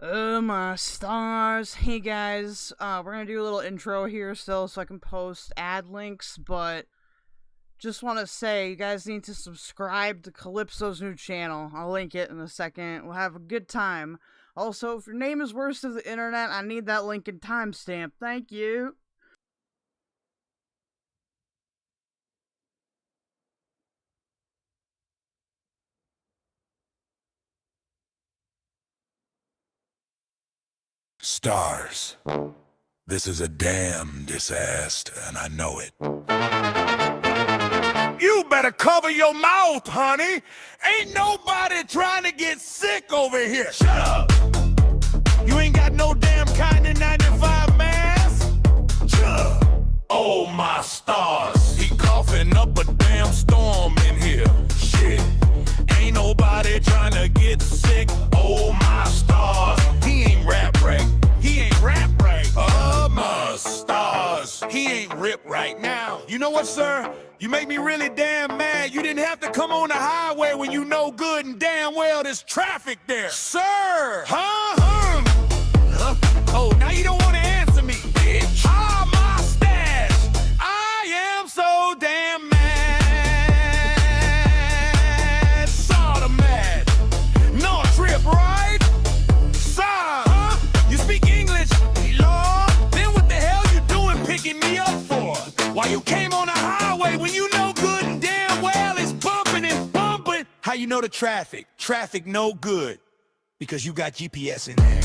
Oh my stars. Hey guys, we're gonna do a little intro here still so I can post ad links, but just want to say you guys need to subscribe to Calypso's new channel. I'll link it in a second. We'll have a good time. Also, if your name is worst of the internet, I need that link and timestamp. Thank you. STAHZ. This is a damn disaster, and I know it. You better cover your mouth, honey. Ain't nobody trying to get sick over here. Shut up. You ain't got no damn kind of 95 mask. Shut up. Oh, my stars. He coughing up a damn storm in here. Shit. Ain't nobody trying to get sick. Oh, my stars. He ain't rap right. He ain't rap right. Oh, my stars. He ain't rip right now. You know what, sir? You make me really damn mad. You didn't have to come on the highway when you know good and damn well there's traffic there. Sir! Huh? Oh, now you don't want to answer me, bitch. Ah, my stash. I am so damn mad. Sorta mad. No trip, right? Sir, huh? You speak English, Lord? Then what the hell you doing picking me up for? Why you came on the highway when you know good and damn well it's bumping and bumping? How you know the traffic? Traffic no good. Because you got GPS in there.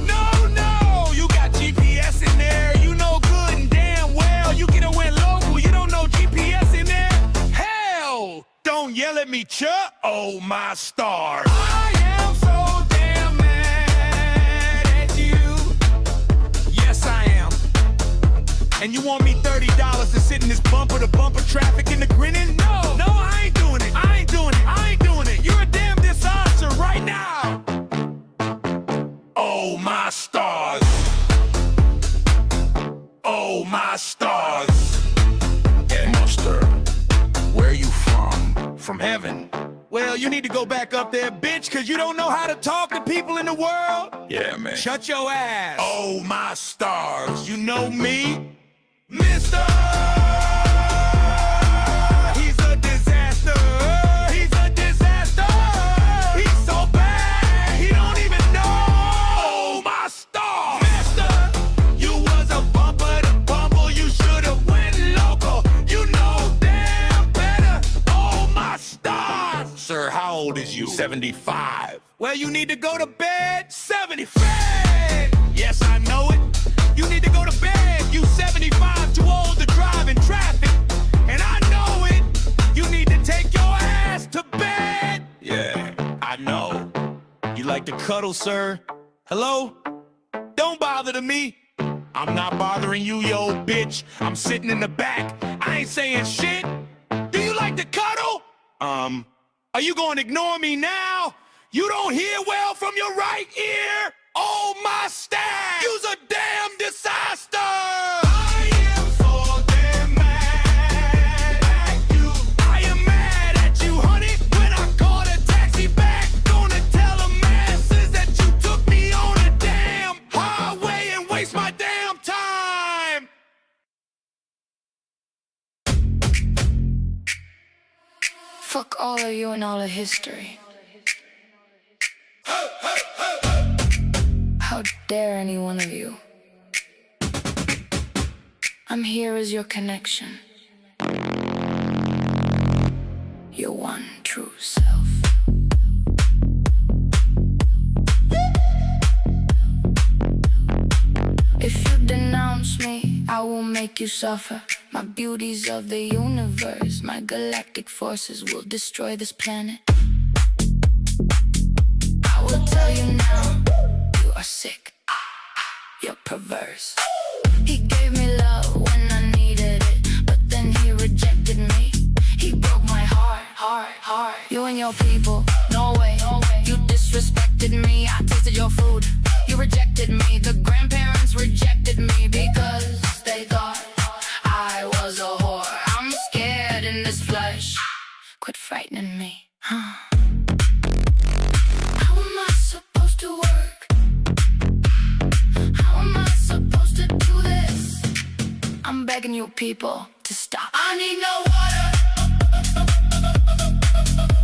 No, you got GPS in there. You know good and damn well you could have went local. You don't know GPS in there? Hell, don't yell at me, Chuck. Oh, my stars. I am so damn mad at you. Yes, I am. And you want me $30 to sit in this bumper-to-bumper traffic in the grinning? No, I ain't doing it. I ain't doing it. You're a damn disaster right now. Oh, my stars. Oh, my stars. Yeah. Monster, where you from? From heaven. Well, you need to go back up there, bitch, because you don't know how to talk to people in the world. Yeah, man. Shut your ass. Oh, my stars. You know me? Mister! He's a disaster. He's a disaster. He's so bad, he don't even know. Oh, my star. Master, you was a bumper to bumble. You should have went local. You know damn better. Oh, my stars. Sir, how old is you? 75. Well, you need to go to bed. 75. Yes, I know it. You need to go to bed. You 75, too old to drive in traffic. And I know it. You need to take your ass to bed. Yeah, I know. You like to cuddle, sir? Hello? Don't bother to me. I'm not bothering you, yo bitch. I'm sitting in the back. I ain't saying shit. Do you like to cuddle? Are you gonna ignore me now? You don't hear well from your right ear? Oh, my stash! You's a damn disaster! I am so damn mad at you. I am mad at you, honey. When I called a taxi back, gonna tell the masses that you took me on a damn highway and waste my damn time. Fuck all of you and all of history. How dare any one of you? I'm here as your connection. Your one true self. If you denounce me, I will make you suffer. My beauties of the universe, my galactic forces will destroy this planet. I will tell you now, you are sick, you're perverse. He gave me love when I needed it, but then he rejected me. He broke my heart. You and your people, no way. You disrespected me, I tasted your food. You rejected me, the grandparents rejected me because they thought I was a whore. I'm scared in this flesh, quit frightening me, huh? How am I supposed to work I'm begging you people to stop. I need no water.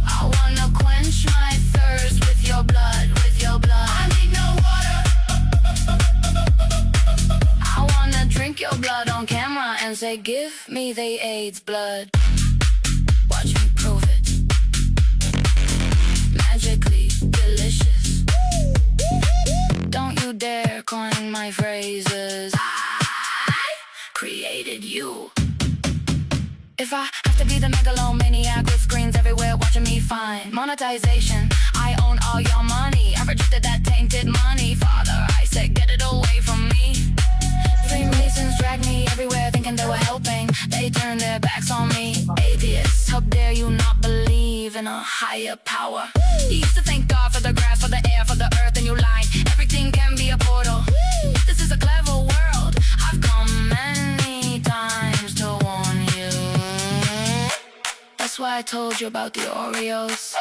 I wanna quench my thirst with your blood, with your blood. I need no water. I wanna drink your blood on camera and say, give me the AIDS blood. Watch me prove it. Magically delicious. Don't you dare coin my phrases. I created you. If I have to be the megalomaniac with screens everywhere watching me, fine. Monetization, I own all your money. I rejected that tainted money. Father, I said get it away from me. Freemasons drag me everywhere thinking they were helping. They turn their backs on me. Atheists, how dare you not believe in a higher power. You used to thank God for the grass, for the air, for the earth, and you lied. Everything can be a portal. This is a clever world. I've come many times to warn you. That's why I told you about the Oreos.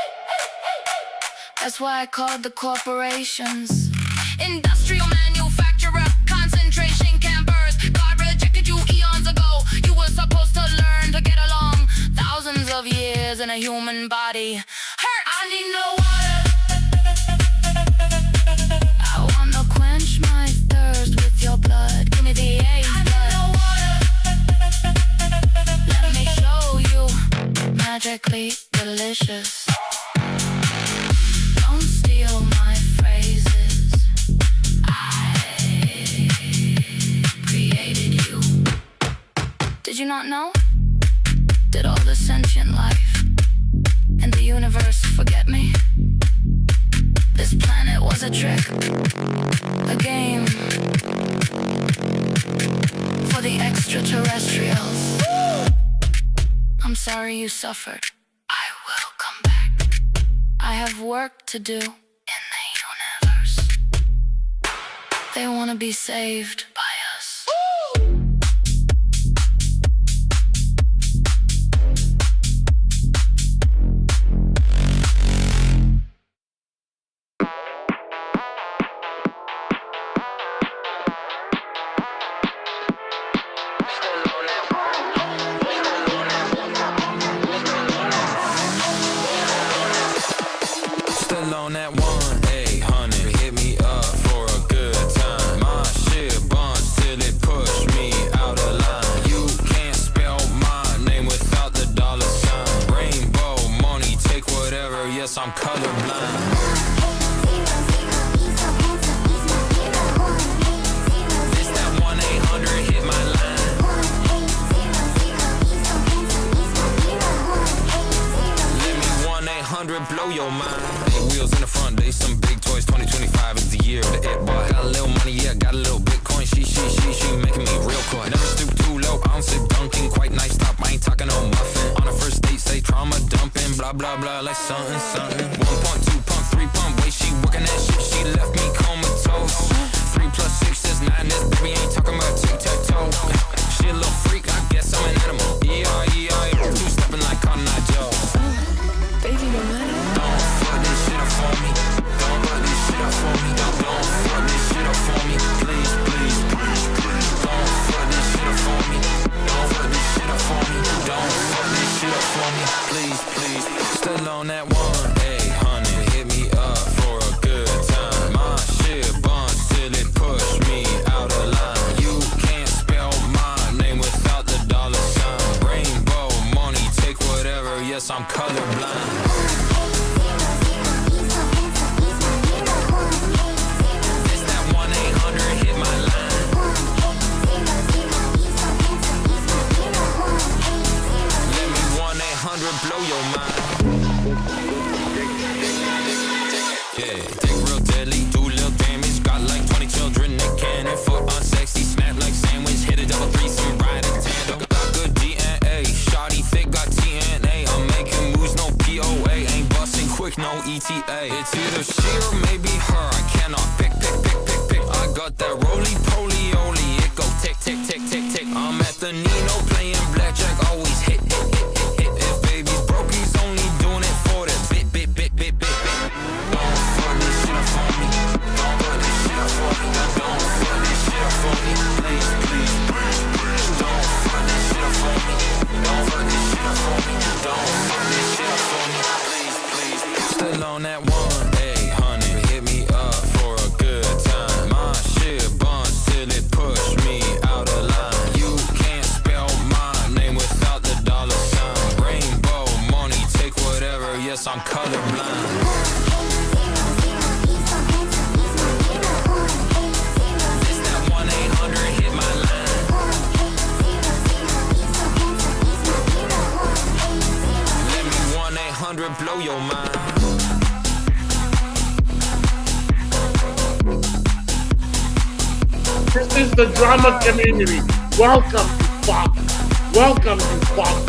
That's why I called the corporations. Industrial manufacturer, concentration campers. God rejected you eons ago. You were supposed to learn to get along. Thousands of years in a human body. Hurt, I need no water. I wanna quench my thirst with your blood. Give me the AIDS blood. No water. Let me show you. Magically delicious. Don't steal my phrases. I created you. Did you not know? Did all the sentient life and the universe forget me? This planet was a trick, a game for the extraterrestrials. I'm sorry you suffered. I will come back. I have work to do in the universe. They want to be saved by us. Still on that 1-800, hit me up for a good time. My shit buns till it push me out of line. You can't spell my name without the dollar sign. Rainbow money, take whatever, yes, I'm colorblind. This that 1-800, hit my line. Let me 1-800 blow your mind. Wheels in the front, they some big toys. 2025 is the year of the it boy. Got a little money, yeah, got a little Bitcoin. She making me real coy. Never stoop too low, I don't sit dunking. Quite nice top, I ain't talking no muffin. On a first date, say trauma dumping. Blah, blah, blah, like something. 1 pump, 2 pump, 3 pump. Way she working that shit, she left me comatose. 3 plus 6 is 9, this baby ain't talking about tic-tac-toe. She a little freak, I guess I'm an animal. Yeah. Two-stepping like Cotton Eye Joe. Baby, no matter. Don't fuck this shit up for me. Don't fuck this shit up for me. Don't fuck this shit up for me. Please. Don't fuck this shit up for me. Don't fuck this shit up for me. Don't fuck this shit up for me. Please. Still on that 1-800. Hit me up for a good time. My shit buns till it push me out of line. You can't spell my name without the dollar sign. Rainbow money, take whatever, yes, I'm colorblind. This that 1-800, hit my line. Let me 1-800 blow your mind. Yeah, dick real deadly, do little damage. Got like 20 children in cannon. Foot unsexy, snap like sandwich. Hit a double threesome, ride a tandem. Got good DNA, shawty thick, got TNA. I'm making moves, no POA. Ain't busting quick, no ETA. It's either she or maybe her. I cannot pick. I got that roly-poly. It go tick. I'm at the Nino playing blackjack, always hit. If baby's broke, he's only doing it for the bit. Don't fuck this shit up for me. Don't fuck this shit up for me. Don't fuck this shit up for me. Please. Don't on that one. Hey, honey, hit me up for a good time. My shit buns till it push me out of line. You can't spell my name without the dollar sign. Rainbow money, take whatever. Yes, I'm colorblind. It's that 1-800, hit my line. Let me 1-800 blow your mind. This is the drama community. Welcome to Buff. Welcome to Buff.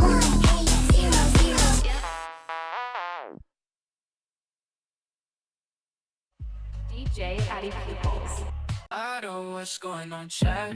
DJ Addypupils. I know what's going on, chat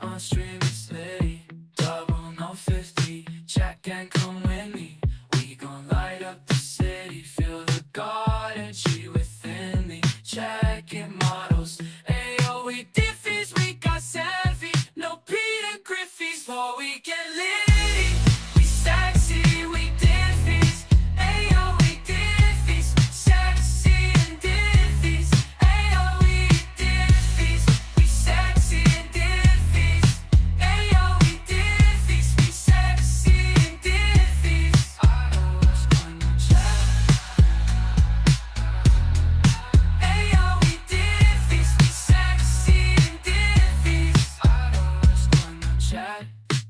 on stream, it's Litty. Double no 50, chat can come with me. We gon' light up the city, feel the God energy within me. Checking models, ayo, we Diffys, we got savvy. No Peter Griffey's, but we get litty. We sexy, we Diffys, ayo, we Diffys. Sexy and Diffys, ayo, we Diffys. We sexy and Diffys, ayo, we Diffys. We sexy and Diffys. I know what's going on, chat. Ayo, we Diffys. We sexy and Diffys. I know what's going on,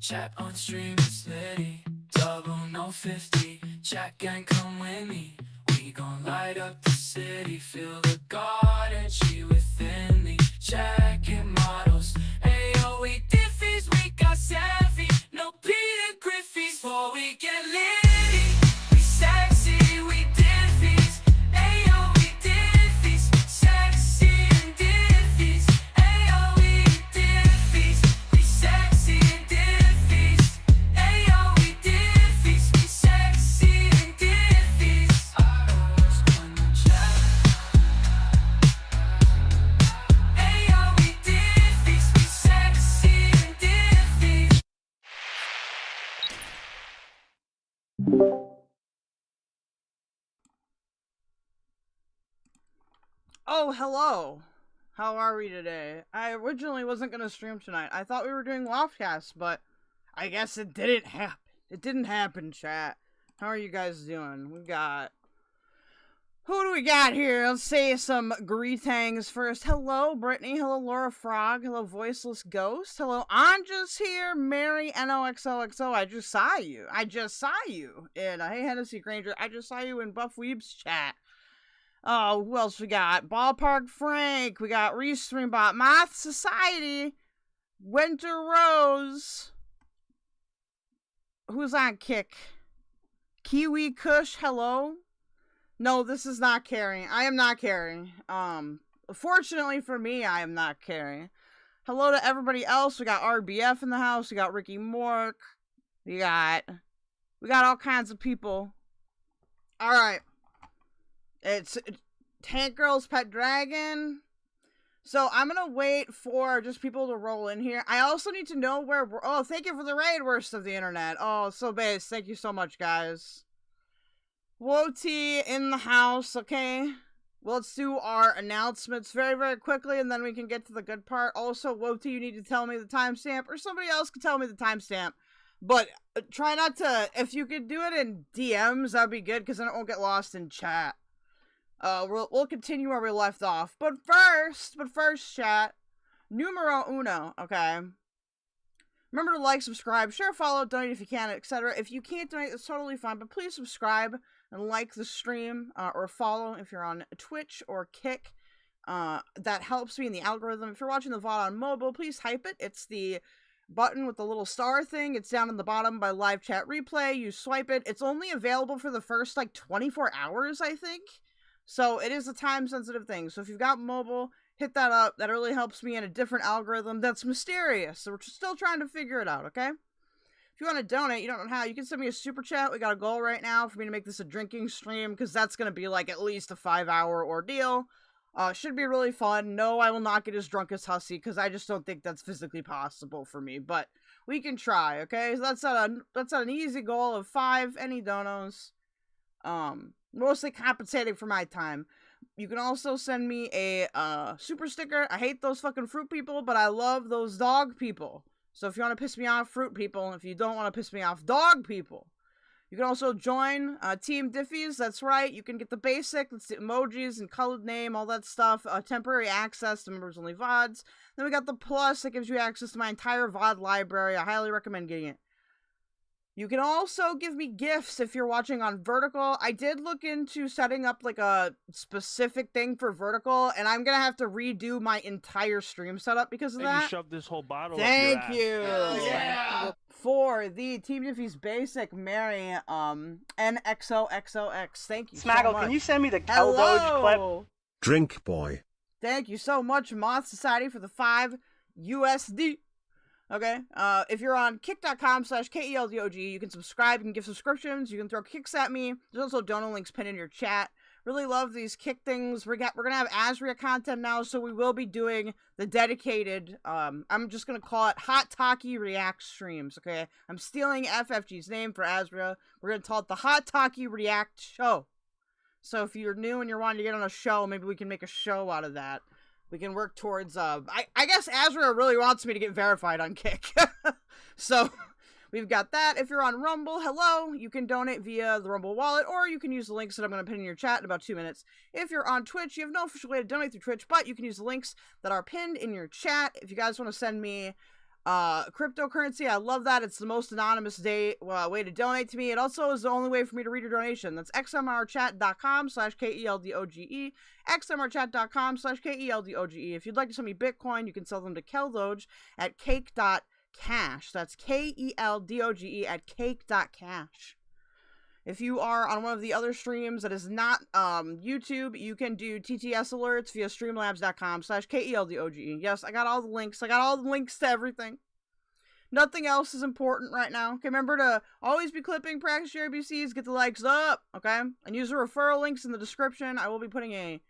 chat on stream, it's Litty. Double no 50, chat gang come with me. We gon' light up the city, feel the God energy within me. Checking models, ayo, we Diffys, we got savvy. No Peter Griffey's, but we get litty. We sexy, we Diffys, ayo, we Diffys. Sexy and Diffys, ayo, we Diffys. We sexy and Diffys, ayo, we Diffys. We sexy and Diffys. I know what's going on, chat. Ayo, we Diffys. We sexy and Diffys. Oh, hello. How are we today? I originally wasn't gonna stream tonight. I thought we were doing Loftcast, but I guess it didn't happen. It didn't happen, chat. How are you guys doing? We got... Who do we got here? Let's say some greetings first. Hello, Brittany. Hello, Laura Frog. Hello, Voiceless Ghost. Hello, Anja's here. Mary NOXOXO. I just saw you. And hey, Hennessy Granger. I just saw you in BUFFWEEB's chat. Oh, who else we got? Ballpark Frank. We got Restreambot. Math Society. Winter Rose. Who's on Kick? Kiwi Kush. Hello. No, this is not Carrie. I am not Carrie. Fortunately for me, I am not Carrie. Hello to everybody else. We got RBF in the house. We got Ricky Mork. We got all kinds of people. All right. It's Tank Girl's Pet Dragon. So I'm going to wait for just people to roll in here. I also need to know where... Oh, thank you for the raid, Worst of the Internet. Oh, so base. Thank you so much, guys. Woti in the house, okay? Well, let's do our announcements very, very quickly, and then we can get to the good part. Also, Woti, you need to tell me the timestamp, or somebody else can tell me the timestamp. But try not to... If you could do it in DMs, that'd be good, because then it won't get lost in chat. We'll continue where we left off. But first, chat, numero uno, okay? Remember to like, subscribe, share, follow, donate if you can, etc. If you can't donate, that's totally fine, but please subscribe and like the stream, or follow if you're on Twitch or Kick. That helps me in the algorithm. If you're watching the VOD on mobile, please hype it. It's the button with the little star thing. It's down in the bottom by live chat replay. You swipe it. It's only available for the first, 24 hours, I think. So it is a time-sensitive thing. So if you've got mobile, hit that up. That really helps me in a different algorithm that's mysterious. So we're still trying to figure it out, okay? If you want to donate, you don't know how, you can send me a super chat. We got a goal right now for me to make this a drinking stream, because that's going to be at least a 5-hour ordeal. Should be really fun. No, I will not get as drunk as Hussy, because I just don't think that's physically possible for me. But we can try, okay? So that's not an easy goal of 5, any donos. mostly compensating for my time. You can also send me a super sticker. I hate those fucking fruit people, but I love those dog people. So if you want to piss me off, fruit people, if you don't want to piss me off, dog people. You can also join Team Diffys. That's right. You can get the basic, that's the emojis and colored name, all that stuff. Temporary access to members only VODs. Then we got the plus that gives you access to my entire VOD library. I highly recommend getting it. You can also give me gifts if you're watching on Vertical. I did look into setting up like a specific thing for Vertical, and I'm gonna have to redo my entire stream setup because of that. You shoved this whole bottle Thank up you. your ass. Yeah. For the Team Diffys basic, Mary, NXOXOX. Thank you Smaggle, so much. can you send me the keldoge clip? Hello. Drink boy. Thank you so much, Moth Society, for the 5 USD. Okay, if you're on kick.com/KELDOGE, you can subscribe, you can give subscriptions, you can throw kicks at me. There's also donor links pinned in your chat. Really love these kick things. We're gonna have Azria content now, so we will be doing the dedicated, I'm just gonna call it Hot Talkie React streams, okay? I'm stealing FFG's name for Azria. We're gonna call it the Hot Talkie React Show. So if you're new and you're wanting to get on a show, maybe we can make a show out of that. We can work towards, I guess Azria really wants me to get verified on Kick. So, we've got that. If you're on Rumble, hello, you can donate via the Rumble wallet, or you can use the links that I'm going to pin in your chat in about 2 minutes. If you're on Twitch, you have no official way to donate through Twitch, but you can use the links that are pinned in your chat. If you guys want to send me cryptocurrency, I love that. It's the most anonymous way to donate to me. It also is the only way for me to read your donation. That's xmrchat.com/KELDOGE, xmrchat.com/KELDOGE. If you'd like to send me Bitcoin, you can sell them to keldoge at cake.cash. That's KELDOGE at cake.cash. If you are on one of the other streams that is not YouTube, you can do TTS alerts via streamlabs.com/KELDOGE. Yes, I got all the links. I got all the links to everything. Nothing else is important right now. Okay, remember to always be clipping, practice your ABCs, get the likes up, okay? And use the referral links in the description. I will be putting a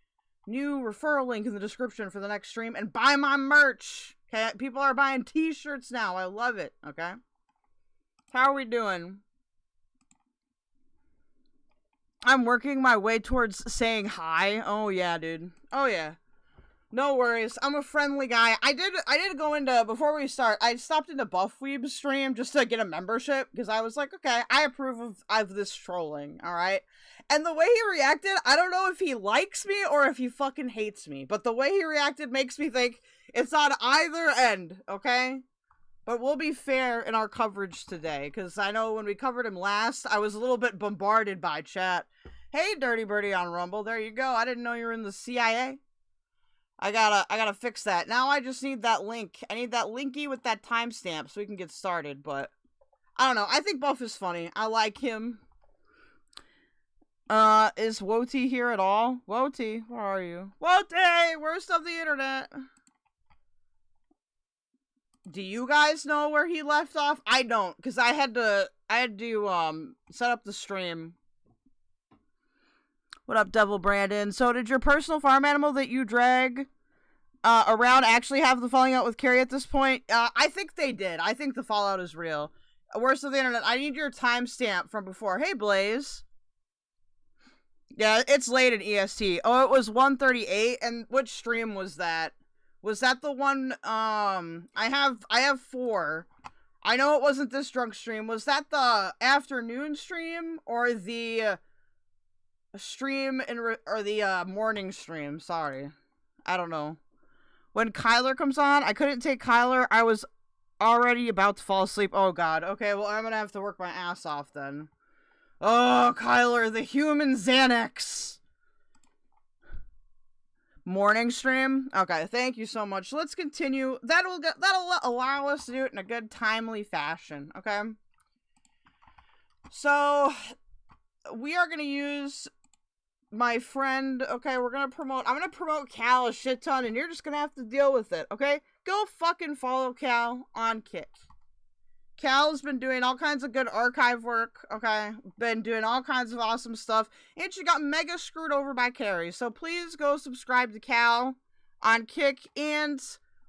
new referral link in the description for the next stream. And buy my merch, okay? People are buying t-shirts now. I love it, okay? How are we doing? I'm working my way towards saying hi. Oh yeah, dude. Oh yeah. No worries. I'm a friendly guy. I did go into, before we start, I stopped into BUFFWEEB stream just to get a membership because I was like, okay, I approve of this trolling, alright? And the way he reacted, I don't know if he likes me or if he fucking hates me, but the way he reacted makes me think it's on either end, okay? But we'll be fair in our coverage today, because I know when we covered him last, I was a little bit bombarded by chat. Hey, Dirty Birdie on Rumble, there you go. I didn't know you were in the CIA. I gotta fix that. Now I just need that link. I need that linky with that timestamp so we can get started, but I don't know. I think Buff is funny. I like him. Is Woti here at all? Woti, where are you? Woti, worst of the internet. Do you guys know where he left off? I don't, because I had to set up the stream. What up, Devil Brandon? So did your personal farm animal that you drag around actually have the falling out with Carrie at this point? I think they did. I think the fallout is real. Worst of the internet. I need your timestamp from before. Hey, Blaze. Yeah, it's late in EST. Oh, it was 1:38. And which stream was that? Was that the one, I have 4. I know it wasn't this drunk stream. Was that the afternoon stream or the stream or the morning stream? Sorry. I don't know. When Kyler comes on, I couldn't take Kyler. I was already about to fall asleep. Oh god. Okay, well I'm gonna have to work my ass off then. Oh, Kyler, the human Xanax. Morning stream? Okay, thank you so much. Let's continue. That'll allow us to do it in a good, timely fashion, okay? So, we are gonna use my friend, okay, I'm gonna promote Cal a shit ton, and you're just gonna have to deal with it, okay? Go fucking follow Cal on Kick. Cal's been doing all kinds of good archive work, okay? Been doing all kinds of awesome stuff. And she got mega screwed over by Carrie. So please go subscribe to Cal on Kick and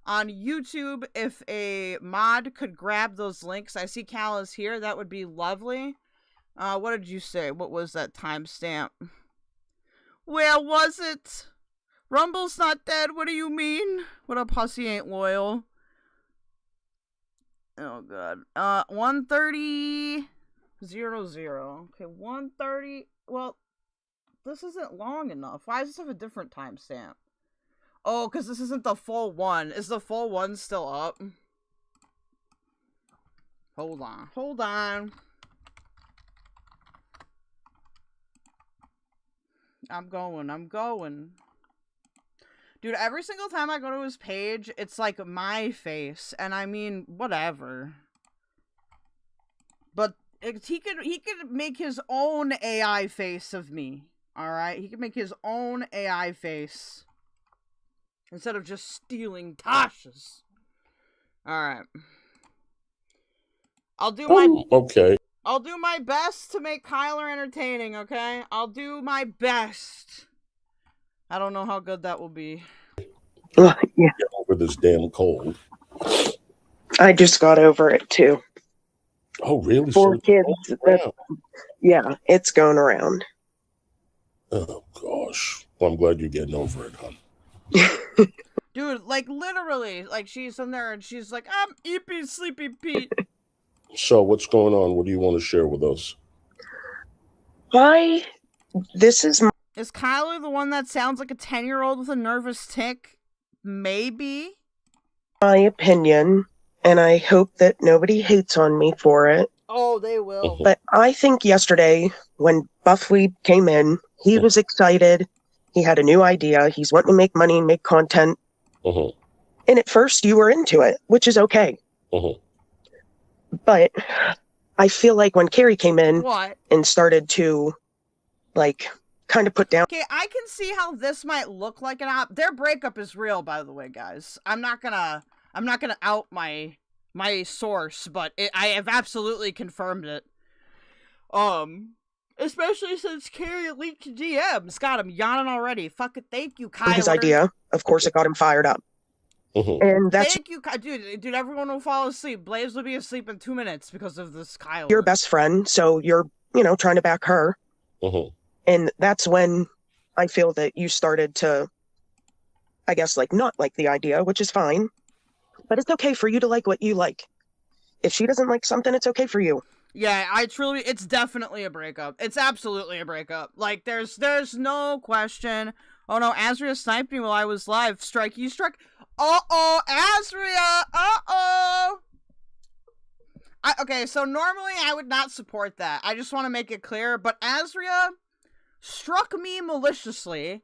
on YouTube. If a mod could grab those links. I see Cal is here. That would be lovely. What did you say? What was that timestamp? Where was it? Rumble's not dead. What do you mean? What up, Hussy ain't loyal? Oh god. 1:30 00. Okay, 1:30. Well, this isn't long enough. Why does this have a different timestamp? Oh, because this isn't the full one. Is the full one still up? Hold on. Hold on. I'm going. Dude, every single time I go to his page, it's like my face. And I mean, whatever. But he could make his own AI face of me. Alright? He could make his own AI face. Instead of just stealing Tasha's. Alright. I'll do my best to make Kyler entertaining, okay? I'll do my best. I don't know how good that will be. Yeah. Get over this damn cold. I just got over it too. Oh, really? 4 kids. Yeah, it's going around. Oh, gosh. Well, I'm glad you're getting over it, hon. Dude, like, literally, like, she's in there and she's like, I'm Eepy Sleepy Pete. So, what's going on? What do you want to share with us? Is Kyler the one that sounds like a 10-year-old with a nervous tick? Maybe? My opinion, and I hope that nobody hates on me for it. Oh, they will. But I think yesterday, when BUFFWEEB came in, he was excited. He had a new idea. He's wanting to make money and make content. And at first, you were into it, which is okay. But I feel like when Carrie came in and started to, like, kind of put down. Okay, I can see how this might look like an op. Their breakup is real, by the way, guys. I'm not gonna out my source, but I have absolutely confirmed it. Especially since Carrie leaked DMs. God, I'm yawning already. Fuck it, thank you, Kyler. His idea, of course, it got him fired up. And that's thank you, dude. Everyone will fall asleep. Blaze will be asleep in 2 minutes because of this Kyler. Your best friend, so you're, trying to back her. And that's when I feel that you started to, I guess, like, not like the idea, which is fine. But it's okay for you to like what you like. If she doesn't like something, it's okay for you. Yeah, it's definitely a breakup. It's absolutely a breakup. Like, there's no question. Oh no, Azria sniped me while I was live. Strike, you struck. Uh-oh, Azria! Uh-oh! Okay, so normally I would not support that. I just want to make it clear. But Azria struck me maliciously.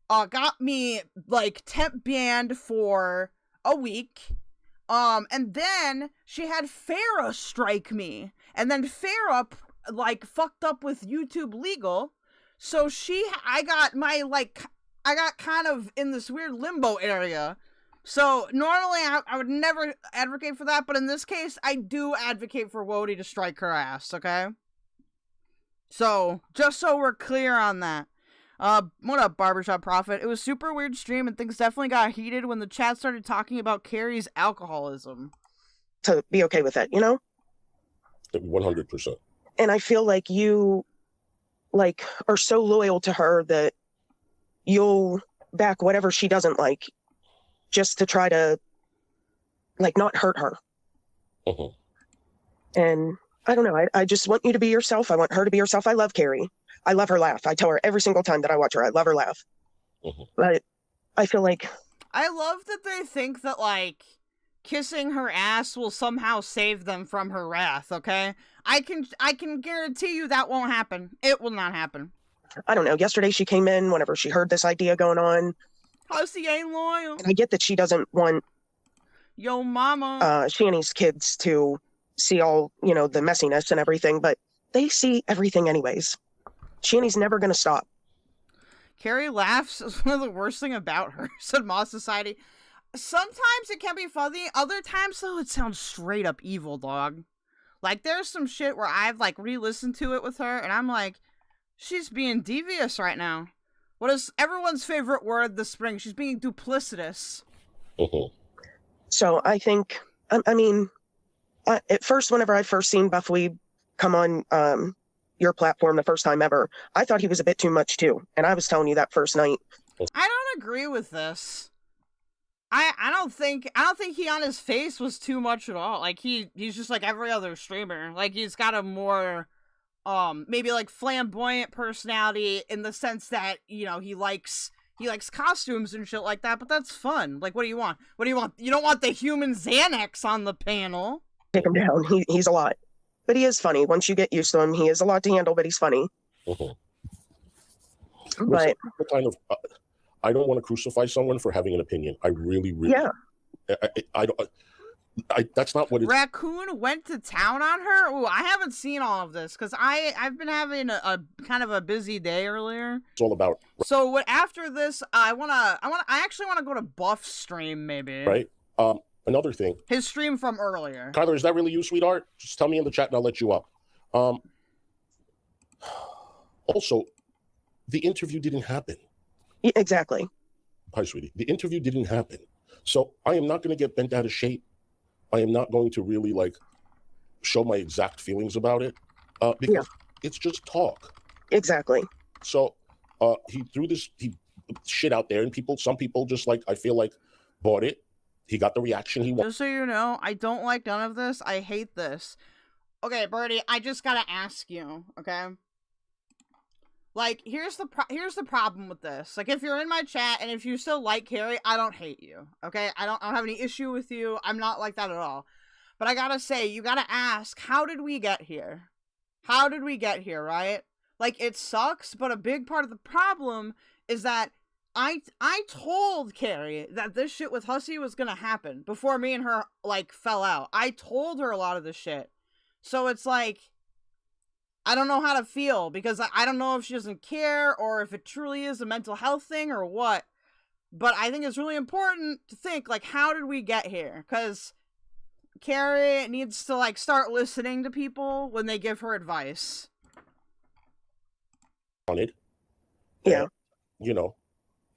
Got me, like, temp banned for a week. And then she had Farah strike me. And then Farah, like, fucked up with YouTube legal. So I got kind of in this weird limbo area. So, normally, I would never advocate for that, but in this case, I do advocate for Wody to strike her ass, okay? So, just so we're clear on that. What up, Barbershop Prophet? It was super weird stream, and things definitely got heated when the chat started talking about Carrie's alcoholism. To be okay with it, 100%. And I feel like you, like, are so loyal to her that you'll back whatever she doesn't like just to try to, like, not hurt her. And I don't know. I just want you to be yourself. I want her to be herself. I love Carrie. I love her laugh. I tell her every single time that I watch her, I love her laugh. But I feel like... I love that they think that, like, kissing her ass will somehow save them from her wrath, okay? I can guarantee you that won't happen. It will not happen. I don't know. Yesterday she came in whenever she heard this idea going on. Hussy ain't loyal. And I get that she doesn't want... Yo, mama. Shanny's kids to see all, the messiness and everything, but they see everything anyways. Shanny's never going to stop. Carrie laughs is one of the worst thing about her, said Moss Society. Sometimes it can be funny. Other times, though, it sounds straight up evil, dog. Like, there's some shit where I've, like, re-listened to it with her, and I'm like, she's being devious right now. What is everyone's favorite word this spring? She's being duplicitous. So I think, at first, whenever I first seen BUFFWEEB come on your platform the first time ever, I thought he was a bit too much too. And I was telling you that first night. I don't agree with this. I don't think he on his face was too much at all. Like he's just like every other streamer. Like he's got a more maybe like flamboyant personality in the sense that, you know, he likes costumes and shit like that, but that's fun. Like what do you want? What do you want? You don't want the human Xanax on the panel. Take him down. He's a lot. But he is funny. Once you get used to him, he is a lot to handle, but he's funny. But kind of I don't want to crucify someone for having an opinion. I really yeah. I don't. That's not what it's... Raccoon went to town on her? Ooh, I haven't seen all of this because I've been having a kind of a busy day earlier. It's all about... So what after this, I actually want to go to Buff's stream maybe. Right. Another thing. His stream from earlier. Kyler, is that really you, sweetheart? Just tell me in the chat and I'll let you up. Also, the interview didn't happen. Yeah, exactly. Hi, sweetie. The interview didn't happen. So I am not going to get bent out of shape. I am not going to really like show my exact feelings about it because it's just talk. Exactly. So he threw this shit out there, and some people just like, I feel like, bought it. He got the reaction he wanted. Just so you know, I don't like none of this. I hate this. Okay, Birdie, I just gotta ask you, okay? Like, here's the problem with this. Like, if you're in my chat and if you still like Carrie, I don't hate you, okay? I don't have any issue with you. I'm not like that at all. But I gotta say, you gotta ask, how did we get here? How did we get here, right? Like, it sucks, but a big part of the problem is that I told Carrie that this shit with Hussy was gonna happen before me and her, like, fell out. I told her a lot of this shit. So it's like... I don't know how to feel because I don't know if she doesn't care or if it truly is a mental health thing or what. But I think it's really important to think, like, how did we get here? Because Carrie needs to, like, start listening to people when they give her advice. Wanted. Yeah. And, you know,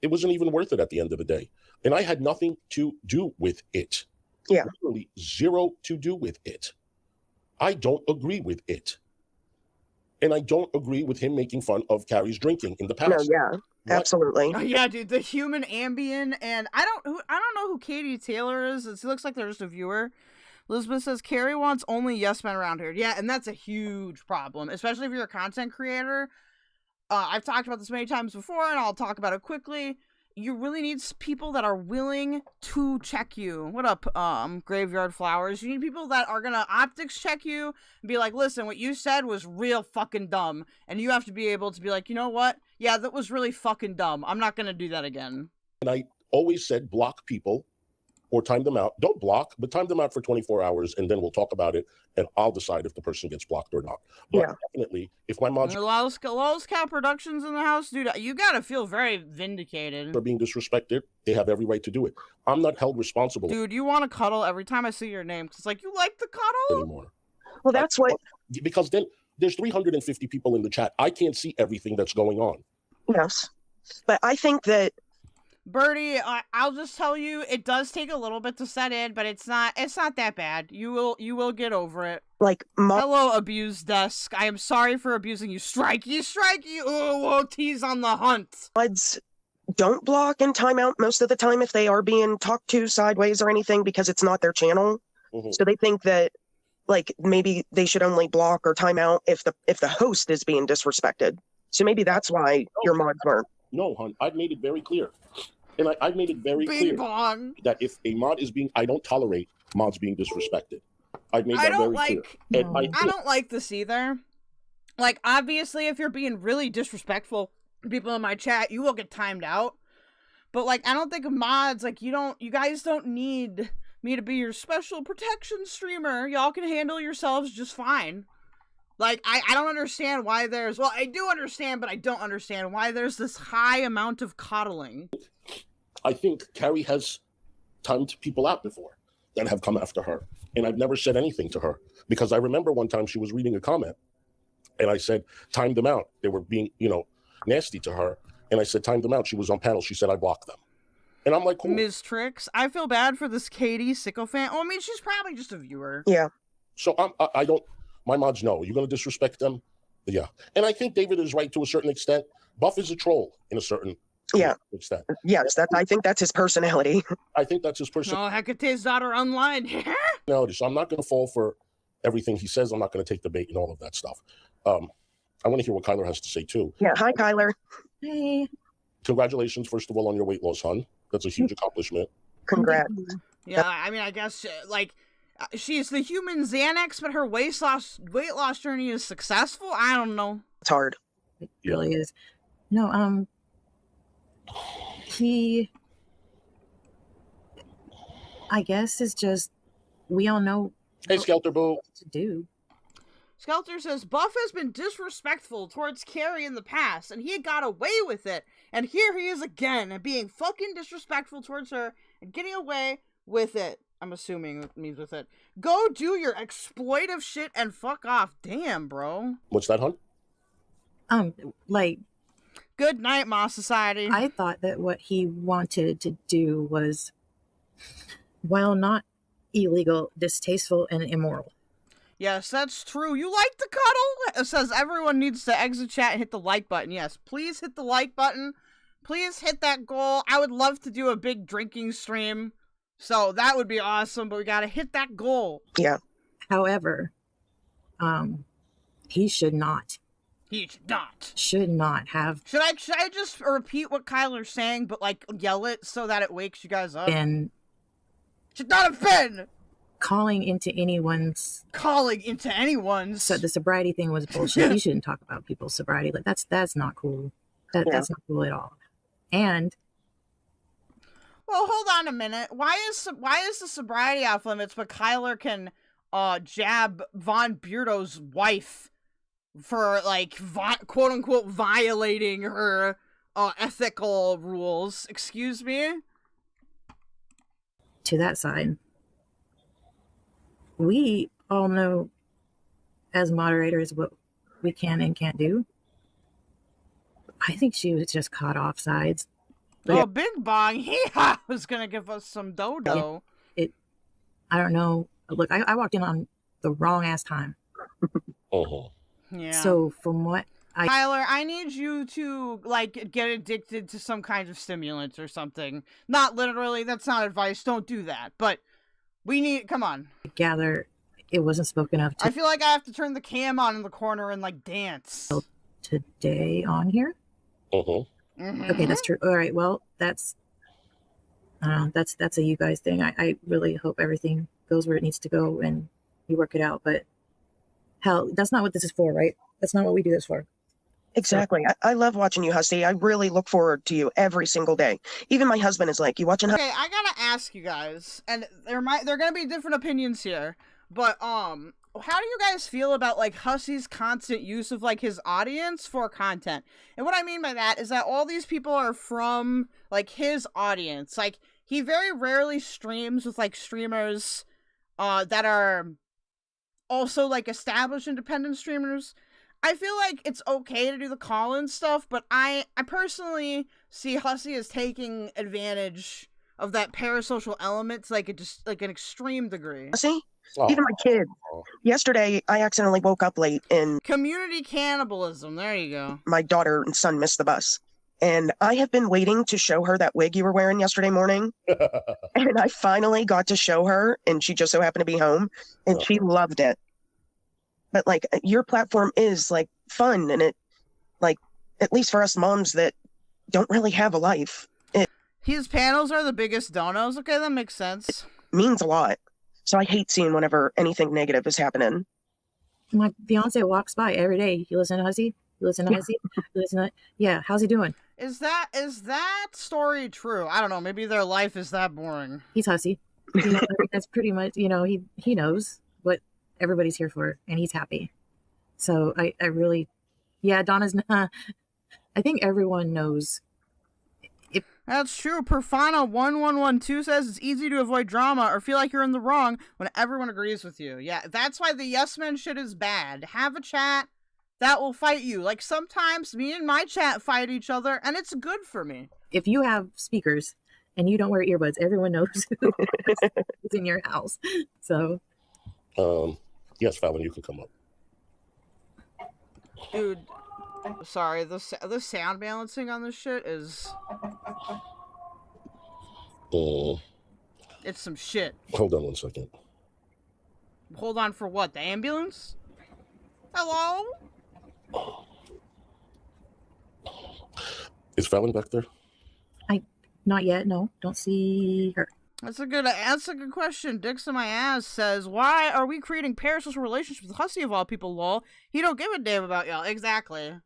it wasn't even worth it at the end of the day. And I had nothing to do with it. Yeah. Literally zero to do with it. I don't agree with it. And I don't agree with him making fun of Carrie's drinking in the past. No, yeah, absolutely. Oh, yeah, dude, the human Ambien, and I don't know who Katie Taylor is. It looks like they're just a viewer. Elizabeth says Carrie wants only yes men around here. Yeah, and that's a huge problem, especially if you're a content creator. I've talked about this many times before, and I'll talk about it quickly. You really need people that are willing to check you. What up, Graveyard Flowers? You need people that are gonna optics check you and be like, listen, what you said was real fucking dumb. And you have to be able to be like, you know what? Yeah, that was really fucking dumb. I'm not gonna do that again. And I always said block people or time them out. Don't block, but time them out for 24 hours, and then we'll talk about it, and I'll decide if the person gets blocked or not. But definitely, if my mom's... Lulz Cow Productions in the house, dude, you gotta feel very vindicated. ...are being disrespected, they have every right to do it. I'm not held responsible... Dude, you want to cuddle every time I see your name, because, like, you like to cuddle? ...anymore. Well, that's what... Because then, there's 350 people in the chat. I can't see everything that's going on. Yes. But I think that... Birdie, I'll just tell you, it does take a little bit to set in, but it's not that bad. You will get over it. Like, hello, abused desk. I am sorry for abusing you. Strikey. Oh, T's on the hunt. Mods don't block and time out most of the time if they are being talked to sideways or anything because it's not their channel. So they think that, like, maybe they should only block or time out if the host is being disrespected. So maybe that's why your mods weren't. No, hon, I've made it very clear. And I've made it very clear that if a mod is being, I don't tolerate mods being disrespected. I've made that very clear. And I don't like this either. Like, obviously, if you're being really disrespectful to people in my chat, you will get timed out. But, like, I don't think of mods, like, you guys don't need me to be your special protection streamer. Y'all can handle yourselves just fine. Like, I don't understand why there's... Well, I do understand, but I don't understand why there's this high amount of coddling. I think Carrie has timed people out before that have come after her. And I've never said anything to her. Because I remember one time she was reading a comment. And I said, time them out. They were being, nasty to her. And I said, time them out. She was on panel. She said, I blocked them. And I'm like, cool. Ms. Trix, I feel bad for this Katie sycophant. Oh, I mean, she's probably just a viewer. Yeah. So I don't... My mods know. You're going to disrespect them? Yeah. And I think David is right to a certain extent. Buff is a troll in a certain extent. Yes, I think that's his personality. I think that's his personality. No, Hekate's daughter online. No, so I'm not going to fall for everything he says. I'm not going to take the bait and all of that stuff. I want to hear what Kyler has to say too. Yeah, hi Kyler. Hey. Congratulations, first of all, on your weight loss, hon. That's a huge accomplishment. Congrats. Yeah, I mean, I guess like she's the human Xanax, but her weight loss journey is successful. I don't know. It's hard. It really is. No, he, I guess, is just, we all know. Hey, Skelter Boo. What to do. Skelter says, Buff has been disrespectful towards Carrie in the past, and he got away with it. And here he is again, and being fucking disrespectful towards her, and getting away with it. I'm assuming it means with it. Go do your exploitive shit and fuck off. Damn, bro. What's that, hon? Like... Good night, Ma Society. I thought that what he wanted to do was, while not illegal, distasteful, and immoral. Yes, that's true. You like to cuddle? It says everyone needs to exit chat and hit the like button. Yes, please hit the like button. Please hit that goal. I would love to do a big drinking stream. So that would be awesome, but we gotta hit that goal. Yeah. However, he should not. He should not. Should not have. Should I just repeat what Kyler's saying, but like yell it so that it wakes you guys up? Been. Should not have been. Calling into anyone's. So the sobriety thing was bullshit. You shouldn't talk about people's sobriety. Like that's not cool. That's not cool at all. And. Well, hold on a minute. Why is the sobriety off limits, but Kyler can jab Von Beardo's wife for like quote unquote violating her ethical rules? Excuse me? To that side, we all know as moderators what we can and can't do. I think she was just caught off sides. Oh, Big Bong, he was gonna give us some dodo. I don't know. Look, I walked in on the wrong ass time. Yeah. So from what Tyler, I need you to like get addicted to some kind of stimulant or something. Not literally. That's not advice. Don't do that. But we need. Come on. Gather, it wasn't spoken of. I feel like I have to turn the cam on in the corner and like dance today on here. Okay, that's true. All right, well, that's a you guys thing. I really hope everything goes where it needs to go and you work it out. But hell, that's not what this is for, right? That's not what we do this for. Exactly. So. I love watching you, Hussy. I really look forward to you every single day. Even my husband is like, you watching? Okay, I gotta ask you guys, and there gonna be different opinions here, but how do you guys feel about like Hussy's constant use of like his audience for content? And what I mean by that is that all these people are from like his audience. Like he very rarely streams with like streamers that are also like established independent streamers. I feel like it's okay to do the call-in stuff, but I personally see Hussy as taking advantage of that parasocial element to like an extreme degree. Hussy? Even my kid. Yesterday, I accidentally woke up late and... Community cannibalism. There you go. My daughter and son missed the bus. And I have been waiting to show her that wig you were wearing yesterday morning. And I finally got to show her, and she just so happened to be home, and she loved it. But, like, your platform is, like, fun, and it, like, at least for us moms that don't really have a life. His panels are the biggest donos. Okay, that makes sense. It means a lot. So I hate seeing whenever anything negative is happening. My fiance walks by every day. You listen to Hussy? You listen to Hussy? You listen to... Yeah, how's he doing? Is that story true? I don't know. Maybe their life is that boring. He's Hussy. You know, that's pretty much, you know, he knows what everybody's here for, and he's happy. So I really... Yeah, Donna's... I think everyone knows... That's true. Perfana1112 says it's easy to avoid drama or feel like you're in the wrong when everyone agrees with you. Yeah, that's why the yes men shit is bad. Have a chat that will fight you. Like sometimes me and my chat fight each other and it's good for me. If you have speakers and you don't wear earbuds, everyone knows who's in your house. So yes, Fallon, you can come up. Dude, sorry, the sound balancing on this shit is... It's some shit. Hold on one second. Hold on for what? The ambulance? Hello? Is Fallon back there? Not yet. No, don't see her. That's a good question. Dicks in my ass says, why are we creating parasocial relationships with Hussy of all people, lol? He don't give a damn about y'all. Exactly. And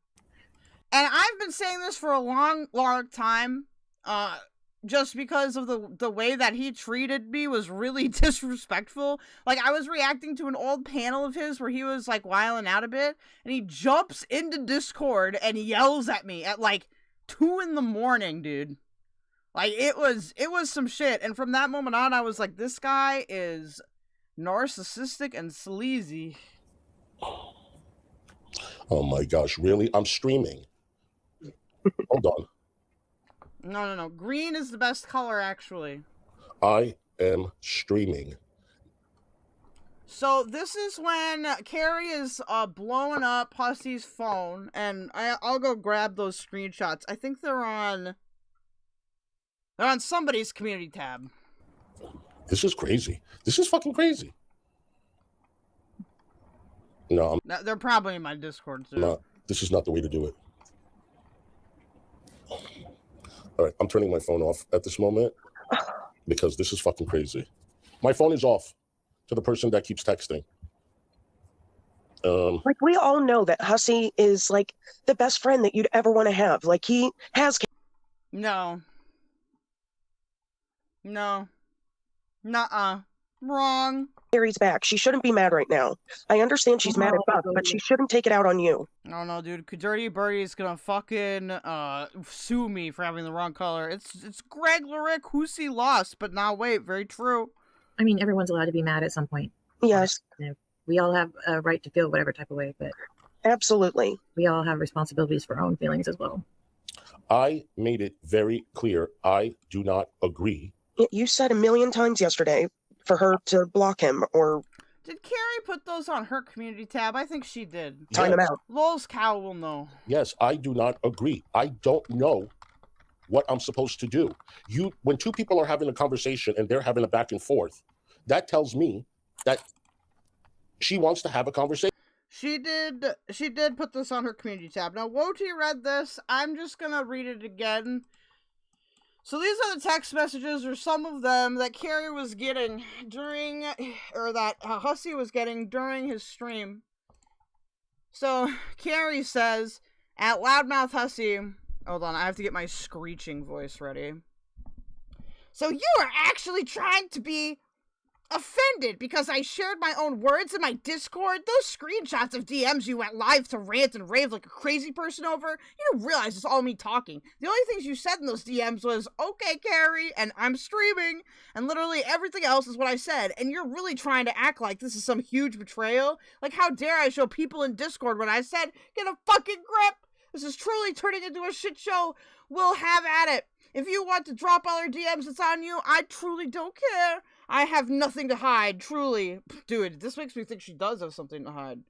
I've been saying this for a long time. Just because of the way that he treated me was really disrespectful. Like, I was reacting to an old panel of his where he was, like, wiling out a bit, and he jumps into Discord and yells at me at, like, 2 in the morning, dude. Like, it was some shit, and from that moment on, I was like, this guy is narcissistic and sleazy. Oh my gosh, really? I'm streaming. Hold on. No. Green is the best color, actually. I am streaming. So this is when Carrie is blowing up Hussy's phone, and I'll go grab those screenshots. I think they're on somebody's community tab. This is crazy. This is fucking crazy. No, they're probably in my Discord too. This is not the way to do it. All right, I'm turning my phone off at this moment because this is fucking crazy. My phone is off to the person that keeps texting. Like, we all know that Hussy is, like, the best friend that you'd ever want to have. Like, he has... No. Nuh-uh. Wrong. Carrie's back. She shouldn't be mad right now. I understand she's mad at Buff, but she shouldn't take it out on you. No, dude. Dirty Birdie is gonna fucking sue me for having the wrong color. It's Kwiggler Hussy lost, but now wait, very true. I mean, everyone's allowed to be mad at some point. Yes. You know, we all have a right to feel whatever type of way, but absolutely, we all have responsibilities for our own feelings as well. I made it very clear. I do not agree. You said a million times yesterday for her to block him, or... Did Carrie put those on her community tab? I think she did. Time him out. Lol's cow will know. Yes, I do not agree. I don't know what I'm supposed to do. When two people are having a conversation and they're having a back and forth, that tells me that she wants to have a conversation. She did put this on her community tab. Now, Woti read this. I'm just gonna read it again. So these are the text messages, or some of them, that Carrie was getting during, or that Hussy was getting during his stream. So, Carrie says, at Loudmouthhussy, hold on, I have to get my screeching voice ready. So you are actually trying to be offended because I shared my own words in my Discord? Those screenshots of DMs you went live to rant and rave like a crazy person over? You don't realize it's all me talking. The only things you said in those DMs was, okay, Carrie, and I'm streaming, and literally everything else is what I said, and you're really trying to act like this is some huge betrayal? Like, how dare I show people in Discord when I said, get a fucking grip? This is truly turning into a shit show. We'll have at it. If you want to drop all your DMs, it's on you. I truly don't care. I have nothing to hide, truly. Dude, this makes me think she does have something to hide.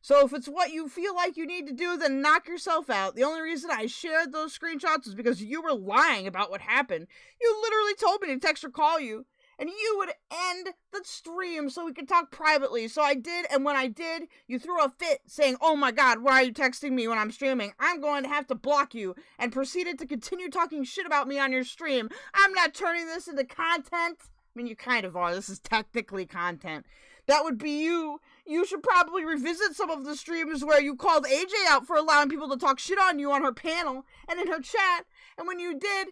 So if it's what you feel like you need to do, then knock yourself out. The only reason I shared those screenshots was because you were lying about what happened. You literally told me to text or call you, and you would end the stream so we could talk privately. So I did, and when I did, you threw a fit saying, oh my god, why are you texting me when I'm streaming? I'm going to have to block you, and proceeded to continue talking shit about me on your stream. I'm not turning this into content. I mean, you kind of are. This is technically content. That would be you. You should probably revisit some of the streams where you called AJ out for allowing people to talk shit on you on her panel and in her chat. And when you did,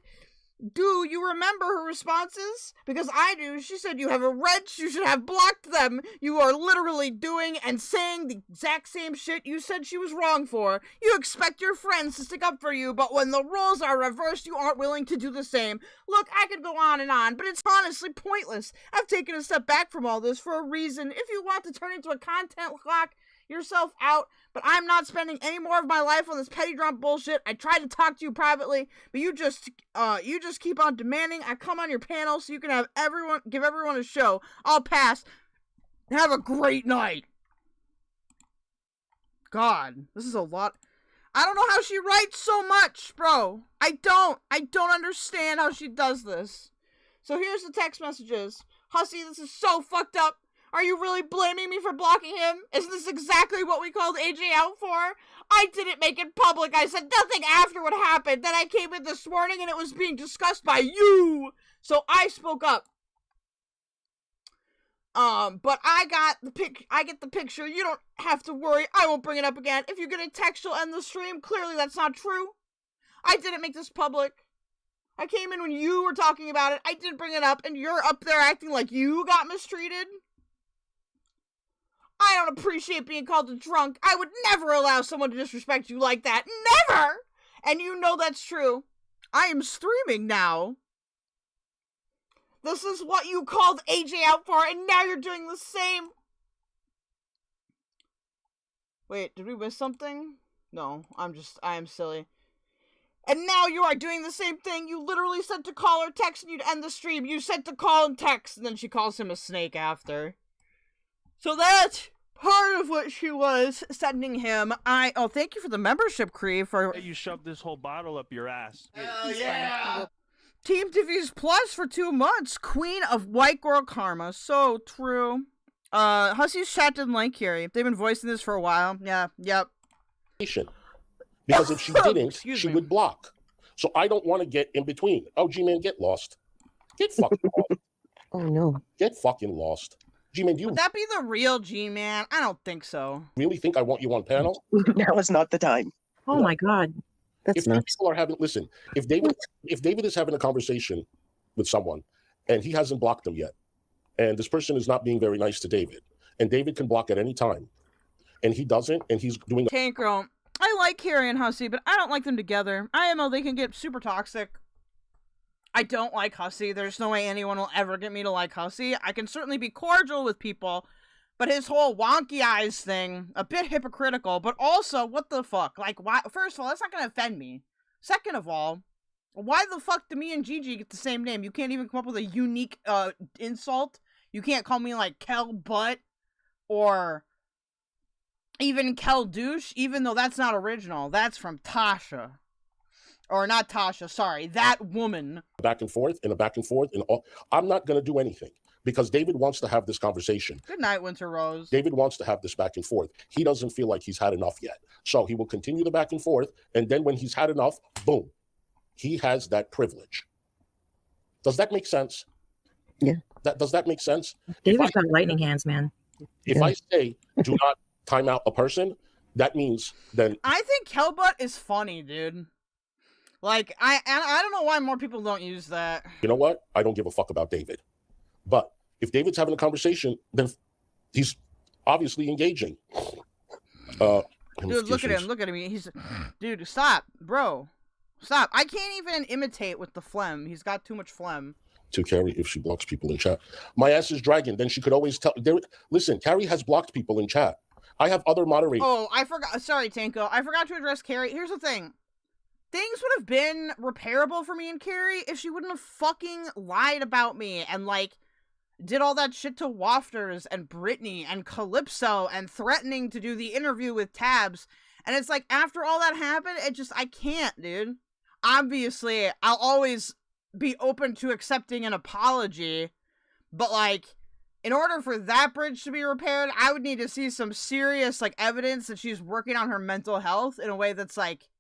do you remember her responses? Because I do. She said you have a wrench. You should have blocked them. You are literally doing and saying the exact same shit you said she was wrong for. You expect your friends to stick up for you, but when the roles are reversed, you aren't willing to do the same. Look, I could go on, but it's honestly pointless. I've taken a step back from all this for a reason. If you want to turn into a content clock yourself out, but I'm not spending any more of my life on this petty drama bullshit. I tried to talk to you privately, but you just keep on demanding I come on your panel so you can give everyone a show. I'll pass. Have a great night. God, this is a lot. I don't know how she writes so much, bro. I don't understand how she does this. So here's the text messages. Hussy, this is so fucked up. Are you really blaming me for blocking him? Isn't this exactly what we called AJ out for? I didn't make it public. I said nothing after what happened. Then I came in this morning and it was being discussed by you. So I spoke up. But I get the picture. You don't have to worry. I won't bring it up again. If you're gonna text, you'll end the stream. Clearly that's not true. I didn't make this public. I came in when you were talking about it. I did bring it up, and you're up there acting like you got mistreated. I don't appreciate being called a drunk. I would never allow someone to disrespect you like that. Never! And you know that's true. I am streaming now. This is what you called AJ out for, and now you're doing the same. Wait, did we miss something? No, I am silly. And now you are doing the same thing. You literally said to call or text and you'd end the stream. You said to call and text, and then she calls him a snake after. So that's part of what she was sending him. Oh, thank you for the membership, Cree, for... You shoved this whole bottle up your ass. Hell yeah! Team Diffys Plus for 2 months. Queen of White Girl Karma. So true. Hussy's chat didn't like Carrie. They've been voicing this for a while. Yeah, yep. Because if she didn't, she would block. So I don't want to get in between. Oh, G-Man, get lost. Get fucking lost. Oh, no. Get fucking lost. G-Man, do you Would that be the real G-Man? I don't think so. really think I want you on panel? Now is not the time. Oh my God. That's If nuts. people are having, listen, if David is having a conversation with someone and he hasn't blocked them yet, and this person is not being very nice to David, and David can block at any time, and he doesn't, and he's doing... Tank Girl. I like Carrie and Hussy, but I don't like them together. IMO, they can get super toxic. I don't like Hussy. There's no way anyone will ever get me to like Hussy. I can certainly be cordial with people, but his whole wonky eyes thing, a bit hypocritical, but also, what the fuck? Like, why? First of all, that's not gonna offend me. Second of all, why the fuck do me and Gigi get the same name? You can't even come up with a unique, insult? You can't call me, like, Kel Butt, or even Kel Douche, even though that's not original. That's from Tasha. Or not Tasha, sorry, that woman. Back and forth, and a back and forth, and all. I'm not going to do anything because David wants to have this conversation. Good night, Winter Rose. David wants to have this back and forth. He doesn't feel like he's had enough yet. So he will continue the back and forth, and then when he's had enough, boom, he has that privilege. Does that make sense? Yeah. Does that make sense? David's got lightning hands, man. If I say do not time out a person, that means then... I think Kelbutt is funny, dude. Like, I don't know why more people don't use that. You know what? I don't give a fuck about David. But if David's having a conversation, then he's obviously engaging. Dude, look at him. Look at him. He's... Dude, stop. Bro. Stop. I can't even imitate with the phlegm. He's got too much phlegm. To Carrie if she blocks people in chat. My ass is dragging. Then she could always tell... Listen, Carrie has blocked people in chat. I have other moderators. Oh, I forgot. Sorry, Tanko. I forgot to address Carrie. Here's the thing. Things would have been repairable for me and Carrie if she wouldn't have fucking lied about me and, like, did all that shit to Wafters and Brittany and Calypso and threatening to do the interview with Tabs. And it's like, after all that happened, I can't, dude. Obviously, I'll always be open to accepting an apology, but, like, in order for that bridge to be repaired, I would need to see some serious, like, evidence that she's working on her mental health in a way that's, like,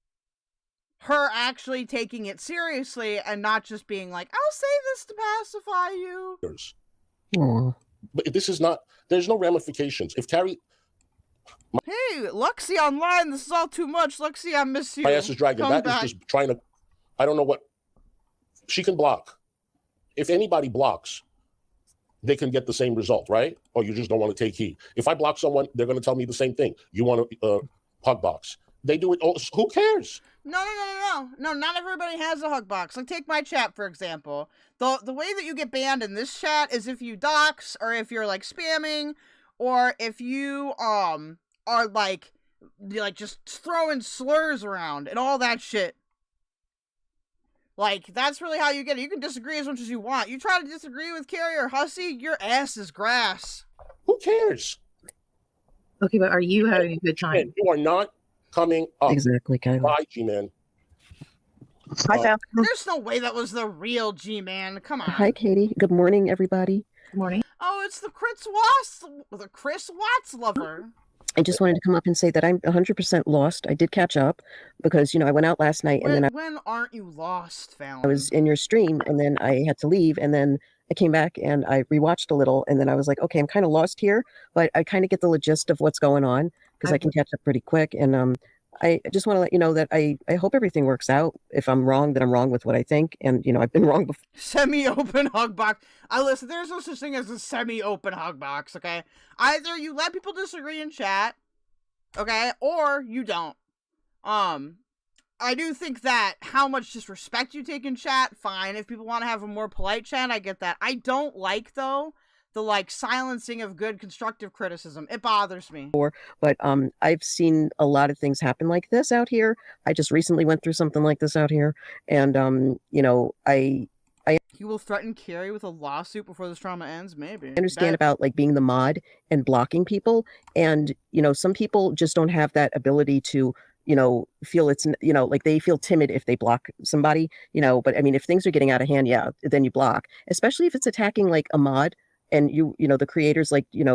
her actually taking it seriously and not just being like, I'll say this to pacify you. But this is not, there's no ramifications. If Carrie... Hey, Luxie online, this is all too much. Luxie, I miss you. My ass is dragging. That is just trying to, I don't know what, she can block. If anybody blocks, they can get the same result, right? Or you just don't want to take heat. If I block someone, they're going to tell me the same thing. You want to hug box. They do it, who cares? No, not everybody has a hug box. Like, take my chat, for example. The way that you get banned in this chat is if you dox, or if you're, like, spamming, or if you, are, like, just throwing slurs around and all that shit. Like, that's really how you get it. You can disagree as much as you want. You try to disagree with Carrie or Hussy, your ass is grass. Who cares? Okay, but are you having a good time? You are not coming up. Exactly, Kyler. Bye, G-Man. There's no way that was the real G-Man. Come on. Hi, Katie. Good morning, everybody. Good morning. Oh, it's the Chris Watts lover. I just wanted to come up and say that I'm 100% lost. I did catch up because, I went out last night and then when aren't you lost, Fallon? I was in your stream and then I had to leave and then I came back and I rewatched a little and then I was like, okay, I'm kind of lost here, but I kind of get the gist of what's going on because I can catch up pretty quick. And I just want to let you know that I hope everything works out. If I'm wrong, then I'm wrong with what I think. And, I've been wrong before. Semi-open hug box. Listen, there's no such thing as a semi-open hug box, okay? Either you let people disagree in chat, okay, or you don't. I do think that how much disrespect you take in chat, fine. If people want to have a more polite chat, I get that. I don't like, though, the silencing of good constructive criticism. It bothers me. But I've seen a lot of things happen like this out here. I just recently went through something like this out here. And, He will threaten Carrie with a lawsuit before this trauma ends? Maybe. I understand about being the mod and blocking people. And, some people just don't have that ability to, feel it's, they feel timid if they block somebody, but I mean, if things are getting out of hand, yeah, then you block, especially if it's attacking a mod and the creators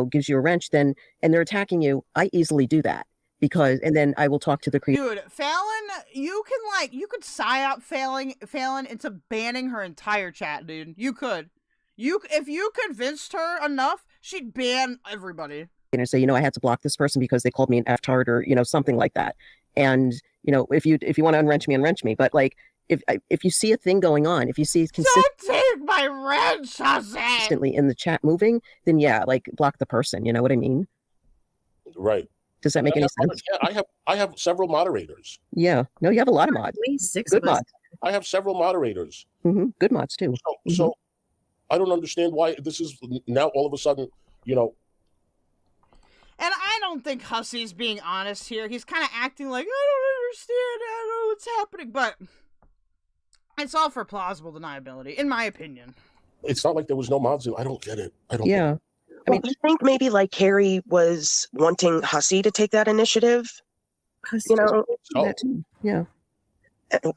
gives you a wrench then, and they're attacking you. I easily do that and then I will talk to the creator. Dude, Fallon, you could psyop Fallon into banning her entire chat, dude. You could. If you convinced her enough, she'd ban everybody. And say, I had to block this person because they called me an F-tard or, something like that. And, if you want to unwrench me. But if you see a thing going on, if you see don't take my wrench, Hussy! Consistently in the chat moving, then yeah, block the person. You know what I mean? Right. Does that make any sense? Yeah, I have several moderators. Yeah. No, you have a lot of mods. At least 6 good of us. mods. I have several moderators. Good mods too. So I don't understand why this is now all of a sudden, And I don't think Hussy's being honest here. He's kind of acting like, I don't understand, I don't know what's happening, but it's all for plausible deniability, in my opinion. It's not like there was no mods. I don't get it. I don't. Yeah. I mean, do you think maybe Carrie was wanting Hussy to take that initiative? That too. Yeah.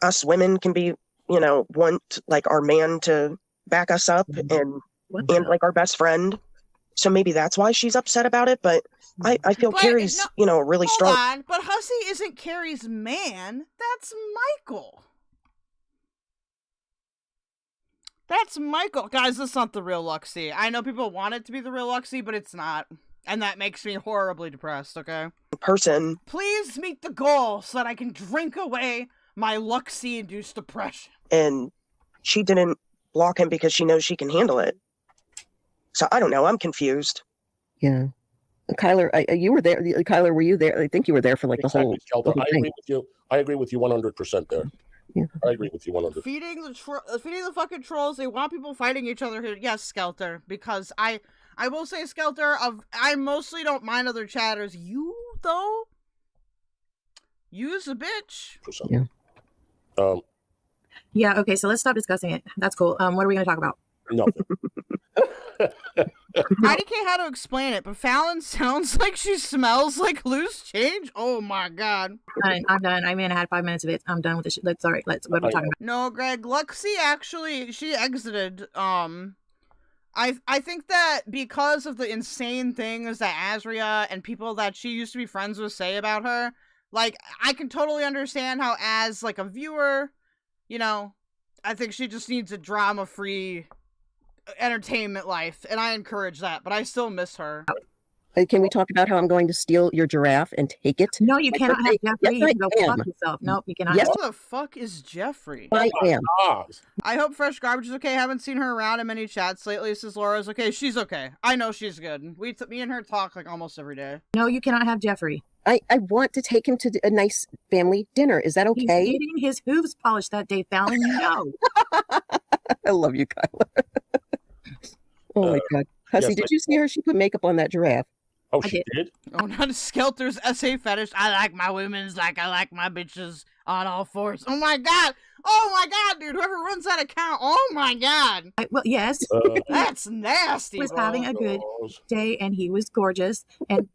Us women can be, want our man to back us up and our best friend. So maybe that's why she's upset about it. But I feel Carrie's, really strong. Hold on, but Hussy isn't Carrie's man. That's Michael. That's Michael. Guys, that's not the real Luxie. I know people want it to be the real Luxie, but it's not. And that makes me horribly depressed, okay? Person. Please meet the goal so that I can drink away my Luxie-induced depression. And she didn't block him because she knows she can handle it. So I don't know. I'm confused. Yeah. Kyler, you were there. Kyler, were you there? I think you were there for the whole I agree with you. I agree with you 100% there. Yeah. I agree with you 100%. Feeding the fucking trolls. They want people fighting each other here. Yes, Skelter. Because I will say, Skelter, I mostly don't mind other chatters. You, though? You's a bitch. Yeah. Yeah, okay, so let's stop discussing it. That's cool. What are we going to talk about? No. I can't how to explain it, but Fallon sounds like she smells like loose change. Oh my god. I'm done. I mean, I had 5 minutes of it. I'm done with this shit. What are we talking about? No, Greg, Luxie actually, she exited. I think that because of the insane things that Azria and people that she used to be friends with say about her, I can totally understand how as, a viewer, I think she just needs a drama-free entertainment life, and I encourage that, but I still miss her. Can we talk about how I'm going to steal your giraffe and take it? No, you cannot have Jeffrey. Yes, Go I am. fuck yourself. Nope, you cannot. Yes. Who the fuck is Jeffrey? I am. I hope Fresh Garbage is okay. Haven't seen her around in many chats lately. Says Laura's okay. She's okay. I know she's good. Me and her talk almost every day. No, you cannot have Jeffrey. I want to take him to a nice family dinner. Is that okay? He's getting his hooves polished that day, Fallon. No. I love you, Kyler. Oh my god. Hussy, yes, did you see her? She put makeup on that giraffe. Oh, she did? Oh, not Skelter's essay fetish. I like my women's like I like my bitches on all fours. Oh my god. Oh my god, dude. Whoever runs that account. Oh my god. Well, yes. That's nasty. He was having a good day and he was gorgeous. And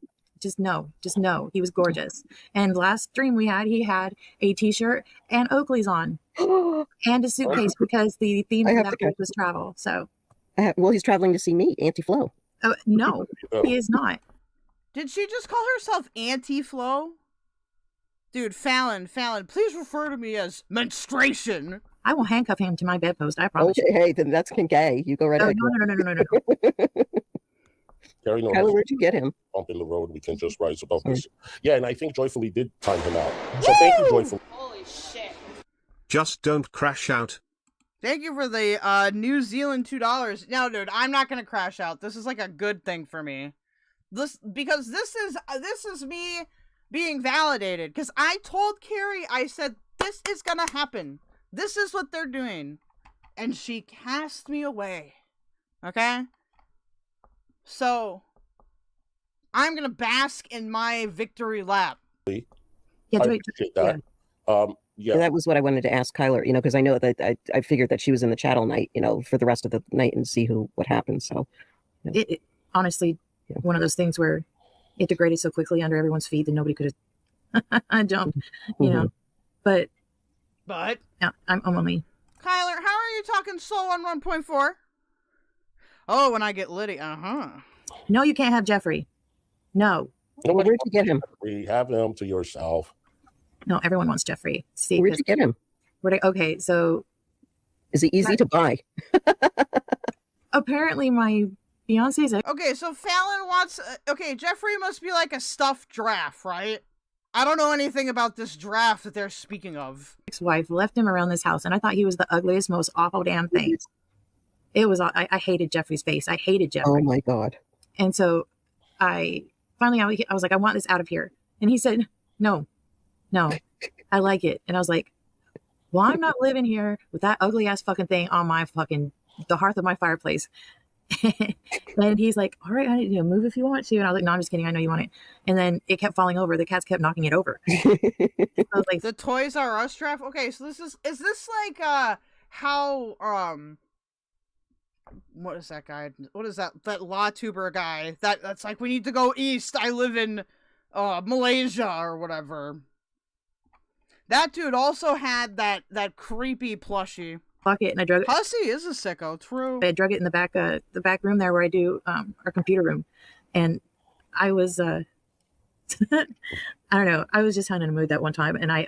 just know. He was gorgeous. And last stream we had, he had a t-shirt and Oakley's on and a suitcase because the theme of that week was travel. So, well, he's traveling to see me, Auntie Flo. No, he is not. Did she just call herself Auntie Flo? Dude, Fallon, please refer to me as menstruation. I will handcuff him to my bedpost, I promise. Okay, hey, then that's gay. You go right ahead. No. Carrie, no, Kyler, where'd you get him? Bump in the road. We can just rise above this. Yeah, and I think Joyfully did time him out. So thank you, Joyfully. Holy shit. Just don't crash out. Thank you for the New Zealand $2. No, dude, I'm not gonna crash out. This is like a good thing for me. Because this is me being validated. Because I told Carrie, I said, this is gonna happen. This is what they're doing. And she cast me away. Okay? So, I'm gonna bask in my victory lap. Yeah, I appreciate that. Yeah. And that was what I wanted to ask Kyler, because I know that I figured that she was in the chat all night, for the rest of the night and see what happens. So, it honestly, one of those things where it degraded so quickly under everyone's feet that nobody could have jumped, But yeah, I'm only. Kyler, how are you talking slow on 1.4? Oh, when I get Litty, No, you can't have Jeffrey. No. Where'd you get him? We have him to yourself. No, everyone wants Jeffrey. See, where'd you get him? Okay, so is he easy to buy? Apparently, my fiance's. Okay, so Fallon wants. Okay, Jeffrey must be like a stuffed giraffe, right? I don't know anything about this giraffe that they're speaking of. Ex-wife left him around this house, and I thought he was the ugliest, most awful damn thing. It was. I hated Jeffrey's face. I hated Jeffrey. Oh my god! And so, I was like, I want this out of here. And he said, No, I like it. And I was like, well, I'm not living here with that ugly ass fucking thing on my the hearth of my fireplace. And he's like, all right, honey, move if you want to. And I was like, no, I'm just kidding. I know you want it. And then it kept falling over. The cats kept knocking it over. I was like, the Toys R Us draft. Okay, so is this like how what is that guy? What is that law tuber guy? That's like, we need to go east. I live in Malaysia or whatever. That dude also had that creepy plushie. Bucket, and I drug it. Hussy is a sicko, true. I drug it in the back room there where I do our computer room, and I was I don't know, I was just kind of in a mood that one time, and I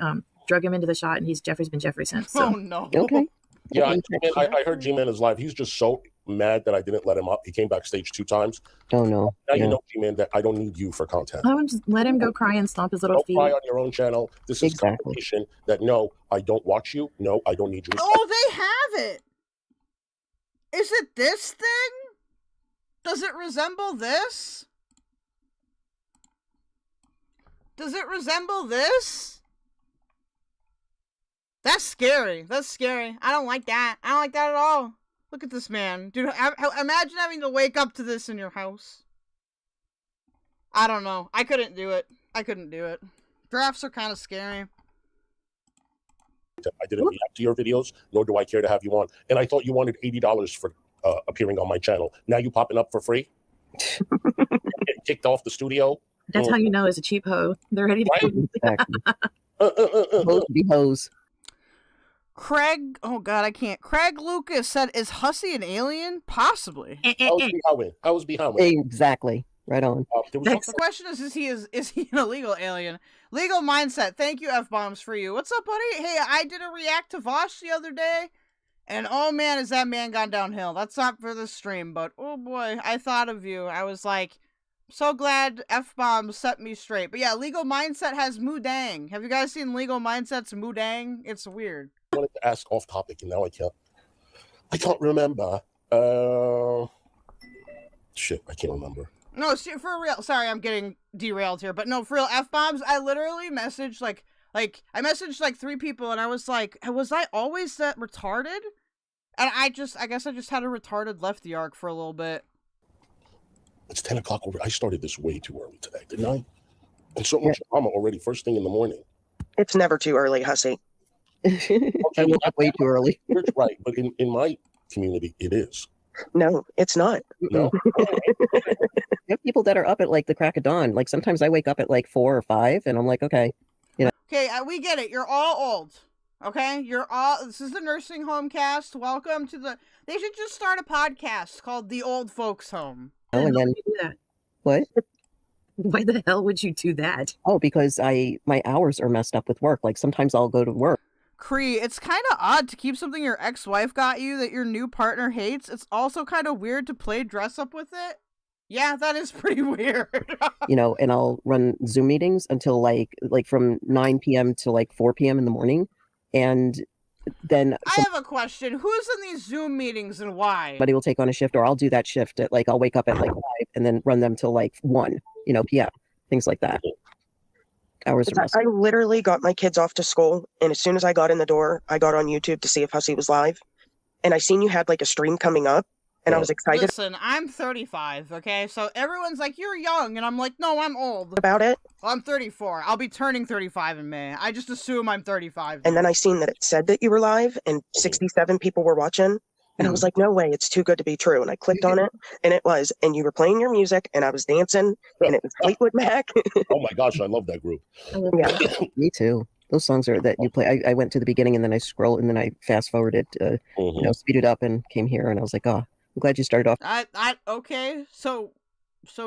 drug him into the shot, and Jeffrey's been Jeffrey since. So. Oh no. Okay. Yeah, I heard G-Man is live. He's just so mad that I didn't let him up. He came backstage 2 times. Oh no. Now you know, G-Man, that I don't need you for content. I would just let him go cry and stomp his little feet. Cry on your own channel. This is competition that no, I don't watch you. No, I don't need you. Oh, they have it. Is it this thing? Does it resemble this? Does it resemble this? That's scary. That's scary. I don't like that. I don't like that at all. Look at this man. Dude, imagine having to wake up to this in your house. I don't know. I couldn't do it. Drafts are kind of scary. I didn't react to your videos, nor do I care to have you on. And I thought you wanted $80 for appearing on my channel. Now you popping up for free? Getting kicked off the studio? That's how you know it's a cheap hoe. They're ready to Hoes be hoes. Craig, oh god, I can't. Craig Lucas said, "Is Hussy an alien? Possibly." I was behind. Exactly. Right on. The question is he an illegal alien? Legal mindset. Thank you, F-bombs, for you. What's up, buddy? Hey, I did a react to Vosh the other day, and oh man, has that man gone downhill. That's not for the stream, but oh boy, I thought of you. I was like, so glad F-bombs set me straight. But yeah, Legal Mindset has Moodang. Have you guys seen Legal Mindset's Moodang? It's weird. I wanted to ask off topic, and now I can't remember. Shit, I can't remember. No, for real. Sorry, I'm getting derailed here, but no, for real. F-bombs. I literally messaged I messaged like 3 people, and I was like, was I always that retarded? And I guess I just had a retarded lefty arc for a little bit. It's 10 o'clock over. I started this way too early today, didn't I? And so much drama already, first thing in the morning. It's never too early, Hussy. I woke up way too early. You're right, but in my community, it is. No, it's not. No. You have people that are up at like the crack of dawn. Like sometimes I wake up at like 4 or 5 and I'm like, okay, you know. Okay, we get it. You're all old. Okay? This is the nursing home cast. Welcome to the... They should just start a podcast called The Old Folks Home. Oh, and then... Do that? What? Why the hell would you do that? Oh, because my hours are messed up with work. Like sometimes I'll go to work. Cree, it's kind of odd to keep something your ex-wife got you that your new partner hates. It's also kind of weird to play dress up with it. Yeah, that is pretty weird. You know, and I'll run Zoom meetings until like from 9 p.m. to like 4 p.m. in the morning. And then I have a question. Who's in these Zoom meetings and why? somebody will take on a shift, or I'll do that shift at like, I'll wake up at like 5 and then run them till like 1, p.m. Things like that. Hours are messed up. I literally got my kids off to school, and as soon as I got in the door, I got on YouTube to see if Hussy was live. And I seen you had like a stream coming up, and I was excited. Listen, I'm 35, okay? So everyone's like, you're young, and I'm like, no, I'm old. About it. Well, I'm 34. I'll be turning 35 in May. I just assume I'm 35. And then I seen that it said that you were live, and 67 people were watching. And I was like, no way, it's too good to be true. And I clicked on it, and it was. And you were playing your music, and I was dancing, and it was Fleetwood Mac. Oh my gosh, I love that group. Yeah. Me too. Those songs are that you play. I went to the beginning, and then I scrolled, and then I fast forwarded, speed it up, and came here, and I was like, oh, I'm glad you started off. Okay, so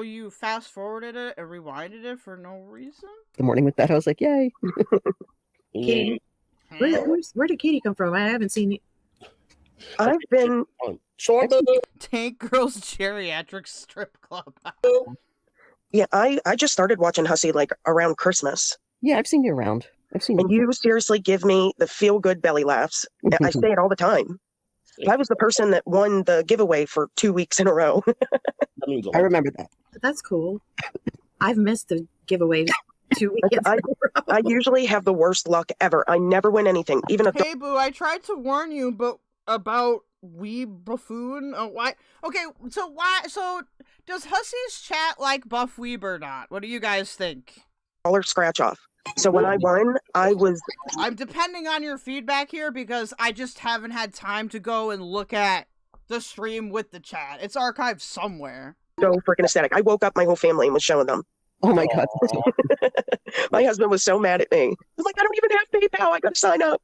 you fast forwarded it and rewinded it for no reason? The morning with that, I was like, yay. Katie, where did Katie come from? I haven't seen it. I've been Tank Girls Geriatric Strip Club. Yeah, I just started watching Hussy like around Christmas. Yeah, I've seen you around. And you seriously give me the feel good belly laughs. I say it all the time. I was the person that won the giveaway for 2 weeks in a row. I remember that. That's cool. I've missed the giveaway 2 weekends. I usually have the worst luck ever. I never win anything. Even if Hey boo, I tried to warn you, but about weeb buffoon. Why? Okay, so does Hussy's chat like BUFFWEEB or not? What do you guys think? Dollar scratch off. So when I won, I'm depending on your feedback here because I just haven't had time to go and look at the stream with the chat. It's archived somewhere. So freaking ecstatic. I woke up my whole family and was showing them. Oh my God. My husband was so mad at me. I was like, I don't even have PayPal. I got to sign up.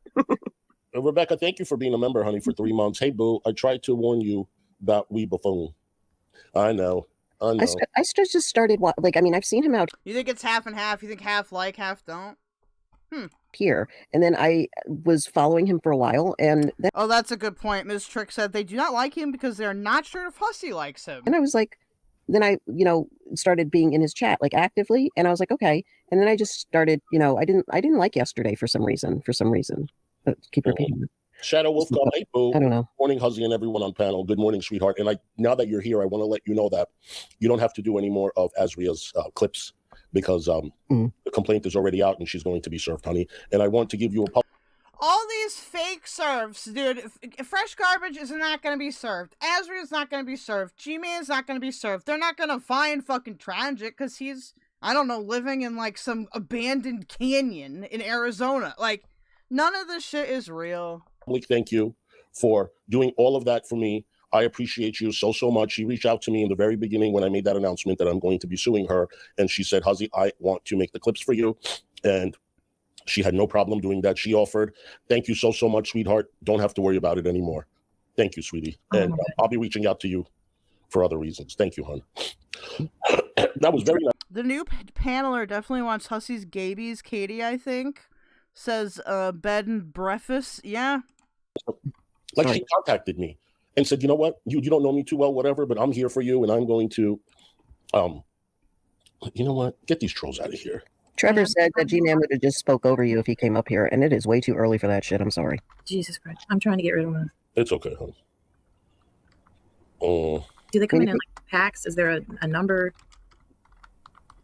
Rebecca, thank you for being a member, honey, for 3 months. Hey, boo, I tried to warn you about Wee Buffoon. I know. I just started, I've seen him out. You think it's half and half? You think half like, half don't? Here. And then I was following him for a while, and then... Oh, that's a good point. Ms. Trick said they do not like him because they're not sure if Hussy likes him. And I was like... Then I, started being in his chat, like, actively, and I was like, okay. And then I just started, I didn't like yesterday for some reason. Keep repeating it. Shadow Wolf got hey, boo. I don't know. Good morning, Hussy, and everyone on panel. Good morning, sweetheart. And now that you're here, I want to let you know that you don't have to do any more of Azria's clips because the complaint is already out and she's going to be served, honey. And I want to give you a... All these fake serves, dude. Fresh garbage is not going to be served. Azria is not going to be served. G-Man is not going to be served. They're not going to find fucking Tragic because he's, I don't know, living in like some abandoned canyon in Arizona. Like, none of this shit is real. Thank you for doing all of that for me. I appreciate you so much. She reached out to me in the very beginning when I made that announcement that I'm going to be suing her. And she said, Hussy, I want to make the clips for you. And she had no problem doing that. She offered. Thank you so much, sweetheart. Don't have to worry about it anymore. Thank you, sweetie. And I'll be reaching out to you for other reasons. Thank you, hon. That was very nice. The new paneler definitely wants Hussy's gabies. Katie, I think, says bed and breakfast. Yeah. Like she contacted me and said, you know what? You don't know me too well, whatever, but I'm here for you. And I'm going to, you know what? Get these trolls out of here. Trevor said that G-Man would have just spoke over you if he came up here, and it is way too early for that shit. I'm sorry. Jesus Christ. I'm trying to get rid of them. It's okay, hon. Do they come in like packs? Is there a number?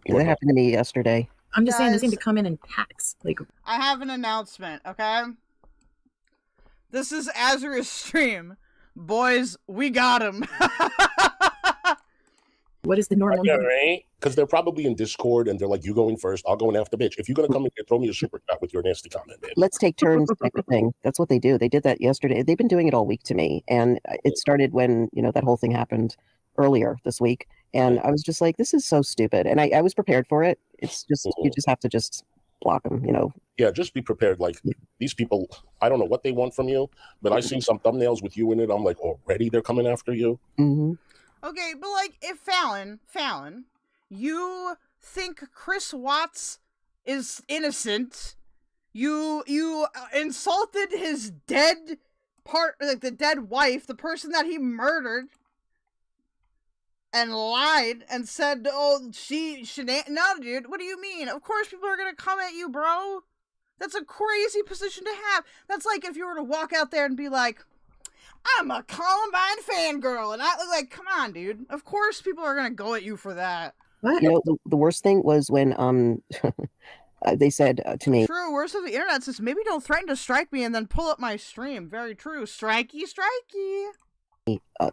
Yeah, that happened to me yesterday. I'm just saying they seem to come in packs. Like, I have an announcement, okay? This is Azria's stream. Boys, we got him. What is the normal? Yeah, right? Because they're probably in Discord and they're like, you going first, I'll go in after, bitch. If you're going to come in here, throw me a super chat with your nasty comment, man. Let's take turns type of thing. That's what they do. They did that yesterday. They've been doing it all week to me. And it started when, that whole thing happened earlier this week. And I was just like, this is so stupid. And I was prepared for it. It's just, you just have to just block them, Yeah, just be prepared. Like, these people, I don't know what they want from you, but I see some thumbnails with you in it. I'm like, already they're coming after you? Mm-hmm. Okay, but like, if Fallon, you think Chris Watts is innocent, you insulted his dead the dead wife, the person that he murdered, and lied and said, oh, no, dude, what do you mean? Of course people are gonna come at you, bro. That's a crazy position to have. That's like if you were to walk out there and be like, I'm a Columbine fangirl, and I look like, come on, dude. Of course people are gonna go at you for that. What? The worst thing was when they said to me, True, worst of the internet says, maybe don't threaten to strike me and then pull up my stream. Very true. Strikey.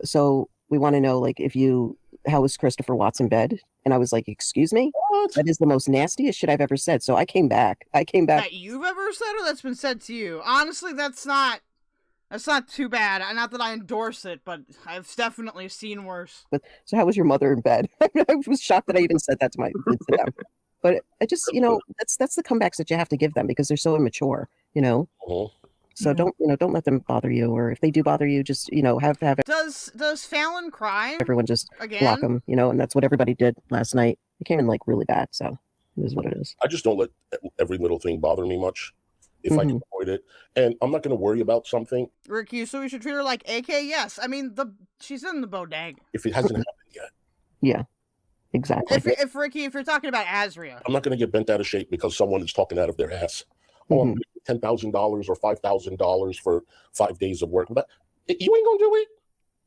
So we want to know, like, how is Christopher Watts in bed? And I was like, excuse me? What? That is the most nastiest shit I've ever said. So I came back. That you've ever said, or that's been said to you? Honestly, that's not too bad. Not that I endorse it, but I've definitely seen worse. So how was your mother in bed? I was shocked that I even said that to them. But I just, that's the comebacks that you have to give them because they're so immature, So don't let them bother you, or if they do bother you, just have it. Does Fallon cry? Everyone just again? block them, and that's what everybody did last night. It came in like really bad, so it is what it is. I just don't let every little thing bother me much if I can avoid it, and I'm not going to worry about something. Ricky, so we should treat her like AK. Yes, I mean she's in the bodega. If it hasn't happened yet. Yeah. Exactly. If Ricky, if you're talking about Azria, I'm not going to get bent out of shape because someone is talking out of their ass. Oh, I'm $10,000 or $5,000 for 5 days of work. But you ain't gonna do it.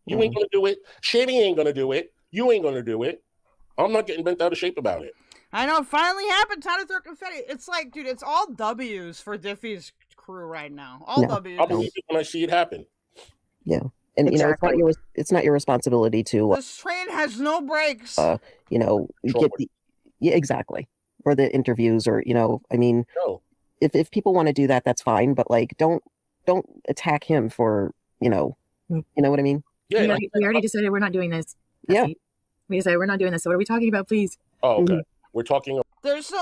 You ain't gonna do it. Shanny ain't gonna do it. You ain't gonna do it. I'm not getting bent out of shape about it. I know. It finally happened. Time to throw confetti. It's like, dude, it's all W's for Diffy's crew right now. All W's. I'll believe it when I see it happen. Yeah. And Exactly. it's not your responsibility to this train has no brakes. Yeah, exactly. Or the interviews, or I mean, no. If people want to do that, that's fine. But like, don't attack him for you know what I mean. Yeah, we already decided we're not doing this. Yeah, we decided we're not doing this. So what are we talking about, please? Oh, okay. We're talking. There's so.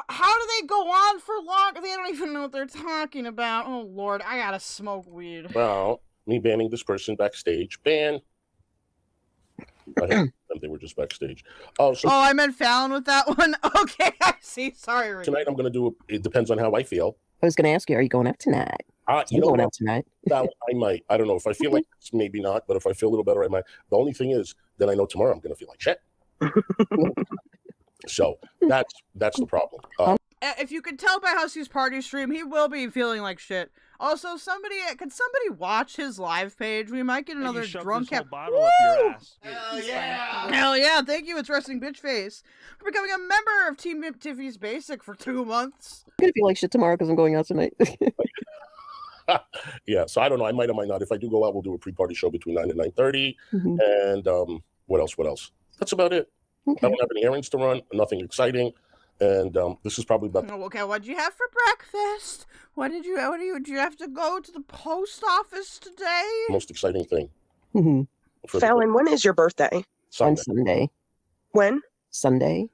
How do they go on for long? They don't even know what they're talking about. Oh Lord, I gotta smoke weed. Well, me banning this person backstage. Ban. They were just backstage. Oh, I meant Fallon with that one. Okay, I see. Sorry, Ricky. Tonight I'm going to do it. Depends on how I feel. I was going to ask you, are you going out tonight? You going out tonight? I might. I don't know. If I feel like it's maybe not, but if I feel a little better, I might. The only thing is, then I know tomorrow I'm going to feel like shit. So that's the problem. If you could tell by Hussy's party stream, he will be feeling like shit. Also, could somebody watch his live page? We might get another drunk bottle up your ass. Hell yeah! Thank you, Interesting Bitch Face, for becoming a member of Team Diffys Basic for 2 months. I'm gonna feel like shit tomorrow because I'm going out tonight. Yeah, so I don't know. I might or might not. If I do go out, we'll do a pre-party show between 9 and 9:30. And what else? That's about it. Okay. I don't have any errands to run. Nothing exciting. And this is probably about. Okay, what'd you have for breakfast? Did you have to go to the post office today? Most exciting thing. Fallon, when is your birthday? On Sunday. When? Sunday.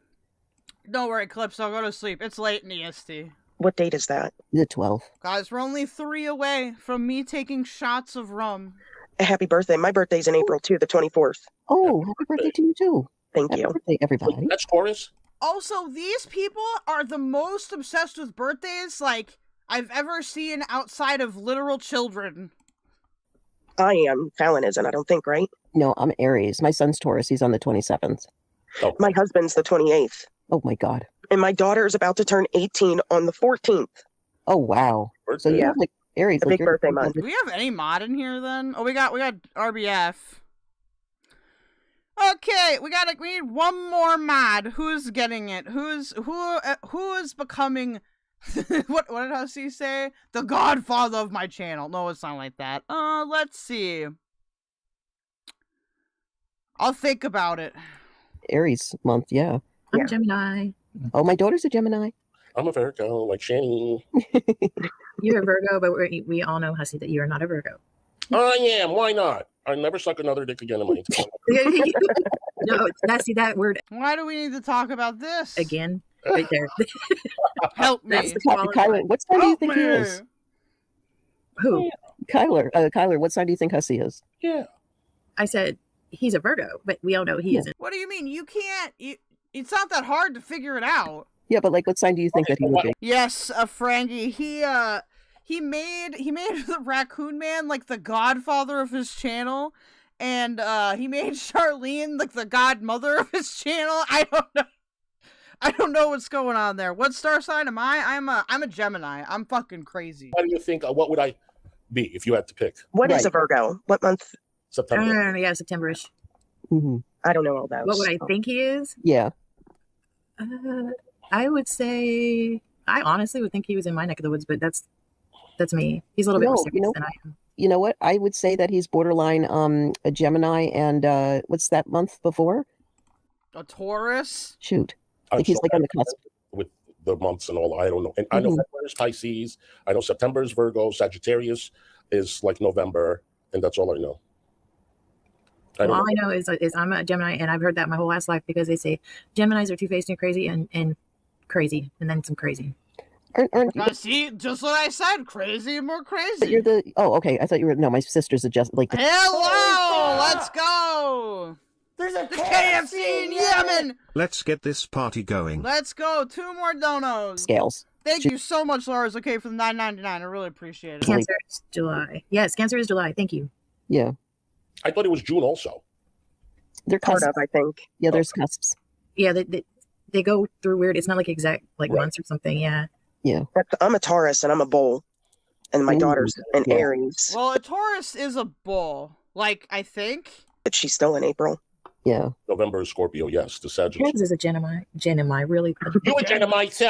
Don't worry, Clips. I'll go to sleep. It's late in EST. What date is that? The 12th. Guys, we're only 3 away from me taking shots of rum. Happy birthday. My birthday's in April too, the 24th. Oh, happy birthday to you too. Thank happy you. Birthday, everybody. That's Taurus. Also, these people are the most obsessed with birthdays like I've ever seen outside of literal children. I am. Fallon isn't, I don't think, right? No, I'm Aries. My son's Taurus. He's on the 27th. Oh. My husband's the 28th. Oh my God. And my daughter is about to turn 18 on the 14th. Oh wow. Birthday. So you have like Aries. A big birthday month. Do we have any mod in here then? Oh, we got RBF. Okay, we need one more mod. Who's getting it? Who is becoming what did Hussy say? The godfather of my channel. No, it's not like that. Let's see. I'll think about it. Aries month. Yeah. I'm Gemini. Oh, my daughter's a Gemini. I'm a Virgo, like Shanny. You're a Virgo, but we all know, Hussy, that you are not a Virgo. I am. Why not? I never suck another dick again in my entire life. No, that word Why do we need to talk about this again, right there. Help me. That's the Kyler, what sign do you Help think he me. is? Who? Kyler, what sign do you think Hussy is? Yeah. I said he's a Virgo, but we all know he isn't. What do you mean? You can't. It's not that hard to figure it out. Yeah, but like, what sign do you think that he would be? Yes, Frankie. He made the Raccoon Man like the godfather of his channel, and he made Charlene like the godmother of his channel. I don't know what's going on there. What star sign am I? I'm a Gemini. I'm fucking crazy. What do you think? What would I be if you had to pick? What is a Virgo? What month? September. Yeah, September-ish. I don't know all those. What would I think he is? Yeah. I would say, I honestly would think he was in my neck of the woods, but that's me. He's a little bit more serious than I am. You know what? I would say that he's borderline a Gemini, and what's that month before? A Taurus. Shoot. I'm Like he's so like on the bad cusp. with the months and all. I don't know. And I know February is Pisces. I know September is Virgo. Sagittarius is like November, and that's all I know. All I know is I'm a Gemini, and I've heard that my whole ass life because they say Geminis are two-faced and crazy, and crazy, and then some crazy. See, just what I said, crazy and more crazy. But you're the okay. I thought you were my sister's a just like the Hello, let's go. There's a KFC in Yemen. Let's get this party going. Let's go. 2 more donos. scales. Thank you so much, Lars. Okay, for the $9.99. I really appreciate it. Cancer is July. Yes, Cancer is July. Thank you. Yeah. I thought it was June also. They're Part cusps. of, I think. Yeah, there's cusps. Yeah, they go through weird. It's not like exact like months or something. Yeah. Yeah. I'm a Taurus and I'm a bull, and my daughter's an Aries. Well, a Taurus is a bull. Like, I think. But she's still in April. Yeah. November is Scorpio. Yes, the Sagittarius. Kansas is a Gemini. Really. You a Gemini too?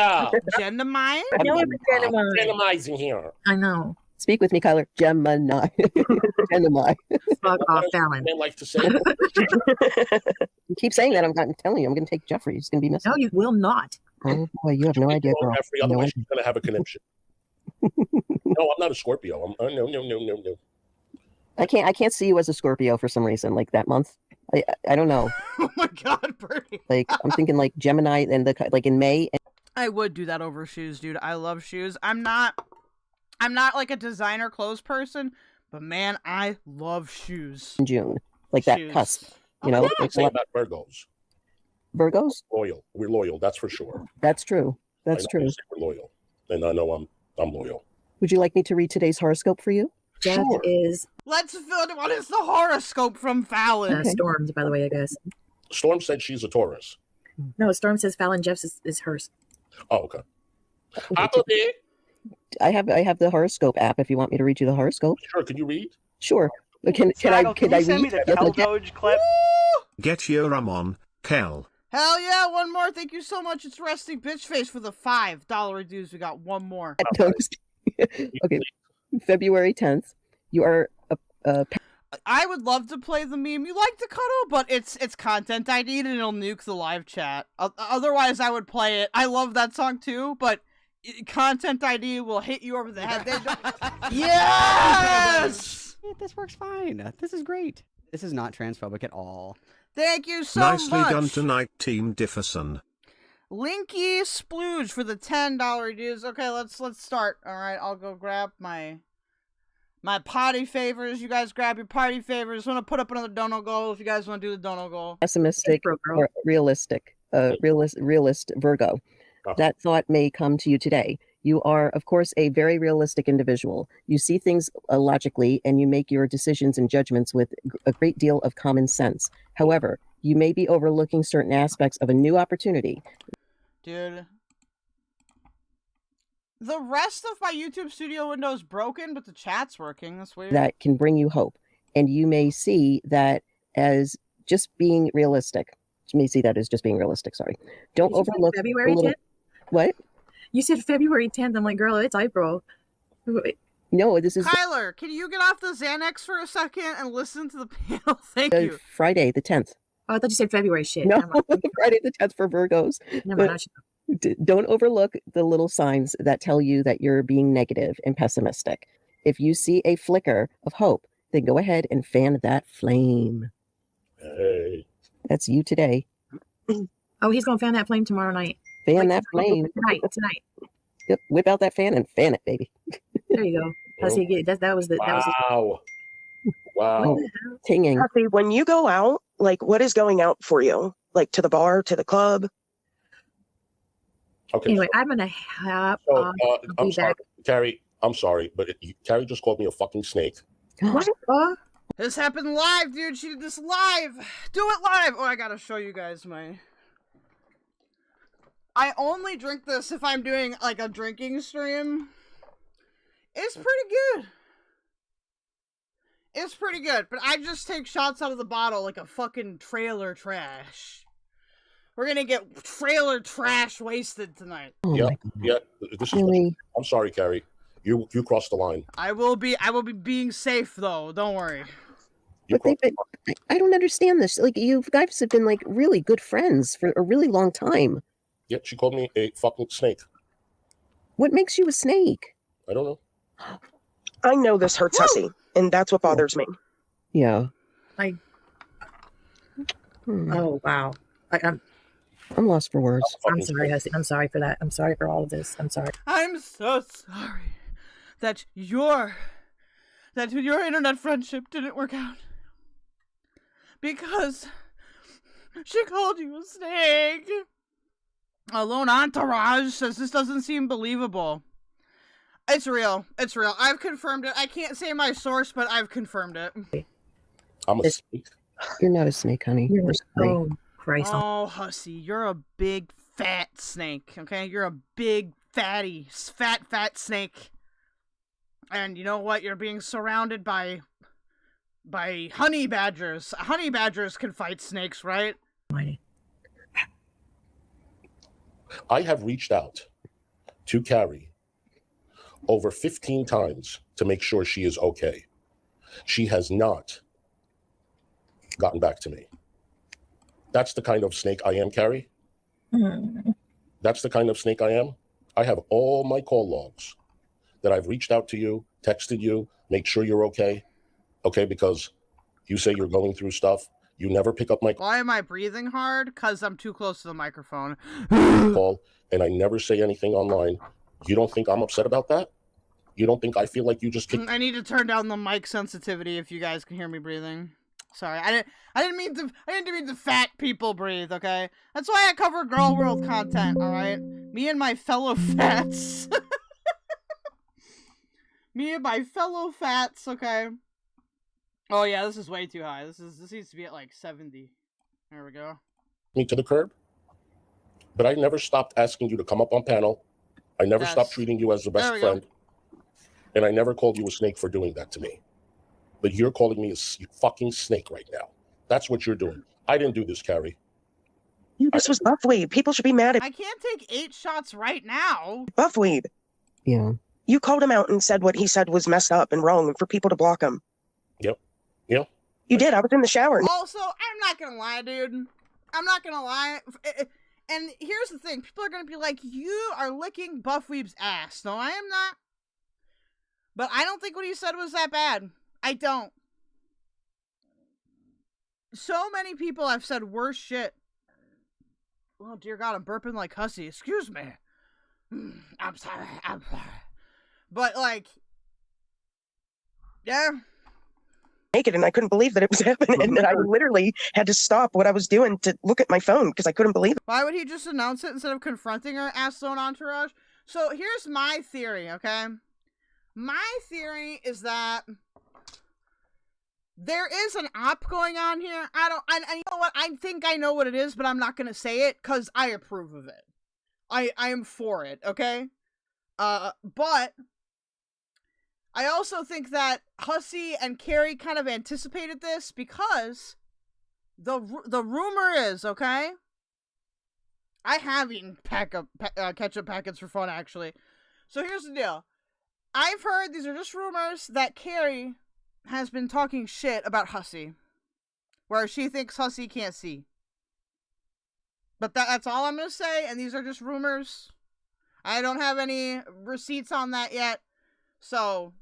Gemini? I know I'm a Gemini. Gemini's in here. I know. Speak with me, Kyler. Gemini. Gemini. Fuck off, Fallon. I like to say. You keep saying that. I'm telling you, I'm going to take Jeffrey. He's going to be missing. No, you will not. Oh boy, you have no idea, girl. Jeffrey, otherwise she's going to have a conniption. No, I'm not a Scorpio. No. I can't see you as a Scorpio for some reason. Like that month, I don't know. Oh my God, Bernie. Like I'm thinking like Gemini and like in May. I would do that over shoes, dude. I love shoes. I'm not like a designer clothes person, but man, I love shoes. In June, like that Shoes. cusp. You know, Like say about Virgos. Virgos. Loyal. We're loyal. That's for sure. That's true. That's I know true. you say we're loyal, and I know I'm loyal. Would you like me to read today's horoscope for you? Jeff is Let's fill. What is the horoscope from Fallon? Storms, by the way, I guess. Storm said she's a Taurus. No, Storm says Fallon. Jeff's is hers. Oh, okay. I have the horoscope app. If you want me to read you the horoscope. Sure. Can you read? Sure. Can I send me read? the keldoge clip? Get your on, Kel. Hell yeah, one more. Thank you so much. It's Resting Bitch Face for the $5 dues. We got one more. Okay. February 10th. You are I would love to play the meme you like to cuddle, but it's content ID and it'll nuke the live chat. Otherwise, I would play it. I love that song too, but content ID will hit you over the head. Yes! This works fine. This is great. This is not transphobic at all. Thank you so Nicely much. done tonight, Team Differson. Linky Splooge for the $10 dues. Okay, let's start. All right, I'll go grab my potty favors. You guys grab your party favors. I'm gonna put up another dono goal if you guys want to do the dono goal. pessimistic or realistic, realist Virgo. That thought may come to you today. You are, of course, a very realistic individual. You see things logically, and you make your decisions and judgments with a great deal of common sense. However, you may be overlooking certain aspects of a new opportunity. Dude. The rest of my YouTube studio window is broken, but the chat's working. That's weird. That can bring you hope. And you may see that as just being realistic. You may see that as just being realistic, sorry. Don't overlook February 10th? What? You said February 10th. I'm like, girl, it's April. No, this is Kyler, can you get off the Xanax for a second and listen to the panel? Thank you. Friday the 10th. Oh, I thought you said February. Shit. No, Never mind. Friday the 10th for Virgos. Never mind. I should- Don't overlook the little signs that tell you that you're being negative and pessimistic. If you see a flicker of hope, then go ahead and fan that flame. Hey. That's you today. Oh, he's gonna fan that flame tomorrow night. Fan that flame. Tonight. Yep, whip out that fan and fan it, baby. There you go. That's it. That was the. That was Wow. Wow. Tinging. Hussy, when you go out, like, what is going out for you? Like, to the bar, to the club? Okay. Anyway, I'm gonna have. So, I'm be sorry, back. Carrie. I'm sorry, but Carrie just called me a fucking snake. What? This happened live, dude. She did this live. Do it live. Oh, I gotta show you guys my. I only drink this if I'm doing like a drinking stream. It's pretty good. It's pretty good, but I just take shots out of the bottle like a fucking trailer trash. We're gonna get trailer trash wasted tonight. Yeah. This is. Really? I'm sorry, Carrie. You crossed the line. I will be being safe though. Don't worry. But I don't understand this. Like, you guys have been like really good friends for a really long time. Yeah, she called me a fucking snake. What makes you a snake? I don't know. I know this hurts Hussy, and that's what bothers me. Yeah. Oh wow. I'm lost for words. I'm sorry, Hussy. I'm sorry for that. I'm sorry for all of this. I'm sorry. I'm so sorry that your internet friendship didn't work out. Because she called you a snake. A lone entourage says this doesn't seem believable. It's real. It's real. I've confirmed it. I can't say my source, but I've confirmed it. I'm a snake. You're not a snake, honey. You're a snake. Oh, Christ. Oh, Hussy, you're a big fat snake, okay? You're a big fatty, fat snake. And you know what? You're being surrounded by honey badgers. Honey badgers can fight snakes, right? I have reached out to Carrie over 15 times to make sure she is okay. She has not gotten back to me. That's the kind of snake I am, Carrie. That's the kind of snake I am. I have all my call logs that I've reached out to you, texted you, make sure you're okay. Okay, because you say you're going through stuff. You never pick up my Why am I breathing hard? Because I'm too close to the microphone. call, and I never say anything online. You don't think I'm upset about that? You don't think I feel like you just kicked... I need to turn down the mic sensitivity if you guys can hear me breathing. Sorry, I didn't mean to fat people breathe, okay? That's why I cover girl world content, alright? Me and my fellow fats. Me and my fellow fats, okay? Oh yeah, this is way too high. This needs to be at like 70. There we go. me to the curb? But I never stopped asking you to come up on panel. I never stopped treating you as the best friend. And I never called you a snake for doing that to me. But you're calling me a fucking snake right now. That's what you're doing. I didn't do this, Carrie. This was BUFFWEEB. People should be mad at I can't take 8 shots right now. BUFFWEEB. Yeah. You called him out and said what he said was messed up and wrong and for people to block him. Yep. Yep. You did. I was in the shower. Also, I'm not gonna lie, dude. I'm not gonna lie. And here's the thing. People are gonna be like, you are licking BUFFWEEB's ass. No, I am not. But I don't think what he said was that bad. I don't. So many people have said worse shit. Oh, dear God, I'm burping like Hussy. Excuse me. I'm sorry. But, like, yeah. Naked, and I couldn't believe that it was happening. And I literally had to stop what I was doing to look at my phone because I couldn't believe it. Why would he just announce it instead of confronting her ass-zone entourage? So here's my theory, okay? My theory is that there is an op going on here. I you know what? I think I know what it is, but I'm not going to say it because I approve of it. I am for it, okay? But I also think that Hussy and Carrie kind of anticipated this because the rumor is, okay? I have eaten ketchup packets for fun, actually. So here's the deal. I've heard, these are just rumors, that Carrie has been talking shit about Hussy. where she thinks Hussy can't see. But that's all I'm going to say, and these are just rumors. I don't have any receipts on that yet, so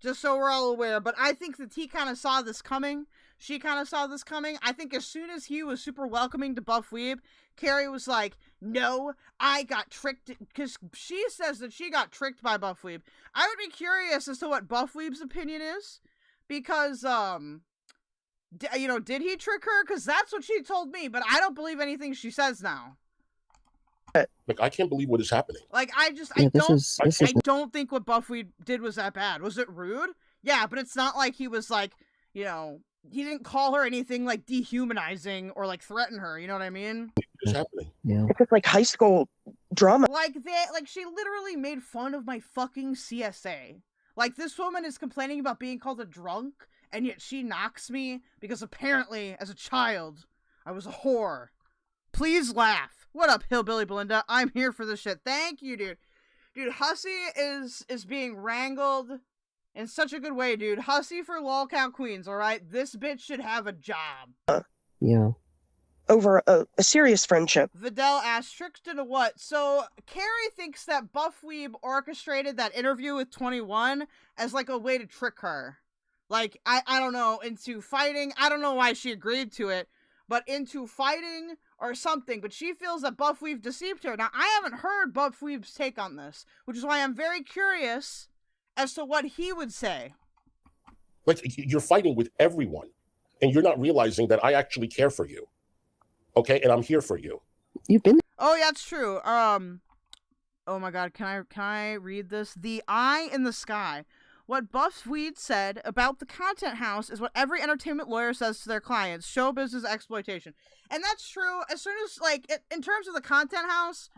just so we're all aware. But I think that he kind of saw this coming. She kind of saw this coming. I think as soon as he was super welcoming to BUFFWEEB, Carrie was like, no, I got tricked, because she says that she got tricked by BUFFWEEB. I would be curious as to what BUFFWEEB's opinion is, because, you know, did he trick her? Because that's what she told me, but I don't believe anything she says now. Like, I can't believe what is happening. Like, I don't think what BUFFWEEB did was that bad. Was it rude? Yeah, but it's not like he was like, you know, he didn't call her anything like dehumanizing or like threaten her. You know what I mean? What's happening? Yeah. It's just like high school drama. Like she literally made fun of my fucking CSA. Like, this woman is complaining about being called a drunk, and yet she knocks me because apparently, as a child, I was a whore. Please laugh. What up, Hillbilly Belinda? I'm here for this shit. Thank you, dude. Dude, Hussy is being wrangled in such a good way, dude. Hussy for lolcow queens, alright? This bitch should have a job. Yeah. Over a serious friendship. Vidal asked, tricked into what? So, Carrie thinks that BUFFWEEB orchestrated that interview with 21 as like a way to trick her. Like, I don't know, into fighting. I don't know why she agreed to it, but into fighting or something. But she feels that BUFFWEEB deceived her. Now, I haven't heard BUFFWEEB's take on this, which is why I'm very curious as to what he would say. Like, you're fighting with everyone, and you're not realizing that I actually care for you. Okay, and I'm here for you. You've been. Oh yeah, it's true. Oh my god, can I read this? The eye in the sky. What BUFFWEEB said about the content house is what every entertainment lawyer says to their clients: show business exploitation. And that's true. As soon as, like, in terms of the content house,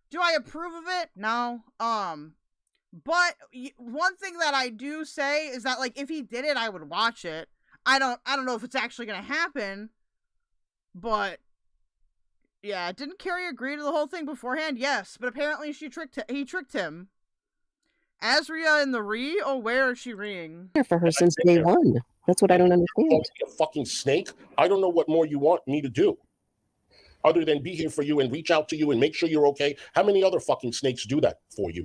do I approve of it? No. But one thing that I do say is that, like, if he did it, I would watch it. I don't know if it's actually gonna happen, but yeah, didn't Carrie agree to the whole thing beforehand? Yes, but apparently he tricked him. Azria in the re? Oh, where is she reing? Here for her since day one. That's what I don't understand. A fucking snake? I don't know what more you want me to do, other than be here for you and reach out to you and make sure you're okay. How many other fucking snakes do that for you,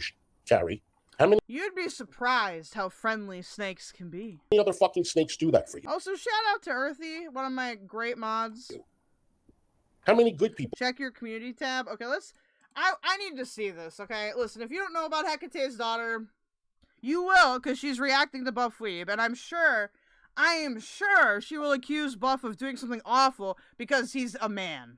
Carrie? How many? You'd be surprised how friendly snakes can be. How many other fucking snakes do that for you? Also, shout out to Earthy, one of my great mods. How many good people? Check your community tab. Okay, I need to see this, okay? Listen, if you don't know about Hekate's daughter, you will, because she's reacting to BUFFWEEB, and I am sure she will accuse Buff of doing something awful because he's a man.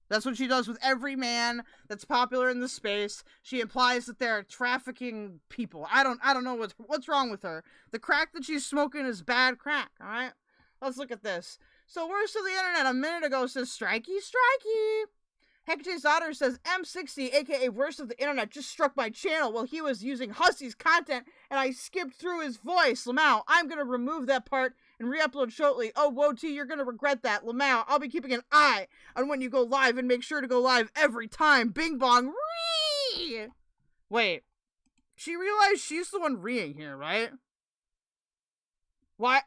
That's what she does with every man that's popular in the space. She implies that they're trafficking people. I don't know what's wrong with her. The crack that she's smoking is bad crack, alright? Let's look at this. So, worst of the internet a minute ago says, strikey, strikey. Hekate's daughter says, M60, aka worst of the internet, just struck my channel while he was using Hussy's content, and I skipped through his voice. Lamau, I'm gonna remove that part and re-upload shortly. Oh, whoa, T, you're gonna regret that. Lamau, I'll be keeping an eye on when you go live, and make sure to go live every time. Bing bong, ree! Wait, she realized she's the one reeing here, right? What?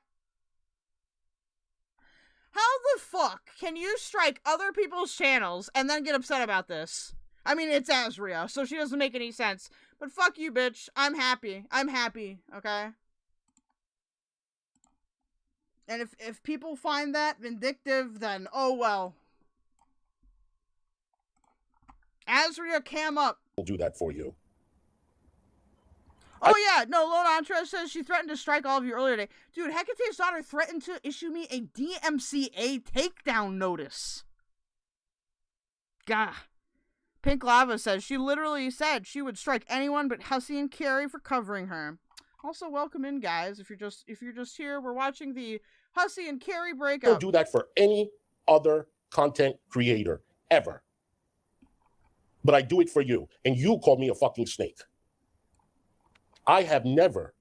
How the fuck can you strike other people's channels and then get upset about this? I mean, it's Azria, so she doesn't make any sense. But fuck you, bitch. I'm happy. I'm happy, okay? And if people find that vindictive, then oh well. Azria, cam up. We'll do that for you. Oh yeah, no, Lone Entra says she threatened to strike all of you earlier today. Dude, Hekate's daughter threatened to issue me a DMCA takedown notice. Gah. Pink Lava says she literally said she would strike anyone but Hussy and Carrie for covering her. Also, welcome in, guys. If you're just here, we're watching the Hussy and Carrie breakup. Don't do that for any other content creator ever. But I do it for you, and you called me a fucking snake. I have never,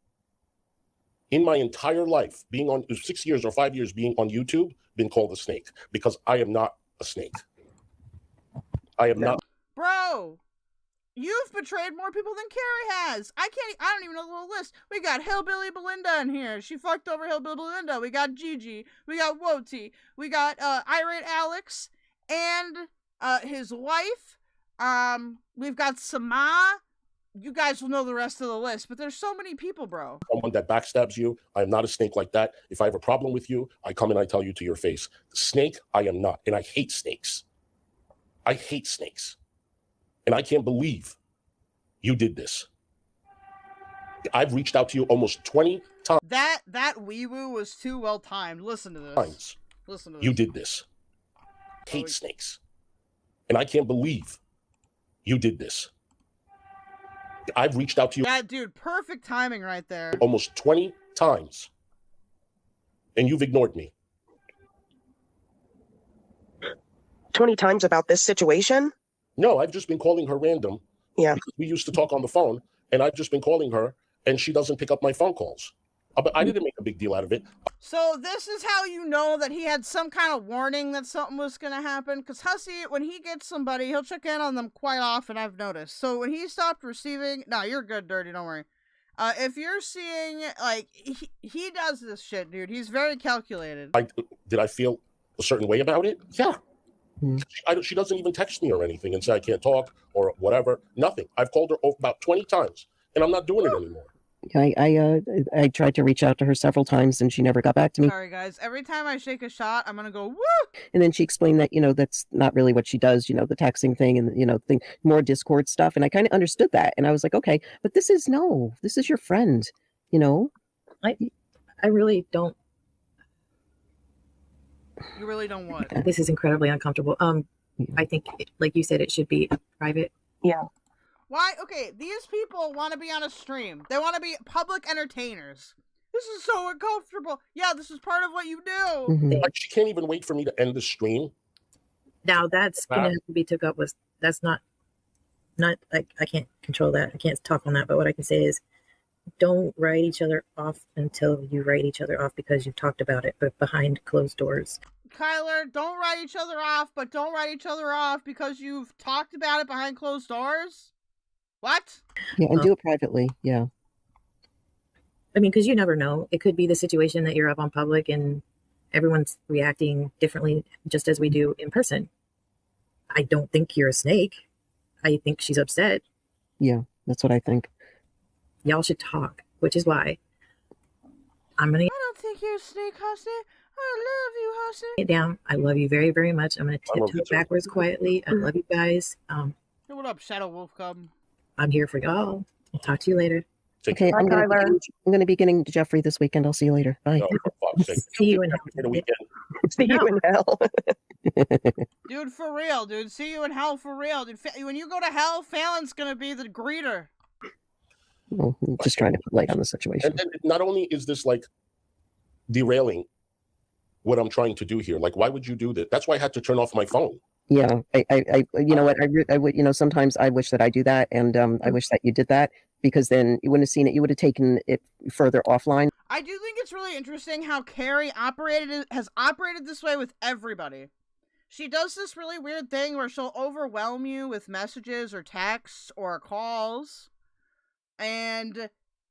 in my entire life, being on 6 years or 5 years being on YouTube, been called a snake, because I am not a snake. I am not. Bro, You've betrayed more people than Carrie has. I don't even know the whole list. We got Hillbilly Belinda in here. She fucked over Hillbilly Belinda. We got Gigi. We got Woti. We got Irate Alex and his wife. We've got Sama. You guys will know the rest of the list, but there's so many people, bro. Someone that backstabs you. I am not a snake like that. If I have a problem with you, I come and I tell you to your face. Snake, I am not. And I hate snakes. I hate snakes. And I can't believe you did this. I've reached out to you almost 20 times. That wee-woo was too well timed. Listen to this. Listen to this. You did this. Hate snakes. And I can't believe you did this. I've reached out to you. That dude, perfect timing right there. Almost 20 times. And you've ignored me. 20 times about this situation? No, I've just been calling her random. Yeah. Because we used to talk on the phone, and I've just been calling her, and she doesn't pick up my phone calls. But I didn't make a big deal out of it. So this is how you know that he had some kind of warning that something was going to happen. Because Hussy, when he gets somebody, he'll check in on them quite often, I've noticed. So when he stopped receiving... No, you're good, Dirty, don't worry. If you're seeing, like, he does this shit, dude. He's very calculated. Did I feel a certain way about it? Yeah. She doesn't even text me or anything and say I can't talk or whatever. Nothing. I've called her about 20 times, and I'm not doing it anymore. I tried to reach out to her several times, and she never got back to me. Sorry, guys. Every time I shake a shot, I'm gonna go, woo! And then she explained that, that's not really what she does, the texting thing and, more Discord stuff. And I kind of understood that. And I was like, okay, but this is your friend, I really don't. You really don't want. This is incredibly uncomfortable. I think, like you said, it should be private. Yeah. Why? Okay, these people want to be on a stream. They want to be public entertainers. This is so uncomfortable. Yeah, this is part of what you do. Like, she can't even wait for me to end the stream. Now that's gonna have to be took up with. That's not like I can't control that. I can't talk on that. But what I can say is, don't write each other off until you write each other off because you've talked about it, but behind closed doors. Kyler, don't write each other off, but don't write each other off because you've talked about it behind closed doors? What? Yeah, and do it privately, yeah. I mean, because you never know. It could be the situation that you're up on public and everyone's reacting differently just as we do in person. I don't think you're a snake. I think she's upset. Yeah, that's what I think. Y'all should talk, which is why I'm gonna. I don't think you're a snake, Hussy. I love you, Hussy. Get down. I love you very, very much. I'm gonna tiptoe backwards quietly. I love you guys. Hey, what up, Shadow Wolf Cub? I'm here for y'all. I'll talk to you later. Okay, I'm gonna be getting Jeffrey this weekend. I'll see you later. Bye. See you in hell. See you in hell. Dude, for real, dude. See you in hell for real, dude. When you go to hell, Fallon's gonna be the greeter. Well, I'm just trying to put light on the situation. And not only is this like derailing what I'm trying to do here, like why would you do that? That's why I had to turn off my phone. Yeah, I you know what, I would, sometimes I wish that I do that, and I wish that you did that, because then you wouldn't have seen it. You would have taken it further offline. I do think it's really interesting how Carrie has operated this way with everybody. She does this really weird thing where she'll overwhelm you with messages or texts or calls. And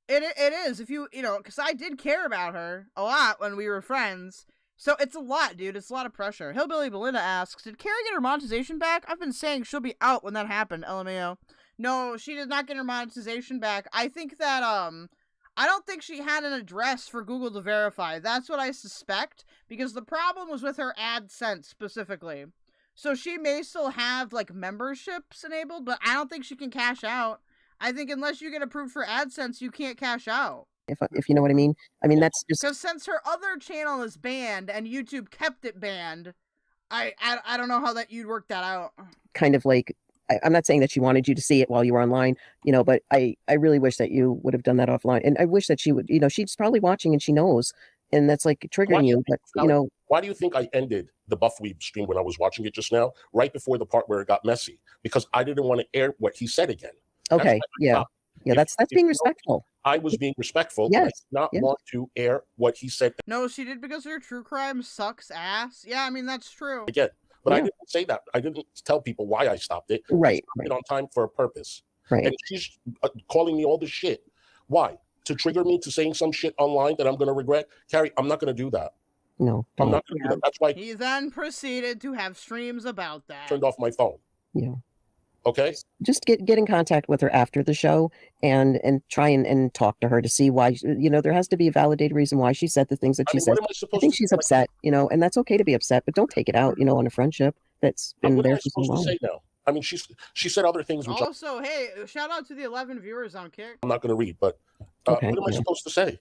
it is, if you know, because I did care about her a lot when we were friends. So it's a lot, dude. It's a lot of pressure. Hillbilly Belinda asks, did Carrie get her monetization back? I've been saying she'll be out when that happened, LMAO. No, she did not get her monetization back. I think that, I don't think she had an address for Google to verify. That's what I suspect, because the problem was with her AdSense specifically. So she may still have, like, memberships enabled, but I don't think she can cash out. I think unless you get approved for AdSense, you can't cash out. If you know what I mean. I mean, that's just... Because since her other channel is banned and YouTube kept it banned, I don't know how that you'd work that out. Kind of like, I'm not saying that she wanted you to see it while you were online, but I really wish that you would have done that offline. And I wish that she would, she's probably watching and she knows. And that's like triggering you. But, why do you think I ended the BUFF-weeb stream when I was watching it just now, right before the part where it got messy? Because I didn't want to air what he said again. Okay, yeah. Yeah, that's being respectful. I was being respectful. Yes. I did not want to air what he said. No, she did because her true crime sucks ass. Yeah, I mean, that's true. Again, but I didn't say that. I didn't tell people why I stopped it. Right. I stopped it on time for a purpose. Right. And she's calling me all this shit. Why? To trigger me to saying some shit online that I'm going to regret? Carrie, I'm not going to do that. No. I'm not going to do that. That's why He then proceeded to have streams about that. I turned off my phone. Yeah. Okay? Just get in contact with her after the show and try and talk to her to see why, you know, there has to be a validated reason why she said the things that she said. I think she's upset, you know, and that's okay to be upset, but don't take it out, you know, on a friendship that's been What am there I for so supposed to long. say now? I mean, she said other things which Also, hey, shout out to the 11 viewers on Kick. I'm not going to read, but Okay, what am I yeah. supposed to say?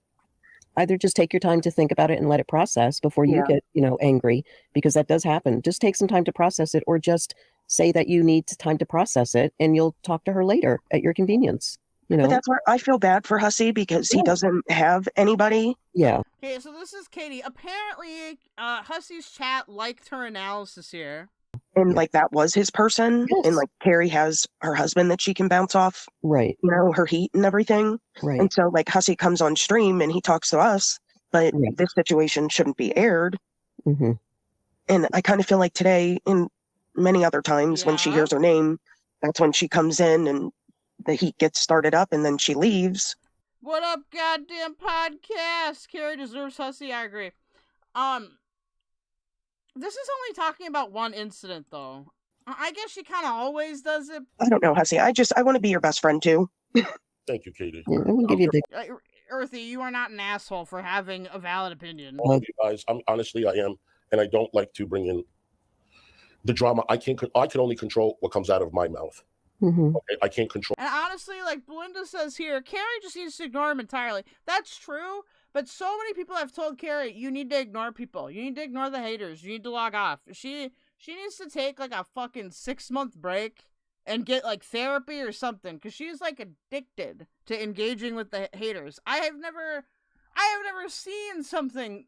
Either just take your time to think about it and let it process before you get, you know, angry, because that does happen. Just take some time to process it, or just say that you need time to process it and you'll talk to her later at your convenience. You know, But that's where I feel bad for Hussy because he doesn't have anybody. Yeah. Okay, so this is Katie. Apparently, Hussy's chat liked her analysis here. And like that was his person. Yes. And like Carrie has her husband that she can bounce off, right, you know, her heat and everything. Right. And so like Hussy comes on stream and he talks to us, but this situation shouldn't be aired. Mm-hmm. And I kind of feel like today and many other times when she hears her name, that's when she comes in and the heat gets started up and then she leaves. What up, goddamn podcast? Carrie deserves Hussy, I agree. This is only talking about one incident, though. I guess she kind of always does it. I don't know, Hussy. I want to be your best friend too. Thank you, Katie. Yeah, I'm gonna give you a big. Earthy, you are not an asshole for having a valid opinion. All of you guys, honestly, I am, and I don't like to bring in the drama. I can only control what comes out of my mouth. Mm-hmm. Okay? I can't control. And honestly, like Belinda says here, Carrie just needs to ignore him entirely. That's true, but so many people have told Carrie, you need to ignore people. You need to ignore the haters. You need to log off. She needs to take like a fucking 6-month break and get like therapy or something, because she's like addicted to engaging with the haters. I have never seen something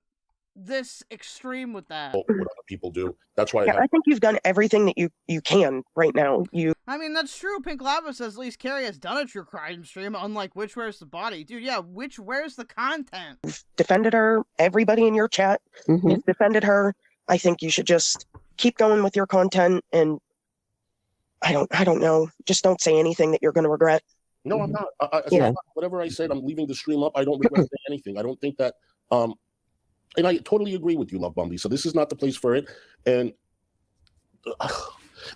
this extreme with that. What other people do. That's why I think you've done everything that you can right now. I mean, that's true. Pink Lava says at least Carrie has done a true crime stream, unlike Which Wears the Body. Dude, yeah, Which Wears the Content. Defended her. Everybody in your chat has defended her. I think you should just keep going with your content, and I don't know. Just don't say anything that you're going to regret. No, I'm not. Whatever I said, I'm leaving the stream up. I don't regret saying anything. I don't think that. And I totally agree with you, Love Bumby. So this is not the place for it. And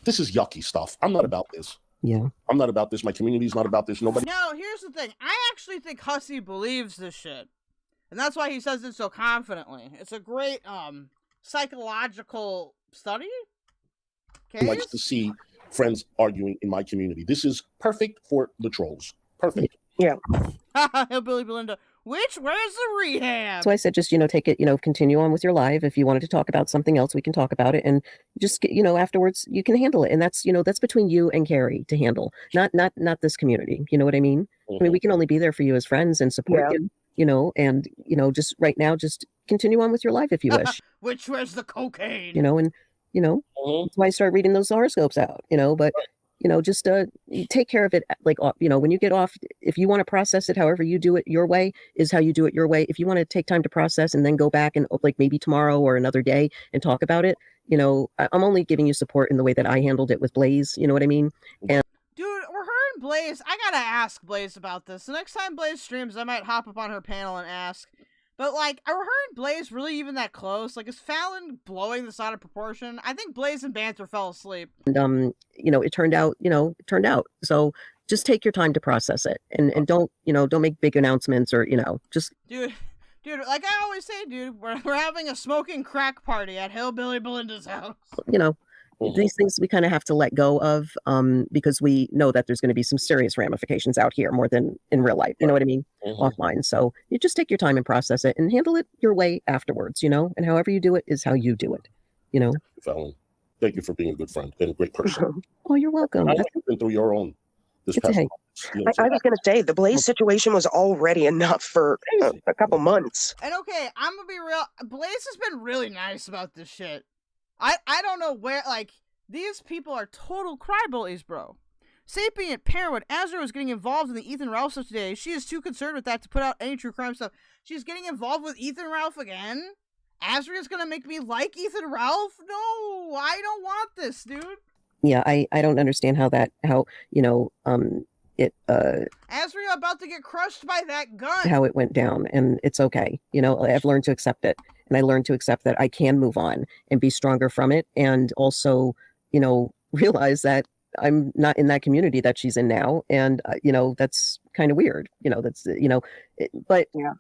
this is yucky stuff. I'm not about this. Yeah. I'm not about this. My community's not about this. Nobody. No, here's the thing. I actually think Hussy believes this shit. And that's why he says it so confidently. It's a great psychological study. He likes to see friends arguing in my community. This is perfect for the trolls. Perfect. Yeah. Hillbilly Belinda. Where's the rehab? So I said, just, you know, take it, you know, continue on with your life. If you wanted to talk about something else, we can talk about it. And just, you know, afterwards you can handle it. And that's, you know, that's between you and Carrie to handle, not this community. You know what I mean? I mean, we can only be there for you as friends and support you know, and, you know, just right now, just continue on with your life if you wish. Which was the cocaine? You know, and, you know, that's why I start reading those horoscopes out, you know, but, you know, just you take care of it. Like, you know, when you get off, if you want to process it, however you do it, your way is how you do it your way. If you want to take time to process and then go back and like maybe tomorrow or another day and talk about it, you know, I'm only giving you support in the way that I handled it with Blaze. You know what I mean? And dude, we're her and Blaze. I gotta ask Blaze about this. The next time Blaze streams, I might hop up on her panel and ask. But, like, are her and Blaze really even that close? Like, is Fallon blowing this out of proportion? I think Blaze and Banter fell asleep. And, you know, it turned out. So just take your time to process it. And don't, you know, don't make big announcements or, you know, just. Dude, like I always say, dude, we're having a smoking crack party at Hillbilly Belinda's house. You know, these things we kind of have to let go of because we know that there's going to be some serious ramifications out here more than in real life. You know what I mean? Offline. So you just take your time and process it and handle it your way afterwards, you know, and however you do it is how you do it, you know. Fallon, thank you for being a good friend and a great person. Oh, you're welcome. I've been through your own this past month. You know, I was going to say, the Blaze situation was already enough for a couple months. And okay, I'm going to be real. Blaze has been really nice about this shit. I don't know where, like, these people are total crybullies, bro. Sapient Parenthood, Azra was getting involved in the Ethan Ralph stuff today. She is too concerned with that to put out any true crime stuff. She's getting involved with Ethan Ralph again? Azra is gonna make me like Ethan Ralph? No, I don't want this, dude. Yeah, I don't understand how, you know, As we're about to get crushed by that gun. how it went down, and it's okay. I've learned to accept it, and I learned to accept that I can move on and be stronger from it, and also, realize that I'm not in that community that she's in now, and that's kind of weird. But Yeah.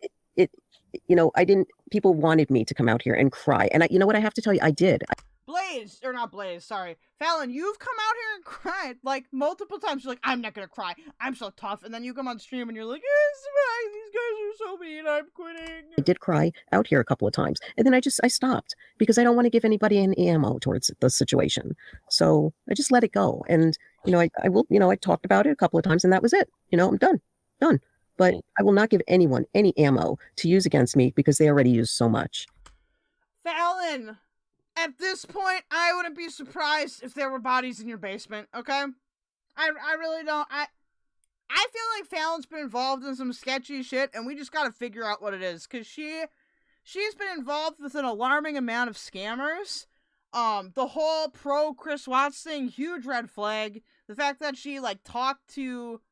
I didn't. People wanted me to come out here and cry, and what I have to tell you, I did. Blaze, or not Blaze, sorry. Fallon, you've come out here and cried, like, multiple times. You're like, I'm not gonna cry. I'm so tough. And then you come on stream and you're like, it's fine. These guys are so mean. I'm quitting. I did cry out here a couple of times, and then I stopped because I don't want to give anybody any ammo towards the situation. So I just let it go, and I will. I talked about it a couple of times, and that was it. I'm done. But I will not give anyone any ammo to use against me because they already used so much. Fallon, at this point, I wouldn't be surprised if there were bodies in your basement, okay? I really don't. I feel like Fallon's been involved in some sketchy shit, and we just gotta figure out what it is, because she's been involved with an alarming amount of scammers. The whole pro Chris Watts thing, huge red flag. The fact that she, talked to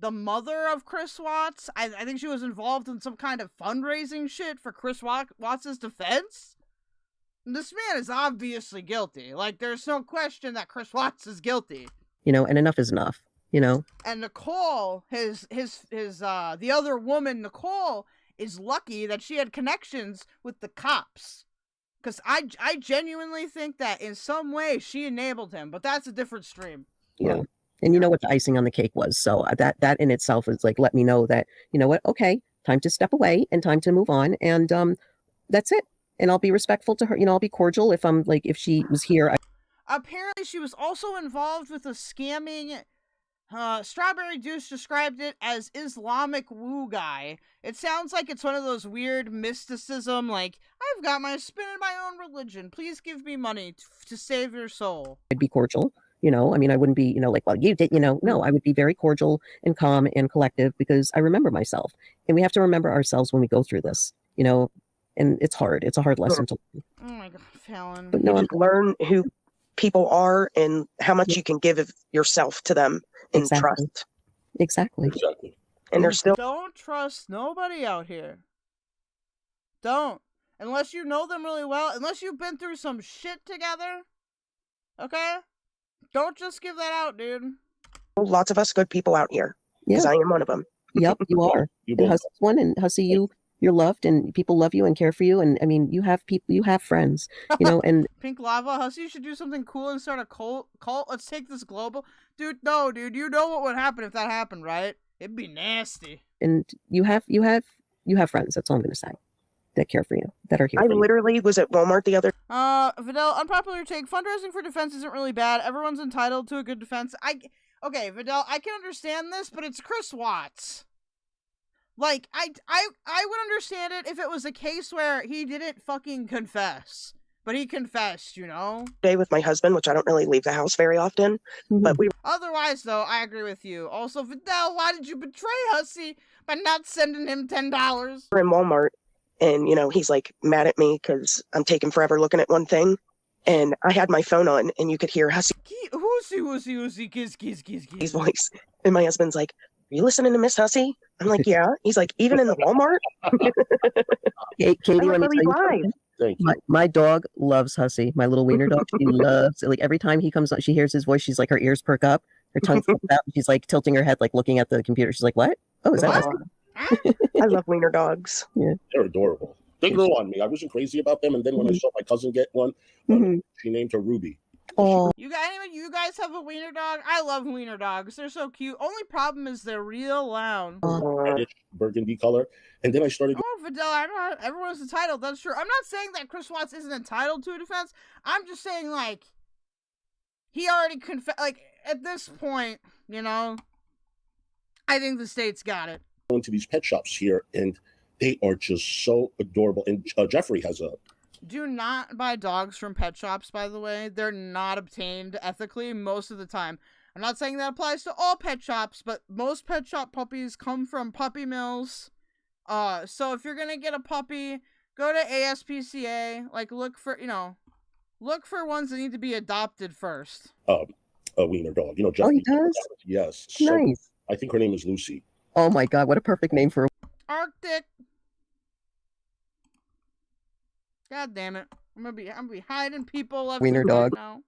the mother of Chris Watts, I think she was involved in some kind of fundraising shit for Chris Watts' defense. This man is obviously guilty. There's no question that Chris Watts is guilty. And enough is enough, And Nicole, the other woman, Nicole, is lucky that she had connections with the cops. Because I genuinely think that in some way she enabled him, but that's a different stream. Yeah. And you know what the icing on the cake was. So that in itself is let me know that, okay, time to step away and time to move on. And that's it. And I'll be respectful to her. I'll be cordial if she was here. Apparently she was also involved with a scamming. Strawberry Deuce described it as Islamic woo guy. It sounds like it's one of those weird mysticism, I've got my spin in my own religion. Please give me money to save your soul. I'd be cordial. I wouldn't be, well, you did, no, I would be very cordial and calm and collective because I remember myself. And we have to remember ourselves when we go through this, and it's hard. It's a hard lesson to learn. Oh my God, Fallon. But no, learn who people are and how much you can give of yourself to them and trust. Exactly. And they're still. Don't trust nobody out here. Don't. Unless you know them really well. Unless you've been through some shit together. Okay? Don't just give that out, dude. Lots of us good people out here. Because I am one of them. Yep, you are. And Hussy's one, and Hussy, you're loved, and people love you and care for you, and you have people, you have friends, and Pink Lava, Hussy, you should do something cool and start a cult. Let's take this global. Dude, no, dude, you know what would happen if that happened, right? It'd be nasty. And you have friends, that's all I'm gonna say, that care for you, that are here. I literally was at Walmart the other. Vidal, unpopular take. Fundraising for defense isn't really bad. Everyone's entitled to a good defense. Okay, Vidal, I can understand this, but it's Chris Watts. I would understand it if it was a case where he didn't fucking confess. But he confessed, Day with my husband, which I don't really leave the house very often. But we. Otherwise, though, I agree with you. Also, Vidal, why did you betray Hussy by not sending him $10? We're in Walmart, and he's mad at me because I'm taking forever looking at one thing. And I had my phone on, and you could hear Hussy. Hussy, kiss. His voice. And my husband's like, "Are you listening to Miss Hussy?" I'm like, "Yeah." He's like, "Even in the Walmart?" Katie, let me tell you something. My dog loves Hussy. My little wiener dog. She loves it. Every time he comes on, she hears his voice. She's her ears perk up. Her tongue flips out. She's tilting her head, looking at the computer. She's like, "What? Oh, is that Hussy?" I love wiener dogs. Yeah, they're adorable. They grew on me. I wasn't crazy about them, and then when I saw my cousin get one, she named her Ruby. Oh, you guys have a wiener dog? I love wiener dogs. They're so cute. Only problem is they're real loud. Burgundy color, and then I started. Oh, Vidal, everyone's entitled. That's true. I'm not saying that Chris Watts isn't entitled to a defense. I'm just saying he already confessed. At this point, I think the state's got it. Going to these pet shops here, and they are just so adorable. And Jeffrey has a. Do not buy dogs from pet shops, by the way. They're not obtained ethically most of the time. I'm not saying that applies to all pet shops, but most pet shop puppies come from puppy mills. So if you're gonna get a puppy, go to ASPCA. Look for ones that need to be adopted first. A wiener dog. Jeffrey. Oh, he does? Yes. Nice. I think her name is Lucy. Oh my God, what a perfect name for a Arctic. God damn it! I'm gonna be hiding people left wiener and right dog. now.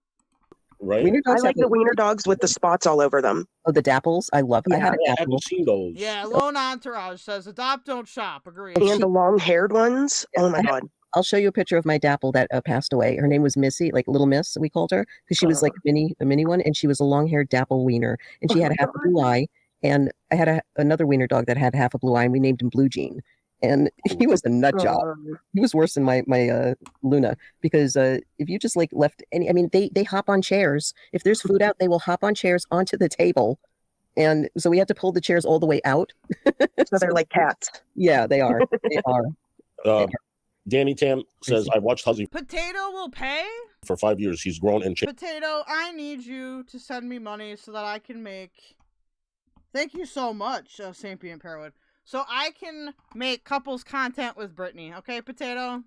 Right? Wiener I dogs like have the wiener dogs with the spots all over them. Oh, the dapples. I love. I had a I dapple. haven't seen those. Yeah, Lone Entourage says adopt, don't shop. Agreed. And the long-haired ones. Oh my God. I'll show you a picture of my dapple that passed away. Her name was Missy, like Little Miss, we called her, because she was like a mini one, and she was a long-haired dapple wiener, and she had half a blue eye. And I had another wiener dog that had half a blue eye, and we named him Blue Jean. And he was a nut job. He was worse than my Luna, because if you just like left any, I mean, they hop on chairs. If there's food out, they will hop on chairs onto the table. And so we had to pull the chairs all the way out. So they're like cats. Yeah, they are. They are. Danny Tam says, I watched Hussy Potato will pay? for 5 years. He's grown and changed. Potato, I need you to send me money so that I can make... Thank you so much, Sapient Pearwood. So I can make couples content with Brittany. Okay, Potato?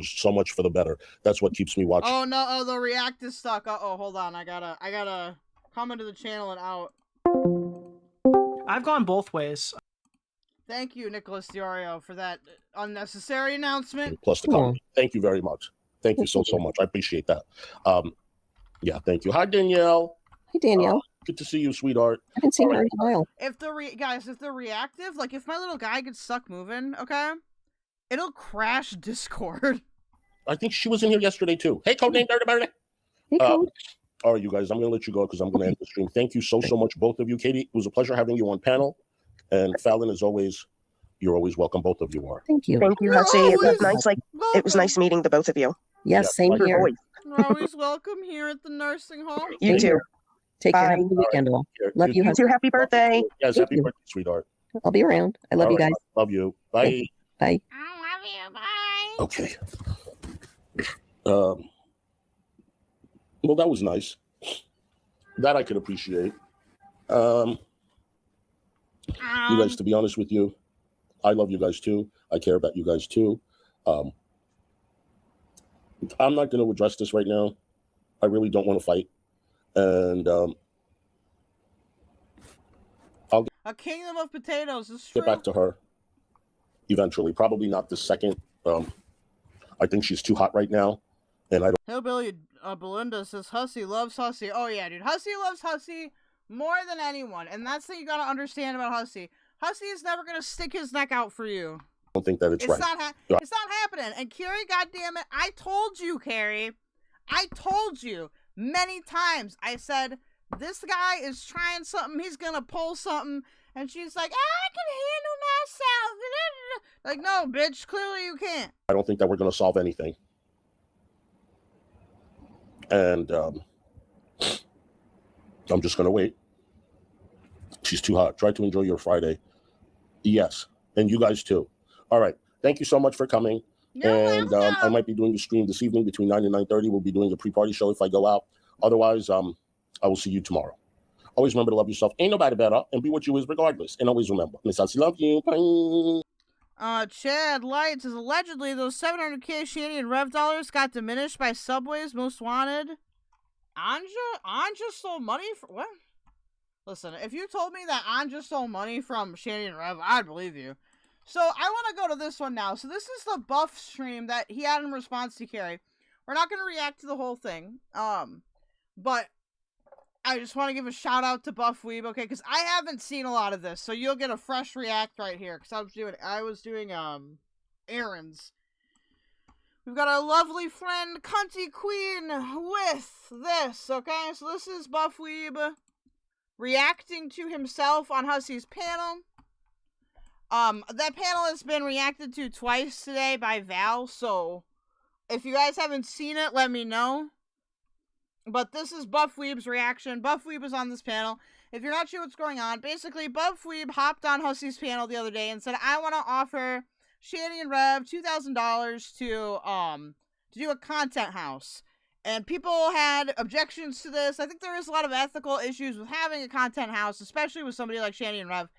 So much for the better. That's what keeps me watching. Oh, no. Oh, the React is stuck. Uh-oh, hold on. I gotta come into the channel and out. I've gone both ways. Thank you, Nicholas Diorio, for that unnecessary announcement. Plus the comment. Thank you very much. Thank you so much. I appreciate that. Yeah, thank you. Hi, Danielle. Hey, Danielle. Good to see you, sweetheart. I haven't seen her in a while. If the guys, if they're reactive, like if my little guy gets stuck moving, okay, it'll crash Discord. I think she was in here yesterday too. Hey, Codename Dirty. Hey, Code. All right, you guys, I'm going to let you go because I'm going to end the stream. Thank you so much, both of you. Katie, it was a pleasure having you on panel. And Fallon, as always, you're always welcome. Both of you are. Thank you. Thank you, Hussy. It was nice. It was nice meeting the both of you. Yes, same here. You're always welcome here at the nursing home. You too. Take care. Bye. Have a good weekend, all. Love you, You too. Happy birthday. Yes, Thank happy you. birthday, sweetheart. I'll be around. I love All you right, guys. Love you. Bye. Bye. I love you. Bye. Okay. Well, that was nice. That I could appreciate. You guys, to be honest with you, I love you guys too. I care about you guys too. I'm not going to address this right now. I really don't want to fight. And I'll A kingdom of potatoes is true. get back to her eventually. Probably not this second. I think she's too hot right now. And I don't. Hillbilly Belinda says Hussy loves Hussy. Oh yeah, dude. Hussy loves Hussy more than anyone. And that's the thing you gotta understand about Hussy. Hussy is never gonna stick his neck out for you. I don't think that it's right. It's not happening. And Carrie, goddammit, I told you, Carrie. I told you many times. I said, this guy is trying something. He's gonna pull something. And she's like, I can handle myself. Like, no, bitch. Clearly you can't. I don't think that we're going to solve anything. And I'm just going to wait. She's too hot. Try to enjoy your Friday. Yes. And you guys too. All right. Thank you so much for coming. And I might be doing a stream this evening between 9 and 9:30. We'll be doing a pre-party show if I go out. Otherwise, I will see you tomorrow. Always remember to love yourself. Ain't nobody better. And be what you is regardless. And always remember. Miss Hussy, love you. Bye. Chad Light says, allegedly those 700k Shanny and Rev dollars got diminished by Subway's Most Wanted. Anja stole money for what? Listen, if you told me that Anja stole money from Shanny and Rev, I'd believe you. So I want to go to this one now. So this is the buff stream that he had in response to Carrie. We're not going to react to the whole thing. But I just want to give a shout out to BUFFWEEB, okay? Because I haven't seen a lot of this, so you'll get a fresh react right here. Because I was doing errands. We've got our lovely friend Cvnty Kween with this, okay? So this is BUFFWEEB reacting to himself on Hussy's panel. That panel has been reacted to twice today by Val, so if you guys haven't seen it, let me know. But this is BUFFWEEB's reaction. BUFFWEEB is on this panel. If you're not sure what's going on, basically BUFFWEEB hopped on Hussy's panel the other day and said, I want to offer Shanny and Rev $2,000 to do a content house. And people had objections to this. I think there is a lot of ethical issues with having a content house, especially with somebody like Shanny and Rev.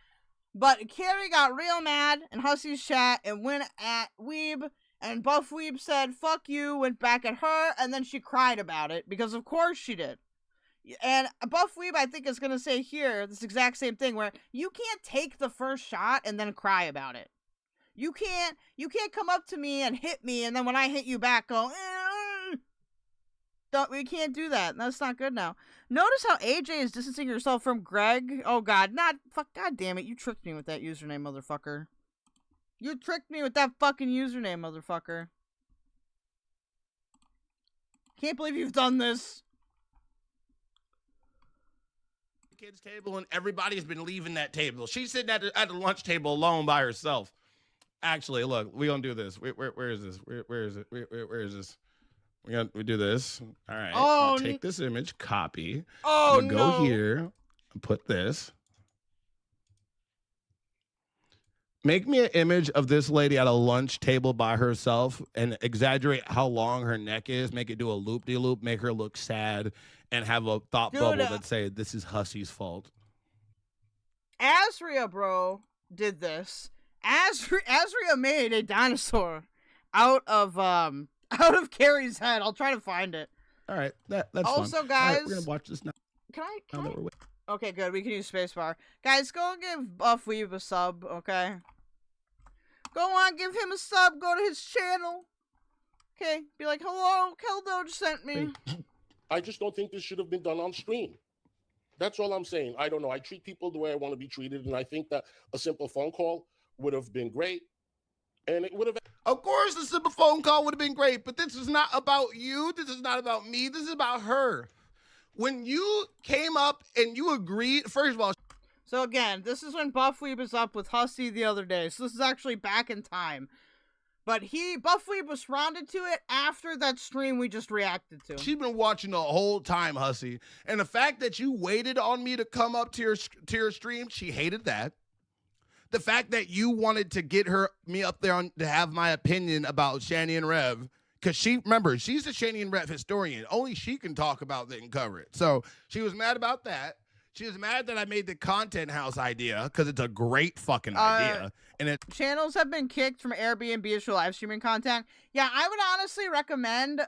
But Carrie got real mad in Hussy's chat and went at Weeb. And BUFFWEEB said, fuck you, went back at her, and then she cried about it, because of course she did. And BUFFWEEB, I think, is going to say here this exact same thing where you can't take the first shot and then cry about it. You can't come up to me and hit me and then when I hit you back go, we can't do that. That's not good now. Notice how AJ is distancing herself from Greg. Oh god, god damn it. You tricked me with that username, motherfucker. You tricked me with that fucking username, motherfucker. Can't believe you've done this. Kids table and everybody's been leaving that table. She's sitting at the lunch table alone by herself. Actually, look, we gonna do this. Where is this? Where is it? Where is this? We do this. All right. Oh, I'll take this image, copy. Oh, I'm gonna go here and put this. Make me an image of this lady at a lunch table by herself and exaggerate how long her neck is. Make it do a loop-de-loop, make her look sad, and have a thought bubble that say, this is Hussy's fault. Azria, bro, did this. Azria made a dinosaur out of Carrie's head. I'll try to find it. All right, that's also, fun. guys, all right, we're gonna watch this now. Can I? Okay, good. We can use spacebar. Guys, go give BUFFWEEB a sub, okay? Go on, give him a sub. Go to his channel. Okay, be like, hello, keldoge sent me. I just don't think this should have been done on stream. That's all I'm saying. I don't know. I treat people the way I want to be treated, and I think that a simple phone call would have been great. And it would have... Of course, a simple phone call would have been great, but this is not about you. This is not about me. This is about her. When you came up and you agreed, first of all... So again, this is when BUFFWEEB was up with Hussy the other day. So this is actually back in time. But BUFFWEEB responded to it after that stream we just reacted to. She's been watching the whole time, Hussy. And the fact that you waited on me to come up to your stream, she hated that. The fact that you wanted to get me up there to have my opinion about Shanny and Rev, because remember, she's the Shanny and Rev historian. Only she can talk about it and cover it. So she was mad about that. She was mad that I made the content house idea because it's a great fucking idea. And channels have been kicked from Airbnb for live streaming content. Yeah, I would honestly recommend,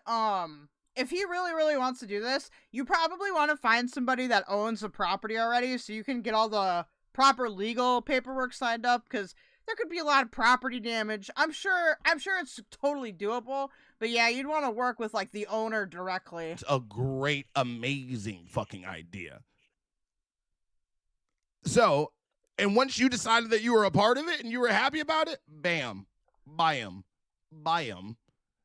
if he really, really wants to do this, you probably want to find somebody that owns the property already so you can get all the proper legal paperwork signed up, because there could be a lot of property damage. I'm sure it's totally doable, but yeah, you'd want to work with like the owner directly. It's a great, amazing fucking idea. So, and once you decided that you were a part of it and you were happy about it, bam, bam, bam,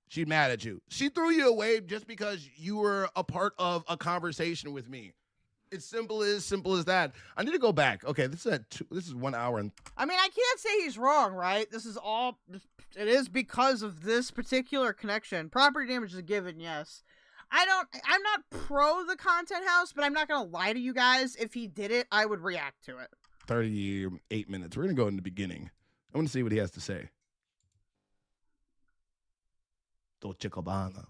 she's mad at you. She threw you away just because you were a part of a conversation with me. It's simple as that. I need to go back. Okay, this is 1 hour and... I mean, I can't say he's wrong, right? It is because of this particular connection. Property damage is a given, yes. I'm not pro the content house, but I'm not gonna lie to you guys. If he did it, I would react to it. 38 minutes. We're gonna go in the beginning. I want to see what he has to say. Dolce Gabbana.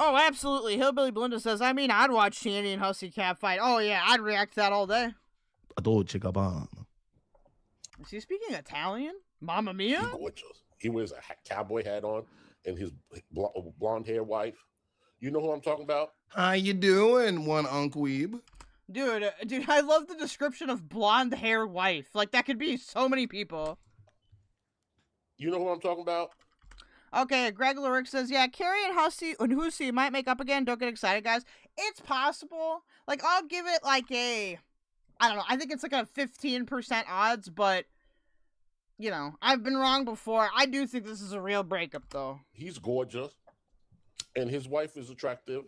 Oh, absolutely. Hillbilly Belinda says, I mean, I'd watch Shanny and Hussy catfight. Oh, yeah, I'd react to that all day. Dolce Gabbana. Is he speaking Italian? Mamma mia? He's gorgeous. He wears a cowboy hat on and his blonde hair wife. You know who I'm talking about? How you doing, 1BUFFWEEB? Dude, I love the description of blonde hair wife. Like, that could be so many people. You know who I'm talking about? Okay, Greg Lyric says, yeah, Carrie and Hussy might make up again. Don't get excited, guys. It's possible. Like, I'll give it like I don't know. I think it's like a 15% odds, but, you know, I've been wrong before. I do think this is a real breakup, though. He's gorgeous, and his wife is attractive.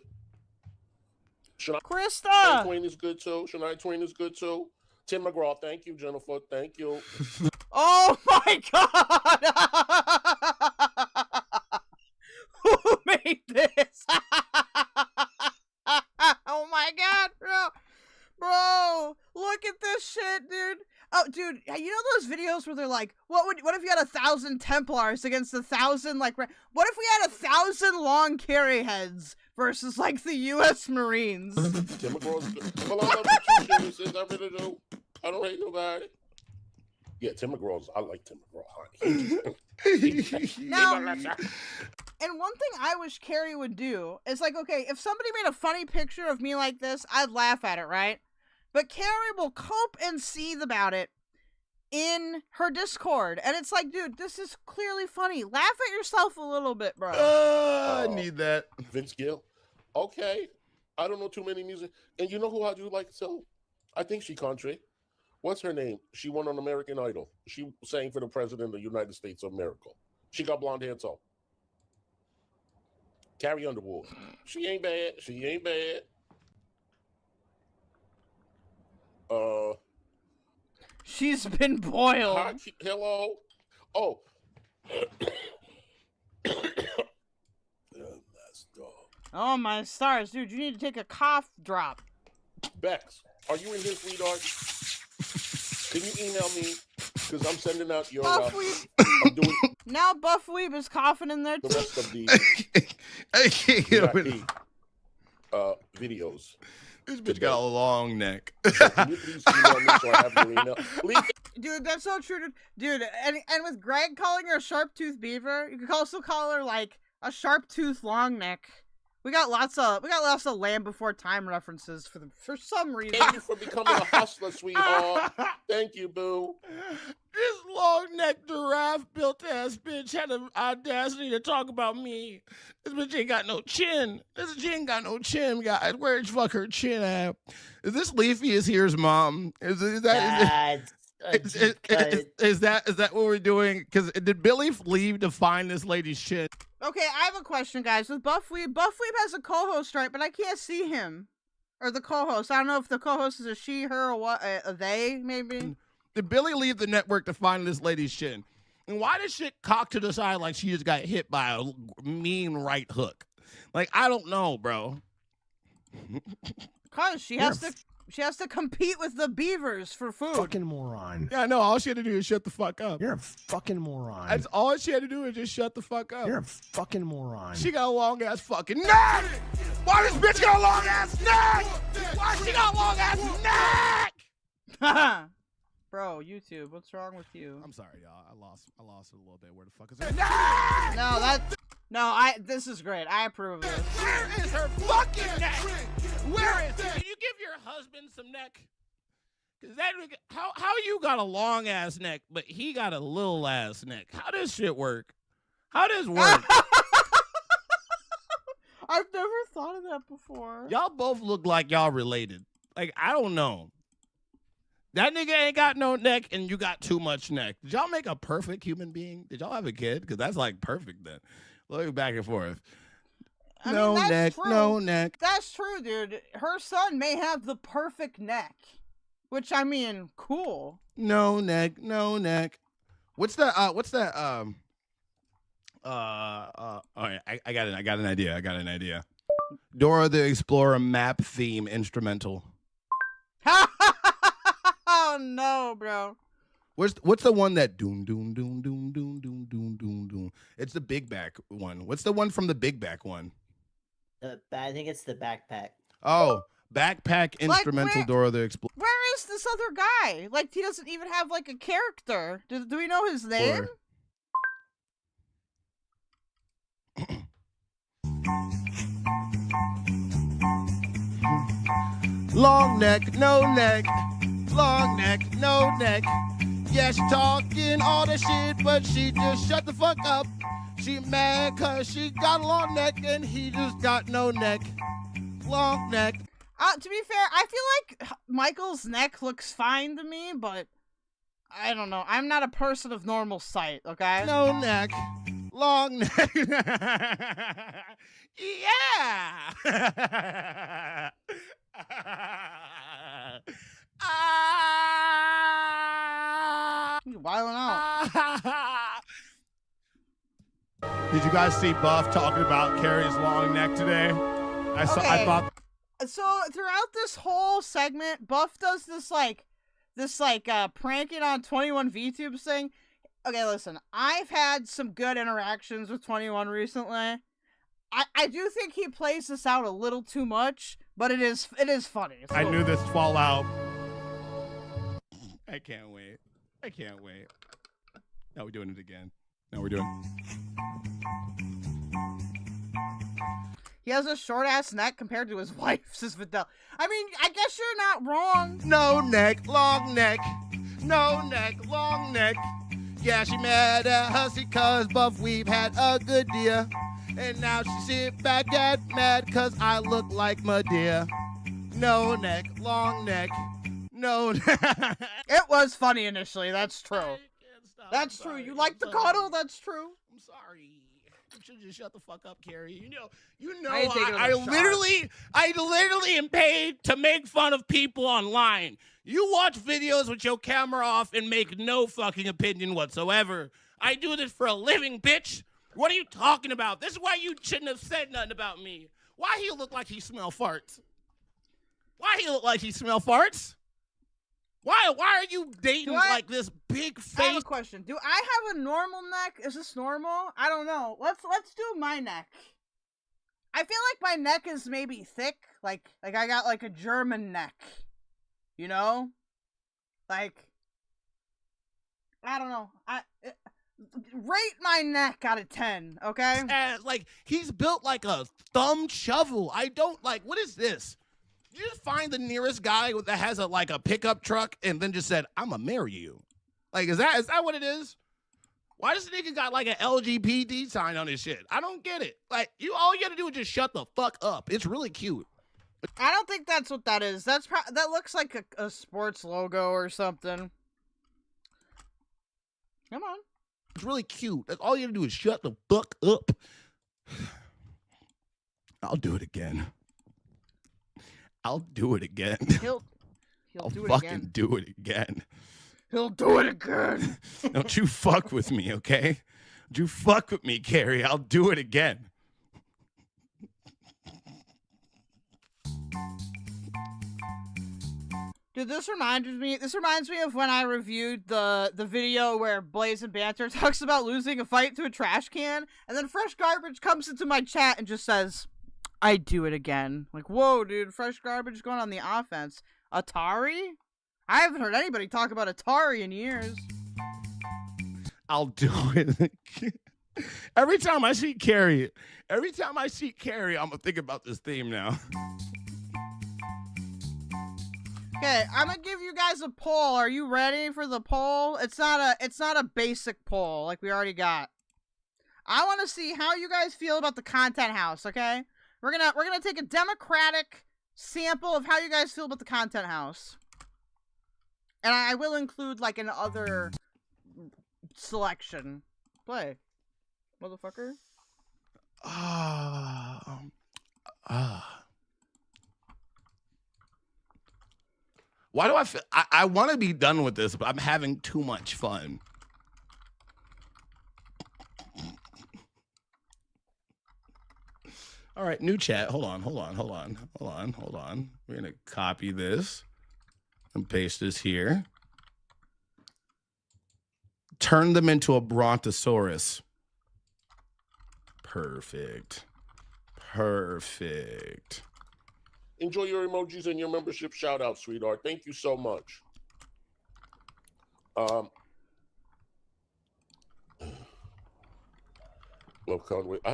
Krista! Kween is good, too. Shania Twain is good, too. Tim McGraw, thank you, Jennifer. Thank you. Oh, my God! Who made this? Oh my god, bro, look at this shit, dude. Oh, dude, you know those videos where they're like, what if you had 1,000 Templars against 1,000, like, what if we had 1,000 long Carrie heads versus, like, the U.S. Marines? Tim McGraw's good. Well, I love you too, Jimmy, says I really do. I don't hate nobody. Yeah, Tim McGraw's. I like Tim McGraw. Honey. Now, and one thing I wish Carrie would do is like, okay, if somebody made a funny picture of me like this, I'd laugh at it, right? But Carrie will cope and seethe about it in her Discord, and it's like, dude, this is clearly funny. Laugh at yourself a little bit, bro. I need that. Vince Gill. Okay, I don't know too many music, and you know who I do like? So, I think she country. What's her name? She won on American Idol. She sang for the president of the United States of America. She got blonde hair too. Carrie Underwood. She ain't bad. She ain't bad. She's been boiled. Hi, hello. Oh. Oh my stars, dude! You need to take a cough drop. Bex, are you in here, sweetheart? Can you email me? Because I'm sending out your. I'm doing now BUFFWEEB is coughing in there too. the rest of the. I can't get it. Videos. This bitch got a long neck. So can you please email me so I have your email? Dude, that's so true, dude. And with Greg calling her a sharp-toothed beaver, you could also call her like a sharp-toothed long neck. We got lots of Land Before Time references for some reason. Thank you for becoming a hustler, sweetheart. Thank you, boo. This long-necked giraffe built ass bitch had the audacity to talk about me. This bitch ain't got no chin. This bitch ain't got no chin, guys. Where'd you fuck her chin at? Is this Leafy is here's mom? Is that what we're doing? Because did Billy leave to find this lady's shit? Okay, I have a question, guys. With BUFFWEEB has a co-host, right? But I can't see him. Or the co-host. I don't know if the co-host is a she, her, or what. A they, maybe? Did Billy leave the network to find this lady's shin? And why does shit cock to the side like she just got hit by a mean right hook? Like, I don't know, bro. Because she has to compete with the beavers for food. Fucking moron. Yeah, no, all she had to do is shut the fuck up. You're a fucking moron. That's all she had to do is just shut the fuck up. You're a fucking moron. She got a long ass fucking neck. Why this bitch got a long ass neck? Why she got a long ass neck? Bro, YouTube, what's wrong with you? I'm sorry, y'all. I lost it a little bit. Where the fuck is her? This is great. I approve of this. Where is her fucking neck? Where is it? Can you give your husband some neck? Cause how you got a long ass neck, but he got a little ass neck? How does shit work? How does it work? I've never thought of that before. Y'all both look like y'all related. Like, I don't know. That nigga ain't got no neck, and you got too much neck. Did y'all make a perfect human being? Did y'all have a kid? Because that's like perfect then. Look back and forth. No neck, no neck. That's true, dude. Her son may have the perfect neck. Which, I mean, cool. No neck, no neck. What's that? All right, I got an idea. Dora the Explorer map theme instrumental. Oh no, bro. What's the one that doom doom doom doom doom doom doom doom doom? It's the Big Back one. What's the one from the Big Back one? I think it's the backpack. Oh, backpack instrumental Dora the Explorer. Where is this other guy? Like, he doesn't even have like a character. Do we know his name? Long neck, no neck. Long neck, no neck. Yeah, she talking all the shit, but she just shut the fuck up. She mad cause she got a long neck and he just got no neck. Long neck. To be fair, I feel like Michael's neck looks fine to me, but I don't know. I'm not a person of normal sight, okay? No neck. Long neck. Yeah. He's wilding out. Did you guys see Buff talking about Carrie's long neck today? I thought. So throughout this whole segment, Buff does this pranking on 21 VTubes thing. Okay, listen, I've had some good interactions with 21 recently. I do think he plays this out a little too much, but it is funny. I knew this fallout. I can't wait. I can't wait. Now we're doing it again. Now we're doing. He has a short ass neck compared to his wife, says Vidal. I mean, I guess you're not wrong. No neck, long neck. No neck, long neck. Yeah, she mad at Hussy cause BUFFWEEB had a good deal. And now she sit back at mad cause I look like Medea. No neck, long neck. No neck. It was funny initially, that's true. That's true. You like the cuddle, that's true. I'm sorry. You should just shut the fuck up, Carrie. You know, I literally am paid to make fun of people online. You watch videos with your camera off and make no fucking opinion whatsoever. I do this for a living, bitch. What are you talking about? This is why you shouldn't have said nothing about me. Why he look like he smell farts? Why he look like he smell farts? Why are you dating like this big face? I have a question. Do I have a normal neck? Is this normal? I don't know. Let's do my neck. I feel like my neck is maybe thick. Like I got like a German neck. You know? Like, I don't know. Rate my neck out of 10, okay? Like, he's built like a thumb shovel. I don't like, what is this? You just find the nearest guy that has a pickup truck and then just said, "I'ma marry you." Like, is that what it is? Why does the nigga got like an LGBT sign on his shit? I don't get it. Like, all you gotta do is just shut the fuck up. It's really cute. I don't think that's what that is. That looks like a sports logo or something. Come on. It's really cute. Like, all you gotta do is shut the fuck up. I'll do it again. I'll do it again. He'll I'll do it fucking again. do it again. He'll do it again. Don't you fuck with me, okay? Don't you fuck with me, Carrie. I'll do it again. Dude, this reminds me of when I reviewed the video where Blaze and Banter talks about losing a fight to a trash can, and then Fresh Garbage comes into my chat and just says, "I do it again." Like, whoa, dude, Fresh Garbage going on the offense. Atari? I haven't heard anybody talk about Atari in years. I'll do it. Every time I see Carrie, I'm gonna think about this theme now. Okay, I'm gonna give you guys a poll. Are you ready for the poll? It's not a basic poll like we already got. I want to see how you guys feel about the content house, okay? We're gonna take a democratic sample of how you guys feel about the content house. And I will include like an other selection. Play. Motherfucker. Why do I feel I want to be done with this, but I'm having too much fun. All right, new chat. Hold on. We're gonna copy this and paste this here. Turn them into a brontosaurus. Perfect. Enjoy your emojis and your membership shout out, sweetheart. Thank you so much. I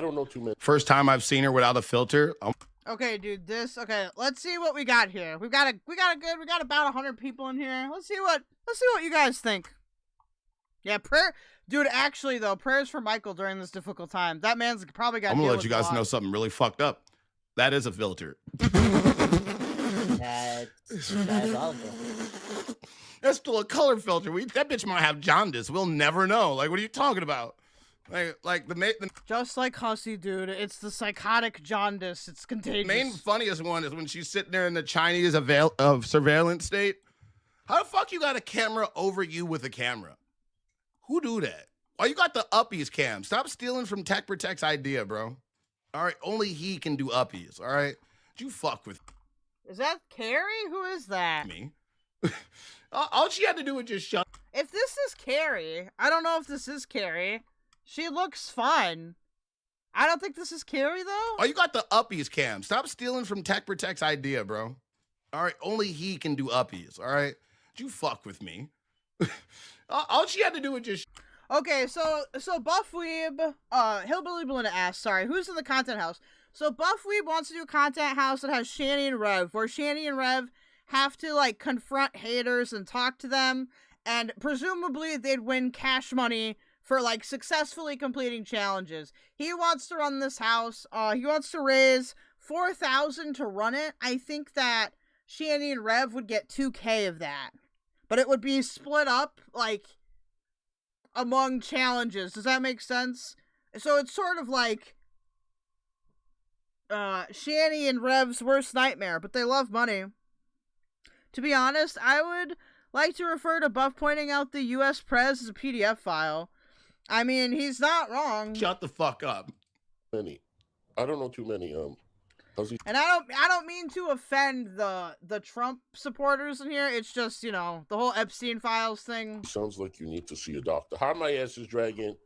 don't know too many. First time I've seen her without a filter. Okay, dude, let's see what we got here. We got about 100 people in here. Let's see what you guys think. Yeah, dude, actually though, prayers for Michael during this difficult time. That man's probably got. I'm gonna let you guys know something really fucked up. That is a filter. That's awful. That's still a color filter. That bitch might have jaundice. We'll never know. Like, what are you talking about? Just like Hussy, dude. It's the psychotic jaundice. It's contagious. The main funniest one is when she's sitting there in the Chinese surveillance state. How the fuck you got a camera over you with a camera? Who do that? Why you got the uppies cam? Stop stealing from Tech Protect's idea, bro. All right, only he can do uppies. All right, you fuck with. Is that Carrie? Who is that? Me. All she had to do was just shut. If this is Carrie, I don't know if this is Carrie. She looks fine. I don't think this is Carrie though. Oh, you got the uppies cam. Stop stealing from Tech Protect's idea, bro. All right, only he can do uppies. All right, you fuck with me. All she had to do was just. Okay, so BUFFWEEB, Hillbilly Belinda asked, sorry, who's in the content house? So BUFFWEEB wants to do a content house that has Shanny and Rev, where Shanny and Rev have to, like, confront haters and talk to them, and presumably they'd win cash money for, like, successfully completing challenges. He wants to run this house. He wants to raise $4,000 to run it. I think that Shanny and Rev would get $2K of that. But it would be split up, like, among challenges. Does that make sense? So it's sort of like Shanny and Rev's worst nightmare, but they love money. To be honest, I would like to refer to Buff pointing out the US Prez as a PDF file. I mean, he's not wrong. Shut the fuck up. Many. I don't know too many. And I don't mean to offend the Trump supporters in here. It's just, you know, the whole Epstein files thing. Sounds like you need to see a doctor. How my ass is dragging.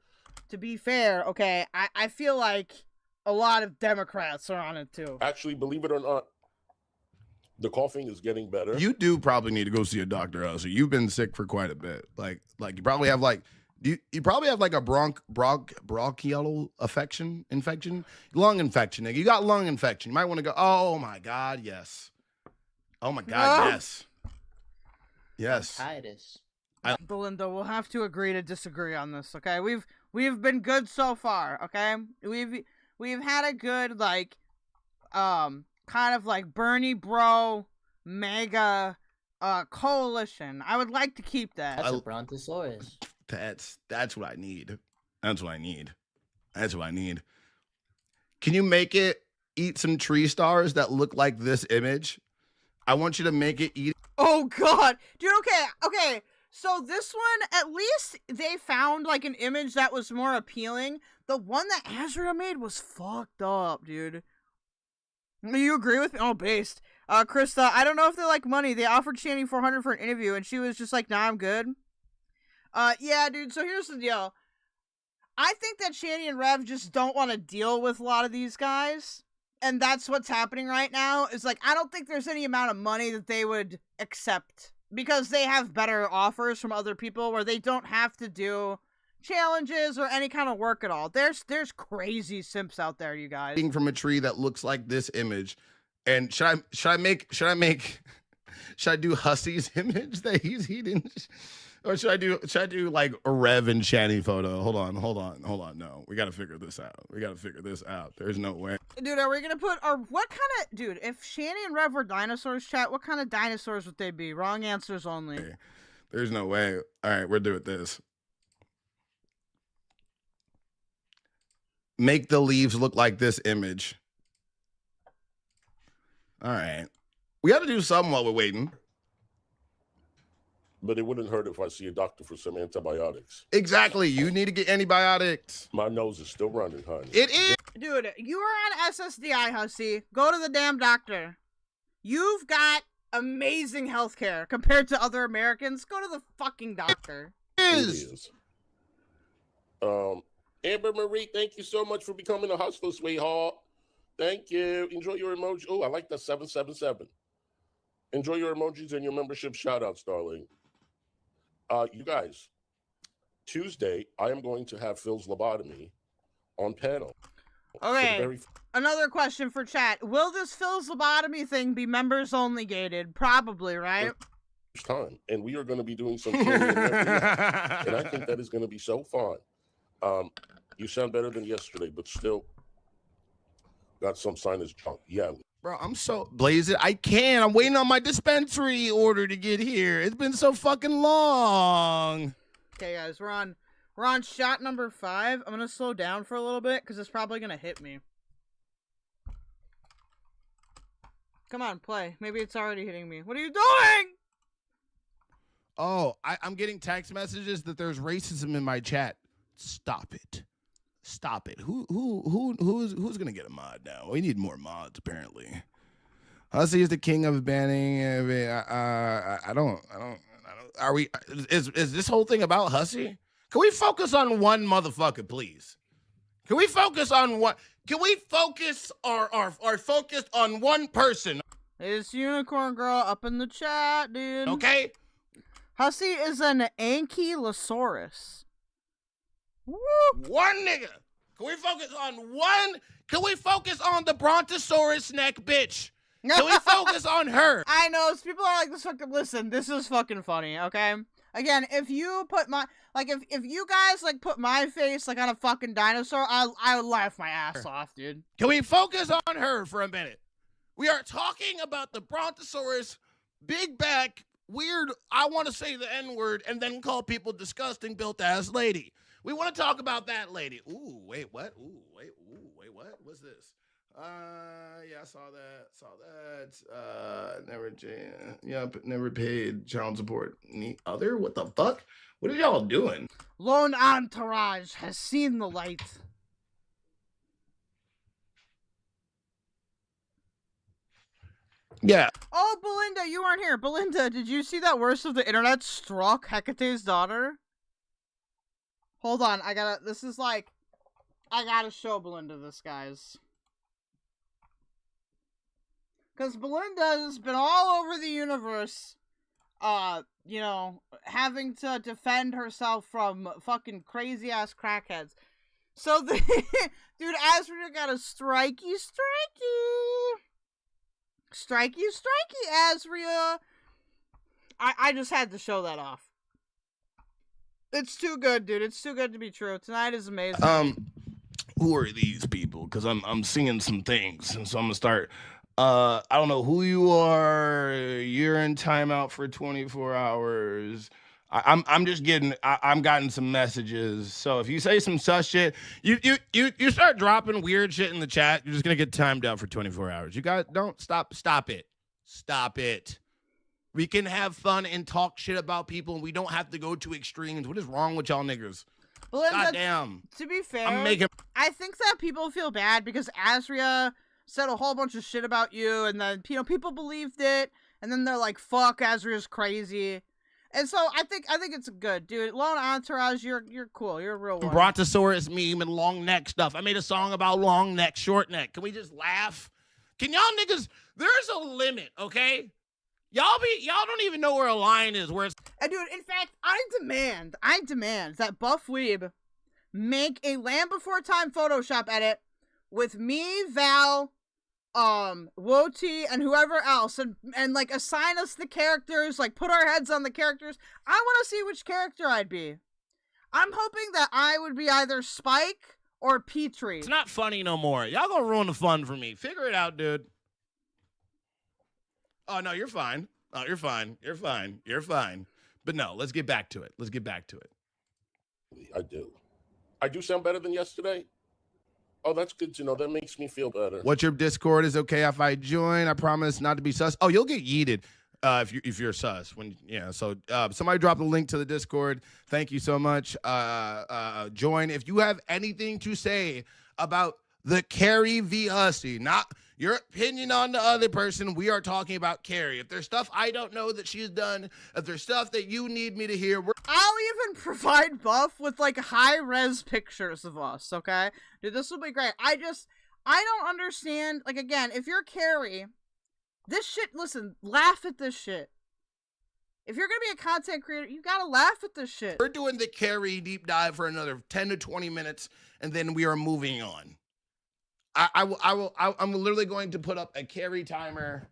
To be fair, okay, I feel like a lot of Democrats are on it too. Actually, believe it or not, the coughing is getting better. You do probably need to go see a doctor, Hussy. You've been sick for quite a bit. Like you probably have like you probably have like a bronchial infection, lung infection. Nigga. You got lung infection. You might want to go. Oh my God, yes. Oh my God, yes. Yes. Titus. Belinda, we'll have to agree to disagree on this, okay? We've been good so far, okay? We've had a good like kind of like Bernie bro mega coalition. I would like to keep that. That's a brontosaurus. That's what I need. That's what I need. That's what I need. Can you make it eat some tree stars that look like this image? I want you to make it eat. Oh God, dude. Okay. So this one, at least they found like an image that was more appealing. The one that Azria made was fucked up, dude. You agree with me? Oh, based. Krista, I don't know if they like money. They offered Shanny $400 for an interview, and she was just like, "Nah, I'm good." Yeah, dude. So here's the deal. I think that Shanny and Rev just don't want to deal with a lot of these guys, and that's what's happening right now. Is like I don't think there's any amount of money that they would accept because they have better offers from other people where they don't have to do challenges or any kind of work at all. There's crazy simps out there, you guys. From a tree that looks like this image, and should I do Hussy's image that he didn't, or should I do like a Rev and Shanny photo? Hold on. No, we gotta figure this out. There's no way. Dude, are we gonna put what kind of dude? If Shanny and Rev were dinosaurs, chat, what kind of dinosaurs would they be? Wrong answers only. There's no way. All right, we're doing this. Make the leaves look like this image. All right. We got to do something while we're waiting. But it wouldn't hurt if I see a doctor for some antibiotics. Exactly. You need to get antibiotics. My nose is still running, honey. It is. Dude, you are on SSDI, Hussy. Go to the damn doctor. You've got amazing healthcare compared to other Americans. Go to the fucking doctor. It is. Amber Marie, thank you so much for becoming a hustler, sweetheart. Thank you. Enjoy your emoji. Oh, I like that 777. Enjoy your emojis and your membership shout-outs, darling. You guys, Tuesday, I am going to have Phil's lobotomy on panel. Okay, another question for chat. Will this Phil's lobotomy thing be members only gated? Probably, right? Time. And we are going to be doing some training and I think that is going to be so fun. You sound better than yesterday, but still got some sinus junk. Yeah. Bro, I'm so blazing. I'm waiting on my dispensary order to get here. It's been so fucking long. Okay, guys, we're on shot number 5. I'm gonna slow down for a little bit because it's probably gonna hit me. Come on, play. Maybe it's already hitting me. What are you doing? Oh, I'm getting text messages that there's racism in my chat. Stop it. Stop it. Who's gonna get a mod now? We need more mods, apparently. Hussy is the king of banning. I don't. Are we? Is this whole thing about Hussy? Can we focus on one motherfucker, please? Can we focus on one? Can we focus our focus on one person? It's Unicorn Girl up in the chat, dude. Okay. Hussy is an ankylosaurus. Woo! One nigga. Can we focus on one? Can we focus on the brontosaurus neck bitch? Can we focus on her? I know, people are like, this fucking, listen, this is fucking funny, okay? Again, if you put my, like, if you guys, like, put my face, like, on a fucking dinosaur, I would laugh my ass off, dude. Can we focus on her for a minute? We are talking about the brontosaurus, big back, weird, I want to say the N-word, and then call people disgusting built-ass lady. We want to talk about that lady. Ooh, wait, what? Ooh, wait, what? What's this? Yeah, I saw that. Never paid child support. Any other? What the fuck? What are y'all doing? Lone entourage has seen the light. Yeah. Oh, Belinda, you weren't here. Belinda, did you see that worst of the internet struck Hekate's daughter? Hold on, I gotta show Belinda this, guys. Because Belinda's been all over the universe, you know, having to defend herself from fucking crazy-ass crackheads. So, dude, Azria got a strikey, Azria. I just had to show that off. It's too good, dude. It's too good to be true. Tonight is amazing. Who are these people? Because I'm seeing some things, and so I'm gonna start. I don't know who you are. You're in timeout for 24 hours. I'm just getting. I'm gotten some messages. So if you say some sus shit, you start dropping weird shit in the chat, you're just gonna get timed out for 24 hours. You guys don't stop it. Stop it. We can have fun and talk shit about people, and we don't have to go to extremes. What is wrong with y'all niggas? Goddamn. To be fair, I think that people feel bad because Azria said a whole bunch of shit about you, and then, you know, people believed it, and then they're like, fuck, Azria's crazy. And so I think it's good, dude. Lone entourage, you're cool. You're a real one. Brontosaurus meme and long neck stuff. I made a song about long neck, short neck. Can we just laugh? Can y'all niggas, there's a limit, okay? Y'all don't even know where a line is. Where it's and dude, in fact, I demand that BUFFWEEB make a Land Before Time Photoshop edit with me, Val, Woti, and whoever else, and like assign us the characters, like put our heads on the characters. I want to see which character I'd be. I'm hoping that I would be either Spike or Petrie. It's not funny no more. Y'all gonna ruin the fun for me. Figure it out, dude. Oh, no, you're fine. Oh, you're fine. You're fine. You're fine. But no, let's get back to it. Let's get back to it. I do sound better than yesterday? Oh, that's good to know. That makes me feel better. What's your Discord? Is okay if I join? I promise not to be sus. Oh, you'll get yeeted if you're sus. So somebody drop the link to the Discord. Thank you so much. Join. If you have anything to say about the Carrie v. Hussy, not your opinion on the other person. We are talking about Carrie. If there's stuff I don't know that she's done, if there's stuff that you need me to hear, I'll even provide Buff with like high-res pictures of us, okay? Dude, this will be great. I don't understand, like, again, if you're Carrie, this shit, listen, laugh at this shit. If you're gonna be a content creator, you gotta laugh at this shit. We're doing the Carrie deep dive for another 10 to 20 minutes, and then we are moving on. I'm literally going to put up a Carrie timer,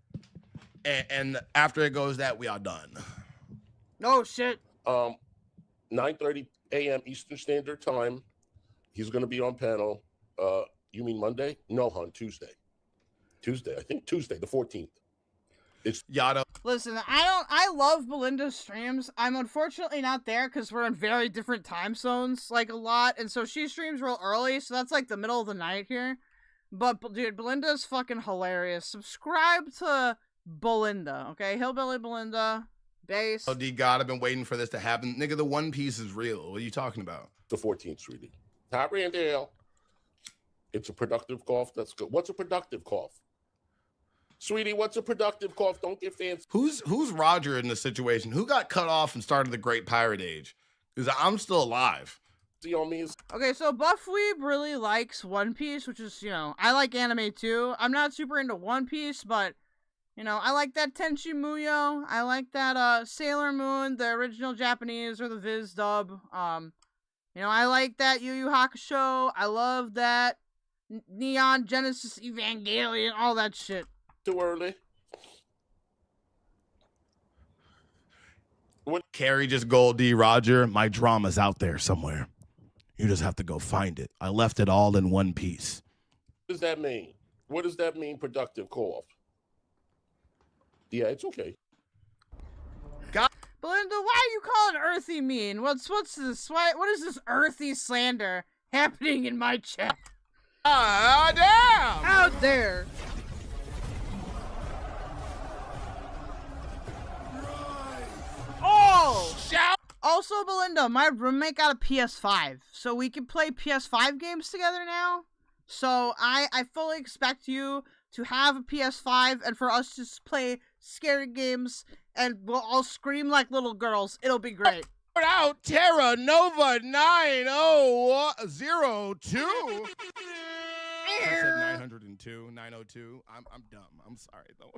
and after it goes that, we are done. Oh, shit. 9:30 a.m. Eastern Standard Time. He's going to be on panel. You mean Monday? No, hon, Tuesday. I think Tuesday, the 14th. It's Yada. Listen, I love Belinda's streams. I'm unfortunately not there because we're in very different time zones, like, a lot, and so she streams real early, so that's like the middle of the night here. But, dude, Belinda's fucking hilarious. Subscribe to Belinda, okay? Hillbilly Belinda, base. Oh, D God, I've been waiting for this to happen. Nigga, the One Piece is real. What are you talking about? The 14th, sweetie. Hi, Randall. It's a productive cough. That's good. What's a productive cough? Sweetie, what's a productive cough? Don't get fancy. Who's Roger in this situation? Who got cut off and started the Great Pirate Age? Because I'm still alive. Okay, so BUFFWEEB really likes One Piece, which is, you know, I like anime too. I'm not super into One Piece, but, You know, I like that Tenchi Muyo. I like that Sailor Moon, the original Japanese or the Viz dub. You know, I like that Yu Yu Hakusho. I love that Neon Genesis Evangelion, all that shit. Too early. What Carrie just Gold D Roger, my drama's out there somewhere. You just have to go find it. I left it all in one piece. What does that mean? What does that mean, productive cough? Yeah, it's okay. Belinda, why are you calling Earthy mean? What's this? What is this earthy slander happening in my chat? Damn! Out there. Oh! Shout! Also, Belinda, my roommate got a PS5, so we can play PS5 games together now. So I fully expect you to have a PS5 and for us to play scary games and we'll all scream like little girls. It'll be great. Out Terra Nova 9002. I said 902, 902. I'm dumb. I'm sorry though.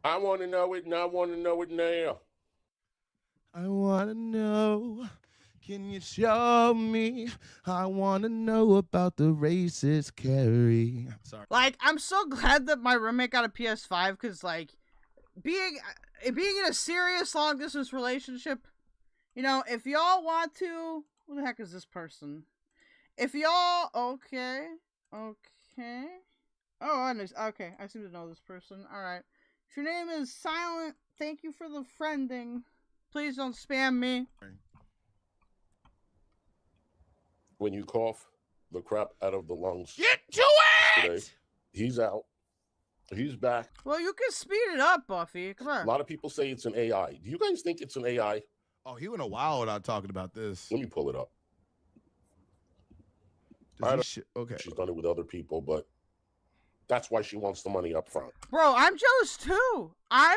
I want to know it, and I want to know it now. I want to know. Can you show me? I want to know about the racist Carrie. Sorry. Like, I'm so glad that my roommate got a PS5 because, like, being in a serious long distance relationship, you know, if y'all want to, who the heck is this person? If y'all, okay, oh, okay, I seem to know this person. All right, if your name is Silent, thank you for the friending. Please don't spam me. When you cough the crap out of the lungs. Get to it! Today, he's out. He's back. Well, you can speed it up, Buffy. Come on. A lot of people say it's an AI. Do you guys think it's an AI? Oh, he went a while without talking about this. Let me pull it up. Okay. She's done it with other people, but that's why she wants the money up front. Bro, I'm jealous too. I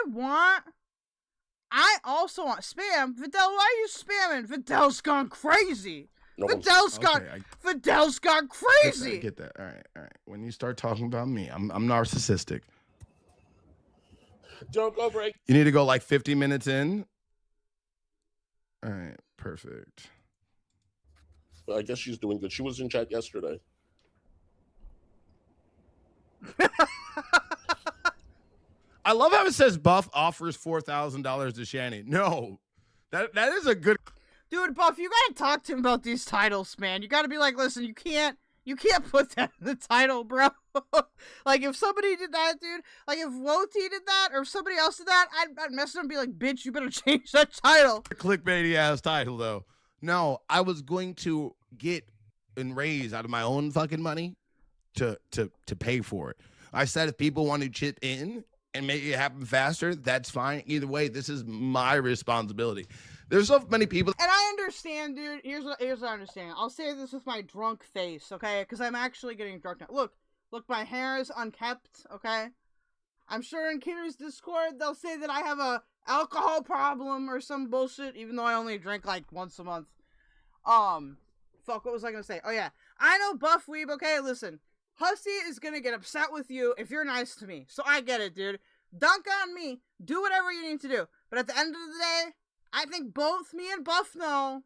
also want spam. Vidal, why are you spamming? Vidal's gone crazy. No Vidal's gone crazy. I get that. All right. When you start talking about me, I'm narcissistic. Don't go break. You need to go like 50 minutes in. All right, perfect. I guess she's doing good. She was in chat yesterday. I love how it says Buff offers $4,000 to Shanny. No, that is a good. Dude, Buff, you gotta talk to him about these titles, man. You gotta be like, listen, you can't put that in the title, bro. Like, if somebody did that, dude, like, if Woti did that, or if somebody else did that, I'd mess with him and be like, bitch, you better change that title. Clickbaity ass title, though. No, I was going to get and raise out of my own fucking money to pay for it. I said if people want to chip in and make it happen faster, that's fine. Either way, this is my responsibility. There's so many people. And I understand, dude. Here's what I understand. I'll say this with my drunk face, okay? Because I'm actually getting drunk now. Look, my hair is unkept, okay? I'm sure in Kitter's Discord, they'll say that I have a alcohol problem or some bullshit, even though I only drink like once a month. Fuck, what was I gonna say? Oh yeah, I know BUFFWEEB, okay? Listen, Hussy is gonna get upset with you if you're nice to me. So I get it, dude. Dunk on me. Do whatever you need to do. But at the end of the day, I think both me and Buff know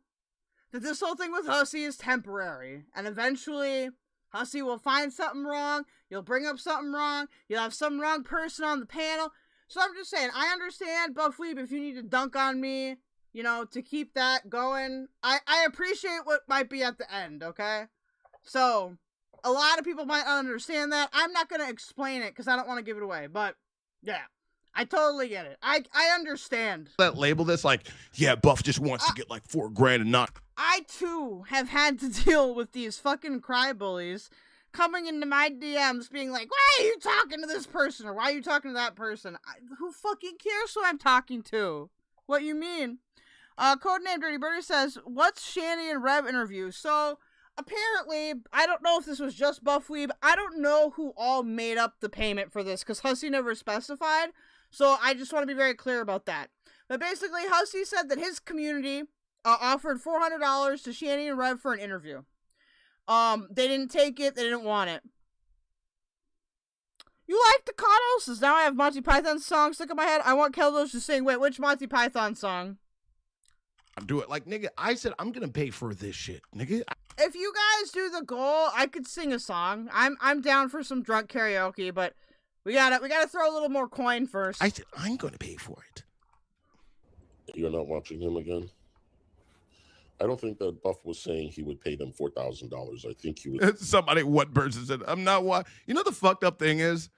that this whole thing with Hussy is temporary. And eventually, Hussy will find something wrong. You'll bring up something wrong. You'll have some wrong person on the panel. So I'm just saying, I understand, BUFFWEEB, if you need to dunk on me, you know, to keep that going. I appreciate what might be at the end, okay? So, a lot of people might not understand that. I'm not going to explain it because I don't want to give it away. But, yeah. I totally get it. I understand. That label this like, yeah, Buff just wants to get like $4,000 and not. I too have had to deal with these fucking cry bullies coming into my DMs being like, why are you talking to this person? Or why are you talking to that person? Who fucking cares who I'm talking to? What you mean? Codename Dirty Birdie says, what's Shanny and Rev interview? So, apparently, I don't know if this was just BUFFWEEB. I don't know who all made up the payment for this because Hussy never specified. So I just want to be very clear about that. But basically, Hussy said that his community offered $400 to Shanny and Rev for an interview. They didn't take it. They didn't want it. You like the cuddles? Now I have Monty Python song stuck in my head. I want keldoge to sing. Wait, which Monty Python song? Do it. Like, nigga, I said I'm gonna pay for this shit, nigga. If you guys do the goal, I could sing a song. I'm down for some drunk karaoke, but we gotta throw a little more coin first. I said I'm gonna pay for it. You're not watching him again? I don't think that Buff was saying he would pay them $4,000. I think he would. Somebody, one person said, I'm not what. You know, the fucked up thing is,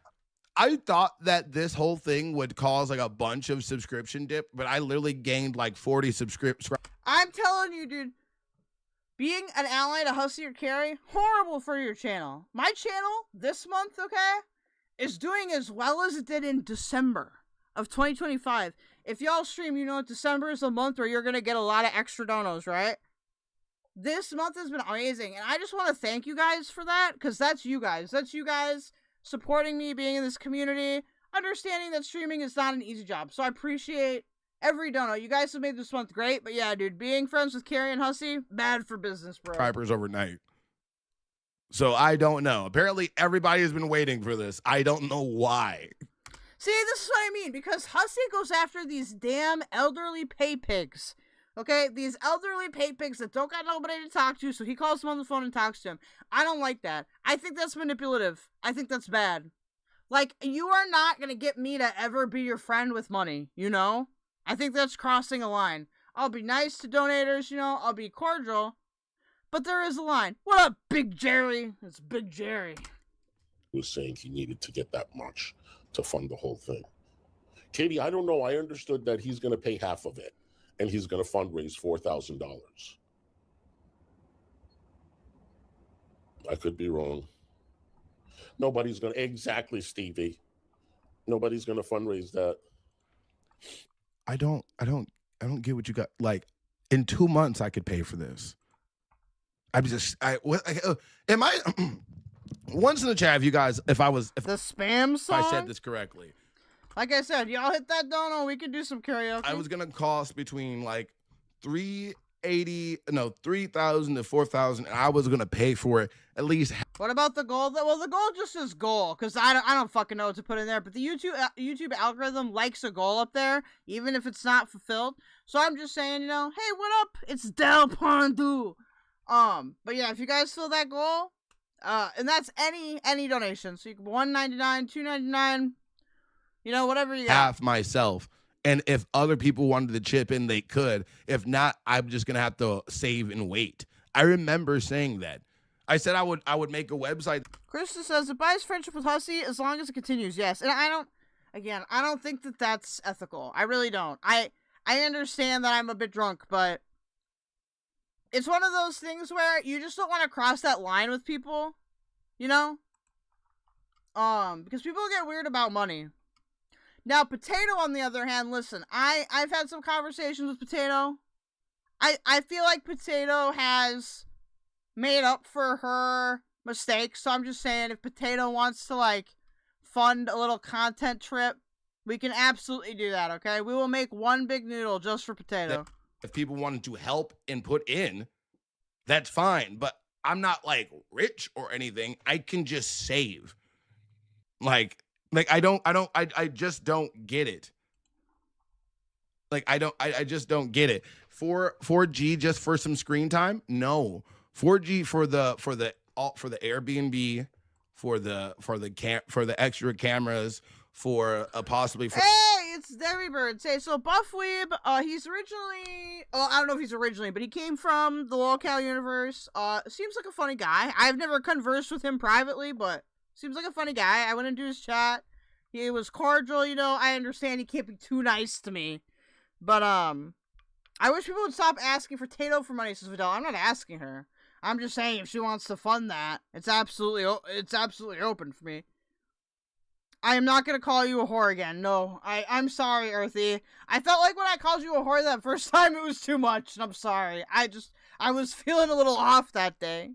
I thought that this whole thing would cause like a bunch of subscription dip, but I literally gained like 40 subscriptions. I'm telling you, dude, being an ally to Hussy or Carrie, horrible for your channel. My channel this month, okay, is doing as well as it did in December of 2025. If y'all stream, you know December is a month where you're going to get a lot of extra donos, right? This month has been amazing, and I just want to thank you guys for that, because that's you guys. That's you guys supporting me, being in this community, understanding that streaming is not an easy job. So I appreciate every dono. You guys have made this month great, but yeah, dude, being friends with Carrie and Hussy, bad for business, bro. Subscribers overnight. So I don't know. Apparently everybody has been waiting for this. I don't know why. See, this is what I mean, because Hussy goes after these damn elderly pay pigs. Okay, these elderly pay pigs that don't got nobody to talk to, so he calls them on the phone and talks to him. I don't like that. I think that's manipulative. I think that's bad. Like, you are not gonna get me to ever be your friend with money, you know? I think that's crossing a line. I'll be nice to donators, you know, I'll be cordial, but there is a line. What up, Big Jerry? It's Big Jerry. He was saying he needed to get that much to fund the whole thing. Katie, I don't know. I understood that he's going to pay half of it, and he's going to fundraise $4,000. I could be wrong. Nobody's going to, exactly, Stevie. Nobody's going to fundraise that. I don't get what you got. Like, in 2 months, I could pay for this. Am I? Once in the chat, if you guys, if the spam song. If I said this correctly. Like I said, y'all hit that dono. We can do some karaoke. I was gonna cost between like $3,000 to $4,000, and I was gonna pay for it at least. What about the goal? Well, the goal just is goal, because I don't fucking know what to put in there. But the YouTube algorithm likes a goal up there, even if it's not fulfilled. So I'm just saying, you know, hey, what up? It's Del Pondu. But yeah, if you guys fill that goal, and that's any donation. So you can $1.99, $2.99, you know, whatever you got. Half myself. And if other people wanted to chip in, they could. If not, I'm just gonna have to save and wait. I remember saying that. I said I would make a website. Krista says it buys friendship with Hussy as long as it continues. Yes, and I don't think that that's ethical. I really don't. I understand that I'm a bit drunk, but it's one of those things where you just don't want to cross that line with people, you know? Because people get weird about money. Now, Potato, on the other hand, listen, I've had some conversations with Potato. I feel like Potato has made up for her mistakes, so I'm just saying, if Potato wants to, like, fund a little content trip, we can absolutely do that, okay? We will make one big noodle just for Potato. If people wanted to help and put in, that's fine. But I'm not like rich or anything. I can just save. I just don't get it. Like, I just don't get it. 4G just for some screen time? No. 4G for the Airbnb, for the extra cameras, for possibly for. Hey, it's Debbie Bird. Say, so BUFFWEEB, he's originally, I don't know if he's originally, but he came from the local universe. Seems like a funny guy. I've never conversed with him privately, but seems like a funny guy. I went into his chat. He was cordial, you know. I understand he can't be too nice to me, but I wish people would stop asking for Tato for money, says Vidal. I'm not asking her. I'm just saying if she wants to fund that, it's absolutely open for me. I am not going to call you a whore again. No, I'm sorry, Earthy. I felt like when I called you a whore that first time, it was too much, and I'm sorry. I was feeling a little off that day.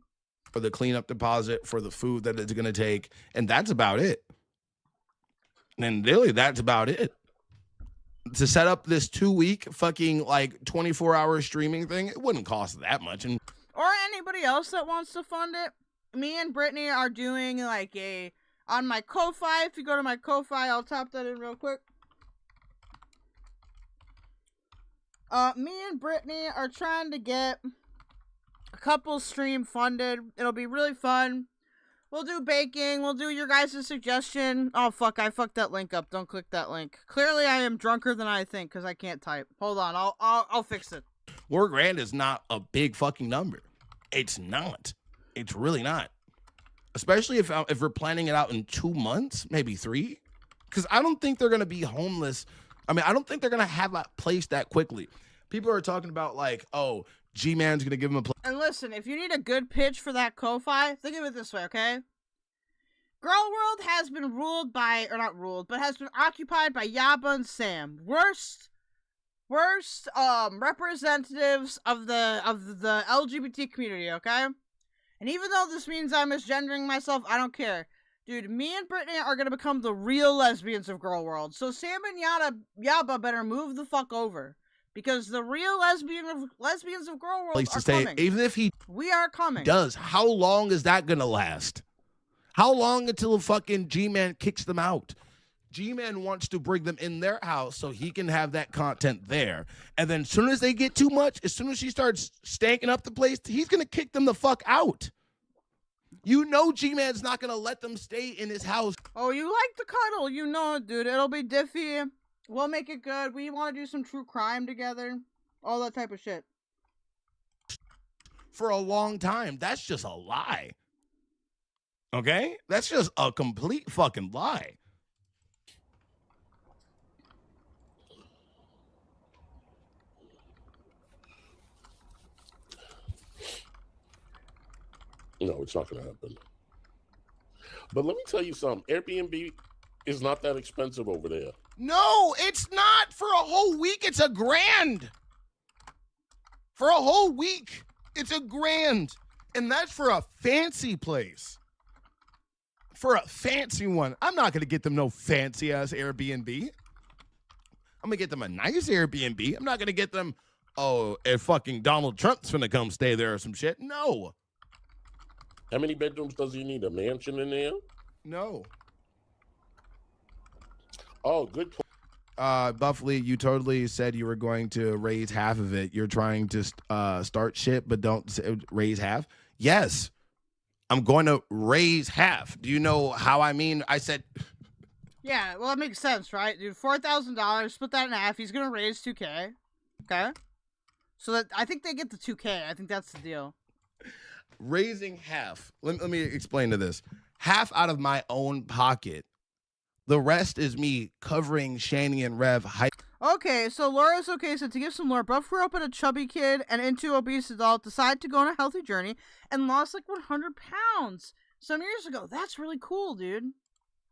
For the cleanup deposit, for the food that it's going to take, and that's about it. And really, that's about it. To set up this 2-week fucking, like, 24-hour streaming thing, it wouldn't cost that much. And or anybody else that wants to fund it. Me and Brittany are doing, like, a On my Ko-Fi, if you go to my Ko-Fi, I'll tap that in real quick. Me and Brittany are trying to get a couple stream funded. It'll be really fun. We'll do baking. We'll do your guys' suggestion. Oh, fuck. I fucked that link up. Don't click that link. Clearly, I am drunker than I think because I can't type. Hold on. I'll fix it. $4,000 is not a big fucking number. It's not. It's really not. Especially if we're planning it out in 2 months, maybe 3. Because I don't think they're going to be homeless. I mean, I don't think they're going to have a place that quickly. People are talking about like, oh, G-Man's going to give them a place. And listen, if you need a good pitch for that Ko-Fi, think of it this way, okay? Girl World has been ruled by, or not ruled, but has been occupied by Yaba and Sam. Worst representatives of the LGBT community, okay? And even though this means I'm misgendering myself, I don't care. Dude, me and Brittany are gonna become the real lesbians of Girl World. So Sam and Yaba better move the fuck over. Because the real lesbians of Girl World Place are to stay. coming. Even if he We are coming. does, how long is that gonna last? How long until fucking G-Man kicks them out? G-Man wants to bring them in their house so he can have that content there. And then as soon as they get too much, as soon as she starts stanking up the place, he's going to kick them the fuck out. You know G-Man's not going to let them stay in his house. Oh, you like the cuddle. You know it, dude. It'll be Diffy. We'll make it good. We want to do some true crime together. All that type of shit. For a long time. That's just a lie. Okay? That's just a complete fucking lie. No, it's not going to happen. But let me tell you something. Airbnb is not that expensive over there. No, it's not. For a whole week, it's $1,000. For a whole week, it's $1,000. And that's for a fancy place. For a fancy one. I'm not going to get them no fancy-ass Airbnb. I'm going to get them a nice Airbnb. I'm not going to get them, oh, if fucking Donald Trump's going to come stay there or some shit. No. How many bedrooms does he need? A mansion in there? No. Oh, good point. BUFFWEEB, you totally said you were going to raise half of it. You're trying to start shit, but don't raise half. Yes, I'm going to raise half. Do you know how I mean? I said. Yeah, well, that makes sense, right? Dude, $4,000, split that in half. He's going to raise $2K. Okay? So that I think they get the $2K. I think that's the deal. Raising half. Let me explain to this. Half out of my own pocket. The rest is me covering Shanny and Rev. Okay, so Laura's okay. So to give some lore, Buff grew up as a chubby kid and into obese adult, decided to go on a healthy journey, and lost like 100 pounds some years ago. That's really cool, dude.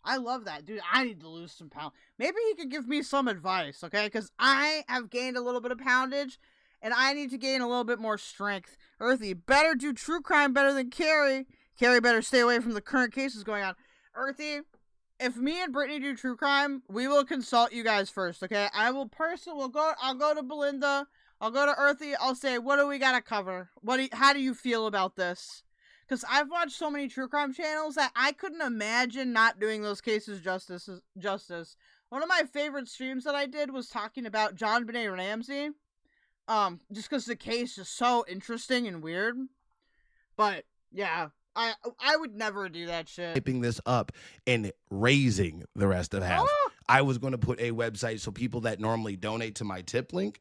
I love that. Dude, I need to lose some pounds. Maybe he could give me some advice, okay? Because I have gained a little bit of poundage, and I need to gain a little bit more strength. Earthy, better do true crime better than Carrie. Carrie better stay away from the current cases going on. Earthy, if me and Brittany do true crime, we will consult you guys first, okay? I will I'll go to Belinda, I'll go to Earthy, I'll say, what do we gotta cover? How do you feel about this? Because I've watched so many true crime channels that I couldn't imagine not doing those cases justice. One of my favorite streams that I did was talking about John Benet Ramsey. Just because the case is so interesting and weird. But, yeah, I would never do that shit. Typing this up and raising the rest of half. I was going to put a website so people that normally donate to my tip link,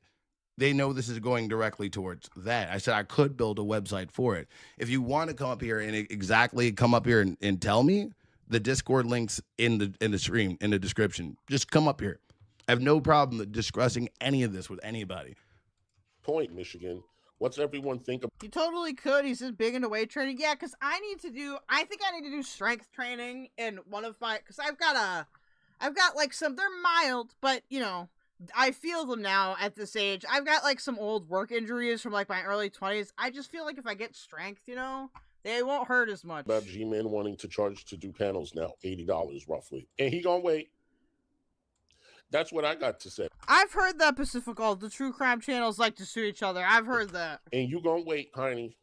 they know this is going directly towards that. I said I could build a website for it. If you want to come up here and exactly come up here and tell me, the Discord links in the stream, in the description. Just come up here. I have no problem discussing any of this with anybody. Point, Michigan. What's everyone think of? He totally could. He's just big into weight training. Yeah, because I think I need to do strength training in one of my, because I've got like some, they're mild, but you know, I feel them now at this age. I've got like some old work injuries from like my early 20s. I just feel like if I get strength, you know, they won't hurt as much. About G-Man wanting to charge to do panels now, $80 roughly. And he gonna wait. That's what I got to say. I've heard that, Pacifical. The true crime channels like to sue each other. I've heard that. And you gonna wait, honey.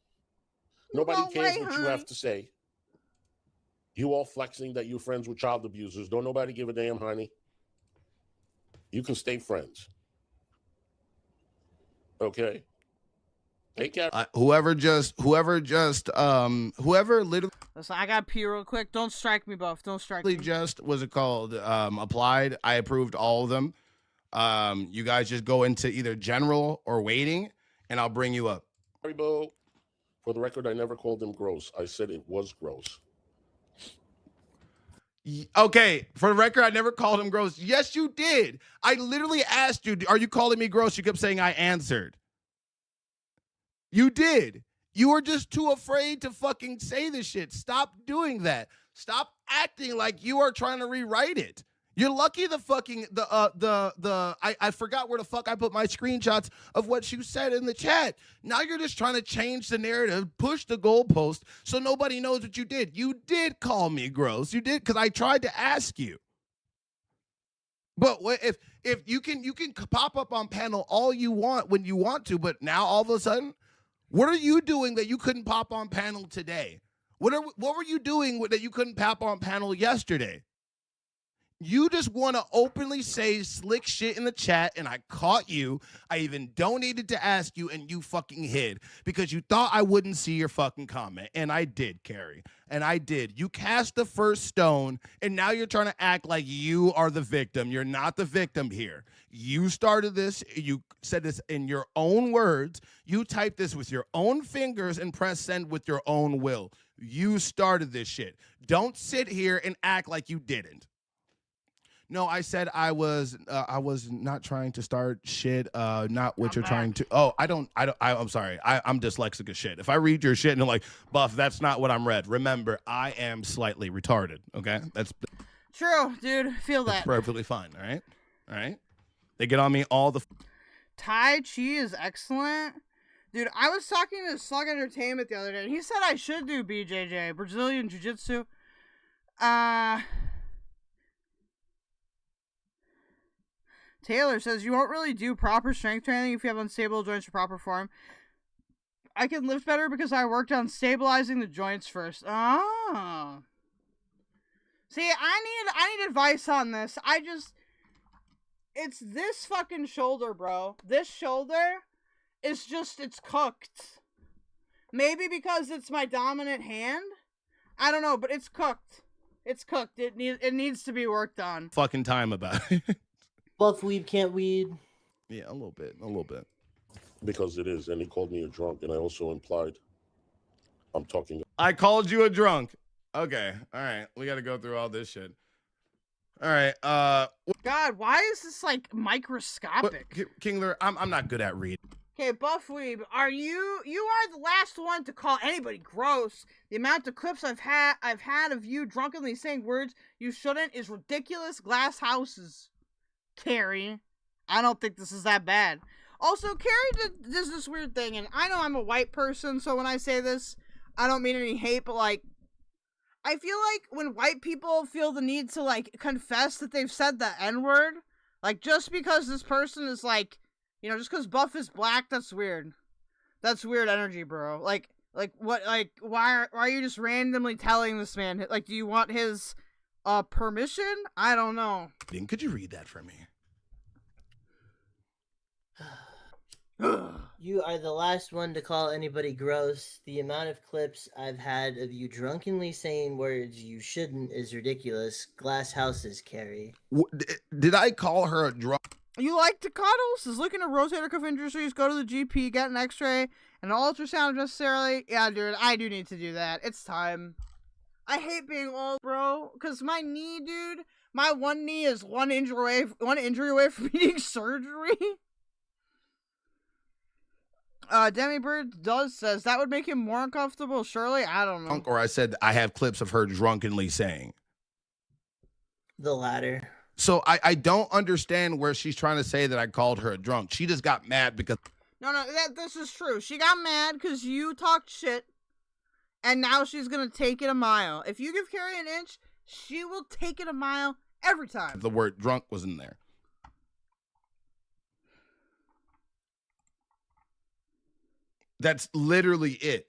Nobody cares what you have to say. You all flexing that you're friends with child abusers. Don't nobody give a damn, honey. You can stay friends. Okay. Hey, Carrie. Whoever literally. Listen, I got pee real quick. Don't strike me, Buff. Don't strike me. Just what's it called? Applied. I approved all of them. You guys just go into either general or waiting, and I'll bring you up. For the record, I never called him gross. I said it was gross. Okay, for the record, I never called him gross. Yes, you did. I literally asked you, are you calling me gross? You kept saying I answered. You did. You were just too afraid to fucking say this shit. Stop doing that. Stop acting like you are trying to rewrite it. You're lucky the fucking I forgot where the fuck I put my screenshots of what you said in the chat. Now you're just trying to change the narrative, push the goalpost so nobody knows what you did. You did call me gross. You did, because I tried to ask you. But if you can pop up on panel all you want when you want to, but now all of a sudden, what are you doing that you couldn't pop on panel today? What were you doing that you couldn't pop on panel yesterday? You just want to openly say slick shit in the chat, and I caught you. I even donated to ask you, and you fucking hid because you thought I wouldn't see your fucking comment. And I did, Carrie. And I did. You cast the first stone, and now you're trying to act like you are the victim. You're not the victim here. You started this. You said this in your own words. You typed this with your own fingers and press send with your own will. You started this shit. Don't sit here and act like you didn't. No, I said I was not trying to start shit. Not what you're trying to. Oh, I'm sorry. I'm dyslexic as shit. If I read your shit and I'm like, Buff, that's not what I'm read. Remember, I am slightly retarded. Okay, that's true, dude. Feel that. That's perfectly fine. All right, all right. They get on me all the. Tai Chi is excellent, dude. I was talking to Slug Entertainment the other day, and he said I should do BJJ, Brazilian Jiu Jitsu. Taylor says, you won't really do proper strength training if you have unstable joints or proper form. I can lift better because I worked on stabilizing the joints first. Oh. See, I need advice on this. It's this fucking shoulder, bro. This shoulder is just, it's cooked. Maybe because it's my dominant hand? I don't know, but it's cooked. It's cooked. It needs to be worked on. Fucking time about it. BUFFWEEB can't weed. Yeah, a little bit. Because it is, and he called me a drunk, and I also implied I'm talking. I called you a drunk. Okay, all right. We got to go through all this shit. All right. God, why is this like microscopic? Kingler, I'm not good at reading. Okay, BUFFWEEB, you are the last one to call anybody gross. The amount of clips I've had of you drunkenly saying words you shouldn't is ridiculous. Glass houses. Carrie, I don't think this is that bad. Also, Carrie does this weird thing, and I know I'm a white person, so when I say this, I don't mean any hate, but like, I feel like when white people feel the need to like confess that they've said the N-word, like just because this person is like, you know, just because Buff is black, that's weird. That's weird energy, bro. Like what? Like why are you just randomly telling this man? Like, do you want his permission? I don't know. Could you read that for me? You are the last one to call anybody gross. The amount of clips I've had of you drunkenly saying words you shouldn't is ridiculous. Glass houses, Carrie. Did I call her a drunk? You like to cuddle? Says looking at rotator cuff injuries, go to the GP, get an x-ray, and an ultrasound necessarily. Yeah, dude, I do need to do that. It's time. I hate being old, bro, because my knee, dude, my one knee is one injury away from needing surgery. Demibird says that would make him more uncomfortable, surely? I don't know. Or I said I have clips of her drunkenly saying. The latter. So I don't understand where she's trying to say that I called her a drunk. She just got mad because... No, this is true. She got mad because you talked shit. And now she's going to take it a mile. If you give Carrie an inch, she will take it a mile every time. The word drunk was in there. That's literally it.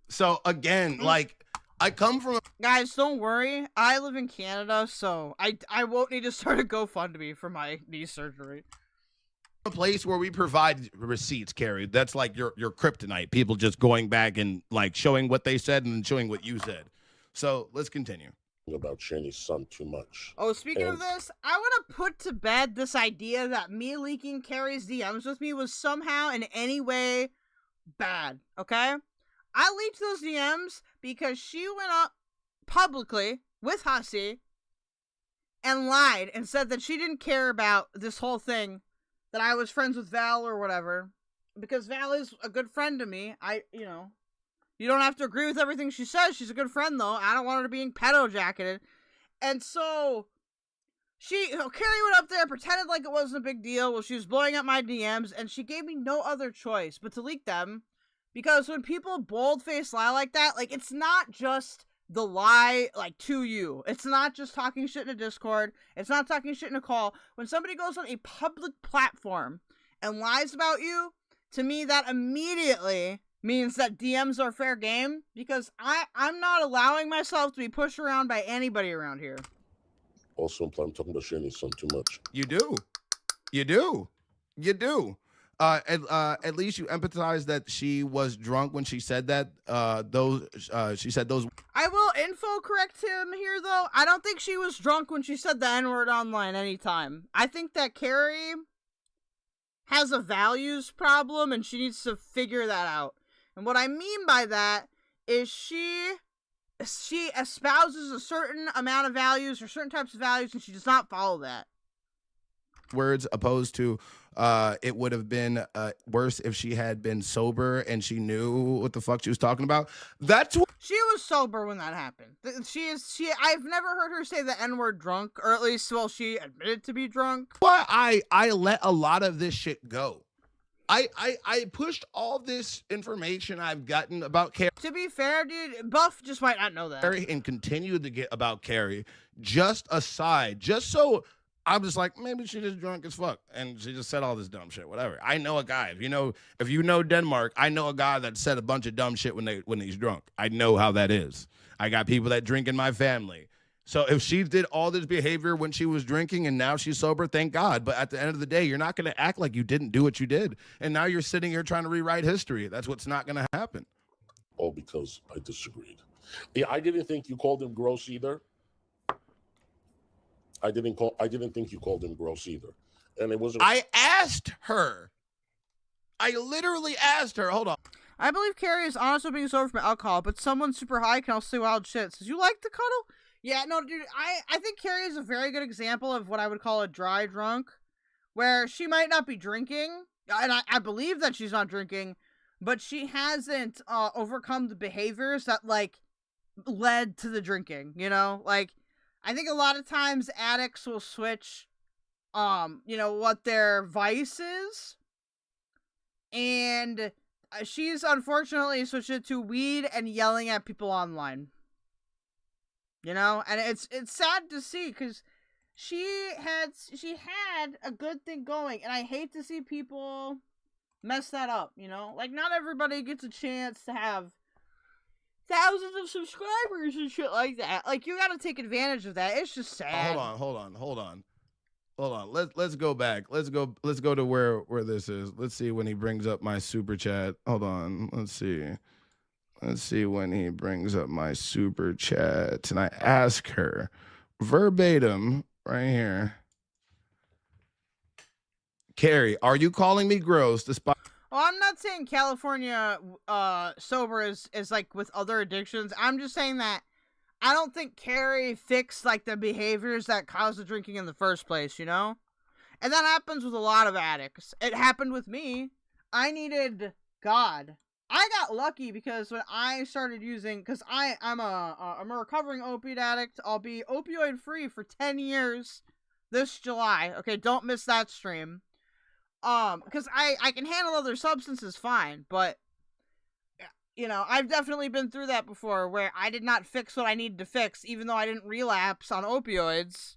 So again, like, I come from Guys, don't worry. I live in Canada, so I won't need to start a GoFundMe for my knee surgery. a place where we provide receipts, Carrie. That's like your kryptonite. People just going back and like showing what they said and then showing what you said. So let's continue. About Shanny's son too much. Oh, speaking of this, I want to put to bed this idea that me leaking Carrie's DMs with me was somehow in any way bad, okay? I leaked those DMs because she went up publicly with Hussy and lied and said that she didn't care about this whole thing, that I was friends with Val or whatever, because Val is a good friend to me. You don't have to agree with everything she says. She's a good friend, though. I don't want her to be pedo-jacketed. And so, Carrie went up there, pretended like it wasn't a big deal while she was blowing up my DMs, and she gave me no other choice but to leak them. Because when people bold-faced lie like that, like, it's not just the lie, like, to you. It's not just talking shit in a Discord. It's not talking shit in a call. When somebody goes on a public platform and lies about you, to me, that immediately means that DMs are fair game, because I'm not allowing myself to be pushed around by anybody around here. Also imply I'm talking about Shanny's son too much. You do. You do. You do. At least you empathize that she was drunk when she said that. She said those. I will info correct him here, though. I don't think she was drunk when she said the N-word online anytime. I think that Carrie has a values problem and she needs to figure that out. And what I mean by that is she espouses a certain amount of values or certain types of values, and she does not follow that. Words opposed to it would have been worse if she had been sober and she knew what the fuck she was talking about. That's what she was sober when that happened. I've never heard her say the N-word drunk, or at least, well, she admitted to be drunk. Why I let a lot of this shit go. I pushed all this information I've gotten about Carrie. To be fair, dude, Buff just might not know that. And continued to get about Carrie just aside, just so I'm just like, maybe she just drunk as fuck and she just said all this dumb shit, whatever. I know a guy, if you know Denmark, I know a guy that said a bunch of dumb shit when he's drunk. I know how that is. I got people that drink in my family. So if she did all this behavior when she was drinking and now she's sober, thank God. But at the end of the day, you're not going to act like you didn't do what you did. And now you're sitting here trying to rewrite history. That's what's not going to happen. All because I disagreed. Yeah, I didn't think you called him gross either. I didn't think you called him gross either. And it wasn't. I asked her. I literally asked her. Hold on. I believe Carrie is honestly being sober from alcohol, but someone super high can also say wild shit. Says, you like the cuddle? Yeah, no, dude, I think Carrie is a very good example of what I would call a dry drunk, where she might not be drinking, and I believe that she's not drinking, but she hasn't overcome the behaviors that, like, led to the drinking, Like, I think a lot of times addicts will switch, what their vice is, and she's unfortunately switched it to weed and yelling at people online. And it's sad to see, because she had a good thing going, and I hate to see people mess that up, Like, not everybody gets a chance to have thousands of subscribers and shit like that. Like, you gotta take advantage of that. It's just sad. Hold on. Let's go back. Let's go to where this is. Let's see when he brings up my super chat. Hold on. Let's see when he brings up my super chat. And I ask her verbatim right here. Carrie, are you calling me gross despite... Well, I'm not saying California sober is like with other addictions. I'm just saying that I don't think Carrie fixed like the behaviors that caused the drinking in the first place, And that happens with a lot of addicts. It happened with me. I needed God. I got lucky because when I started using, because I'm a recovering opiate addict. I'll be opioid free for 10 years this July. Okay, don't miss that stream. Because I can handle other substances fine, but I've definitely been through that before where I did not fix what I needed to fix, even though I didn't relapse on opioids.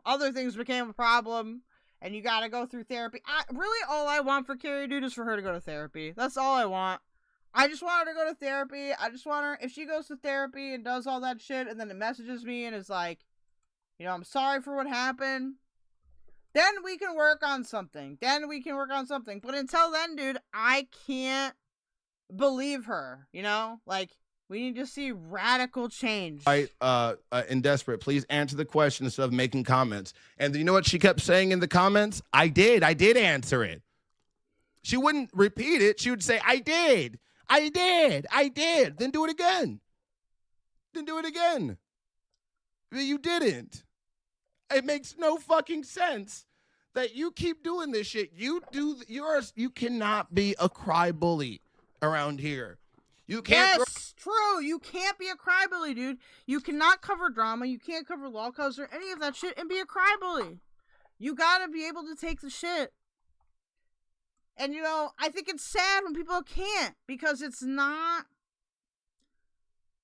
Other things became a problem. And you gotta go through therapy. Really, all I want for Carrie, dude, is for her to go to therapy. That's all I want. I just want her to go to therapy. I just want her, if she goes to therapy and does all that shit and then it messages me and is like, you know, I'm sorry for what happened, then we can work on something. But until then, dude, I can't believe her, you know? Like, we need to see radical change. Right, and desperate, please answer the question instead of making comments. And you know what she kept saying in the comments? I did answer it. She wouldn't repeat it. She would say, I did. Then do it again. You didn't. It makes no fucking sense that you keep doing this shit. You cannot be a cry bully around here. You can't. Yes, true. You can't be a crybaby, dude. You cannot cover drama. You can't cover lolcows or any of that shit and be a crybaby. You gotta be able to take the shit. And, you know, I think it's sad when people can't, because it's not...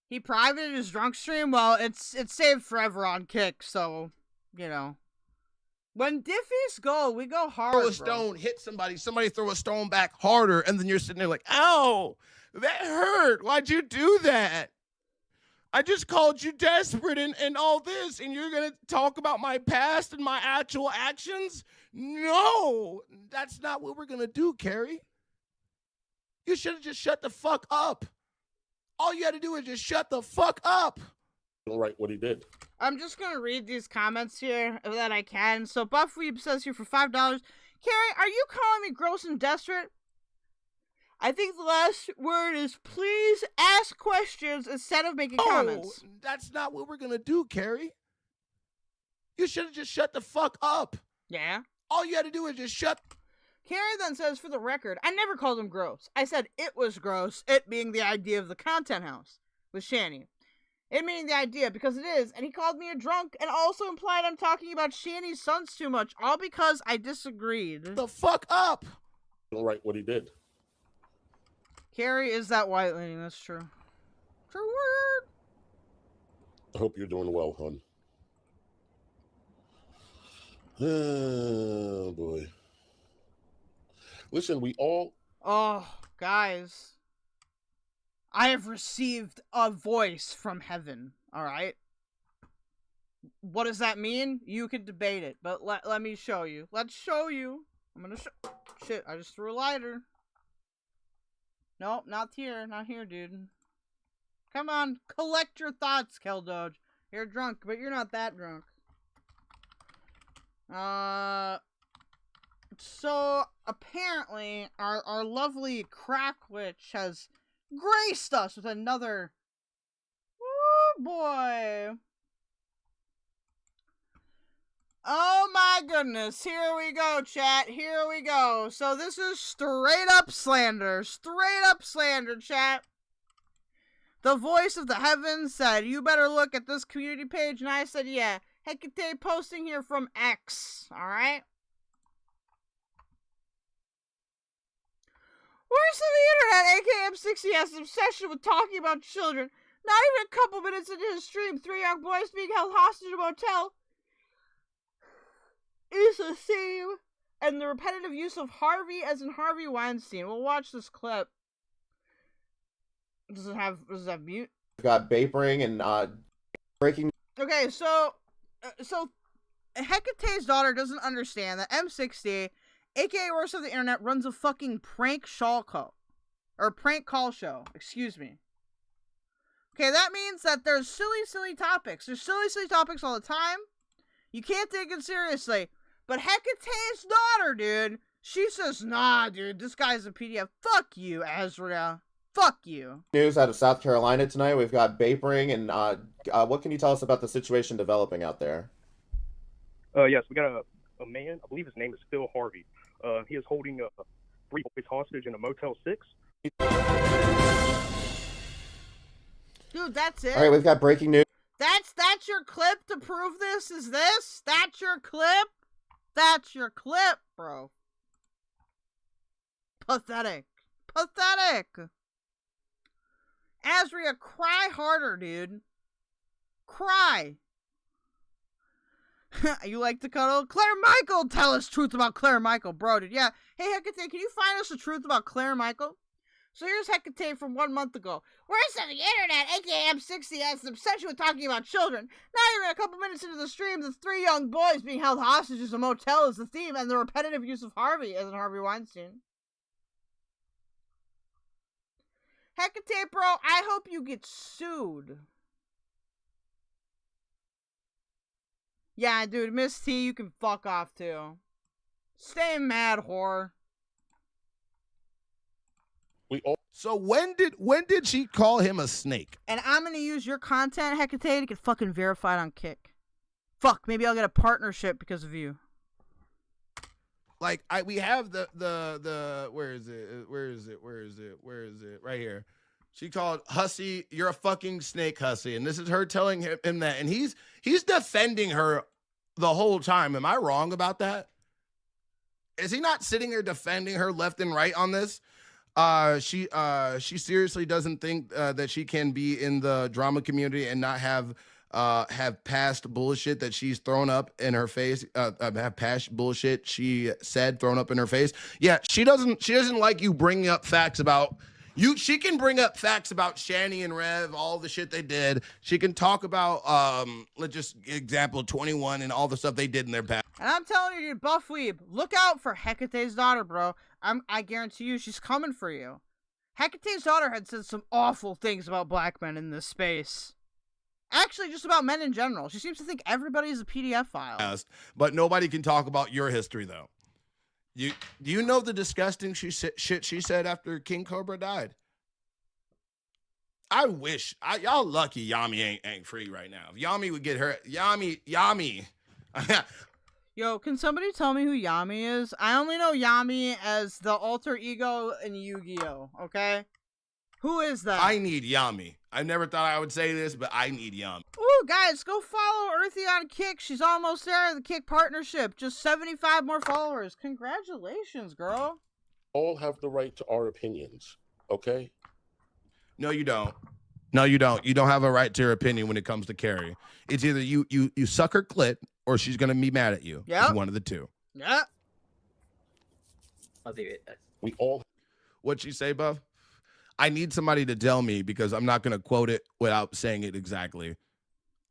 He privated his drunk stream? Well, it's saved forever on Kick, so, you know. When Diffys go, we go hard, Throw a stone, hit somebody throw a stone back harder, and then you're sitting there like, ow, that hurt. Why'd you do that? I just called you desperate and all this, and you're going to talk about my past and my actual actions? No, that's not what we're going to do, Carrie. You should have just shut the fuck up. All you had to do is just shut the fuck up. Right, what he did. I'm just going to read these comments here that I can. So BUFFWEEB says here for $5, Carrie, are you calling me gross and desperate? I think the last word is please ask questions instead of making comments. That's not what we're going to do, Carrie. You should have just shut the fuck up. Yeah? All you had to do is just shut. Carrie then says, for the record, I never called him gross. I said it was gross, it being the idea of the content house with Shanny. It meaning the idea, because it is, and he called me a drunk and also implied I'm talking about Shanny's sons too much, all because I disagreed. The fuck up. Right, what he did. Carrie is that white lady, that's true. True word. I hope you're doing well, hon. Oh, boy. Listen, we all... Oh, guys. I have received a voice from heaven, alright? What does that mean? You can debate it, but let me show you. Let's show you. I'm gonna show... Shit, I just threw a lighter. Nope, not here. Not here, dude. Come on, collect your thoughts, keldoge. You're drunk, but you're not that drunk. So, apparently, our lovely crack witch has graced us with another... Woo, boy. Oh my goodness, here we go, chat, here we go. So this is straight up slander, chat. The voice of the heavens said, you better look at this community page, and I said, yeah. Hekate posting here from X, alright? Worse than the internet, AKM60 has an obsession with talking about children. Not even a couple minutes into his stream, 3 young boys being held hostage in a motel is the same, and the repetitive use of Harvey as in Harvey Weinstein. We'll watch this clip. Does it have mute? We've got vaping and breaking. Okay, so Hekate's daughter doesn't understand that M60, aka worst of the internet, runs a fucking prank call show. Excuse me. Okay, that means that there's silly topics. There's silly topics all the time. You can't take it seriously. But Hekate's daughter, dude, she says, nah, dude, this guy's a PDF. Fuck you, Azria. Fuck you. News out of South Carolina tonight. We've got vaping, and what can you tell us about the situation developing out there? Yes, we got a man, I believe his name is Phil Harvey. He is holding 3 boys hostage in a Motel 6. Dude, that's it. All right, we've got breaking news. That's your clip to prove this? Is this? That's your clip? That's your clip, bro. Pathetic. Azria, cry harder, dude. Cry. You like to cuddle? Claire Michael, tell us truth about Claire Michael, bro, dude. Yeah. Hey, Hekate, can you find us the truth about Claire Michael? So here's Hekate from 1 month ago. Where's on the internet, aka M60, has an obsession with talking about children. Not even a couple minutes into the stream, the 3 young boys being held hostage as a motel is the theme, and the repetitive use of Harvey as in Harvey Weinstein. Hekate, bro, I hope you get sued. Yeah, dude, Miss T, you can fuck off too. Stay mad, whore. So when did she call him a snake? And I'm gonna use your content, Hekate, to get fucking verified on Kick. Fuck, maybe I'll get a partnership because of you. Like we have the where is it right here. She called Hussy, you're a fucking snake, Hussy, and this is her telling him that, and he's defending her the whole time. Am I wrong about that? Is he not sitting here defending her left and right on this? She seriously doesn't think that she can be in the drama community and not have past bullshit that she's thrown up in her face, have past bullshit she said thrown up in her face. Yeah, she doesn't like you bringing up facts about you. She can bring up facts about Shanny and Rev, all the shit they did. She can talk about let's just example 21 and all the stuff they did in their past. And I'm telling you, dude, BUFFWEEB, look out for Hekate's daughter, bro. I guarantee you she's coming for you. Hekate's daughter had said some awful things about black men in this space. Actually, just about men in general. She seems to think everybody's a PDF file. But nobody can talk about your history, though. Do you know the disgusting shit she said after King Cobra died? I wish y'all lucky Yami ain't free right now. If Yami would get her, Yami. Yo, can somebody tell me who Yami is? I only know Yami as the alter ego in Yu-Gi-Oh, okay? Who is that? I need Yami. I never thought I would say this, but I need Yami. Ooh, guys, go follow Earthy on Kick. She's almost there in the Kick partnership. Just 75 more followers. Congratulations, girl. All have the right to our opinions, okay? No, you don't. No, you don't. You don't have a right to your opinion when it comes to Carrie. It's either you suck her clit or she's going to be mad at you. Yeah. It's one of the two. Yeah. I'll be right back. We all. What'd she say, Buff? I need somebody to tell me because I'm not going to quote it without saying it exactly.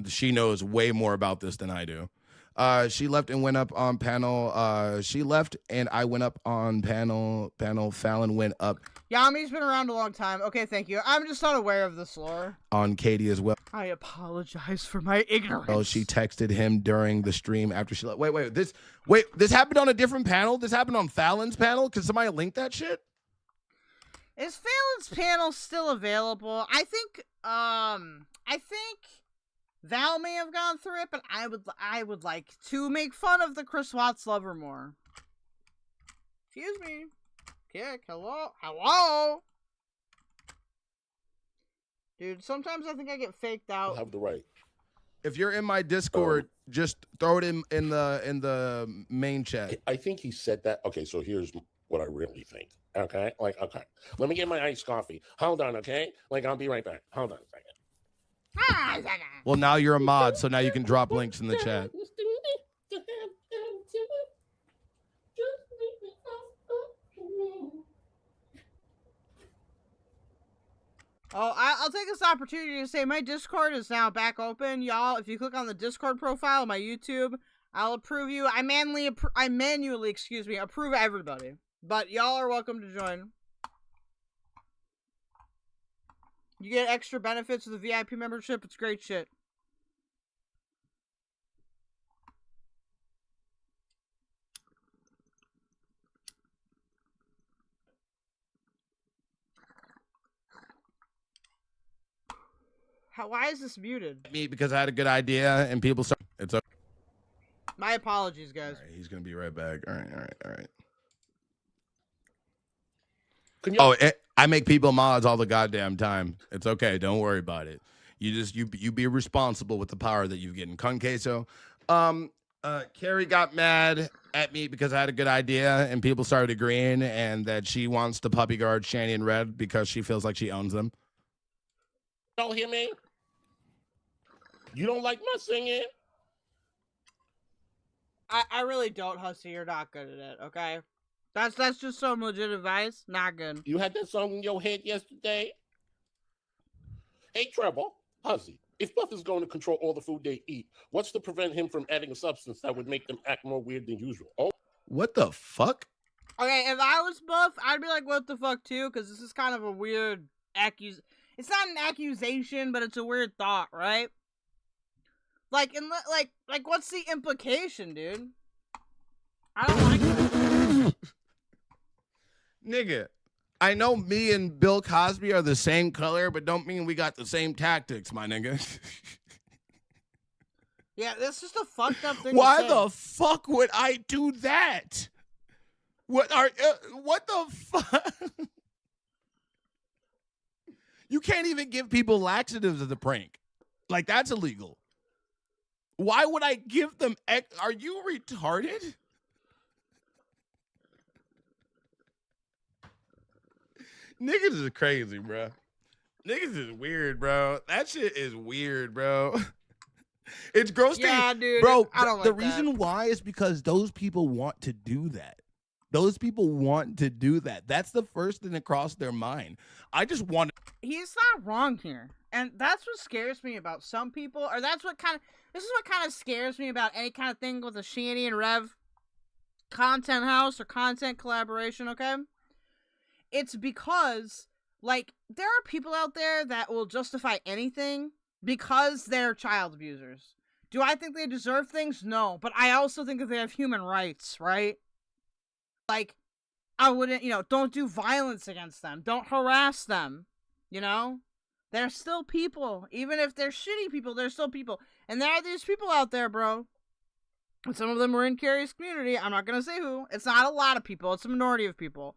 She knows way more about this than I do. She left and went up on panel. She left and I went up on panel. Fallon went up. Yami's been around a long time. Okay, thank you. I'm just not aware of this lore. On Katie as well. I apologize for my ignorance. Oh, she texted him during the stream after she left. Wait, this happened on a different panel? This happened on Fallon's panel? Can somebody link that shit? Is Fallon's panel still available? I think Val may have gone through it, but I would like to make fun of the Chris Watts lover more. Excuse me. Kick, hello? Dude, sometimes I think I get faked out. I have the right. If you're in my Discord, just throw it in the main chat. I think he said that. Okay, so here's what I really think. Okay, okay. Let me get my iced coffee. Hold on, okay? I'll be right back. Hold on a second. Well, now you're a mod, so now you can drop links in the chat. Oh, I'll take this opportunity to say my Discord is now back open, y'all. If you click on the Discord profile of my YouTube, I'll approve you. I manually, approve everybody. But y'all are welcome to join. You get extra benefits with the VIP membership. It's great shit. Why is this muted? Me, because I had a good idea and people start. It's okay. My apologies, guys. All right, he's gonna be right back. All right. I make people mods all the goddamn time. It's okay. Don't worry about it. You be responsible with the power that you've gotten. Con queso. Carrie got mad at me because I had a good idea and people started agreeing and that she wants to puppy guard Shanny and Red because she feels like she owns them. Don't hear me? You don't like my singing? I really don't, Hussy. You're not good at it, okay? That's just some legit advice. Not good. You had that song in your head yesterday? Hey, Trevor, Hussy, if Buff is going to control all the food they eat, what's to prevent him from adding a substance that would make them act more weird than usual? Oh, what the fuck? Okay, if I was Buff, I'd be like, what the fuck, too? Because this is kind of a weird It's not an accusation, but it's a weird thought, right? Like, what's the implication, dude? I don't like it. Nigga, I know me and Bill Cosby are the same color, but don't mean we got the same tactics, my nigga. Yeah, that's just a fucked up thing Why to say. the fuck would I do that? What the fuck? You can't even give people laxatives as a prank. Like, that's illegal. Why would I give them are you retarded? Niggas is crazy, bro. Niggas is weird, bro. That shit is weird, bro. It's gross. Yeah, dude. Bro, I don't the like reason why is because those people want to do that. Those people want to do that. That's the first thing that crossed their mind. I just want to... He's not wrong here. And that's what scares me about some people, or this is what kind of scares me about any kind of thing with a Shanny and Rev content house or content collaboration, okay? It's because, like, there are people out there that will justify anything because they're child abusers. Do I think they deserve things? No. But I also think that they have human rights, right? Like, I wouldn't, don't do violence against them. Don't harass them, They're still people. Even if they're shitty people, they're still people. And there are these people out there, bro. And some of them are in Carrie's community. I'm not going to say who. It's not a lot of people. It's a minority of people.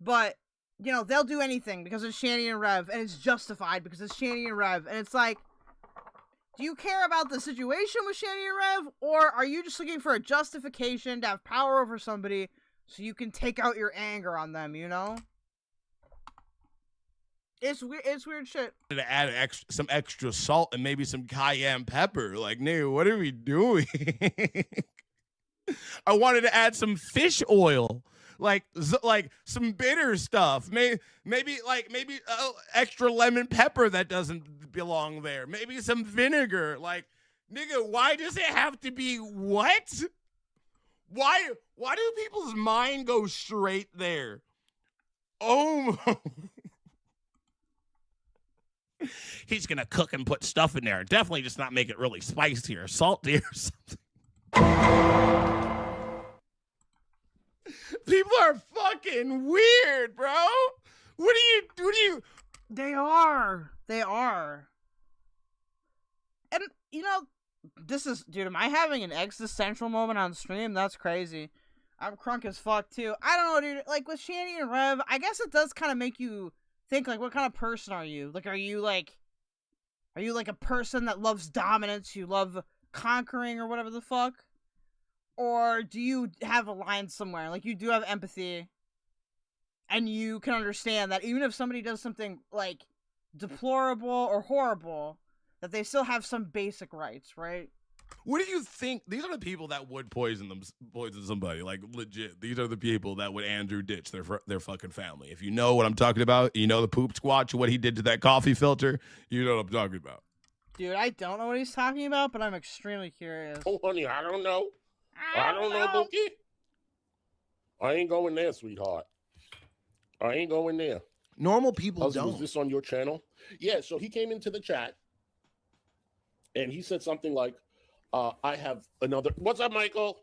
But, they'll do anything because it's Shanny and Rev. And it's justified because it's Shanny and Rev. And it's like, do you care about the situation with Shanny and Rev? Or are you just looking for a justification to have power over somebody so you can take out your anger on them, It's weird shit. To add some extra salt and maybe some cayenne pepper. Like, nigga, what are we doing? I wanted to add some fish oil, like some bitter stuff. Maybe extra lemon pepper that doesn't belong there. Maybe some vinegar. Like, nigga, why does it have to be what? Why do people's mind go straight there? Oh my. He's gonna cook and put stuff in there. Definitely just not make it really spicy or salty or something. People are fucking weird, bro. What do you? They are. And this is, dude, am I having an existential moment on stream? That's crazy. I'm crunk as fuck too. I don't know, dude. Like with Shanny and Rev, I guess it does kind of make you think, like, what kind of person are you? Like, are you like a person that loves dominance? You love conquering or whatever the fuck? Or do you have a line somewhere? Like, you do have empathy and you can understand that even if somebody does something like deplorable or horrible, that they still have some basic rights, right? What do you think? These are the people that would poison somebody, like, legit. These are the people that would Andrew ditch their fucking family. If you know what I'm talking about, you know the POOPSQUATCH, what he did to that coffee filter, you know what I'm talking about. Dude, I don't know what he's talking about, but I'm extremely curious. Oh, honey, I don't know. I don't know, Bookie. I ain't going there, sweetheart. I ain't going there. Normal people don't. Was this on your channel? Yeah, so he came into the chat, and he said something like, I have another... What's up, Michael?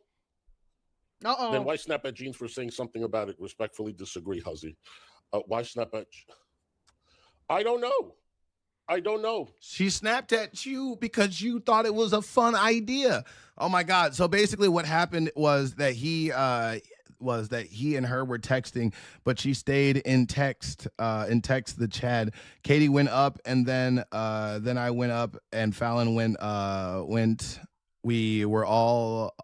Uh-oh. Then why snap at Jeans for saying something about it? Respectfully disagree, Hussy. Why snap at... I don't know. She snapped at you because you thought it was a fun idea. Oh my God. So basically what happened was that he and her were texting, but she stayed in text the chat. Katie went up, and then I went up, and Fallon went. We were all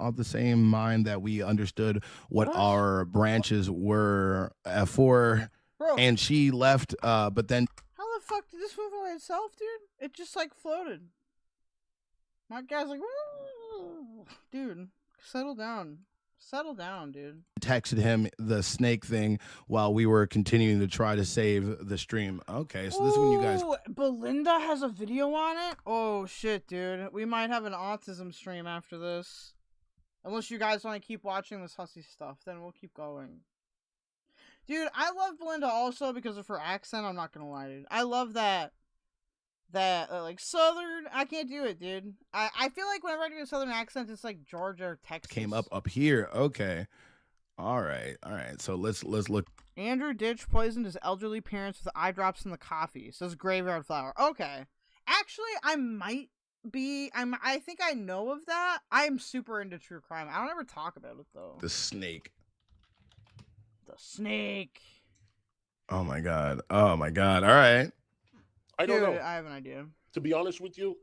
of the same mind that we understood what our branches were for. Bro. And she left, but then... How the fuck did this move by itself, dude? It just, like, floated. My guy's like, woo! Dude, settle down. Settle down, dude. Texted him the snake thing while we were continuing to try to save the stream. Okay, so this is when you guys. Ooh, Belinda has a video on it? Oh, shit, dude. We might have an autism stream after this. Unless you guys want to keep watching this Hussy stuff, then we'll keep going. Dude, I love Belinda also because of her accent. I'm not gonna lie, dude. I love that like southern. I can't do it, dude. I feel like whenever I do a southern accent, it's like Georgia or Texas. Came up here. Okay, all right. So let's look. Andrew Ditch poisoned his elderly parents with eye drops in the coffee. Says Graveyard Flower. Okay, actually, I think I know of that. I am super into true crime. I don't ever talk about it though. The snake. The snake. Oh my god. All right. I don't know. I have an idea. To be honest with you,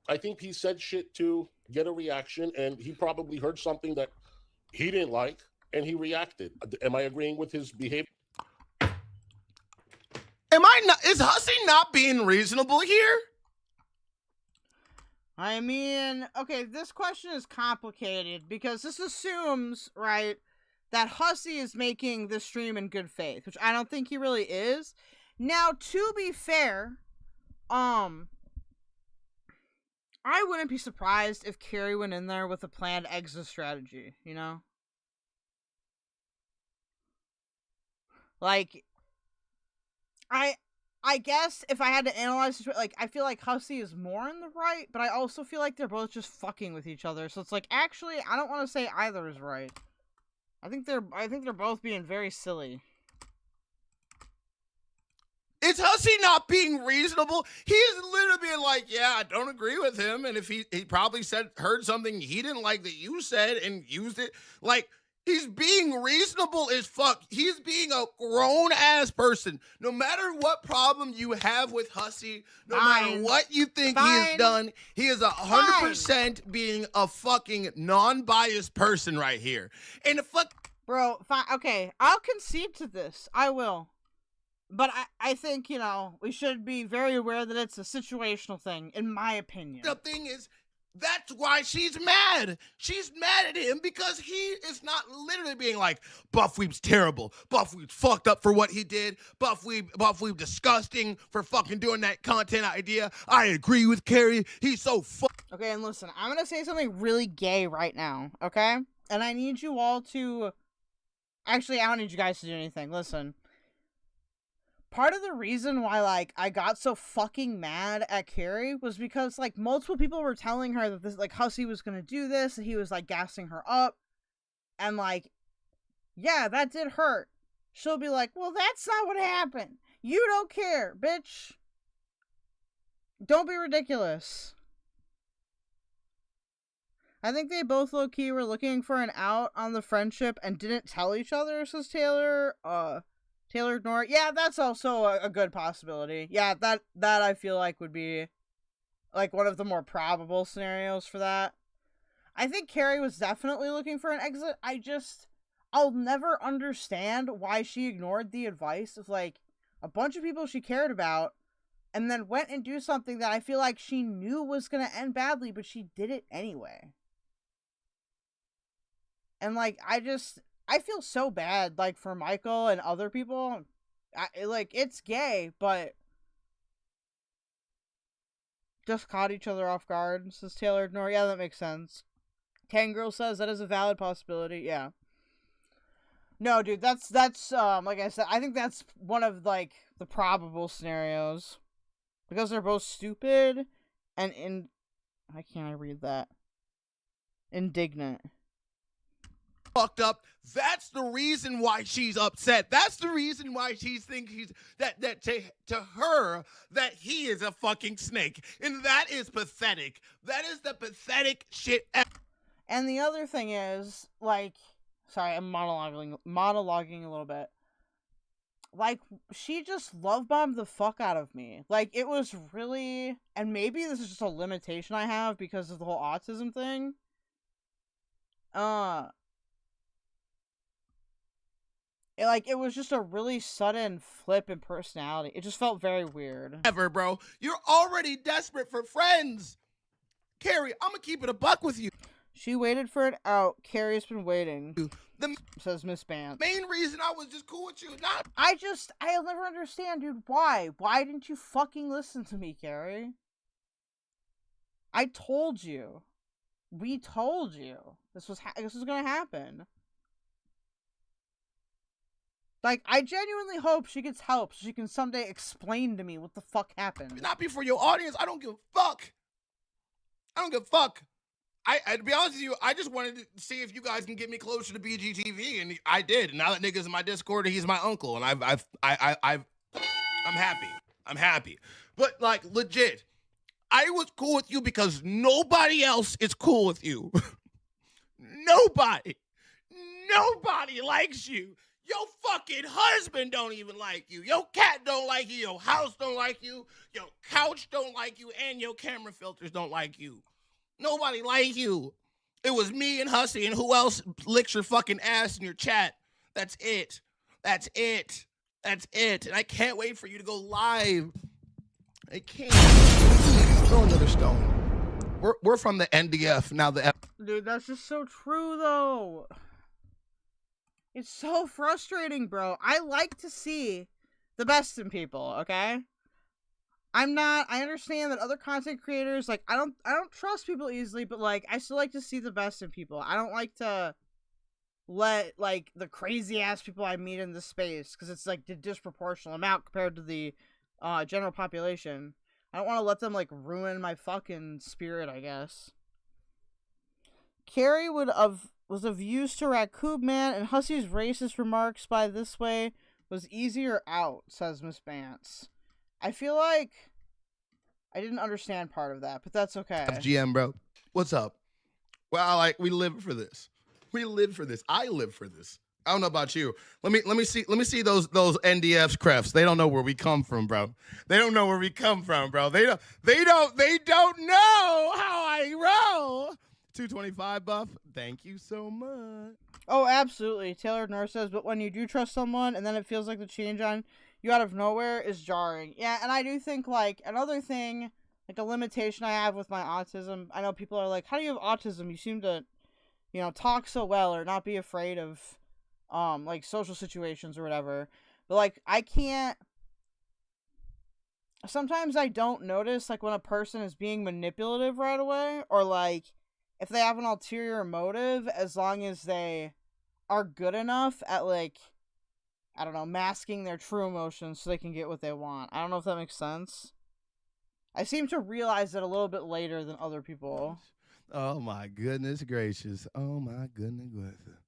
I think he said shit to get a reaction, and he probably heard something that he didn't like, and he reacted. Am I agreeing with his behavior? Am I not? Is Hussy not being reasonable here? I mean, okay, this question is complicated because this assumes, right, that Hussy is making this stream in good faith, which I don't think he really is. Now, to be fair, I wouldn't be surprised if Carrie went in there with a planned exit strategy, you know? Like, I guess if I had to analyze this, like, I feel like Hussy is more in the right, but I also feel like they're both just fucking with each other. So it's like, actually, I don't want to say either is right. I think they're both being very silly. Is Hussy not being reasonable? He is literally being like, yeah, I don't agree with him. And if he probably heard something he didn't like that you said and used it, like, he's being reasonable as fuck. He's being a grown-ass person. No matter what problem you have with Hussy, no matter what you think he has done, he is 100% being a fucking non-biased person right here. And the fuck... Bro, fine. Okay, I'll concede to this. I will. But I think, you know, we should be very aware that it's a situational thing, in my opinion. The thing is, that's why she's mad. She's mad at him because he is not literally being like, BUFFWEEB's terrible. BUFFWEEB's fucked up for what he did. BUFFWEEB disgusting for fucking doing that content idea. I agree with Carrie. He's so Okay, and listen, I'm gonna say something really gay right now, okay? And I need you all to... Actually, I don't need you guys to do anything. Listen. Part of the reason why, like, I got so fucking mad at Carrie was because, like, multiple people were telling her that this, like, Hussy was gonna do this, and he was, like, gassing her up. And, like, yeah, that did hurt. She'll be like, well, that's not what happened. You don't care, bitch. Don't be ridiculous. I think they both low-key were looking for an out on the friendship and didn't tell each other, says Taylor. Taylor ignored. Yeah, that's also a good possibility. Yeah, that I feel like would be, like, one of the more probable scenarios for that. I think Carrie was definitely looking for an exit. I'll never understand why she ignored the advice of, like, a bunch of people she cared about, and then went and do something that I feel like she knew was gonna end badly, but she did it anyway. And, like, I feel so bad, like, for Michael and other people. Like, it's gay, but just caught each other off guard, says Taylor Ignore. Yeah, that makes sense. Kangirl says that is a valid possibility. Yeah. No, dude, that's like I said, I think that's one of, like, the probable scenarios. Because they're both stupid and why can't I read that? Indignant. Fucked up. That's the reason why she's upset. That's the reason why she thinks that to her that he is a fucking snake. And that is pathetic. That is the pathetic shit. And the other thing is, like, sorry, I'm monologuing a little bit. Like, she just love bombed the fuck out of me. Like, it was really, and maybe this is just a limitation I have because of the whole autism thing. It was just a really sudden flip in personality. It just felt very weird. Ever, bro. You're already desperate for friends. Carrie, I'm gonna keep it a buck with you. She waited for it out. Carrie's been waiting. Says Miss Bant. Main reason I was just cool with you, not. I'll never understand, dude. Why? Why didn't you fucking listen to me, Carrie? I told you. We told you. This was gonna happen. Like, I genuinely hope she gets help so she can someday explain to me what the fuck happened. Not be for your audience. I don't give a fuck. I don't give a fuck. To be honest with you, I just wanted to see if you guys can get me closer to BGTV, and I did. And now that nigga's in my Discord, he's my uncle, and I'm happy. I'm happy. But like, legit, I was cool with you because nobody else is cool with you. Nobody likes you. Your fucking husband don't even like you. Your cat don't like you. Your house don't like you. Your couch don't like you, and your camera filters don't like you. Nobody like you. It was me and Hussy, and who else licks your fucking ass in your chat? That's it. That's it. That's it. And I can't wait for you to go live. I can't. Throw another stone. We're from the NDF now. Dude, that's just so true, though. It's so frustrating, bro. I like to see the best in people, okay? I understand that other content creators, like, I don't trust people easily, but, like, I still like to see the best in people. I don't like to let, like, the crazy-ass people I meet in the space, because it's, like, the disproportional amount compared to the general population. I don't want to let them, like, ruin my fucking spirit, I guess. Carrie was of use to Raccoon Man, and Hussy's racist remarks by this way was easier out, says Miss Bantz. I feel like I didn't understand part of that, but that's okay. GM, bro. What's up? Well, we live for this. We live for this. I live for this. I don't know about you. Let me see those NDF's crefts. They don't know where we come from, bro. They don't know where we come from, bro. They don't know how I roll. 225 buff. Thank you so much. Oh, absolutely. Taylor Nurse says, but when you do trust someone and then it feels like the change on you out of nowhere is jarring. Yeah, and I do think, like, another thing, like, a limitation I have with my autism, I know people are like, how do you have autism? You seem to, you know, talk so well or not be afraid of, like, social situations or whatever. But, like, I can't, sometimes I don't notice, like, when a person is being manipulative right away, or, like, if they have an ulterior motive, as long as they are good enough at, like, I don't know, masking their true emotions so they can get what they want. I don't know if that makes sense. I seem to realize it a little bit later than other people. Oh my goodness gracious. Oh my goodness gracious.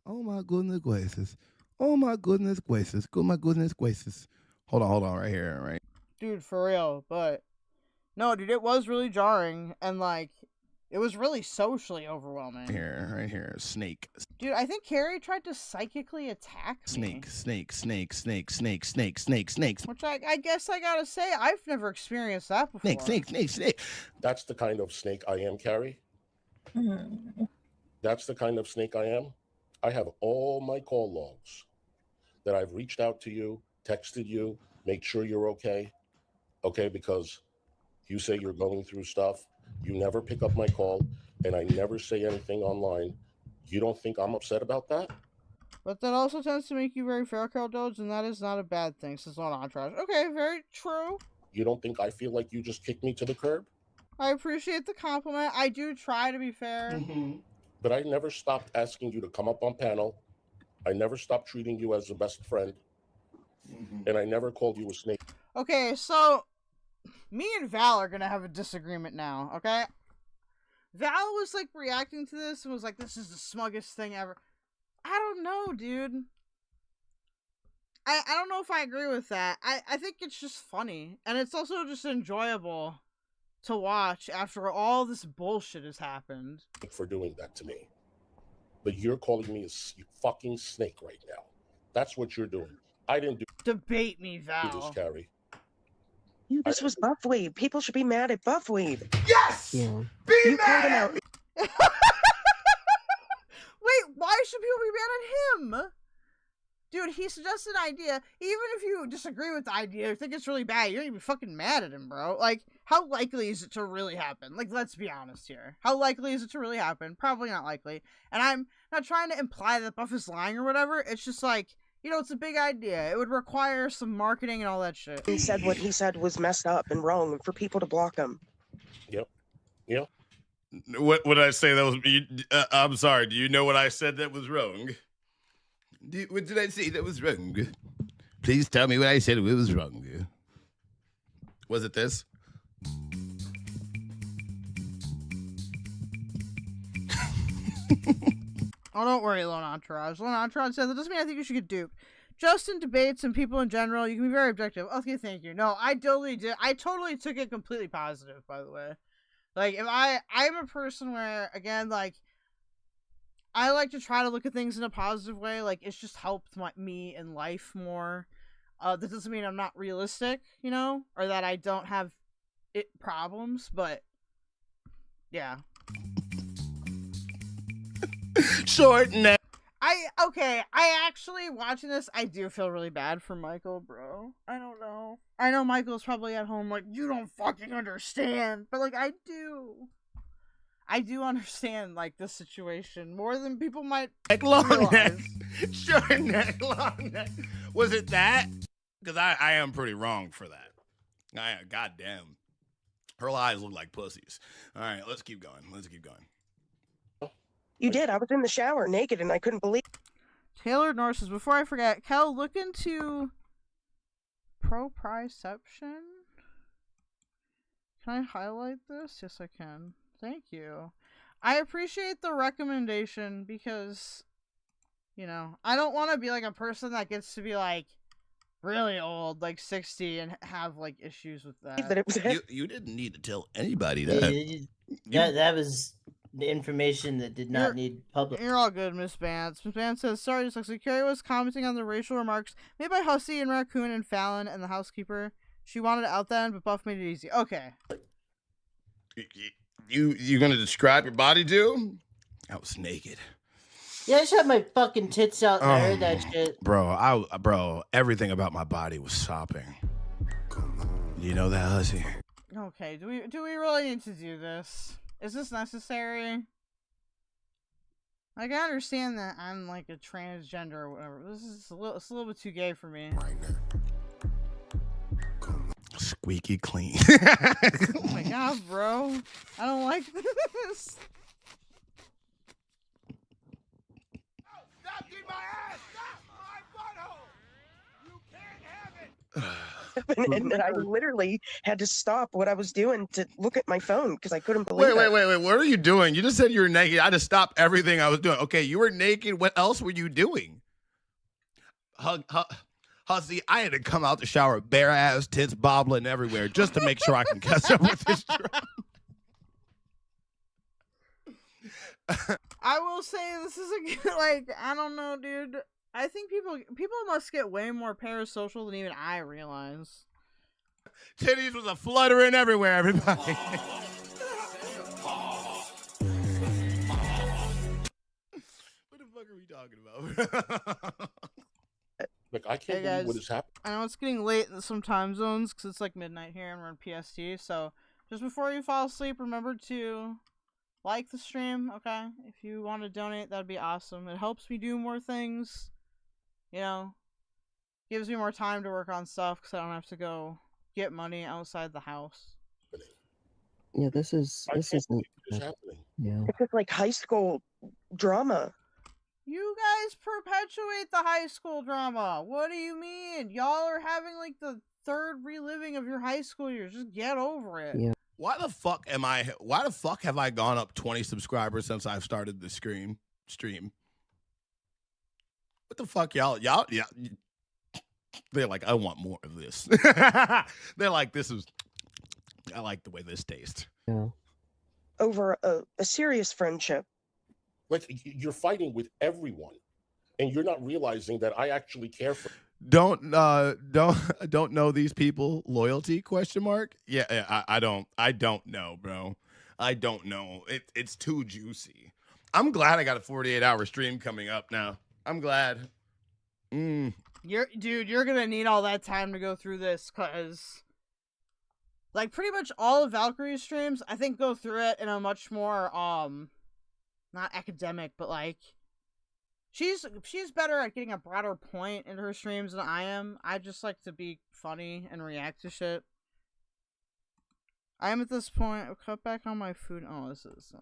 Oh my goodness gracious. Oh my goodness gracious. Oh my goodness gracious. Hold on right here, right? Dude, for real. But, no, dude, it was really jarring. And, like, it was really socially overwhelming. Right here, snake. Dude, I think Carrie tried to psychically attack me. Snake. Which I guess I gotta say, I've never experienced that before. Snake. That's the kind of snake I am, Carrie. That's the kind of snake I am. I have all my call logs that I've reached out to you, texted you, make sure you're okay. Okay, because you say you're going through stuff. You never pick up my call, and I never say anything online. You don't think I'm upset about that? But that also tends to make you very fair, keldoge, and that is not a bad thing, since not entourage. Okay, very true. You don't think I feel like you just kicked me to the curb? I appreciate the compliment. I do try to be fair. But I never stopped asking you to come up on panel. I never stopped treating you as a best friend. And I never called you a snake. Okay, so me and Val are gonna have a disagreement now, okay? Val was, like, reacting to this and was like, this is the smuggest thing ever. I don't know, dude. I don't know if I agree with that. I think it's just funny. And it's also just enjoyable to watch after all this bullshit has happened. For doing that to me. But you're calling me a fucking snake right now. That's what you're doing. I didn't do Debate me, Val. this, Carrie. This was BUFFWEEB. People should be mad at BUFFWEEB. Yes! Yeah. Be mad! Wait, why should people be mad at him? dude, he suggested an idea. Even if you disagree with the idea or think it's really bad, you're gonna be fucking mad at him, bro. Like, how likely is it to really happen? Like, let's be honest here. How likely is it to really happen? Probably not likely. And I'm not trying to imply that Buff is lying or whatever. It's just like, you know, it's a big idea. It would require some marketing and all that shit. He said what he said was messed up and wrong for people to block him. Yep. Yep. What did I say that was? I'm sorry. Do you know what I said that was wrong? What did I say that was wrong? Please tell me what I said was wrong. Was it this? Oh, don't worry, Lone Entourage. Lone Entourage said, that doesn't mean I think you should get duped. Just in debates and people in general, you can be very objective. Okay, thank you. No, I totally did. I totally took it completely positive, by the way. Like, if I'm a person where, again, like, I like to try to look at things in a positive way. Like, it's just helped me in life more. That doesn't mean I'm not realistic, you know? Or that I don't have problems, but, yeah. Short neck. I actually, watching this, I do feel really bad for Michael, bro. I don't know. I know Michael's probably at home like, you don't fucking understand. But, like, I do. I do understand, like, this situation more than people might Long neck. Short neck, long neck. Was it that? Because I am pretty wrong for that. Goddamn. Her eyes look like pussies. All right, let's keep going. Let's keep going. You did. I was in the shower naked and I couldn't believe. Taylor Norse says, before I forget, Kel, look into proprioception. Can I highlight this? Yes, I can. Thank you. I appreciate the recommendation because, you know, I don't want to be like a person that gets to be like really old, like 60, and have like issues with that. You didn't need to tell anybody that. That was the information that did not need public. You're all good, Miss Vance. Miss Vance says, sorry, Dyslexic. Carrie was commenting on the racial remarks made by Hussy and Raccoon and Fallon and the housekeeper. She wanted it out then, but Buff made it easy. Okay. You gonna describe your body, dude? I was naked. Yeah, I just had my fucking tits out and I heard that shit. Bro, everything about my body was sopping. You know that, Hussy? Okay, do we really need to do this? Is this necessary? Like, I understand that I'm like a transgender or whatever. This is it's a little bit too gay for me. Squeaky clean. Oh my god, bro. I don't like this. Stop getting my ass! Stop my butthole! You can't have it! And I literally had to stop what I was doing to look at my phone because I couldn't believe it. Wait. What are you doing? You just said you were naked. I had to stop everything I was doing. Okay, you were naked. What else were you doing? Hussy, I had to come out the shower bare ass, tits bobbling everywhere just to make sure I can catch up with this drama. I will say this is like, I don't know, dude. I think people must get way more parasocial than even I realize. Titties was a fluttering everywhere, everybody. What the fuck are we talking about? Look, I can't believe what is happening. I know it's getting late in some time zones because it's like midnight here and we're in PST. So just before you fall asleep, remember to like the stream, okay? If you want to donate, that'd be awesome. It helps me do more things. You know, gives me more time to work on stuff because I don't have to go get money outside the house. Yeah, this isn't. Happening. Yeah. It's just like high school drama. You guys perpetuate the high school drama. What do you mean? Y'all are having like the third reliving of your high school years. Just get over it. Yeah. Why the fuck have I gone up 20 subscribers since I've started the stream? What the fuck, y'all? Yeah. They're like, I want more of this. They're like, I like the way this tastes. Yeah. Over a serious friendship. Like, you're fighting with everyone, and you're not realizing that I actually care for. Don't know these people. Loyalty? ? Yeah, I don't know, bro. I don't know. It's too juicy. I'm glad I got a 48-hour stream coming up now. I'm glad. You're gonna need all that time to go through this, cause like pretty much all of Valkyrie's streams, I think, go through it in a much more not academic, but like she's better at getting a broader point in her streams than I am. I just like to be funny and react to shit. I am at this point. I'll cut back on my food. Oh, this is.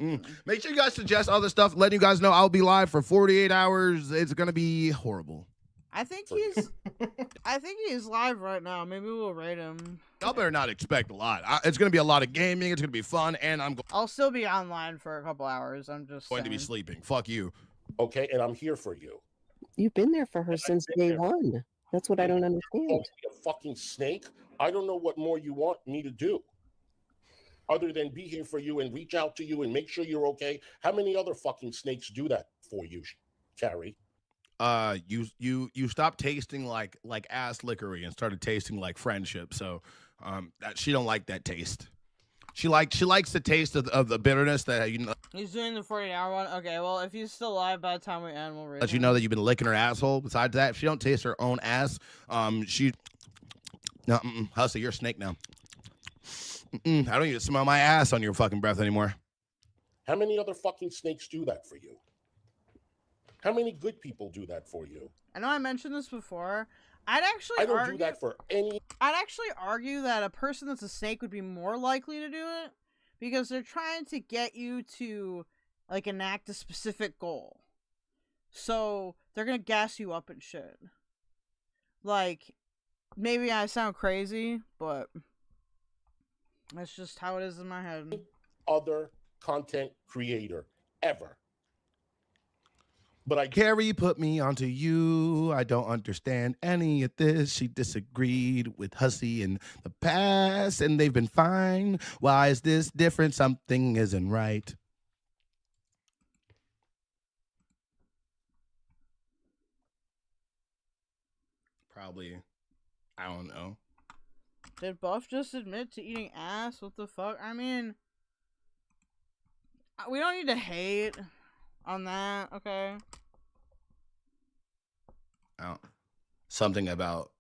Make sure you guys suggest other stuff. Letting you guys know I'll be live for 48 hours. It's gonna be horrible. I think he's live right now. Maybe we'll rate him. Y'all better not expect a lot. It's gonna be a lot of gaming. It's gonna be fun, and I'll still be online for a couple hours. I'm just going to be sleeping. Fuck you. Okay, and I'm here for you. You've been there for her since day one. That's what I don't understand. Oh, a fucking snake? I don't know what more you want me to do. Other than be here for you and reach out to you and make sure you're okay. How many other fucking snakes do that for you, Carrie? You stopped tasting like ass liquory and started tasting like friendship. So that she don't like that taste. She likes the taste of the bitterness that you know. He's doing the 48-hour one. Okay, well, if he's still alive by the time we end, we'll rate Let you know that you've been licking her asshole. Besides that, if she don't taste her own ass, Hussy, you're a snake now. I don't even smell my ass on your fucking breath anymore. How many other fucking snakes do that for you? How many good people do that for you? I know I mentioned this before. I don't do that for any. I'd actually argue that a person that's a snake would be more likely to do it because they're trying to get you to like enact a specific goal. So they're gonna gas you up and shit. Like, maybe I sound crazy, but that's just how it is in my head. Other content creator ever. But Carrie put me onto you. I don't understand any of this. She disagreed with Hussy in the past, and they've been fine. Why is this different? Something isn't right. Probably. I don't know. Did Buff just admit to eating ass? What the fuck? I mean, we don't need to hate on that, okay? Something about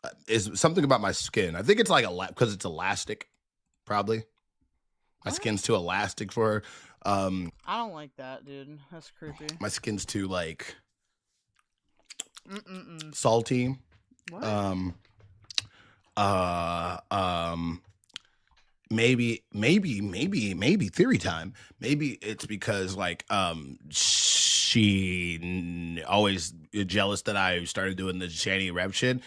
my skin. I think it's like because it's elastic, probably. My skin's too elastic for her. I don't like that, dude. That's creepy. My skin's too like salty. What? Maybe theory time. Maybe it's because like she always jealous that I started doing the Shanny rep shit.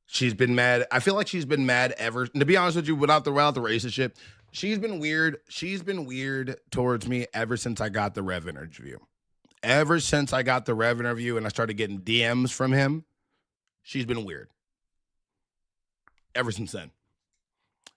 She's been mad. I feel like she's been mad ever. To be honest with you, without the racist shit, she's been weird. She's been weird towards me ever since I got the Rev interview. Ever since I got the Rev interview and I started getting DMs from him, she's been weird. Ever since then.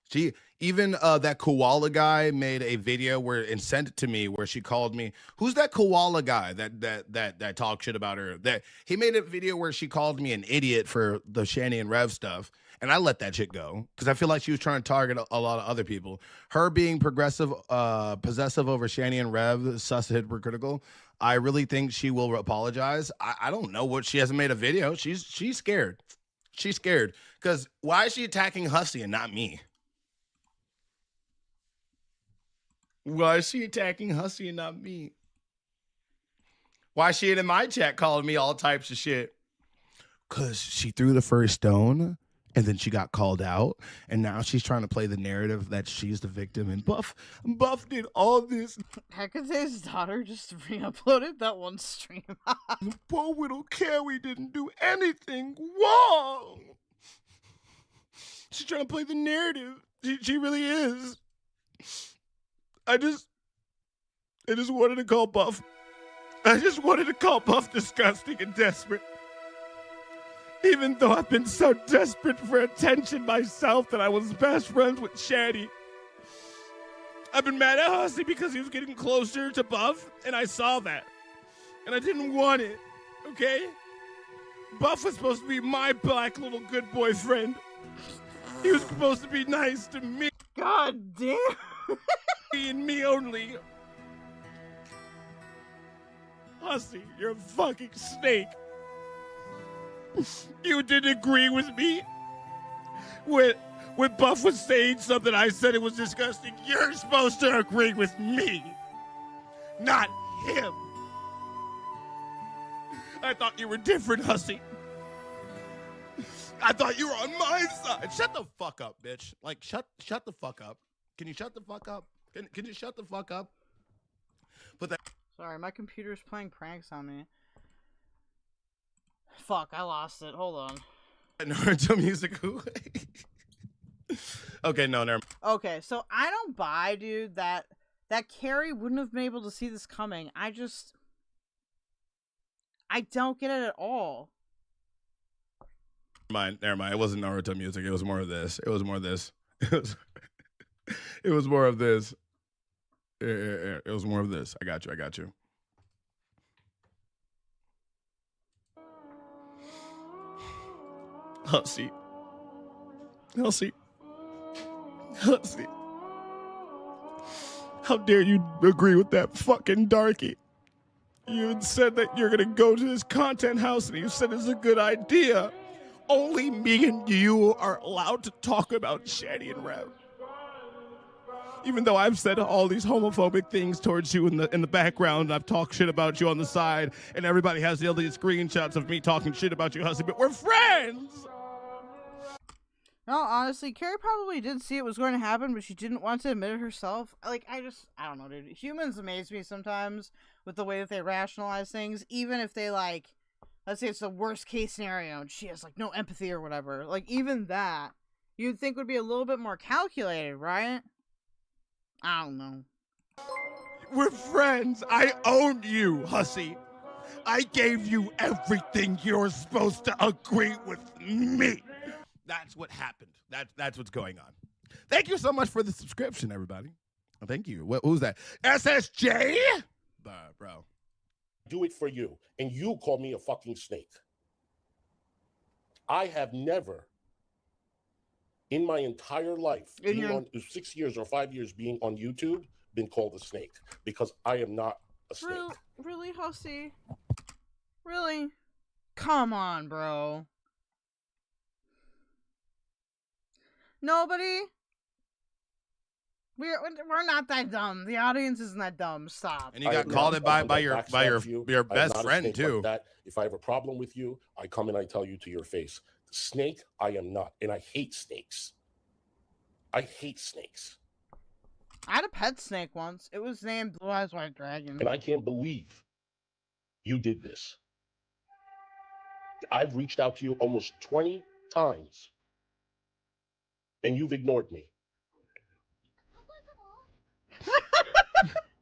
She even that koala guy made a video and sent it to me where she called me. Who's that koala guy that talks shit about her? That he made a video where she called me an idiot for the Shanny and Rev stuff, and I let that shit go because I feel like she was trying to target a lot of other people. Her being possessive over Shanny and Rev, sus hypocritical. I really think she will apologize. I don't know what she hasn't made a video. She's scared. She's scared because why is she attacking Hussy and not me? Why is she attacking Hussy and not me? Why is she in my chat calling me all types of shit? Because she threw the first stone and then she got called out. And now she's trying to play the narrative that she's the victim. And Buff did all this. Hekate's daughter just re-uploaded that one stream. Poor little Carrie didn't do anything wrong. She's trying to play the narrative. She really is. I just wanted to call Buff. I just wanted to call Buff disgusting and desperate. Even though I've been so desperate for attention myself that I was best friends with Shanny. I've been mad at Hussy because he was getting closer to Buff, and I saw that. And I didn't want it, okay? Buff was supposed to be my black little good boyfriend. He was supposed to be nice to me. God damn. And me only. Hussy, you're a fucking snake. You didn't agree with me when Buff was saying something. I said it was disgusting. You're supposed to agree with me, not him. I thought you were different, Hussy. I thought you were on my side. Shut the fuck up, bitch. Like, shut the fuck up. Can you shut the fuck up? Can you shut the fuck up? But that. Sorry, my computer's playing pranks on me. Fuck, I lost it. Hold on. Naruto music. Okay, no, never. Okay, so I don't buy, dude, that Carrie wouldn't have been able to see this coming. I don't get it at all. Never mind. It wasn't Naruto music. It was more of this. It was more of this. It was more of this. It was more of this. I got you. Hussy. How dare you agree with that fucking darky? You even said that you're gonna go to this content house and you said it's a good idea. Only me and you are allowed to talk about Shanny and Rev. Even though I've said all these homophobic things towards you in the background, I've talked shit about you on the side, and everybody has the these screenshots of me talking shit about you, Hussy, but we're friends! No, honestly, Carrie probably did see it was going to happen, but she didn't want to admit it herself. Like, I don't know, dude. Humans amaze me sometimes with the way that they rationalize things, even if they, like, let's say it's the worst case scenario and she has, like, no empathy or whatever. Like, even that, you'd think would be a little bit more calculated, right? I don't know. We're friends. I own you, Hussy. I gave you everything. You're supposed to agree with me. That's what happened. That's what's going on. Thank you so much for the subscription, everybody. Thank you. Who's that? SSJ? Bro. Do it for you, and you call me a fucking snake. I have never, in my entire life, being on 6 years or 5 years being on YouTube, been called a snake, because I am not a snake. Really, Hussy? Really? Come on, bro. Nobody? We're not that dumb. The audience isn't that dumb. Stop. And you got called it by your best friend too. Like that. If I have a problem with you, I come and I tell you to your face. Snake, I am not, and I hate snakes. I hate snakes. I had a pet snake once. It was named Blue Eyes White Dragon. And I can't believe you did this. I've reached out to you almost 20 times, and you've ignored me.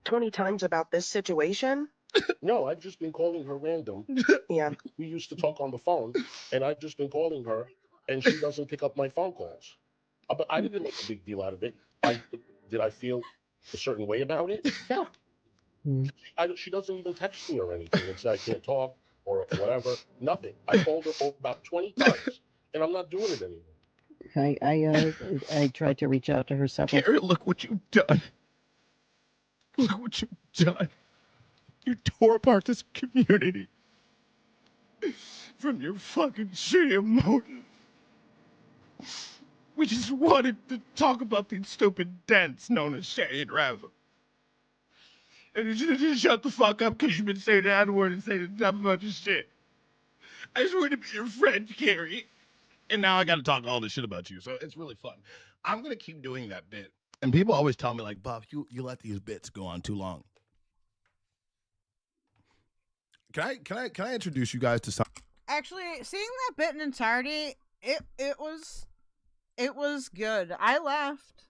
20 times about this situation? No, I've just been calling her random. Yeah. We used to talk on the phone, and I've just been calling her, and she doesn't pick up my phone calls. But I didn't make a big deal out of it. Did I feel a certain way about it? Yeah. She doesn't even text me or anything and say I can't talk or whatever. Nothing. I called her about 20 times, and I'm not doing it anymore. I tried to reach out to her several. Carrie, look what you've done. Look what you've done. You tore apart this community from your fucking shitty emotions. We just wanted to talk about these stupid dents known as Shanny and Rev. And you should just shut the fuck up because you've been saying the N-word and saying a dumb bunch of shit. I just wanted to be your friend, Carrie. And now I got to talk all this shit about you, so it's really fun. I'm going to keep doing that bit. And people always tell me, like, Buff, you let these bits go on too long. Can I introduce you guys to some? Actually, seeing that bit in entirety, it was good. I laughed.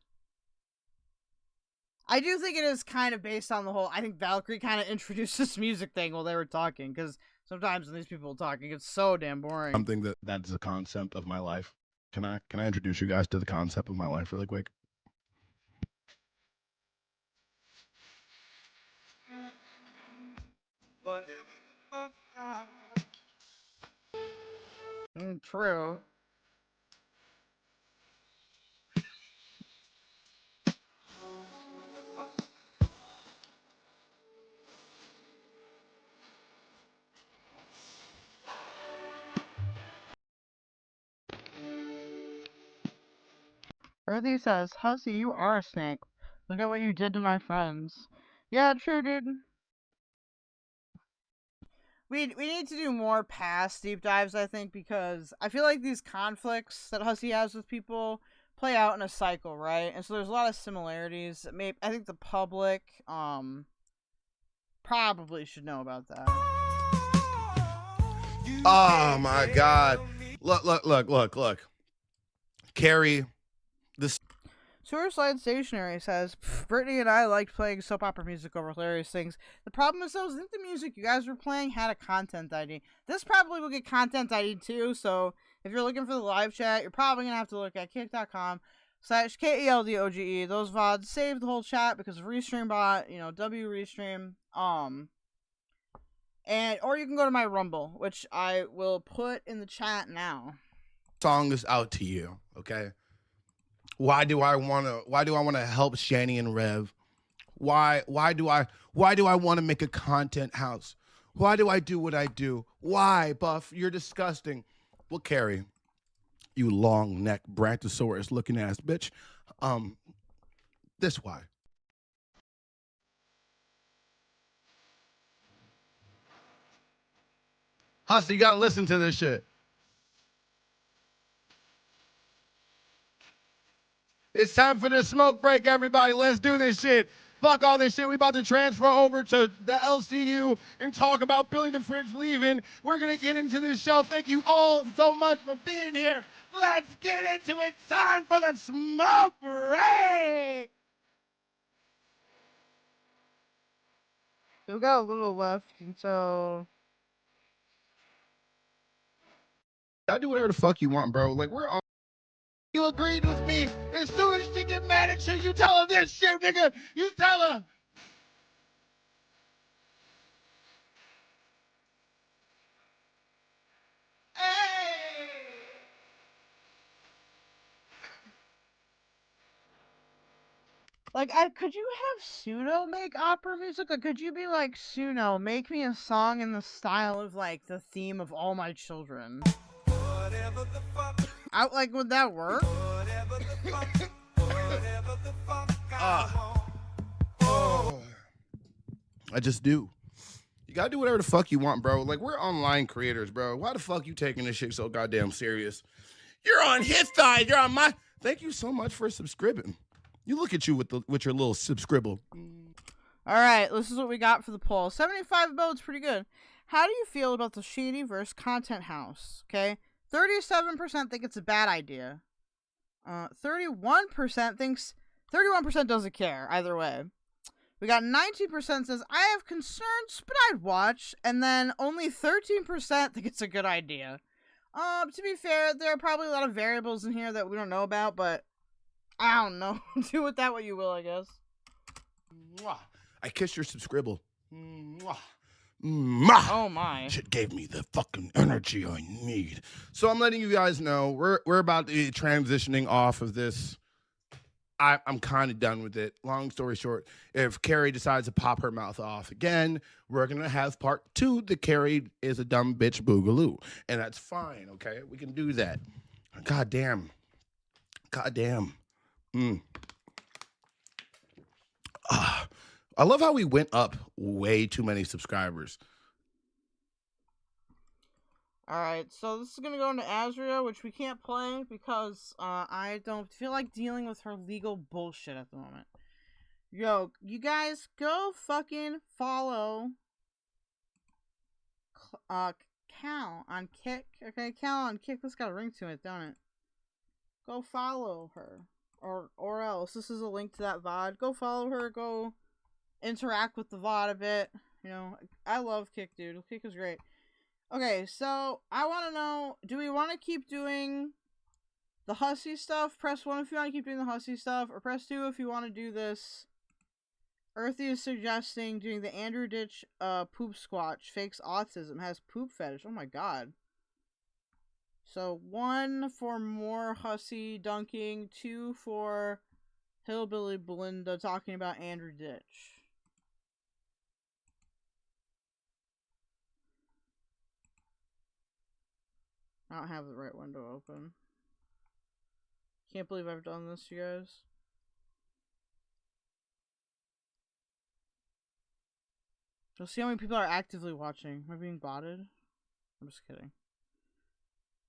I do think it is kind of based on the whole. I think Valkyrie kind of introduced this music thing while they were talking, because sometimes when these people are talking, it's so damn boring. Something that's a concept of my life. Can I introduce you guys to the concept of my life really quick? True. Earthy says, Hussy, you are a snake. Look at what you did to my friends. Yeah, true, dude. We need to do more past deep dives, I think, because I feel like these conflicts that Hussy has with people play out in a cycle, right? And so there's a lot of similarities. Maybe I think the public probably should know about that. Oh my God! Look! Carrie, this. Suicide Stationery says, Brittany and I liked playing soap opera music over hilarious things. The problem is, though, I think the music you guys were playing had a content ID. This probably will get content ID too, so if you're looking for the live chat, you're probably going to have to look at kick.com/KELDOGE. Those VODs save the whole chat because of Restream bot, W Restream. Or you can go to my Rumble, which I will put in the chat now. Song is out to you, okay? Why do I want to help Shanny and Rev? Why do I want to make a content house? Why do I do what I do? Why, Buff? You're disgusting. Well, Carrie, you long neck Brontosaurus looking ass bitch. This why. Hussy, you gotta listen to this shit. It's time for the smoke break, everybody. Let's do this shit. Fuck all this shit. We about to transfer over to the LCU and talk about Billy the Fridge leaving. We're gonna get into this show. Thank you all so much for being here. Let's get into it. Time for the smoke break. We've got a little left, and so I do whatever the fuck you want, bro. Like, we're all. You agreed with me. As soon as she get mad at you, you tell her this shit, nigga. You tell her. Hey. like, could you have Suno make opera music? Or could you be like, Suno, make me a song in the style of like the theme of All My Children? Would that work? I just do. You gotta do whatever the fuck you want, bro. Like, we're online creators, bro. Why the fuck you taking this shit so goddamn serious? You're on his side. You're on my. Thank you so much for subscribing. You look at you with your little subscribble. All right, this is what we got for the poll. 75 votes, pretty good. How do you feel about the Shadiverse Content House? Okay, 37% think it's a bad idea. 31% thinks 31% doesn't care either way. We got 19% says I have concerns, but I'd watch, and then only 13% think it's a good idea. To be fair, there are probably a lot of variables in here that we don't know about, but I don't know. Do with that what you will, I guess. Mwah. I kiss your subscribble. Mwah. Oh my. Shit gave me the fucking energy I need. So I'm letting you guys know we're about to be transitioning off of this. I'm kind of done with it. Long story short, if Carrie decides to pop her mouth off again, we're going to have part 2 that Carrie is a dumb bitch boogaloo. And that's fine, okay? We can do that. God damn. I love how we went up way too many subscribers. Alright, so this is going to go into Azria, which we can't play because I don't feel like dealing with her legal bullshit at the moment. Yo, you guys go fucking follow Cal on Kick. Okay, Cal on Kick. This got a ring to it, don't it? Go follow her. Or else. This is a link to that VOD. Go follow her. Go interact with the VOD a bit. You know, I love Kick, dude. Kick is great. Okay, so I want to know, do we want to keep doing the Hussy stuff? Press 1 if you want to keep doing the Hussy stuff, or press 2 if you want to do this. Earthy is suggesting doing the Andrew Ditch POOPSQUATCH, fakes autism, has poop fetish. Oh my god. So 1 for more Hussy dunking, 2 for Hillbilly Belinda talking about Andrew Ditch. I don't have the right window open. Can't believe I've done this, you guys. Let's see how many people are actively watching. Am I being botted? I'm just kidding.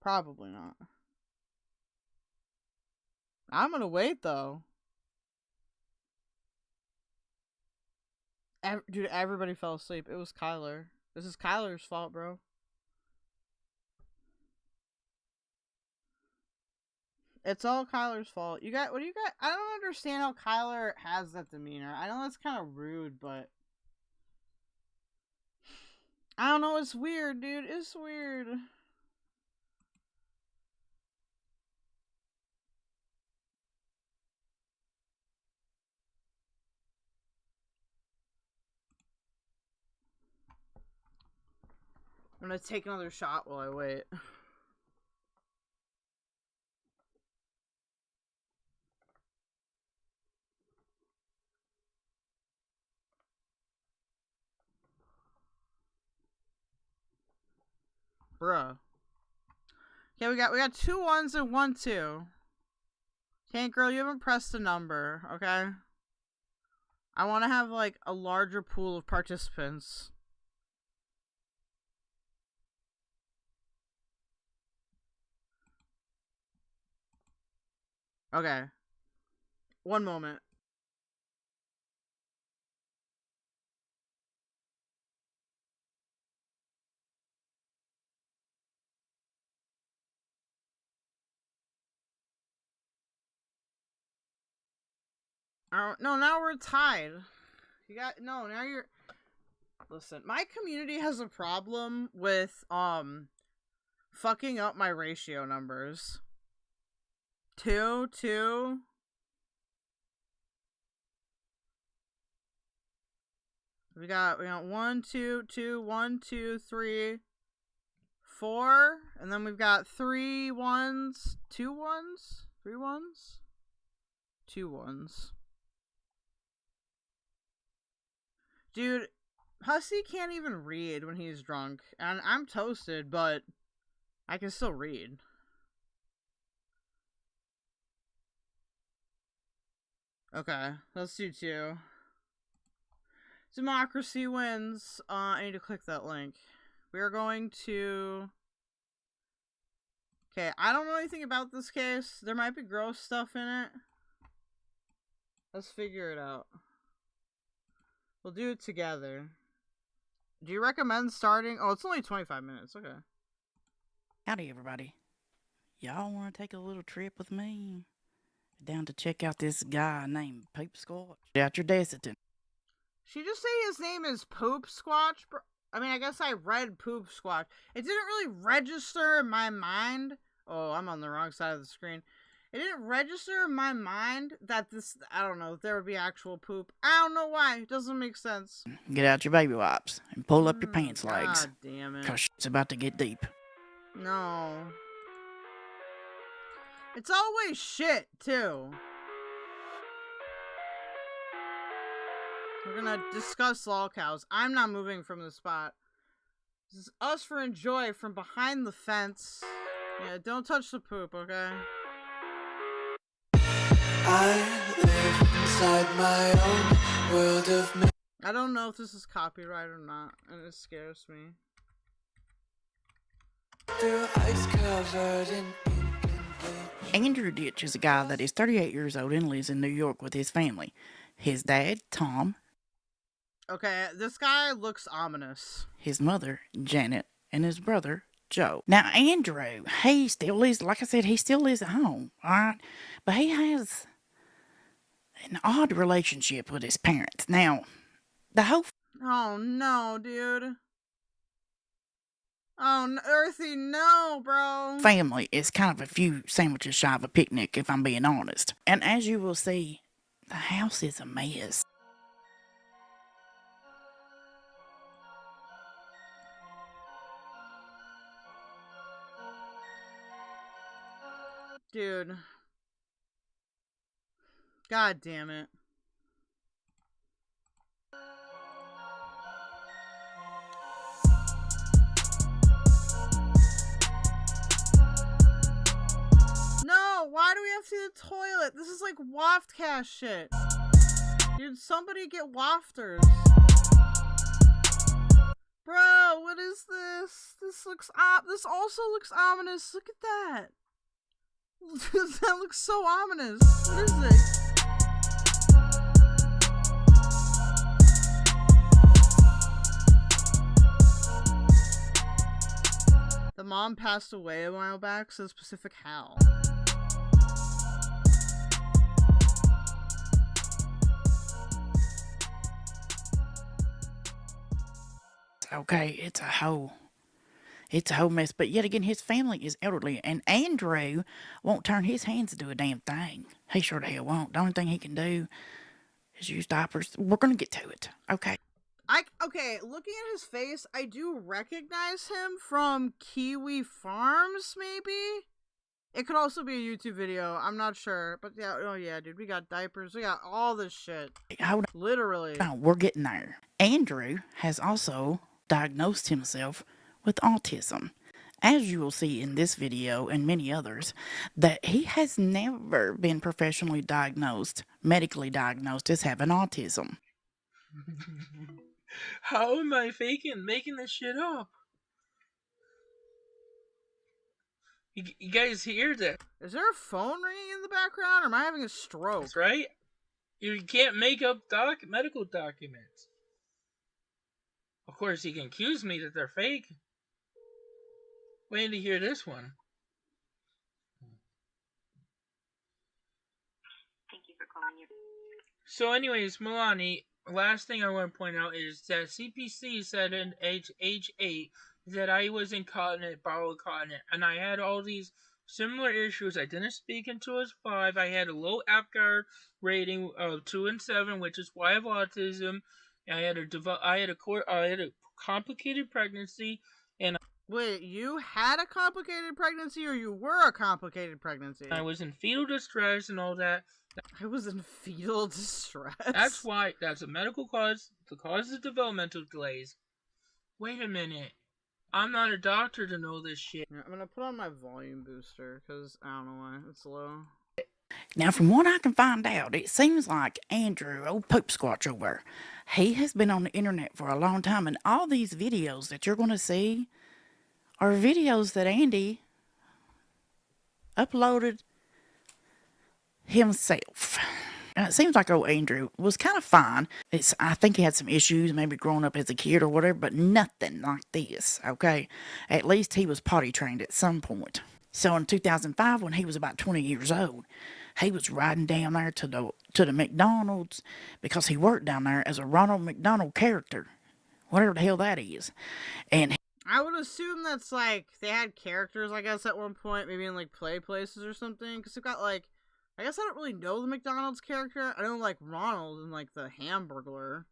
Probably not. I'm gonna wait, though. Dude, everybody fell asleep. It was Kyler. This is Kyler's fault, bro. It's all Kyler's fault. You got, what do you got? I don't understand how Kyler has that demeanor. I know that's kind of rude, but I don't know. It's weird, dude. It's weird. I'm gonna take another shot while I wait. Bruh. Okay, we got 2 1s and 1 2. Tank girl, you haven't pressed a number, okay? I want to have like a larger pool of participants. Okay. One moment. No, now we're tied. You got, no, now you're, listen, my community has a problem with, fucking up my ratio numbers. 2, 2. We got 1, 2, 2, 1, 2, 3, 4, and then we've got 3 1s, 2 1s, 3 1s, 2 1s. Dude, Hussy can't even read when he's drunk, and I'm toasted, but I can still read. Okay, let's do 2. Democracy wins. I need to click that link. We are going to... Okay, I don't know anything about this case. There might be gross stuff in it. Let's figure it out. We'll do it together. Do you recommend starting? Oh, it's only 25 minutes. Okay. Howdy, everybody. Y'all want to take a little trip with me? Down to check out this guy named POOPSQUATCH out your Desitin. She just say his name is POOPSQUATCH? I mean, I guess I read POOPSQUATCH. It didn't really register in my mind. Oh, I'm on the wrong side of the screen. It didn't register in my mind that this, I don't know, there would be actual poop. I don't know why. It doesn't make sense. Get out your baby wipes and pull up your pants legs. God damn it. 'Cause shit's about to get deep. No. It's always shit, too. We're gonna discuss lolcows. I'm not moving from the spot. This is us for enjoy from behind the fence. Yeah, don't touch the poop, okay? I live inside my own world of I don't know if this is copyright or not, and it scares me. through ice covered in Andrew Ditch is a guy that is 38 years old and lives in New York with his family. His dad, Tom. Okay, this guy looks ominous. His mother, Janet, and his brother, Joe. Now, Andrew, he still lives, like I said, he still lives at home, alright? But he has an odd relationship with his parents. Now, the whole Oh no, dude. Oh, Earthy, no, bro. family is kind of a few sandwiches shy of a picnic, if I'm being honest. And as you will see, the house is a mess. Dude. God damn it. No, why do we have to do the toilet. This is like waftcast shit. Dude, somebody get wafters. Bro, what is this? This also looks ominous. Look at that. That looks so ominous. What is this? The mom passed away a while back, so specific how. Okay, it's a whole mess. But yet again, his family is elderly, and Andrew won't turn his hands to do a damn thing. He sure the hell won't. The only thing he can do is use diapers. We're gonna get to it. Okay. Okay, looking at his face, I do recognize him from Kiwi Farms, maybe? It could also be a YouTube video, I'm not sure. But yeah, oh yeah, dude, we got diapers, we got all this shit. Hold on. Literally. No, we're getting there. Andrew has also diagnosed himself with autism. As you will see in this video and many others, that he has never been professionally diagnosed, medically diagnosed as having autism. How am I making this shit up? You guys hear that? Is there a phone ringing in the background, or am I having a stroke? That's right. You can't make up medical documents. Of course, you can accuse me that they're fake. Waiting to hear this one. Thank you for calling your... So anyways, Milani, last thing I want to point out is that CPC said in age 8 that I was incontinent, bowel continent, and I had all these similar issues. I didn't speak until I was 5. I had a low APGAR rating of 2 and 7, which is why I have autism. I had a complicated pregnancy, and wait, you had a complicated pregnancy, or you were a complicated pregnancy? I was in fetal distress and all that. I was in fetal distress? That's why. That's a medical cause. The cause of developmental delays. Wait a minute. I'm not a doctor to know this shit. I'm gonna put on my volume booster, because I don't know why. It's low. Now, from what I can find out, it seems like Andrew, old POOPSQUATCH over, he has been on the internet for a long time, and all these videos that you're going to see are videos that Andy uploaded himself. And it seems like old Andrew was kind of fine. I think he had some issues, maybe growing up as a kid or whatever, but nothing like this, okay? At least he was potty trained at some point. So in 2005, when he was about 20 years old, he was riding down there to the McDonald's because he worked down there as a Ronald McDonald character, whatever the hell that is. And I would assume that's like they had characters, I guess, at one point, maybe in like play places or something. Because they've got like, I guess I don't really know the McDonald's character. I know like Ronald and like the Hamburglar.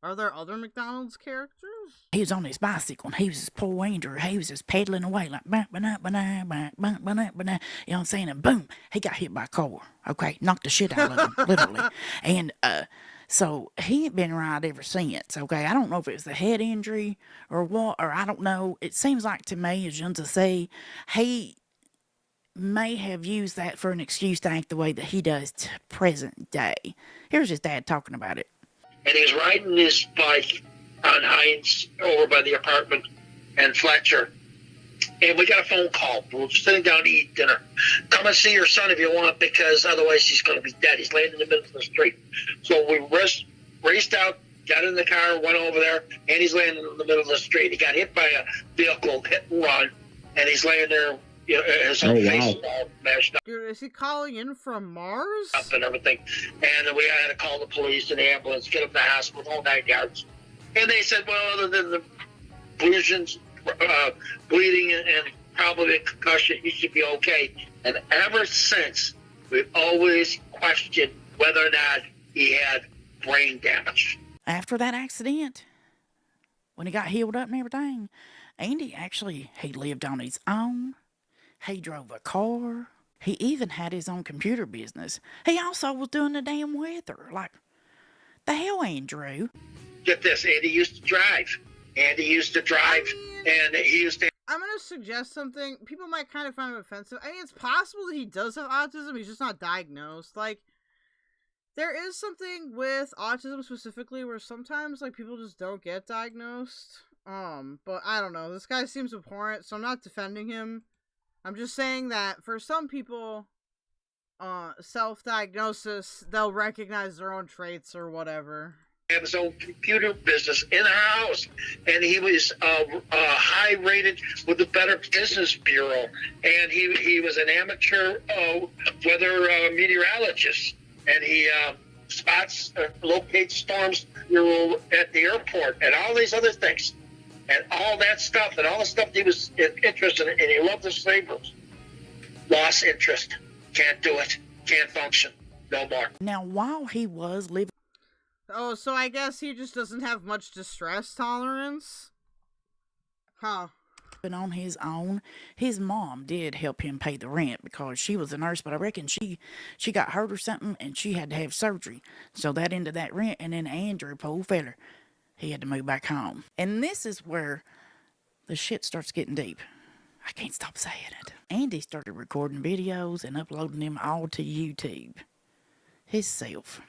Are there other McDonald's characters? He was on his bicycle, and he was just poor Andrew. He was just pedaling away like, you know what I'm saying? And boom, he got hit by a car. Okay, knocked the shit out of him, literally. And so he ain't been right ever since. Okay, I don't know if it was the head injury or what, or I don't know. It seems like to me, as Junta say, he may have used that for an excuse to act the way that he does to present day. Here's his dad talking about it. And he's riding his bike on Hines over by the apartment and Fletcher. And we got a phone call. We're sitting down to eat dinner. Come and see your son if you want, because otherwise he's going to be dead. He's laying in the middle of the street. So we raced out, got in the car, went over there, and he's laying in the middle of the street. He got hit by a vehicle, hit and run, and he's laying there. You know, his whole face is all mashed up. Dude, is he calling in from Mars? And everything. And we had to call the police and the ambulance, get him to the hospital, all 9 yards. And they said, well, other than the bleeding and probably a concussion, he should be okay. And ever since, we've always questioned whether or not he had brain damage. After that accident, when he got healed up and everything, Andy actually, he lived on his own. He drove a car. He even had his own computer business. He also was doing the damn weather. Like, the hell, Andrew? Get this, Andy used to drive. And he used to I'm gonna suggest something. People might kind of find him offensive. I mean, it's possible that he does have autism. He's just not diagnosed. Like, there is something with autism specifically where sometimes, like, people just don't get diagnosed. But I don't know. This guy seems abhorrent, so I'm not defending him. I'm just saying that for some people, self-diagnosis, they'll recognize their own traits or whatever. Had his own computer business in our house, and he was high rated with the Better Business Bureau, and he was an amateur weather meteorologist, and he locates storms at the airport and all these other things, and all that stuff, and all the stuff he was interested in, and he loved his neighbors. Lost interest, can't do it, can't function, no more. Now, while he was living... Oh, so I guess he just doesn't have much distress tolerance? Huh. On his own, his mom did help him pay the rent because she was a nurse, but I reckon she got hurt or something and she had to have surgery. So that ended that rent, and then Andrew, poor feller, he had to move back home. And this is where the shit starts getting deep. I can't stop saying it. Andy started recording videos and uploading them all to YouTube. Himself.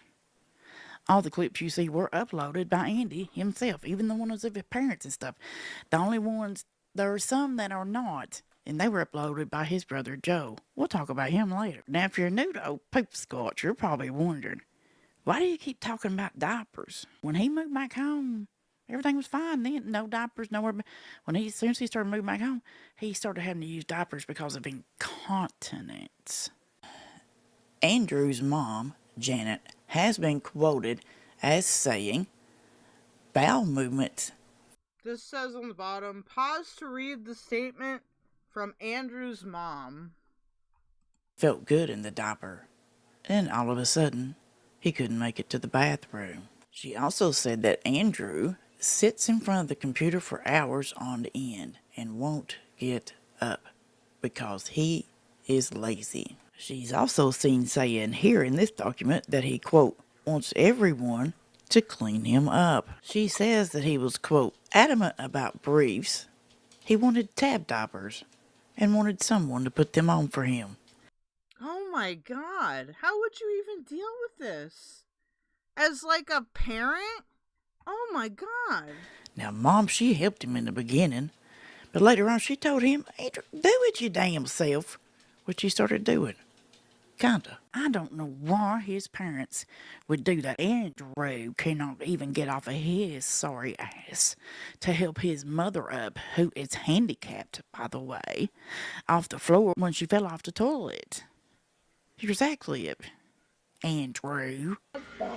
All the clips you see were uploaded by Andy himself, even the ones of his parents and stuff. The only ones, there are some that are not, and they were uploaded by his brother Joe. We'll talk about him later. Now, if you're new to POOPSQUATCH, you're probably wondering, why do you keep talking about diapers? When he moved back home, everything was fine then. No diapers, nowhere. As soon as he started moving back home, he started having to use diapers because of incontinence. Andrew's mom, Janet, has been quoted as saying, bowel movements. This says on the bottom, pause to read the statement from Andrew's mom. Felt good in the diaper. And all of a sudden, he couldn't make it to the bathroom. She also said that Andrew sits in front of the computer for hours on end and won't get up because he is lazy. She's also seen saying here in this document that he, quote, wants everyone to clean him up. She says that he was, quote, adamant about briefs. He wanted tab diapers and wanted someone to put them on for him. Oh my god, how would you even deal with this? As like a parent? Oh my god. Now, Mom, she helped him in the beginning, but later on she told him, Andrew, do it your damn self, which he started doing. Kinda. I don't know why his parents would do that. Andrew cannot even get off of his sorry ass to help his mother up, who is handicapped, by the way, off the floor when she fell off the toilet. Exactly, Andrew.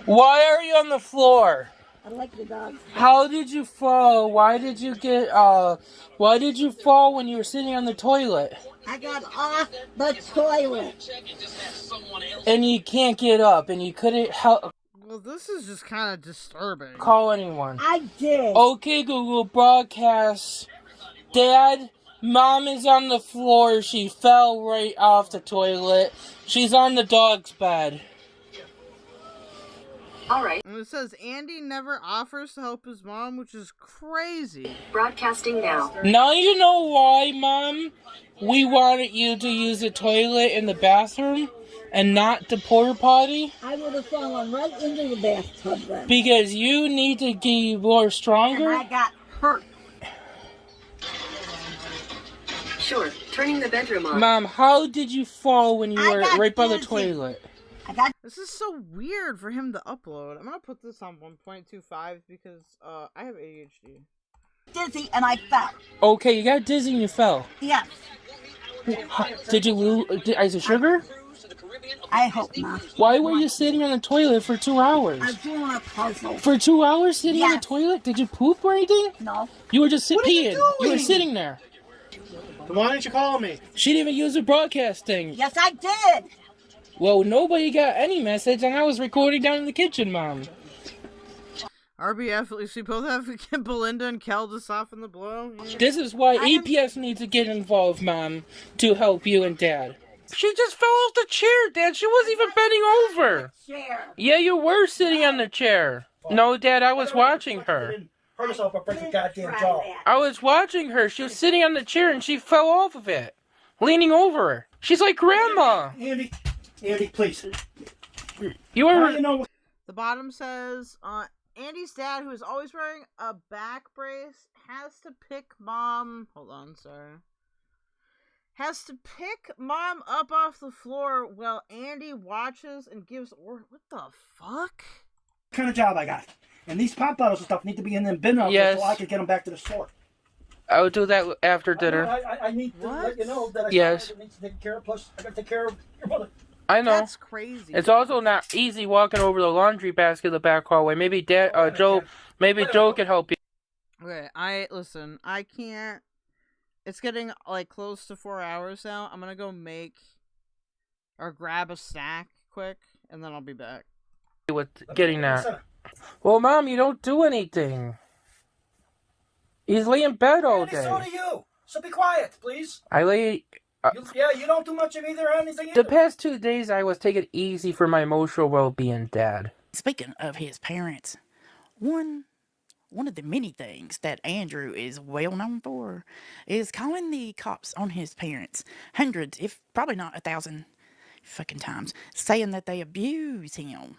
Why are you on the floor? I like the dog. How did you fall? Why did you fall when you were sitting on the toilet? I got off the toilet. And you can't get up, and you couldn't help. Well, this is just kind of disturbing. Call anyone. I did. Okay, Google, broadcast. Dad, Mom is on the floor. She fell right off the toilet. She's on the dog's bed. Alright. And it says Andy never offers to help his mom, which is crazy. Broadcasting now. Now you know why, Mom, we wanted you to use the toilet in the bathroom and not the porta potty? I would have fallen right into the bathtub then. Because you need to get more stronger? And I got hurt. Sure, turning the bedroom on. Mom, how did you fall when you were right by the toilet? This is so weird for him to upload. I'm gonna put this on 1.25 because I have ADHD. Dizzy and I fell. Okay, you got dizzy and you fell. Yes. Did you lose? Is it sugar? I hope not. Why were you sitting on the toilet for 2 hours? I was doing a puzzle. For 2 hours sitting on the toilet? Did you poop or anything? No. You were just peeing. You were sitting there. Why didn't you call me? She didn't even use the broadcast thing. Yes, I did. Well, nobody got any message, and I was recording down in the kitchen, Mom. RBF, at least we both have to get Belinda and Kel to soften the blow. Yeah. This is why EPS needs to get involved, Mom, to help you and Dad. She just fell off the chair, Dad. She wasn't even bending over. Chair. Yeah, you were sitting on the chair. No, Dad, I was watching her. hurt herself or break the goddamn jaw. I was watching her. She was sitting on the chair and she fell off of it, leaning over her. She's like grandma. Andy, please. You are. The bottom says, Andy's dad, who is always wearing a back brace, has to pick mom. Hold on, sorry. Has to pick mom up off the floor while Andy watches and gives orders. What the fuck? What kind of job I got? And these pop bottles and stuff need to be in them bin out there so I can get them back to the store. I would do that after dinner. I need to let you know that I need to take care of. Plus, I got to take care of your mother. I know. That's crazy. It's also not easy walking over the laundry basket in the back hallway. Maybe Joe can help you. Okay, listen, I can't. It's getting like close to 4 hours now. I'm gonna go make or grab a snack quick, and then I'll be back. With getting that. Well, Mom, you don't do anything. He's laying in bed all day. So do you. So be quiet, please. I lay. You don't do much of either or anything. The past 2 days, I was taking it easy for my emotional well-being, Dad. Speaking of his parents, one of the many things that Andrew is well known for is calling the cops on his parents. Hundreds, if probably not 1,000 fucking times, saying that they abuse him.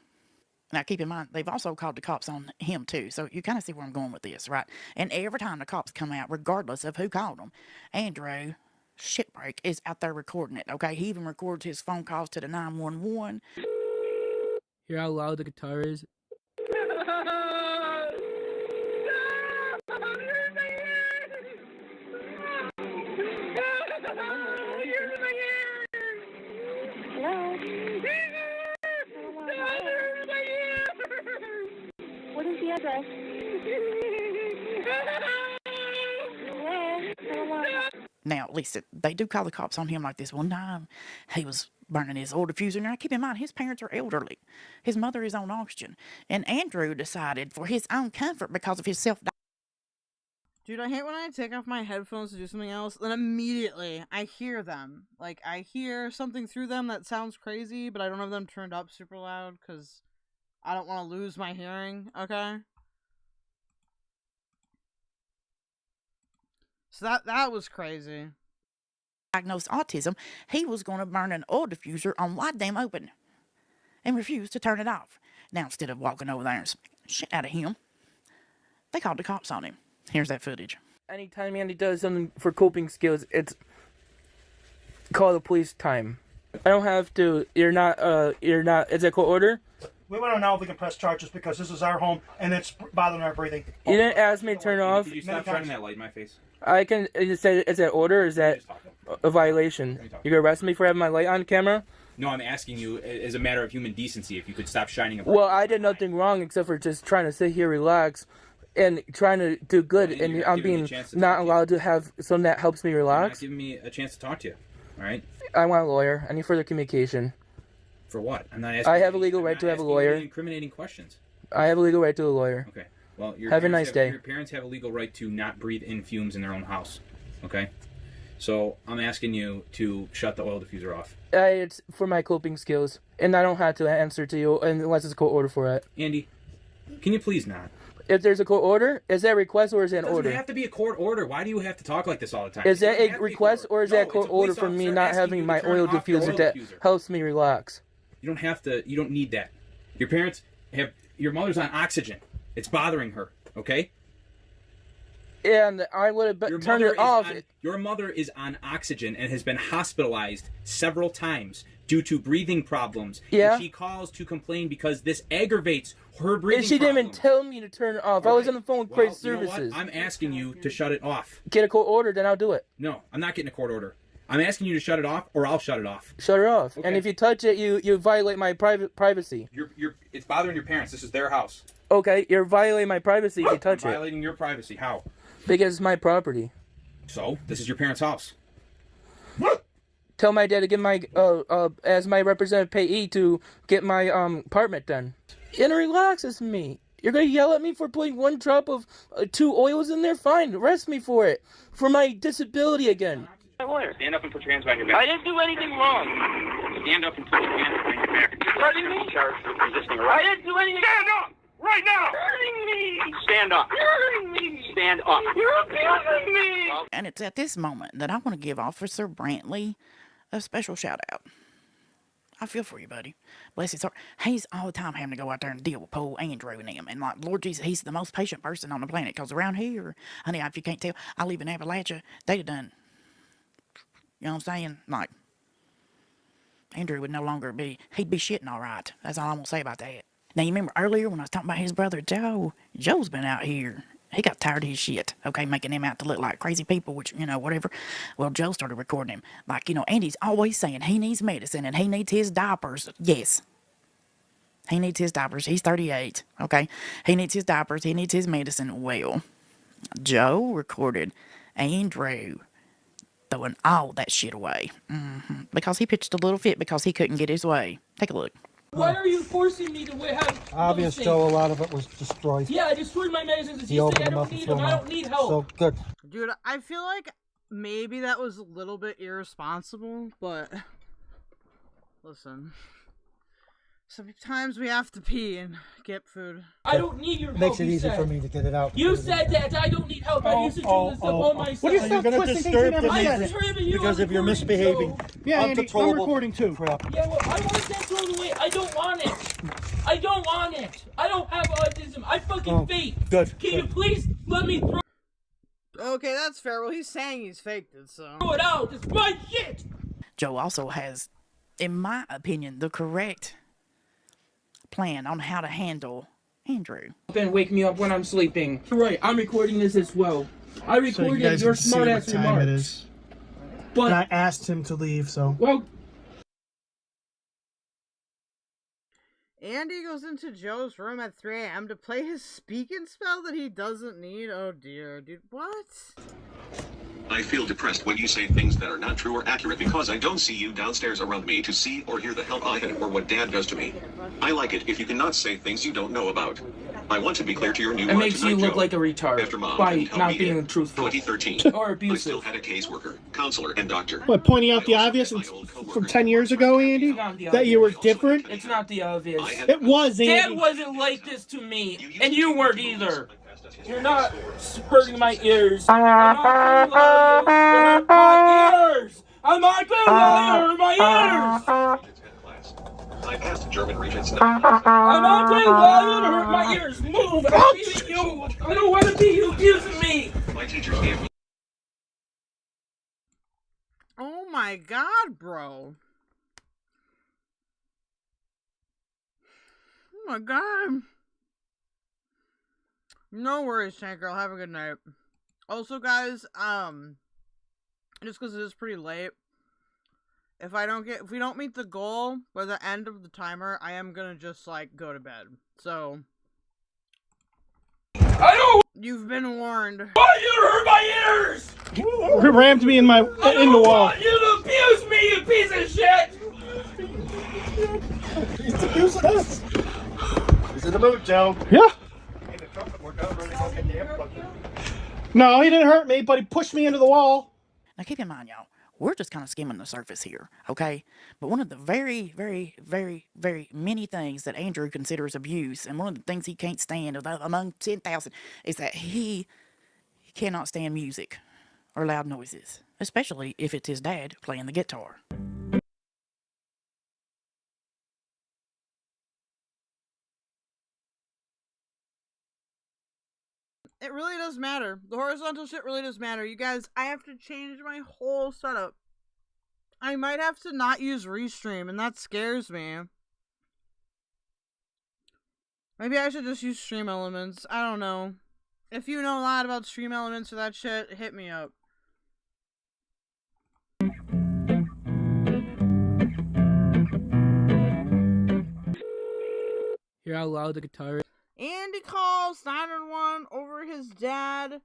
Now, keep in mind, they've also called the cops on him, too. So you kind of see where I'm going with this, right? And every time the cops come out, regardless of who called them, Andrew, shitbreak, is out there recording it, okay? He even records his phone calls to the 911. Hear how loud the guitar is? What is the address? Now, at least they do call the cops on him like this one time. He was burning his oil diffuser. Now, keep in mind, his parents are elderly. His mother is on oxygen. And Andrew decided for his own comfort because of his self-doubt. Dude, I hate when I take off my headphones to do something else, then immediately I hear them. Like, I hear something through them that sounds crazy, but I don't have them turned up super loud, because I don't want to lose my hearing, okay? So that was crazy. Diagnosed autism, he was going to burn an oil diffuser on wide damn open and refused to turn it off. Now, instead of walking over there and shit out of him, they called the cops on him. Here's that footage. Anytime Andy does something for coping skills, it's call the police time. I don't have to. You're not. Is that court order? We want to know if we can press charges because this is our home and it's bothering our breathing. You didn't ask me to turn it off. Could you stop shining that light in my face? I can. Is that order or is that a violation? You're gonna arrest me for having my light on camera? No, I'm asking you as a matter of human decency if you could stop shining a Well, I did nothing wrong except for just trying to sit here, relax, and trying to do good, and I'm being not allowed to have something that helps me You're relax. not giving me a chance to talk to you. All right? I want a lawyer. I need further communication. For what? I'm not asking. I have a legal right to have a lawyer. Incriminating questions. I have a legal right to a lawyer. Okay. Well, have a nice day. Your parents have a legal right to not breathe in fumes in their own house. Okay. So I'm asking you to shut the oil diffuser off. It's for my coping skills, and I don't have to answer to you unless it's a court order for it. Andy, can you please not? If there's a court order, is that a request or is that an order? It doesn't have to be a court order. Why do you have to talk like this all the time? Is that a request or is that a court order for me not having my oil diffuser that helps me relax? You don't have to. You don't need that. Your parents have. Your mother's on oxygen. It's bothering her. Okay. And I would have turned it off. Your mother is on oxygen and has been hospitalized several times due to breathing problems. Yeah. And she calls to complain because this aggravates her breathing And she didn't even tell me to turn it off. I was on the phone with Crazy Services. You know what? I'm asking you to shut it off. Get a court order, then I'll do it. No, I'm not getting a court order. I'm asking you to shut it off, or I'll shut it off. Shut it off. Okay. And if you touch it, you violate my privacy. It's bothering your parents. This is their house. Okay, you're violating my privacy if you touch I'm violating your privacy. How? Because it's my property. So, this is your parents' house. Tell my dad to get my, as my representative payee to get my, apartment done. And relaxes me. You're gonna yell at me for putting one drop of 2 oils in there? Fine, arrest me for it. For my disability again. Stand up and put your hands behind your back. I didn't do anything wrong. Stand up and put your hands behind your back. What do you mean? Resisting I didn't do anything. Stand up! Right now! Stand up. Stand up. You're abusing me! And it's at this moment that I want to give Officer Brantley a special shout out. I feel for you, buddy. Bless his heart. He's all the time having to go out there and deal with poor Andrew and him. And like, Lord Jesus, he's the most patient person on the planet. Because around here, honey, if you can't tell, I live in Appalachia. They'd have done, you know what I'm saying? Like, Andrew would no longer be, he'd be shitting all right. That's all I'm going to say about that. Now, you remember earlier when I was talking about his brother Joe? Joe's been out here. He got tired of his shit, okay, making them out to look like crazy people, which, you know, whatever. Well, Joe started recording him. Like, you know, Andy's always saying he needs medicine and he needs his diapers. Yes. He needs his diapers. He's 38, okay? He needs his diapers. He needs his medicine. Well, Joe recorded Andrew throwing all that shit away. Because he pitched a little fit because he couldn't get his way. Take a look. Why are you forcing me to have Obviously, Joe, a lot of it was destroyed. Yeah, I destroyed my medicines. He You opened say I them up don't and need threw them. them I out. don't need help. So, good. Dude, I feel like maybe that was a little bit irresponsible, but listen. Sometimes we have to pee and get food. I don't need your help. Makes it you easy said. for me to get it out. You said that I don't need help. I used to do this stuff on myself. What are you Stop going to twisting disturb things the you never music? said. I'm Because if you're recording, misbehaving, Joe. Yeah, Andy, I'm recording too. Crap. Yeah, well, I want that thrown away. I don't want it. I don't want it. I don't have autism. I fucking fake. Good. Can you please let me throw Okay, that's fair. Well, he's saying he's faked it, so. it out? It's my shit. Joe also has, in my opinion, the correct plan on how to handle Andrew. Then wake me up when I'm sleeping. Right, I'm recording this as well. I So you recorded guys your can see smart what ass time remarks. it is. But And I asked him to leave, so. Well, Andy goes into Joe's room at 3 a.m. to play his speaking spell that he doesn't need. Oh dear, dude, what? I feel depressed when you say things that are not true or accurate because I don't see you downstairs around me to see or hear the help I had or what Dad does to me. I like it if you cannot say things you don't know about. I want to be clear to your new it wife makes you tonight, look Joe. like a retard After Mom by didn't tell not me being in truthful 2013. or I abusive. still had a caseworker, counselor, and doctor. What, pointing out the obvious from 10 years ago, Andy? That you were different? It's not the obvious. It was, Andy. Dad wasn't like this to me, and you weren't either. You're not hurting my ears. I'm not gonna lie, you hurt my ears. I'm not gonna lie, you hurt my ears. I passed German Regents. I'm not gonna lie, you hurt my ears. Move. I'm beating you. I don't want to be you abusing me. My teachers gave me. Oh my god, bro. Oh my god. No worries, Tank Girl. Have a good night. Also, guys, just because it is pretty late, if we don't meet the goal by the end of the timer, I am gonna just, like, go to bed. So, I don't. You've been warned. Why you hurt my ears? Rammed me in the wall. I don't want you to abuse me, you piece of shit. He's abusing us. He's in the mood, Joe. Yeah. No, he didn't hurt me, but he pushed me into the wall. Now keep in mind, y'all, we're just kind of skimming the surface here, okay? But one of the very, very, very, very many things that Andrew considers abuse, and one of the things he can't stand among 10,000, is that he cannot stand music or loud noises, especially if it's his dad playing the guitar. It really does matter. The horizontal shit really does matter. You guys, I have to change my whole setup. I might have to not use Restream, and that scares me. Maybe I should just use Stream Elements. I don't know. If you know a lot about Stream Elements or that shit, hit me up. Hear how loud the guitar is? Andy calls 911 over his dad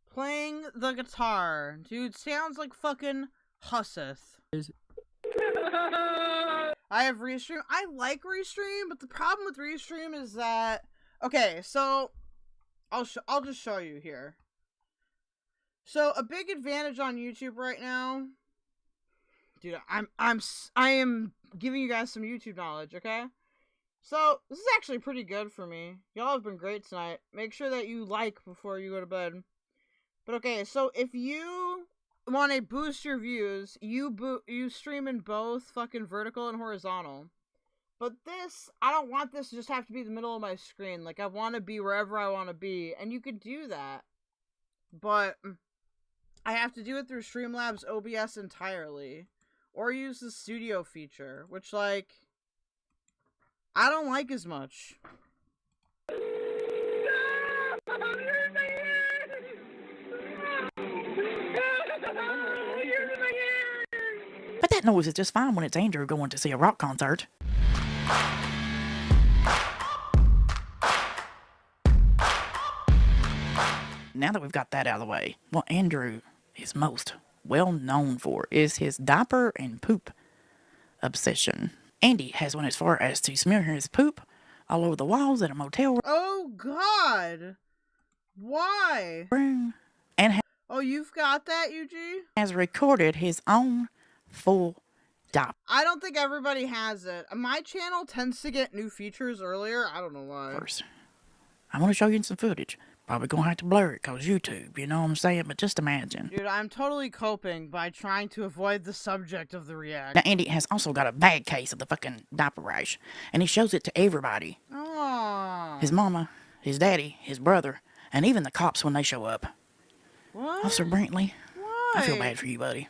playing the guitar. Dude, sounds like fucking Husseth. I have Restream. I like Restream, but the problem with Restream is that... Okay, so... I'll just show you here. So, a big advantage on YouTube right now... Dude, I am giving you guys some YouTube knowledge, okay? So, this is actually pretty good for me. Y'all have been great tonight. Make sure that you like before you go to bed. But okay, so if you want to boost your views, you stream in both fucking vertical and horizontal. But this, I don't want this to just have to be the middle of my screen. Like, I want to be wherever I want to be. And you could do that. But I have to do it through Streamlabs OBS entirely. Or use the studio feature, which, like, I don't like as much. But that noise is just fine when it's Andrew going to see a rock concert. Now that we've got that out of the way, what Andrew is most well known for is his diaper and poop obsession. Andy has went as far as to smear his poop all over the walls at a motel room. Oh, God. Why? And oh, you've got that, UG? Has recorded his own full diaper. I don't think everybody has it. My channel tends to get new features earlier. I don't know why. First, I want to show you some footage. Probably gonna have to blur it because YouTube, you know what I'm saying? But just imagine. Dude, I'm totally coping by trying to avoid the subject of the react. Now, Andy has also got a bad case of the fucking diaper rash, and he shows it to everybody. Aww. His mama, his daddy, his brother, and even the cops when they show up. What? Officer Brantley, Why? I feel bad for you, buddy.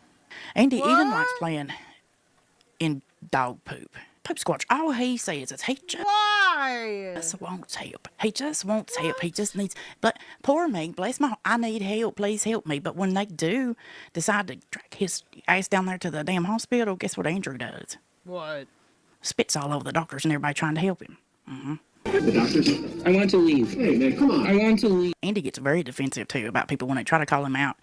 Andy even likes playing in dog poop. POOPSQUATCH, all he says is he just wants help. He just wants help. He just needs, but poor me, bless my heart, I need help, please help me. But when they do decide to drag his ass down there to the damn hospital, guess what Andrew does? What? Spits all over the doctors and everybody trying to help him. The doctors, I want to leave. Hey, man, come on. I want to leave. Andy gets very defensive, too, about people when they try to call him out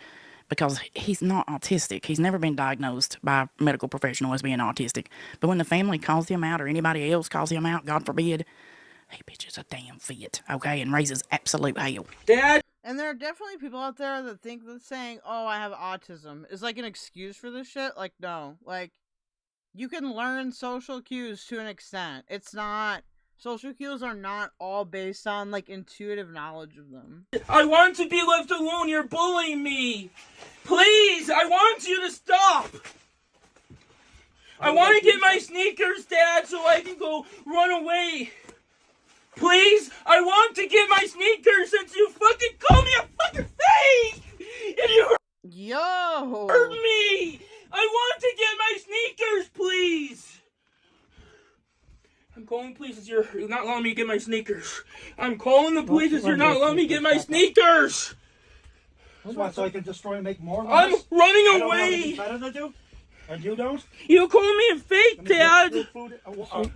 because he's not autistic. He's never been diagnosed by a medical professional as being autistic. But when the family calls him out or anybody else calls him out, God forbid, he pitches a damn fit, okay, and raises absolute hell. Dad! And there are definitely people out there that think that saying, oh, I have autism is like an excuse for this shit. Like, no. Like, you can learn social cues to an extent. It's not... Social cues are not all based on, like, intuitive knowledge of them. I want to be left alone. You're bullying me. Please, I want you to stop. I want to get my sneakers, Dad, so I can go run away. Please, I want to get my sneakers since you fucking called me a fucking fake. And you hurt me. I want to get my sneakers, please. I'm calling the police as you're not allowing me to get my sneakers. I'm calling the police as you're not allowing me to get my sneakers. What, so I can destroy and make more? I'm running I don't away. have anything better to do? And you don't? You call me a fake, Dad.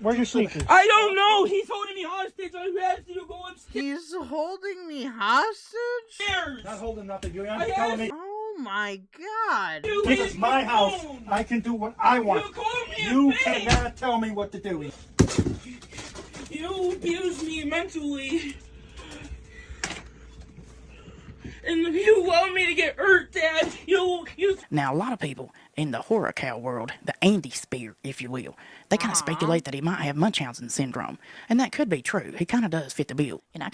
Where's your sneakers? I don't know. He's holding me hostage. I asked you to go upstairs. He's holding me hostage? Not holding nothing. You're not telling me. Oh my God. This is my house. I can do what I want. You cannot tell me what to do. You abuse me mentally. And you want me to get hurt, Dad. You. Now, a lot of people in the horror cow world, the Andy spear, if you will, they kind of speculate that he might have Munchausen syndrome. And that could be true. He kind of does fit the bill. And I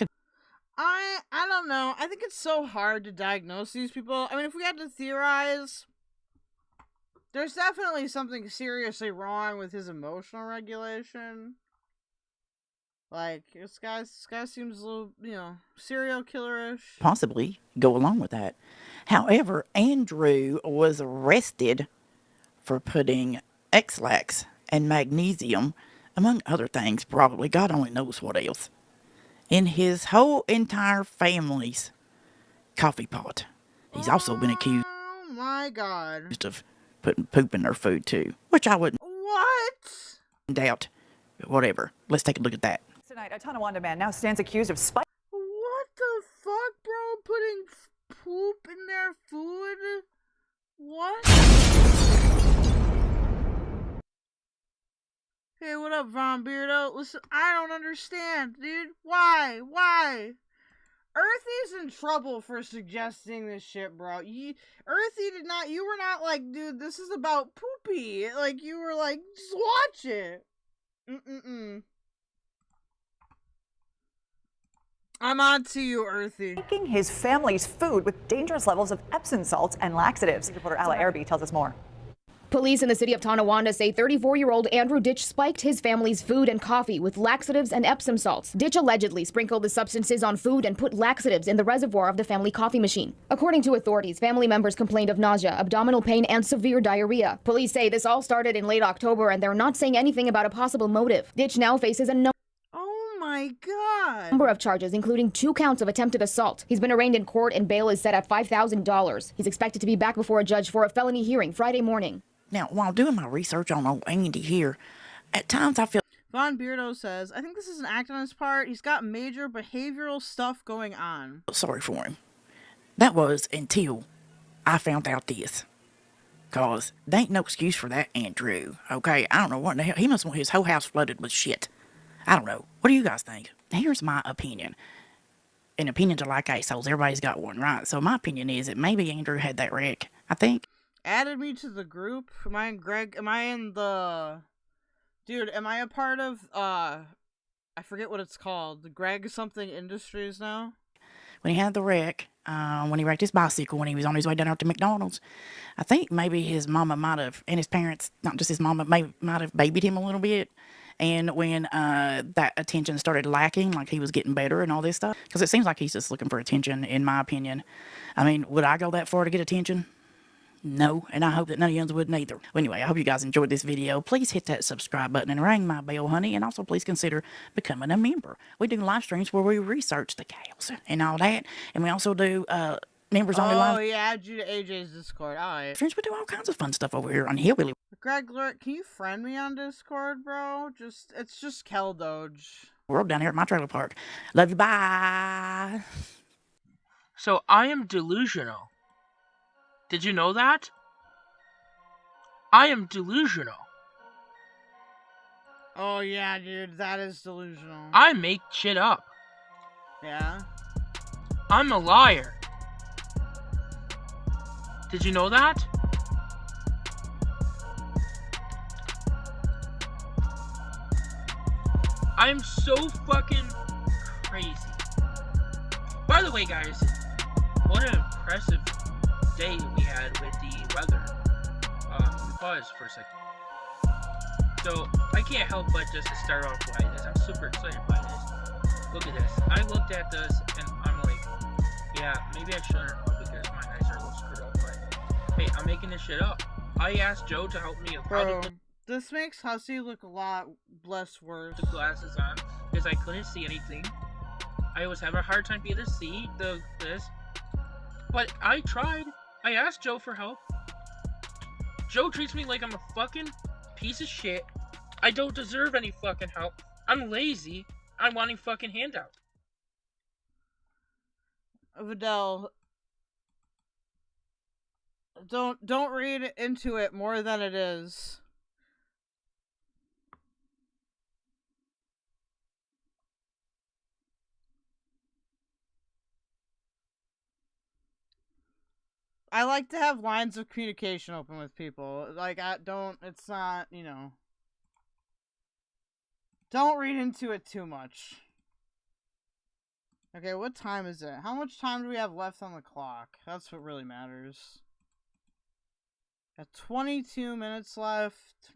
don't know. I think it's so hard to diagnose these people. I mean, if we had to theorize, there's definitely something seriously wrong with his emotional regulation. Like, this guy seems a little, you know, serial killer-ish. possibly go along with that. However, Andrew was arrested for putting X-Lax and magnesium, among other things, probably, God only knows what else, in his whole entire family's coffee pot. He's also been accused Oh my God. of putting poop in their food too, which I wouldn't What? doubt. Whatever. Let's take a look at that. Tonight, a Tonawanda man now stands accused of spike. What the fuck, bro? Putting poop in their food? What? Hey, what up, Von Beardo? Listen, I don't understand, dude. Why? Earthy's in trouble for suggesting this shit, bro. Earthy did not, you were not like, dude, this is about poopy. Like, you were like, just watch it. I'm on to you, Earthy. Making his family's food with dangerous levels of Epsom salts and laxatives. Reporter Ala Arabi tells us more. Police in the city of Tonawanda say 34-year-old Andrew Ditch spiked his family's food and coffee with laxatives and Epsom salts. Ditch allegedly sprinkled the substances on food and put laxatives in the reservoir of the family coffee machine. According to authorities, family members complained of nausea, abdominal pain, and severe diarrhea. Police say this all started in late October, and they're not saying anything about a possible motive. Ditch now faces a number of charges, including 2 counts of attempted assault. He's been arraigned in court and bail is set at $5,000. He's expected to be back before a judge for a felony hearing Friday morning. Now, while doing my research on old Andy here, at times I feel... Von Beardo says, I think this is an act on his part. He's got major behavioral stuff going on. Sorry for him. That was until I found out this. Cause there ain't no excuse for that Andrew, okay? I don't know what the hell. He must want his whole house flooded with shit. I don't know. What do you guys think? Here's my opinion. And opinions are like assholes. Everybody's got one, right? So my opinion is that maybe Andrew had that wreck. I think. Added me to the group. Am I in Greg? Am I in the... Dude, am I a part of, I forget what it's called. The Greg something Industries now? When he had the wreck, when he wrecked his bicycle, when he was on his way down to McDonald's, I think maybe his mama might have, and his parents, not just his mama, might have babied him a little bit. And when that attention started lacking, like he was getting better and all this stuff, because it seems like he's just looking for attention, in my opinion. I mean, would I go that far to get attention? No, and I hope that none of you would neither. Well, anyway, I hope you guys enjoyed this video. Please hit that subscribe button and ring my bell, honey, and also please consider becoming a member. We do live streams where we research the cows and all that, and we also do members only live. Oh yeah, add you to AJ's Discord. Alright. Streams. We do all kinds of fun stuff over here on Hillbilly. Kwiggler, can you friend me on Discord, bro? It's just keldoge. World down here at my trailer park. Love you, bye. So I am delusional. Did you know that? I am delusional. Oh yeah, dude, that is delusional. I make shit up. Yeah? I'm a liar. Did you know that? I'm so fucking crazy. By the way, guys, what an impressive day we had with the weather. Pause for a second. So, I can't help but just to start off by this. I'm super excited by this. Look at this. I looked at this and I'm like, yeah, maybe I shouldn't have because my eyes are a little screwed up. But hey, I'm making this shit up. I asked Joe to help me with how to put this makes Hussy look a lot less worse. The glasses on because I couldn't see anything. I was having a hard time being able to see this. But I tried. I asked Joe for help. Joe treats me like I'm a fucking piece of shit. I don't deserve any fucking help. I'm lazy. I'm wanting fucking handout. Vidal, don't read into it more than it is. I like to have lines of communication open with people. Like, it's not, you know. Don't read into it too much. Okay, what time is it? How much time do we have left on the clock? That's what really matters. Got 22 minutes left.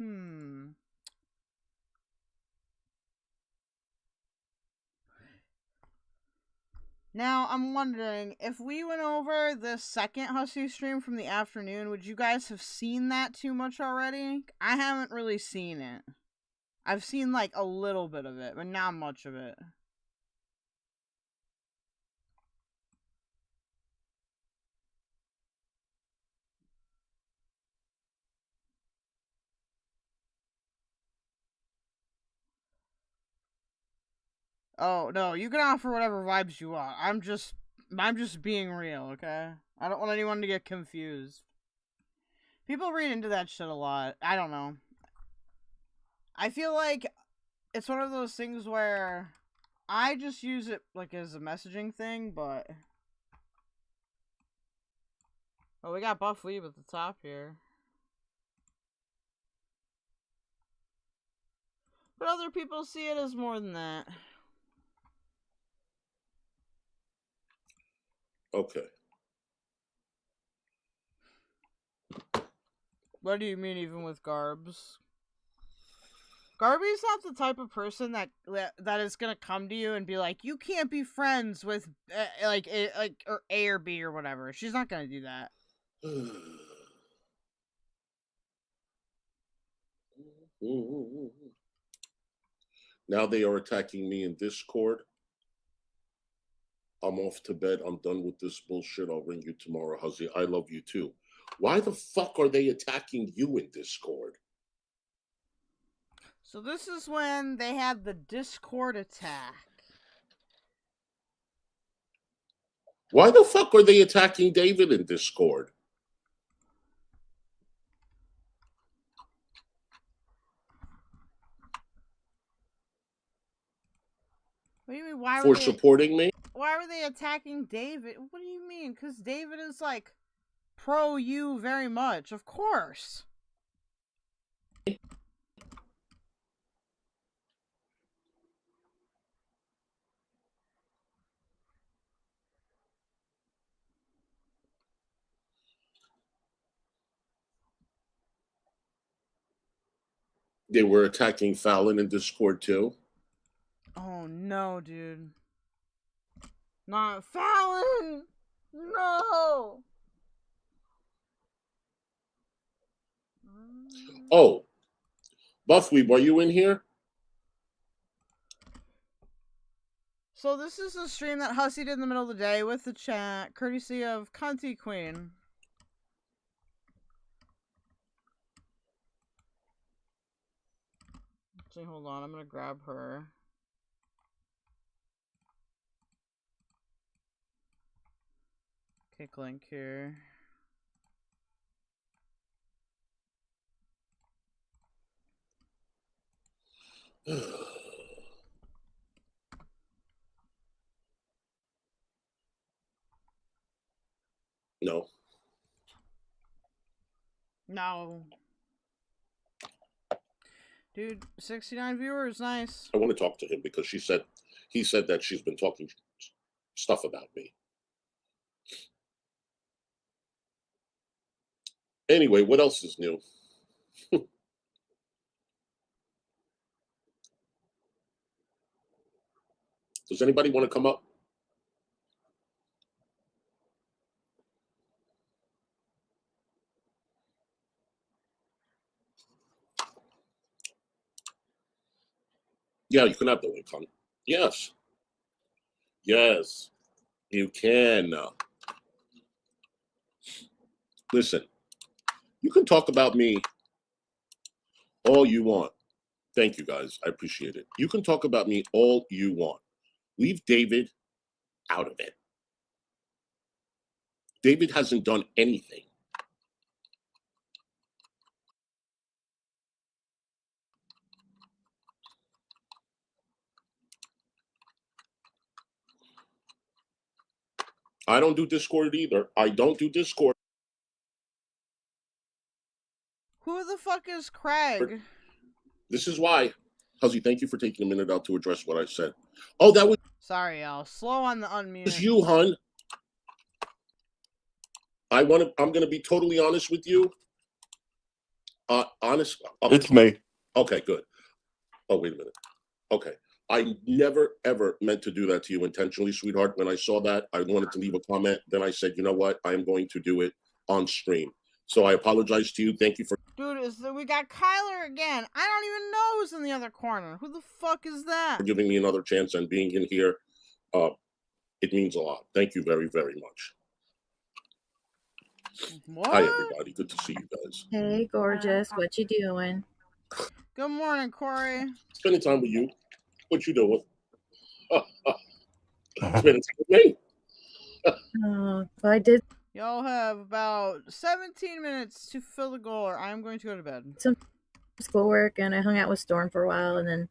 Now, I'm wondering, if we went over the second Hussy stream from the afternoon, would you guys have seen that too much already? I haven't really seen it. I've seen, like, a little bit of it, but not much of it. Oh, no, you can offer whatever vibes you want. I'm just being real, okay? I don't want anyone to get confused. People read into that shit a lot. I don't know. I feel like it's one of those things where I just use it, like, as a messaging thing, but... Oh, we got BUFFWEEB at the top here. But other people see it as more than that. Okay. What do you mean, even with Garbs? Garby's not the type of person that is gonna come to you and be like, you can't be friends with or A or B or whatever. She's not gonna do that. Now they are attacking me in Discord. I'm off to bed. I'm done with this bullshit. I'll ring you tomorrow, Hussy. I love you too. Why the fuck are they attacking you in Discord? So this is when they had the Discord attack. Why the fuck are they attacking David in Discord? What do you mean? Why for supporting me? Why were they attacking David? What do you mean? Because David is like pro you very much, of course. They were attacking Fallon in Discord too. Oh no, dude. Not Fallon! No! Oh, BUFFWEEB, are you in here? So this is a stream that Hussy did in the middle of the day with the chat, courtesy of Cvnty Kween. Actually, hold on, I'm gonna grab her. Kick link here. No. No. Dude, 69 viewers, nice. I want to talk to him because he said that she's been talking stuff about me. Anyway, what else is new? Does anybody want to come up? Yeah, you can have the link, hon. Yes. Yes, you can. Listen, you can talk about me all you want. Thank you, guys. I appreciate it. You can talk about me all you want. Leave David out of it. David hasn't done anything. I don't do Discord either. I don't do Discord. Who the fuck is Craig? This is why. Hussy, thank you for taking a minute out to address what I said. Oh, that was... Sorry, y'all. Slow on the unmute. It's you, hun. I'm going to be totally honest with you. Honest. It's me. Okay, good. Oh, wait a minute. Okay. I never, ever meant to do that to you intentionally, sweetheart. When I saw that, I wanted to leave a comment. Then I said, you know what? I am going to do it on stream. So I apologize to you. Thank you for... Dude, we got Kyler again. I don't even know who's in the other corner. Who the fuck is that? For giving me another chance and being in here. It means a lot. Thank you very, very much. What? Hi, everybody. Good to see you guys. Hey, gorgeous. What you doing? Good morning, Corey. Spending time with you. What you doing? Spending time with me. Well, I did Y'all have about 17 minutes to fill the goal, or I'm going to go to bed. some schoolwork, and I hung out with Storm for a while, and then,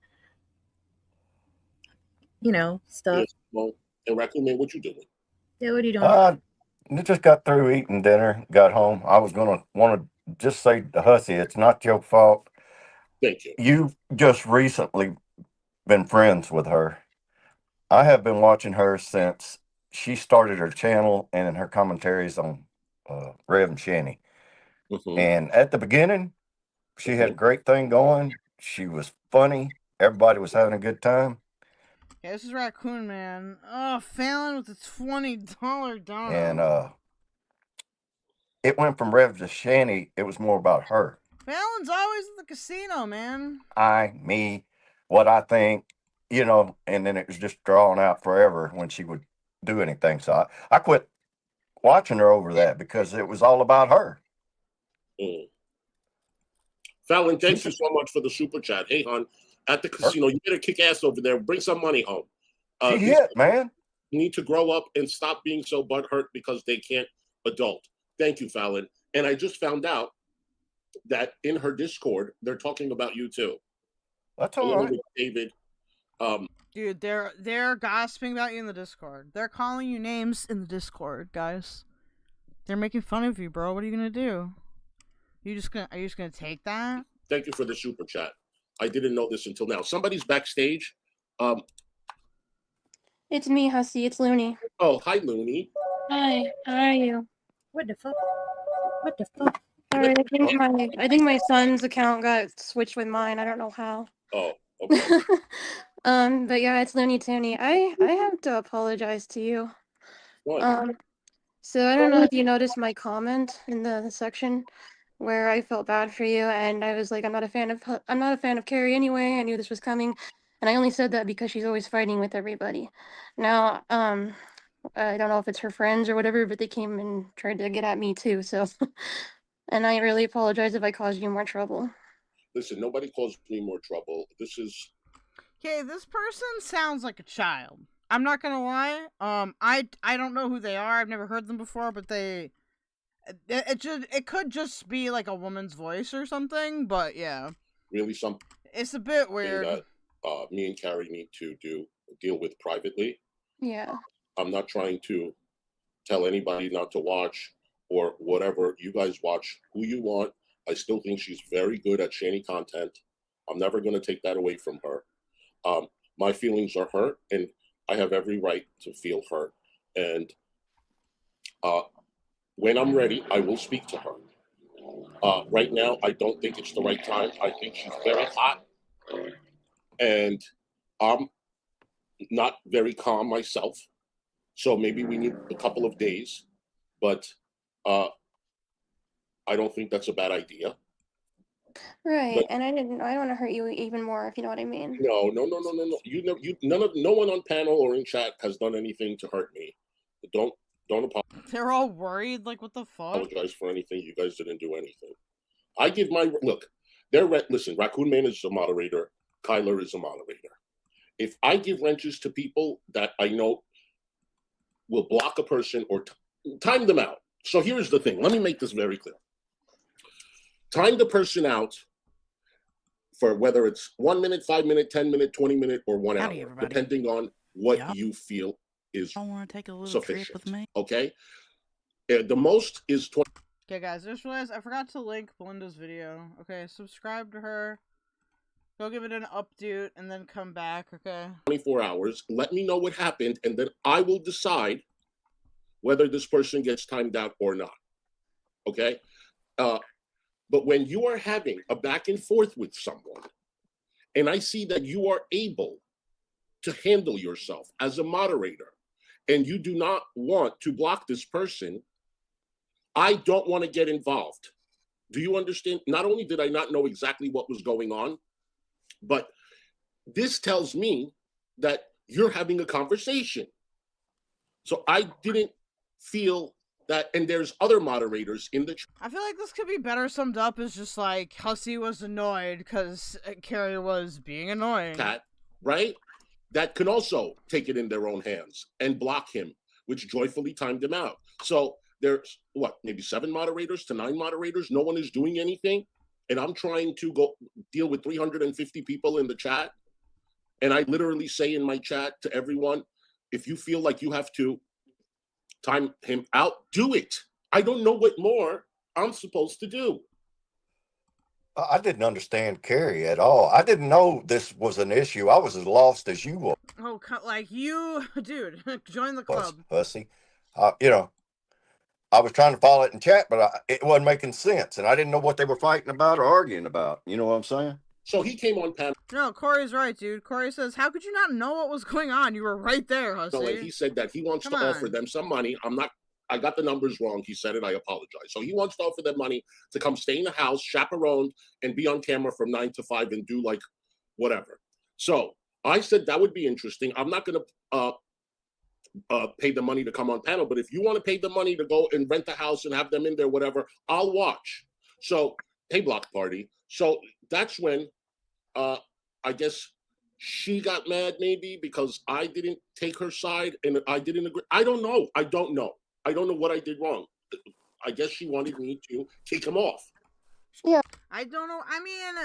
stuff. Yes, well, and Raccoon Man, what you doing? Yeah, what are you doing? I just got through eating dinner, got home. I was going to want to just say to Hussy, it's not your fault. Thank you. You've just recently been friends with her. I have been watching her since she started her channel and her commentaries on Rev and Shanny. And at the beginning, she had a great thing going. She was funny. Everybody was having a good time. Yeah, this is Raccoon Man. Oh, Fallon with the $20 dollar. And it went from Rev to Shanny. It was more about her. Fallon's always at the casino, man. Me, what I think, you know, and then it was just drawn out forever when she would do anything. So I quit watching her over that because it was all about her. Fallon, thank you so much for the super chat. Hey, hon, at the casino, you better kick ass over there. Bring some money home. She hit, man. You need to grow up and stop being so butthurt because they can't adult. Thank you, Fallon. And I just found out that in her Discord, they're talking about you too. That's all right. With David. Dude, they're gossiping about you in the Discord. They're calling you names in the Discord, guys. They're making fun of you, bro. What are you gonna do? Are you just gonna take that? Thank you for the super chat. I didn't know this until now. Somebody's backstage. It's me, Hussy. It's Looney. Oh, hi, Looney. Hi. How are you? What the fuck? What the fuck? Sorry, I think my son's account got switched with mine. I don't know how. Oh, okay. But yeah, it's Looney Tooney. I have to apologize to you. What? So I don't know if you noticed my comment in the section where I felt bad for you, and I was like, I'm not a fan of Carrie anyway. I knew this was coming, and I only said that because she's always fighting with everybody. Now, I don't know if it's her friends or whatever, but they came and tried to get at me too. So, and I really apologize if I caused you more trouble. Listen, nobody caused me more trouble. This is... Okay, this person sounds like a child. I'm not gonna lie. I don't know who they are. I've never heard them before, but it could just be like a woman's voice or something. But yeah, really something. It's a bit weird. That me and Carrie need to deal with privately. Yeah. I'm not trying to tell anybody not to watch or whatever. You guys watch who you want. I still think she's very good at Shanny content. I'm never going to take that away from her. My feelings are hurt, and I have every right to feel hurt. And when I'm ready, I will speak to her. Right now, I don't think it's the right time. I think she's very hot, and I'm not very calm myself. So maybe we need a couple of days, but I don't think that's a bad idea. Right, But- and I don't want to hurt you even more, if you know what I mean. No. No one on panel or in chat has done anything to hurt me. Don't They're all worried. Like, what the fuck? apologize for anything. You guys didn't do anything. I give my look. Listen. Raccoon Man is a moderator. Kyler is a moderator. If I give wrenches to people that I know will block a person or time them out. So here's the thing. Let me make this very clear. Time the person out for whether it's 1 minute, 5 minute, 10 minute, 20 minute, or 1 hour, depending on what you feel is sufficient. With me. Okay? The most is 20. Okay, guys, I just realized I forgot to link Belinda's video. Okay, subscribe to her. Go give it an update and then come back, okay? 24 hours. Let me know what happened, and then I will decide whether this person gets timed out or not. Okay? But when you are having a back and forth with someone, and I see that you are able to handle yourself as a moderator, and you do not want to block this person, I don't want to get involved. Do you understand? Not only did I not know exactly what was going on, but this tells me that you're having a conversation. So I didn't feel that, and there's other moderators in the I feel like this could be better summed up as just like Hussy was annoyed because Carrie was being annoying. chat, right? That can also take it in their own hands and block him, which joyfully timed him out. So there's maybe 7 moderators to 9 moderators. No one is doing anything. And I'm trying to go deal with 350 people in the chat. And I literally say in my chat to everyone, if you feel like you have to time him out, do it. I don't know what more I'm supposed to do. I didn't understand Carrie at all. I didn't know this was an issue. I was as lost as you were. Oh, like you, dude, join the club. Hussy. You know, I was trying to follow it in chat, but it wasn't making sense. And I didn't know what they were fighting about or arguing about. You know what I'm saying? So he came on panel. No, Corey's right, dude. Corey says, how could you not know what was going on? You were right there, Hussy. No, and he said that he wants to offer them some money. I got the numbers wrong. He said it. I apologize. So he wants to offer them money to come stay in the house, chaperoned, and be on camera from 9 to 5 and do like whatever. So I said that would be interesting. I'm not going to pay the money to come on panel, but if you want to pay the money to go and rent the house and have them in there, whatever, I'll watch. So pay block party. So that's when I guess she got mad maybe because I didn't take her side and I didn't agree. I don't know. I don't know what I did wrong. I guess she wanted me to take him off. Yeah. I don't know. I mean,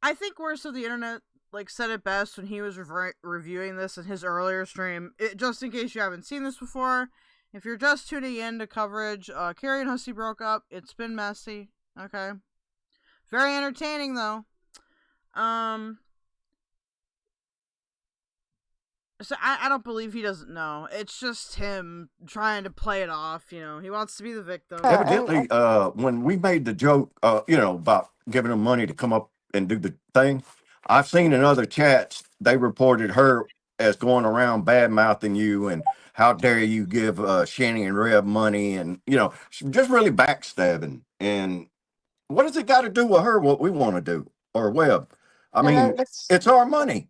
I think Worst of the Internet like said it best when he was reviewing this in his earlier stream. Just in case you haven't seen this before, if you're just tuning in to coverage, Carrie and Hussy broke up. It's been messy. Okay. Very entertaining though. So I don't believe he doesn't know. It's just him trying to play it off, you know. He wants to be the victim. Evidently, when we made the joke, you know, about giving them money to come up and do the thing, I've seen in other chats, they reported her as going around bad-mouthing you and how dare you give Shanny and Rev money and, you know, just really backstabbing. And what does it got to do with her, what we want to do, or Web? I mean, it's our money.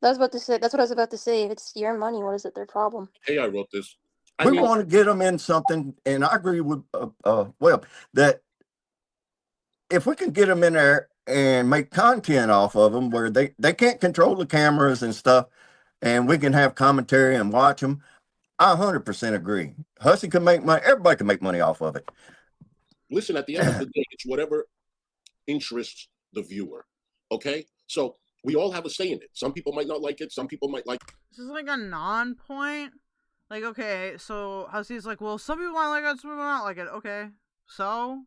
That's what I was about to say. If it's your money, what is it their problem? Hey, I wrote this. We want to get them in something, and I agree with Web that if we can get them in there and make content off of them where they can't control the cameras and stuff, and we can have commentary and watch them, I 100% agree. Hussy can make money. Everybody can make money off of it. Listen, at the end of the day, it's whatever interests the viewer. Okay? So we all have a say in it. Some people might not like it. Some people might like it. This is like a non-point. Like, okay, so Hussy's like, well, some people might like it, some people not like it. Okay, so?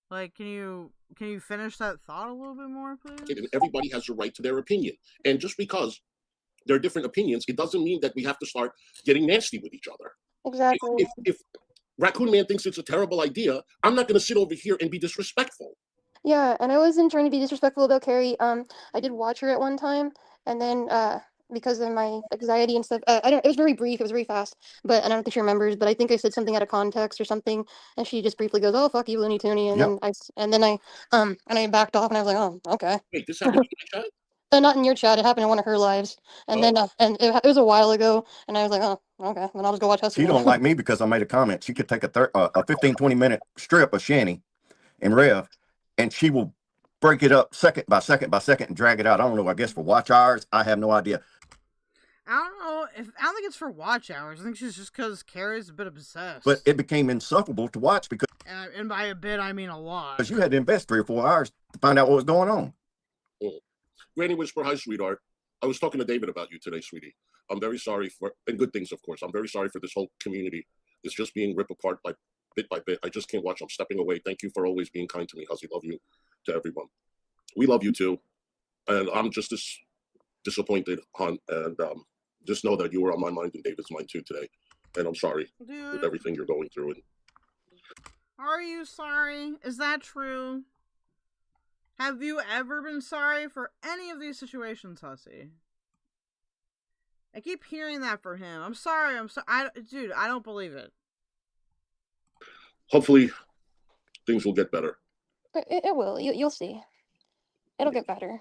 Like, can you finish that thought a little bit more, please? And everybody has a right to their opinion. And just because there are different opinions, it doesn't mean that we have to start getting nasty with each other. Exactly. If Raccoon Man thinks it's a terrible idea, I'm not going to sit over here and be disrespectful. Yeah, and I wasn't trying to be disrespectful about Carrie. I did watch her at one time, and then because of my anxiety and stuff, it was very brief, it was very fast, but I don't think she remembers. But I think I said something out of context or something, and she just briefly goes, "Oh, fuck you, Looney Tooney," and then I backed off, and I was like, "Oh, okay." Wait, this happened in your chat? Not in your chat. It happened in one of her lives, and then it was a while ago, and I was like, "Oh, okay." Then I'll just go watch Hussy. She don't like me because I made a comment. She could take a 15-20 minute strip of Shanny and Rev, and she will break it up second by second by second and drag it out. I don't know. I guess for watch hours, I have no idea. I don't know. I don't think it's for watch hours. I think she's just because Carrie's a bit obsessed. But it became insufferable to watch because. And by a bit, I mean a lot. Because you had to invest 3 or 4 hours to find out what was going on. Granny Whisper, hi, sweetheart. I was talking to David about you today, sweetie. I'm very sorry for, and good things, of course. I'm very sorry for this whole community. It's just being ripped apart by bit. I just can't watch. I'm stepping away. Thank you for always being kind to me, Hussy. Love you to everyone. We love you too. And I'm just as disappointed, hon. And just know that you were on my mind and David's mind too today. And I'm sorry with everything you're going through. And are you sorry? Is that true? Have you ever been sorry for any of these situations, Hussy? I keep hearing that from him. I'm sorry. Dude, I don't believe it. Hopefully, things will get better. It will. You'll see. It'll get better.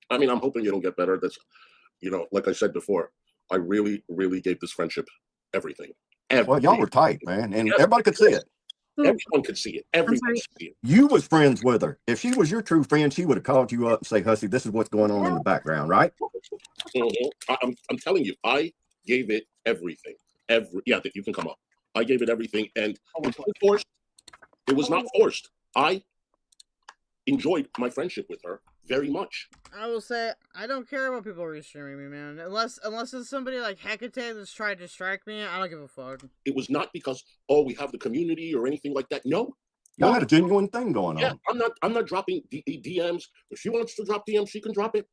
I mean, I'm hoping it'll get better. That's, you know, like I said before, I really, really gave this friendship everything. Well, y'all were tight, man, and everybody could see it. Everyone could see it. Everyone could see it. You was friends with her. If she was your true friend, she would have called you up and say, Hussy, this is what's going on in the background, right? I'm telling you, I gave it everything. Yeah, you can come up. I gave it everything, and it wasn't forced. It was not forced. I enjoyed my friendship with her very much. I will say, I don't care about people restreaming me, man. Unless it's somebody like Hekate that's trying to distract me, I don't give a fuck. It was not because, oh, we have the community or anything like that. No, Y'all had a genuine thing going on. I'm not dropping DMs. If she wants to drop DMs, she can drop it.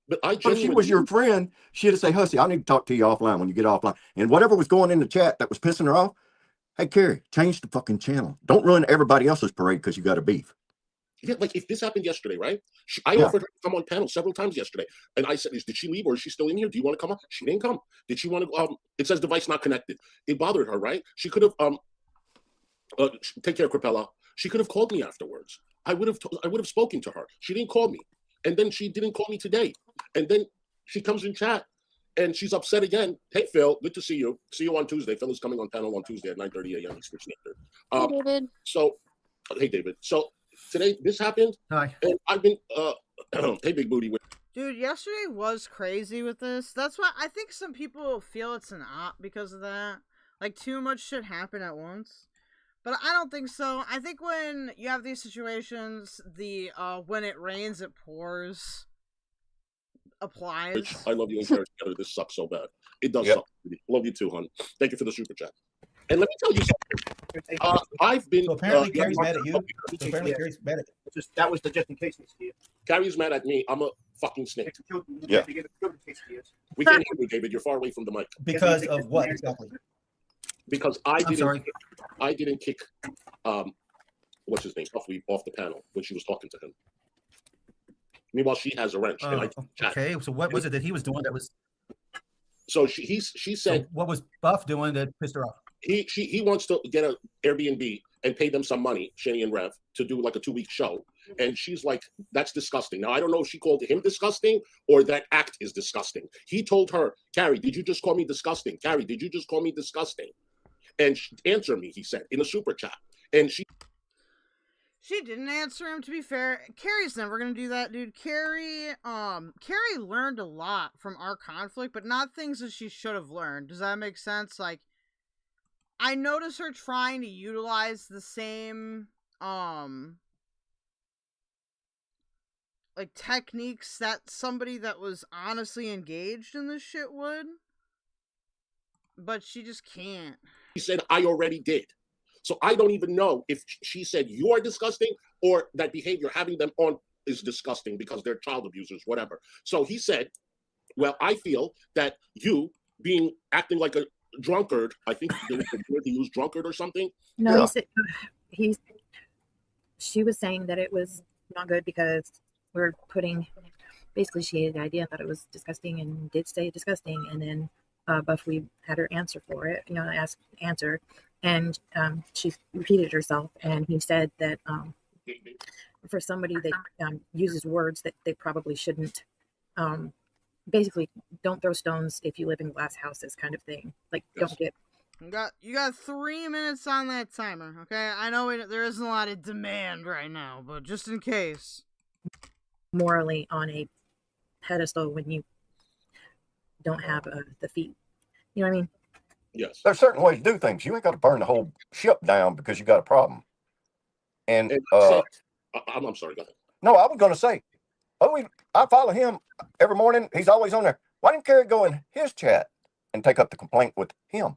But if she was your friend, she'd have say, Hussy, I need to talk to you offline when you get offline. And whatever was going in the chat that was pissing her off, hey, Carrie, change the fucking channel. Don't ruin everybody else's parade because you got a beef. Yeah, like if this happened yesterday, right? I offered her to come on panel several times yesterday. And I said, did she leave or is she still in here? Do you want to come up? She didn't come. Did she want to, it says device not connected. It bothered her, right? She could have, take care, Crapella. She could have called me afterwards. I would have spoken to her. She didn't call me. And then she didn't call me today. And then she comes in chat and she's upset again. Hey, Phil, good to see you. See you on Tuesday. Phil is coming on panel on Tuesday at 9:30 a.m. Eastern Standard. Hey, David. So, hey, David. So today this happened. Hi. And I've been, hey, Big Booty. Dude, yesterday was crazy with this. That's why I think some people feel it's an op because of that. Like, too much shit happened at once. But I don't think so. I think when you have these situations, the when it rains, it pours applies. I love you and Carrie together. This sucks so bad. It does suck. Love you too, hon. Thank you for the super chat. And let me tell you something. I've been. So apparently, Carrie's mad at you. So apparently, Carrie's mad at you. That was the just in case. Carrie's mad at me. I'm a fucking snake. Yeah. We can't hear you, David. You're far away from the mic. Because of what exactly? Because I didn't kick what's his name, BUFFWEEB, off the panel when she was talking to him. Meanwhile, she has a wrench. Okay, so what was it that he was doing that was? So she said, so what was Buff doing that pissed her off? He wants to get an Airbnb and pay them some money, Shanny and Rev, to do like a 2-week show. And she's like, that's disgusting. Now, I don't know if she called him disgusting or that act is disgusting. He told her, Carrie, did you just call me disgusting? Carrie, did you just call me disgusting? And she answered me, he said, in a super chat. And she didn't answer him, to be fair. Carrie's never gonna do that, dude. Carrie learned a lot from our conflict, but not things that she should have learned. Does that make sense? Like, I notice her trying to utilize the same, like, techniques that somebody that was honestly engaged in this shit would. But she just can't. She said, I already did. So I don't even know if she said you're disgusting or that behavior having them on is disgusting because they're child abusers, whatever. So he said, well, I feel that you acting like a drunkard, I think he used drunkard or something. No, he said she was saying that it was not good because we're putting, basically she had the idea, thought it was disgusting and did say disgusting, and then BUFFWEEB had her answer for it, answer, and she repeated herself, and he said that for somebody that uses words that they probably shouldn't, basically don't throw stones if you live in glass houses kind of thing. Like, don't get... You got 3 minutes on that timer, okay? I know there isn't a lot of demand right now, but just in case. Morally on a pedestal when you don't have the feet. You know what I mean? Yes. There's certain ways to do things. You ain't got to burn the whole ship down because you got a problem. And I'm sorry, go ahead. No, I was going to say, I follow him every morning. He's always on there. Why didn't Carrie go in his chat and take up the complaint with him?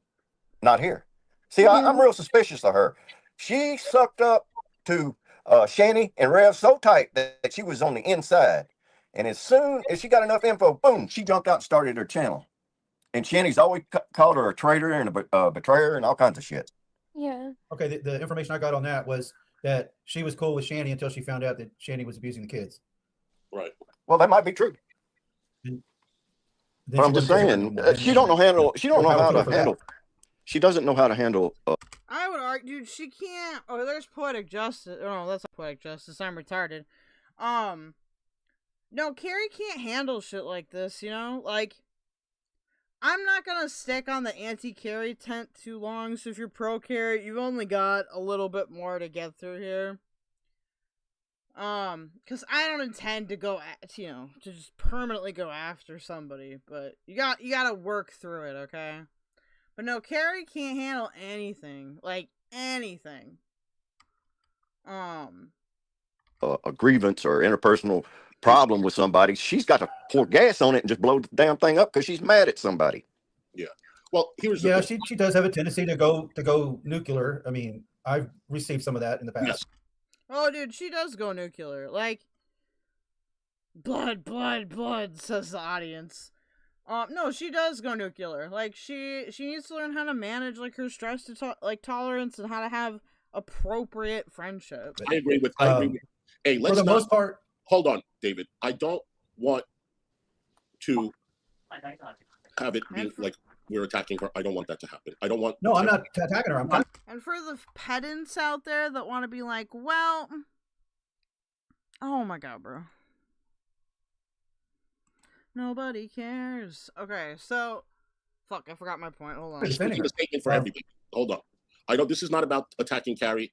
Not here. See, I'm real suspicious of her. She sucked up to Shanny and Rev so tight that she was on the inside. And as soon as she got enough info, boom, she jumped out and started her channel. And Shanny's always called her a traitor and a betrayer and all kinds of shit. Yeah. Okay, the information I got on that was that she was cool with Shanny until she found out that Shanny was abusing the kids. Right. Well, that might be true. But I'm just saying, she don't know how to handle. She doesn't know how to handle. I would argue she can't. Oh, there's poetic justice. Oh, no, that's not poetic justice. I'm retarded. No, Carrie can't handle shit like this. You know, like, I'm not gonna stick on the anti-Carrie tent too long. So if you're pro Carrie, you've only got a little bit more to get through here. Because I don't intend to go, to just permanently go after somebody, but you gotta work through it, okay? But no, Carrie can't handle anything, like anything. A grievance or interpersonal problem with somebody, she's got to pour gas on it and just blow the damn thing up because she's mad at somebody. Yeah. Well, here's the Yeah, thing. she does have a tendency to go nuclear. I mean, I've received some of that in the past. Yes. Oh, dude, she does go nuclear. Like, blood, blood, blood, says the audience. No, she does go nuclear. Like, she needs to learn how to manage, like, her stress tolerance and how to have appropriate friendship. I agree with. Hey, let's for the most part. Hold on, David. I don't want to have it be like we're attacking her. I don't want that to happen. I don't want. No, I'm not attacking her. And for the pedants out there that want to be like, well, oh my god, bro. Nobody cares. Okay, so, fuck, I forgot my point. Hold on. Just making a statement for everybody. Hold on. I know this is not about attacking Carrie.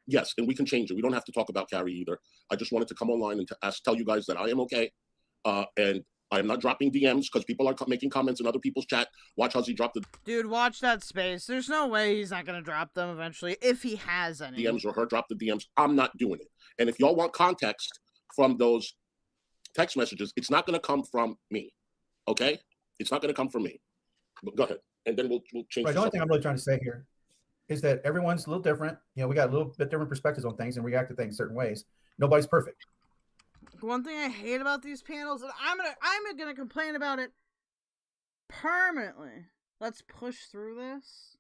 Yes, and we can change it. We don't have to talk about Carrie either. I just wanted to come online and tell you guys that I am okay. And I am not dropping DMs because people are making comments in other people's chat. Watch Hussy drop the Dude, watch that space. There's no way he's not going to drop them eventually, if he has any. DMs or her drop the DMs. I'm not doing it. And if y'all want context from those text messages, it's not going to come from me. Okay? It's not going to come from me. But go ahead. And then we'll change Right, the only thing I'm really trying to say here is that everyone's a little different. You know, we got a little bit different perspectives on things and react to things certain ways. Nobody's perfect. One thing I hate about these panels, and I'm gonna complain about it permanently. Let's push through this.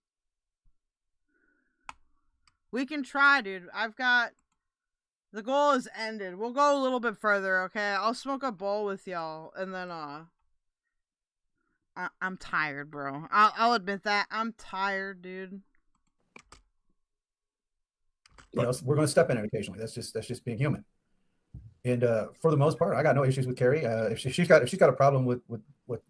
We can try, dude. The goal is ended. We'll go a little bit further, okay? I'll smoke a bowl with y'all, and then, I'm tired, bro. I'll admit that. I'm tired, dude. You know, we're going to step in it occasionally. That's just being human. And for the most part, I got no issues with Carrie. If she's got a problem with what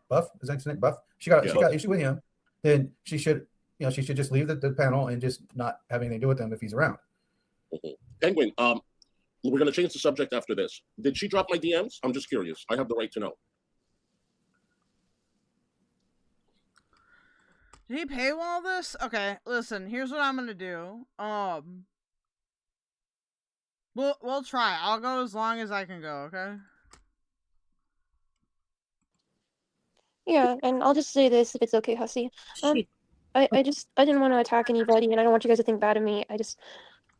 Buff, is that his name? Buff. She got issue with him, then she should just leave the panel and just not have anything to do with him if he's around. Penguin, we're gonna change the subject after this. Did she drop my DMs? I'm just curious. I have the right to know. Did he paywall this? Okay, listen, here's what I'm gonna do. We'll try. I'll go as long as I can go, okay? Yeah, and I'll just say this if it's okay, Hussy. I didn't want to attack anybody, and I don't want you guys to think bad of me.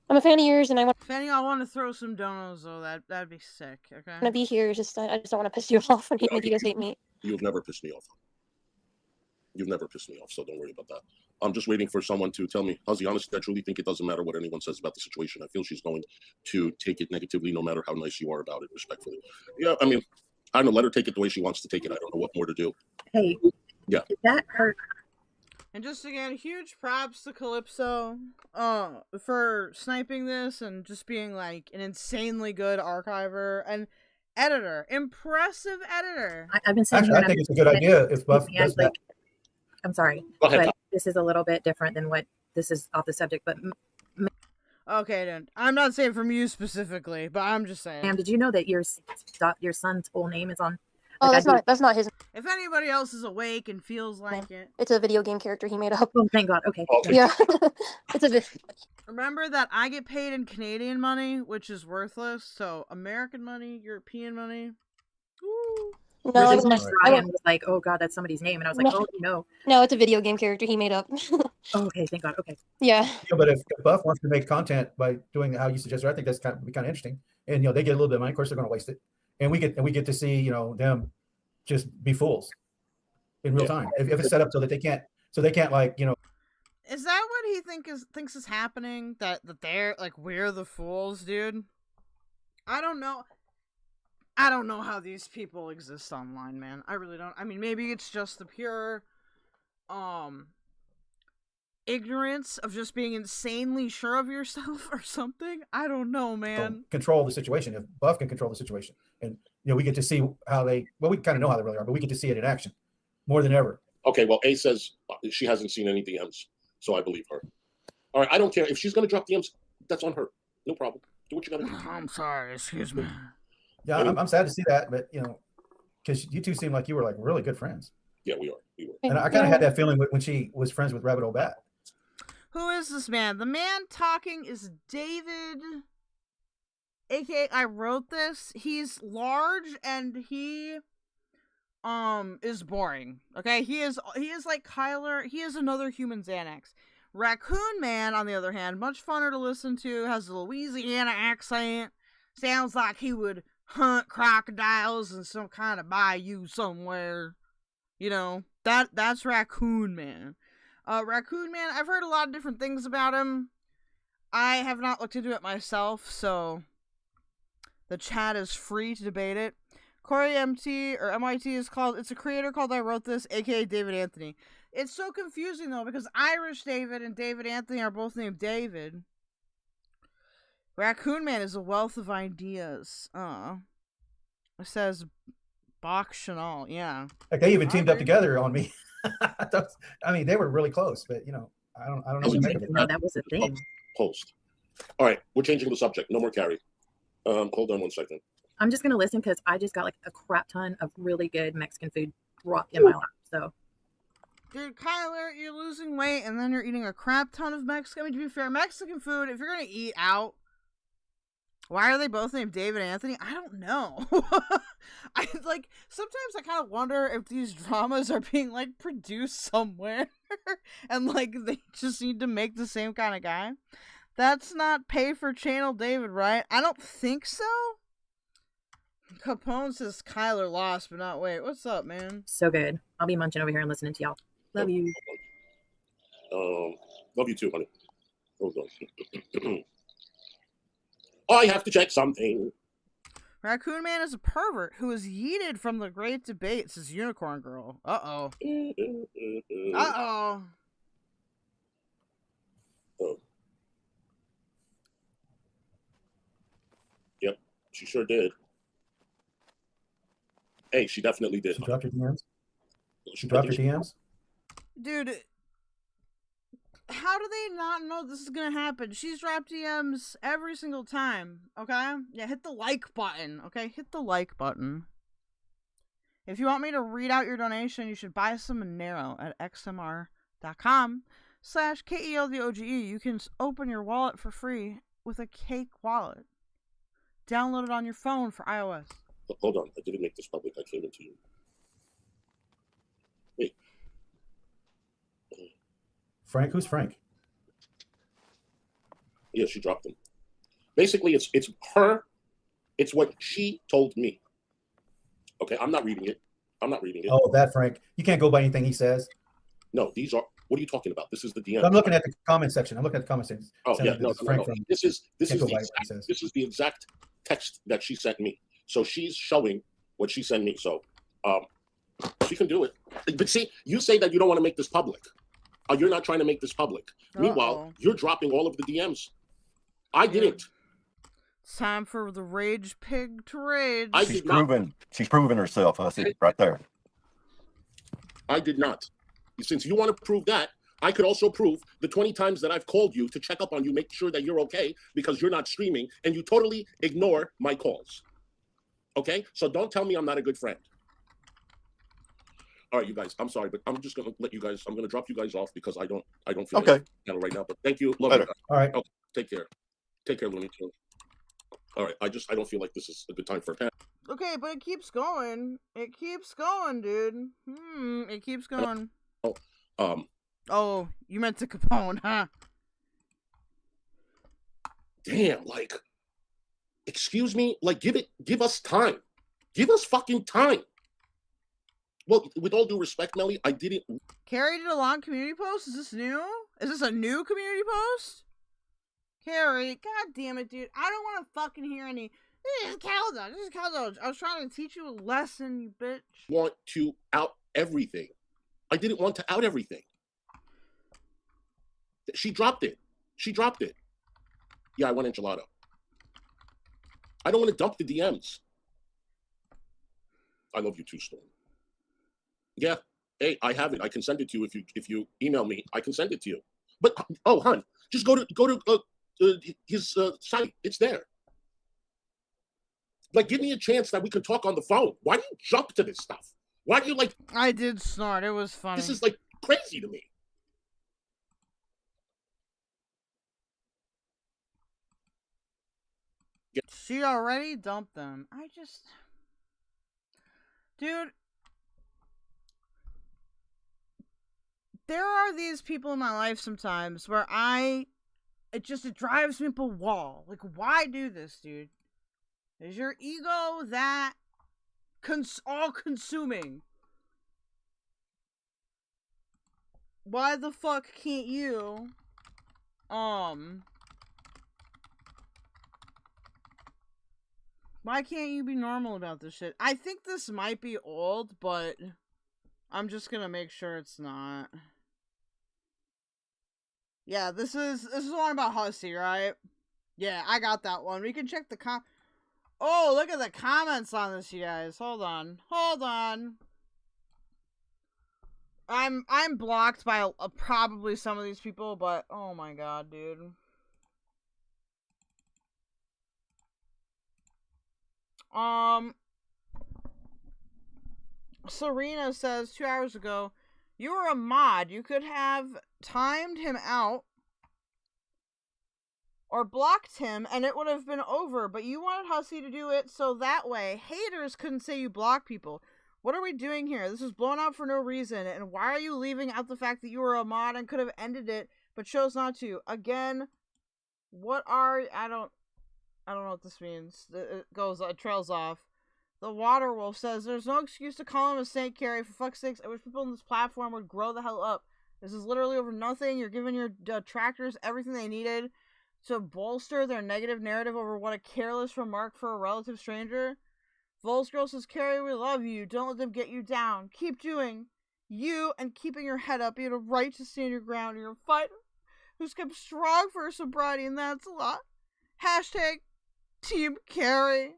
I'm a fan of yours, and I want. If any y'all want to throw some donos, though, that'd be sick. Okay. to be here. Just I just don't want to piss you off and make you guys hate me. You've never pissed me off. You've never pissed me off, so don't worry about that. I'm just waiting for someone to tell me, Hussy, honestly, I truly think it doesn't matter what anyone says about the situation. I feel she's going to take it negatively, no matter how nice you are about it, respectfully. Yeah, I mean, I don't know, let her take it the way she wants to take it. I don't know what more to do. Hey, yeah. Did that hurt? And just again, huge props to Calypso for sniping this and just being like an insanely good archiver and editor. Impressive editor. I've been saying Actually, I think it's a good idea if Buff does that. I'm sorry, Go ahead, but Tom. this is a little bit different than what this is off the subject. But Okay, then I'm not saying from you specifically, but I'm just saying. ma'am, did you know that your son's full name is on? Oh, like, that's not his. If anybody else is awake and feels like it, It's a video game character he made up. Oh, thank God. Okay. Yeah, it's a. remember that I get paid in Canadian money, which is worthless. So American money, European money. Woo. No, I Ryan was like, "Oh God, that's somebody's name," and I was like, No. "Oh no." No, it's a video game character he made up. Oh, okay, thank God. Okay. Yeah. Yeah, but if Buff wants to make content by doing how you suggested, I think that's kind of interesting. And they get a little bit of money. Of course, they're going to waste it, and we get to see them just be fools in real time. If it's set up so they can't like Is that what he thinks is happening? That they're like we're the fools, dude? I don't know. I don't know how these people exist online, man. I really don't. I mean, maybe it's just the pure ignorance of just being insanely sure of yourself or something. I don't know, man. control the situation. If Buff can control the situation, and we get to see how we kind of know how they really are, but we get to see it in action more than ever. Okay, well, A says she hasn't seen any DMs, so I believe her. All right, I don't care. If she's going to drop DMs, that's on her. No problem. Do what you got to do. I'm sorry. Excuse me. Yeah, I'm sad to see that, but because you two seem like you were like really good friends. Yeah, we are. And I kind of had that feeling when she was friends with Rabbit Old Bat. Who is this man? The man talking is David, aka I wrote this. He's large and he is boring. Okay, he is like Kyler. He is another human Xanax. Raccoon Man, on the other hand, much funner to listen to. Has a Louisiana accent. Sounds like he would hunt crocodiles in some kind of bayou somewhere. You know, that's Raccoon Man. Raccoon Man, I've heard a lot of different things about him. I have not looked into it myself, so the chat is free to debate it. Corey MT, or MIT, is called, it's a creator called I Wrote This, aka David Anthony. It's so confusing, though, because Irish David and David Anthony are both named David. Raccoon Man is a wealth of ideas. It says Bach Chanel, yeah. Like they even teamed up together on me. I mean, they were really close, but you know, I don't know. No, that was a thing. Post. All right, we're changing the subject. No more Carrie. Hold on one second. I'm just gonna listen because I just got like a crap ton of really good Mexican food dropped in my lap. So, dude, Kyler, you're losing weight and then you're eating a crap ton of Mexican. I mean, to be fair, Mexican food, if you're gonna eat out, why are they both named David Anthony? I don't know. Sometimes I kind of wonder if these dramas are being like produced somewhere and like they just need to make the same kind of guy. That's not pay for channel David, right? I don't think so. Capone says Kyler lost, but not wait. What's up, man? so good. I'll be munching over here and listening to y'all. Love you. Love you too, honey. Hold on. I have to check something. Raccoon Man is a pervert who was yeeted from the great debate, says Unicorn Girl. Uh-oh. Uh-oh. Oh. Yep, she sure did. Hey, she definitely did. She dropped her DMs? She dropped her DMs? Dude, how do they not know this is gonna happen? She's dropped DMs every single time, okay? Yeah, hit the like button, okay? Hit the like button. If you want me to read out your donation, you should buy some Monero at xmr.com/KELDOGE. You can open your wallet for free with a Cake wallet. Download it on your phone for iOS. Hold on, I didn't make this public. I came into you. Wait. Frank? Who's Frank? Yeah, she dropped them. Basically, it's her. It's what she told me. Okay, I'm not reading it. I'm not reading it. Oh, that Frank. You can't go by anything he says. No, these are. What are you talking about? This is the DM. I'm looking at the comment section. I'm looking at the comment section. Oh yeah, no. This is the exact text that she sent me. So she's showing what she sent me. So she can do it. But see, you say that you don't want to make this public. You're not trying to make this public. Meanwhile, you're dropping all of the DMs. I didn't. It's time for the rage pig to rage. She's proven herself, Hussy, right there. I did not. Since you want to prove that, I could also prove the 20 times that I've called you to check up on you, make sure that you're okay because you're not streaming, and you totally ignore my calls. Okay? So don't tell me I'm not a good friend. All right, you guys. I'm sorry, but I'm just gonna let you guys. I'm gonna drop you guys off because I don't feel okay like right now. But thank you. Love you guys. All right. Okay, take care. Take care, Looney Tunes. All right. I don't feel like this is a good time for a Okay, but it keeps going. It keeps going, dude. It keeps going. Oh, you meant to Capone, huh? Damn, like, excuse me, like, give us time. Give us fucking time. Well, with all due respect, Melly, I didn't. Carrie did a long community post? Is this new? Is this a new community post? Carrie, god damn it, dude. I don't want to fucking hear any. This is keldoge. This is keldoge. I was trying to teach you a lesson, you bitch. Want to out everything. I didn't want to out everything. She dropped it. She dropped it. Yeah, I want enchilada. I don't want to dump the DMs. I love you too, Storm. Yeah. Hey, I have it. I can send it to you if you email me. I can send it to you. But oh, hon, just go to his site. It's there. Like, give me a chance that we can talk on the phone. Why do you jump to this stuff? Why do you like? I did snort. It was funny. This is like crazy to me. She already dumped them. Dude, there are these people in my life sometimes where it drives me up a wall. Like, why do this, dude? Is your ego that all-consuming? Why the fuck can't you, why can't you be normal about this shit? I think this might be old, but I'm just gonna make sure it's not. Yeah, this is the one about Hussy, right? Yeah, I got that one. We can check the Oh, look at the comments on this, you guys. Hold on. I'm blocked by probably some of these people, but oh my god, dude. Serena says 2 hours ago, you were a mod. You could have timed him out or blocked him and it would have been over, but you wanted Hussy to do it so that way haters couldn't say you block people. What are we doing here? This was blown up for no reason, and why are you leaving out the fact that you were a mod and could have ended it but chose not to? Again, I don't know what this means. It trails off. The Water Wolf says, there's no excuse to call him a saint, Carrie. For fuck's sakes, I wish people on this platform would grow the hell up. This is literally over nothing. You're giving your detractors everything they needed to bolster their negative narrative over what a careless remark for a relative stranger. Volsgirl says, Carrie, we love you. Don't let them get you down. Keep doing you and keeping your head up. You have a right to stand your ground. You're a fighter who's kept strong for her sobriety, and that's a lot. Hashtag Team Carrie.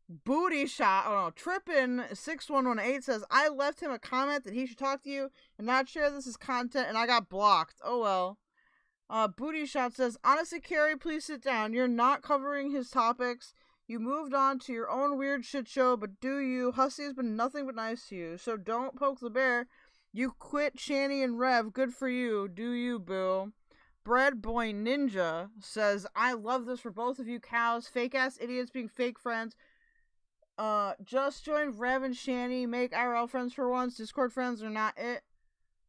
Booty shot. Oh no, Trippin6118 says, I left him a comment that he should talk to you and not share this as content, and I got blocked. Oh well. Booty shot says, honestly, Carrie, please sit down. You're not covering his topics. You moved on to your own weird shit show, but do you? Hussy has been nothing but nice to you, so don't poke the bear. You quit Shanny and Rev. Good for you. Do you, boo? Bread Boy Ninja says, I love this for both of you cows. Fake ass idiots being fake friends. Just join Rev and Shanny. Make IRL friends for once. Discord friends are not it.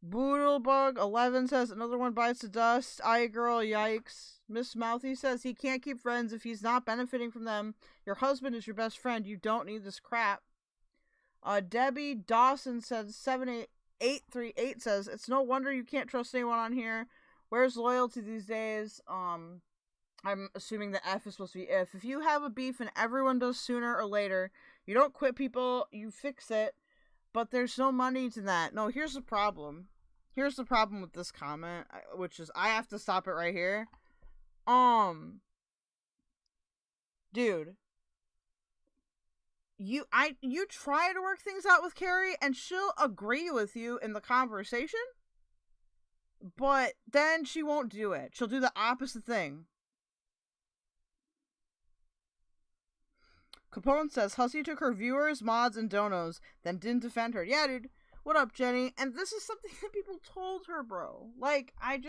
Boodlebug11 says, another one bites the dust. Girl, yikes. Miss Mouthy says, he can't keep friends if he's not benefiting from them. Your husband is your best friend. You don't need this crap. Debbie Dawson says, 78838 says, it's no wonder you can't trust anyone on here. Where's loyalty these days? I'm assuming the F is supposed to be if. If you have a beef and everyone does sooner or later, you don't quit people, you fix it. But there's no money to that. No, here's the problem. Here's the problem with this comment, which is I have to stop it right here. Dude, you try to work things out with Carrie and she'll agree with you in the conversation, but then she won't do it. She'll do the opposite thing. Capone says, Hussy took her viewers, mods, and donos, then didn't defend her. Yeah, dude. What up, Jenny? And this is something that people told her, bro. Like I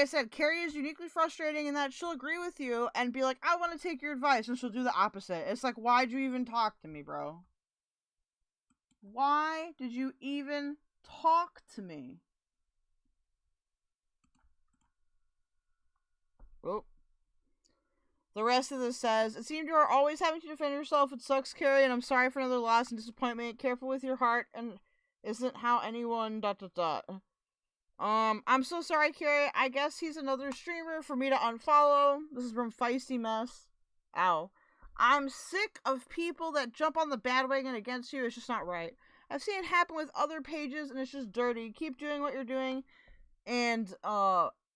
said, Carrie is uniquely frustrating in that she'll agree with you and be like, I want to take your advice, and she'll do the opposite. It's like, why'd you even talk to me, bro? Why did you even talk to me? Oh. The rest of this says, it seemed you are always having to defend yourself. It sucks, Carrie, and I'm sorry for another loss and disappointment. Careful with your heart, and isn't how anyone ... I'm so sorry, Carrie. I guess he's another streamer for me to unfollow. This is from Feisty Mess. Ow. I'm sick of people that jump on the bandwagon against you. It's just not right. I've seen it happen with other pages, and it's just dirty. Keep doing what you're doing, and,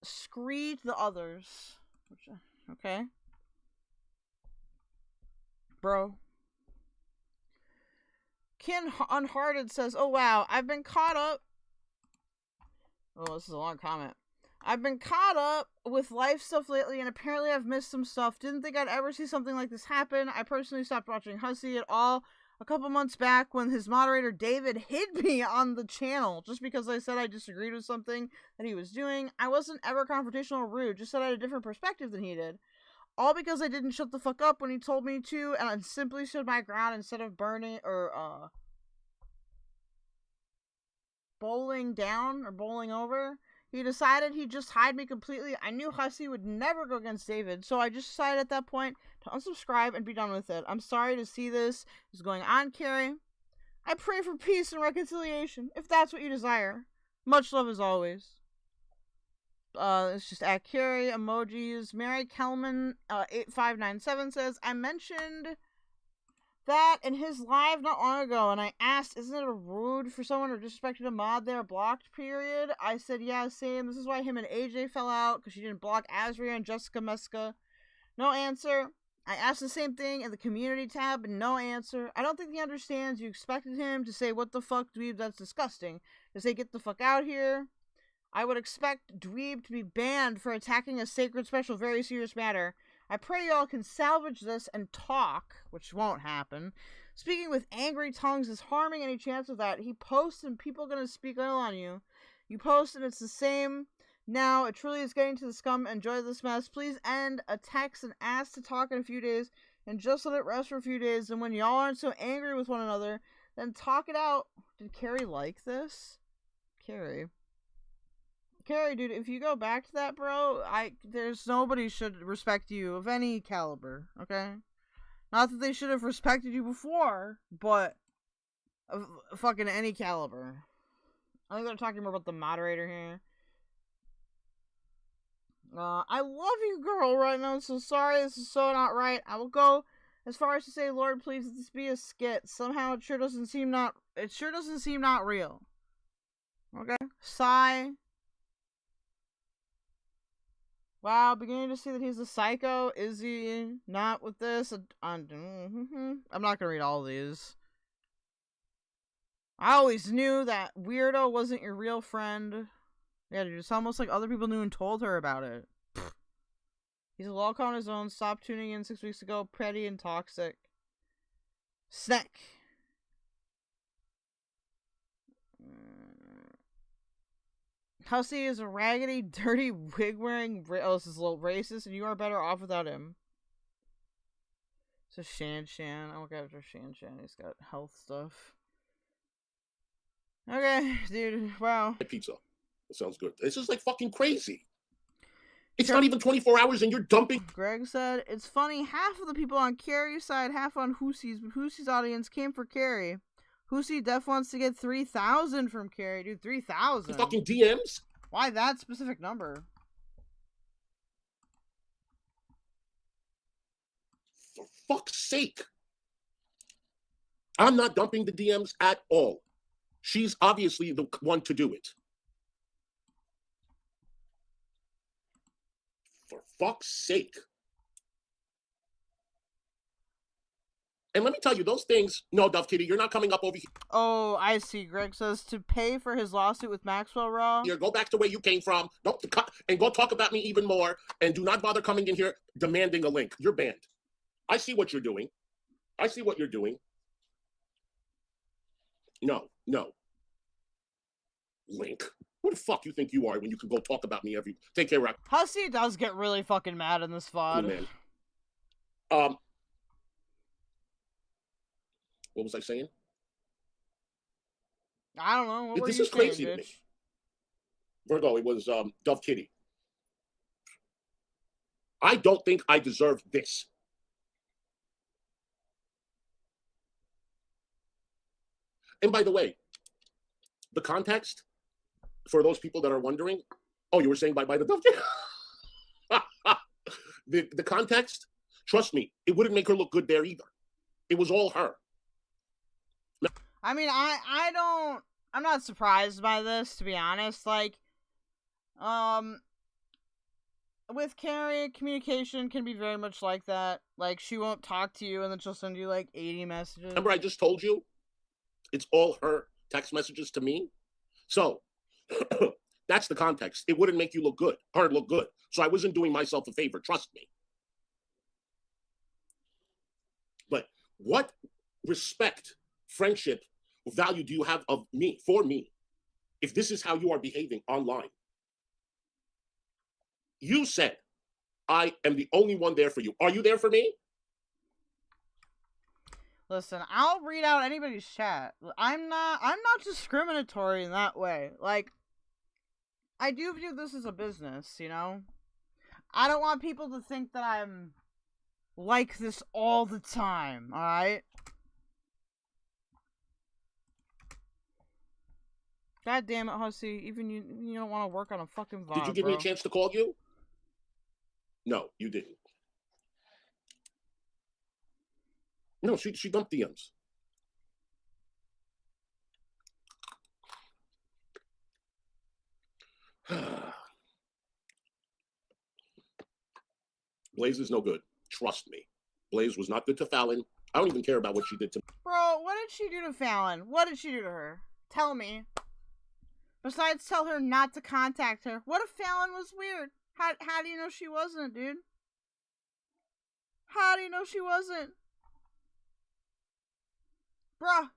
screed the others. Okay? Bro. Kin Unhearted says, oh wow, I've been caught up. Oh, this is a long comment. I've been caught up with life stuff lately, and apparently I've missed some stuff. Didn't think I'd ever see something like this happen. I personally stopped watching Hussy at all a couple months back when his moderator David hid me on the channel just because I said I disagreed with something that he was doing. I wasn't ever confrontational or rude, just said I had a different perspective than he did. All because I didn't shut the fuck up when he told me to, and I simply stood my ground instead of burning or bowling down or bowling over, he decided he'd just hide me completely. I knew Hussy would never go against David, so I just decided at that point to unsubscribe and be done with it. I'm sorry to see this is going on, Carrie. I pray for peace and reconciliation, if that's what you desire. Much love as always. It's just at Carrie, emojis. Mary Kelman, 8597 says, I mentioned that in his live not long ago, and I asked, isn't it rude for someone to disrespect a mod there blocked, period? I said, yeah, same. This is why him and AJ fell out, because she didn't block Azria and Jessica Meska. No answer. I asked the same thing in the community tab, and no answer. I don't think he understands. You expected him to say, what the fuck, dweeb, that's disgusting. To say, get the fuck out here. I would expect dweeb to be banned for attacking a sacred, special, very serious matter. I pray y'all can salvage this and talk, which won't happen. Speaking with angry tongues is harming any chance of that. He posts and people are going to speak ill on you. You post and it's the same. Now, it truly is getting to the scum. Enjoy this mess. Please end a text and ask to talk in a few days and just let it rest for a few days. And when y'all aren't so angry with one another, then talk it out. Did Carrie like this? Carrie, dude, if you go back to that, bro, there's nobody should respect you of any caliber, okay? Not that they should have respected you before, but of fucking any caliber. I think they're talking more about the moderator here. I love you, girl, right now. I'm so sorry. This is so not right. I will go as far as to say, Lord, please let this be a skit. Somehow it sure doesn't seem not real. Okay? Sigh. Wow, beginning to see that he's a psycho. Is he not with this? I'm not gonna read all of these. I always knew that weirdo wasn't your real friend. Yeah, dude, it's almost like other people knew and told her about it. He's a lolco on his own. Stopped tuning in 6 weeks ago. Pretty and toxic. Snack. Hussy is a raggedy, dirty, wig-wearing... Oh, this is a little racist, and you are better off without him. So Shan. I'll look after Shan. He's got health stuff. Okay, dude, wow. Pizza. That sounds good. This is like fucking crazy. It's not even 24 hours and you're dumping. Greg said, it's funny, half of the people on Carrie's side, half on Hussy's, but Hussy's audience came for Carrie. Hussy def wants to get 3,000 from Carrie, dude. 3,000. Fucking DMs? Why that specific number? For fuck's sake. I'm not dumping the DMs at all. She's obviously the one to do it. For fuck's sake. And let me tell you, those things... No, Dove Kitty, you're not coming up over here. Oh, I see. Greg says to pay for his lawsuit with Maxwell Raw. Here, go back to where you came from. Don't and go talk about me even more. And do not bother coming in here demanding a link. You're banned. I see what you're doing. I see what you're doing. No. Link. Who the fuck you think you are when you can go talk about me every... Take care, Rock. Hussy does get really fucking mad in this VOD. Man. What was I saying? I don't know. What this were is you crazy saying, to me. bitch? Virgo, it was Dove Kitty. I don't think I deserve this. And by the way, the context, for those people that are wondering, oh, you were saying bye-bye to Dove Kitty? the context, trust me, it wouldn't make her look good there either. It was all her. I mean, I'm not surprised by this, to be honest. Like, with Carrie, communication can be very much like that. Like, she won't talk to you, and then she'll send you, like, 80 messages. Remember I just told you? It's all her text messages to me. So, that's the context. It wouldn't make you look good. Her look good. So I wasn't doing myself a favor. Trust me. But what respect, friendship, value do you have of me, for me, if this is how you are behaving online? You said, I am the only one there for you. Are you there for me? Listen, I'll read out anybody's chat. I'm not discriminatory in that way. Like, I do view this as a business, you know? I don't want people to think that I'm like this all the time, alright? God damn it, Hussy. Even you don't want to work on a fucking VOD, Did you give me a chance to call you? No, you didn't. No, she dumped DMs. Blaze is no good. Trust me. Blaze was not good to Fallon. I don't even care about what she did to me. Bro, what did she do to Fallon? What did she do to her? Tell me. Besides tell her not to contact her. What if Fallon was weird? How do you know she wasn't, dude? How do you know she wasn't? Bruh.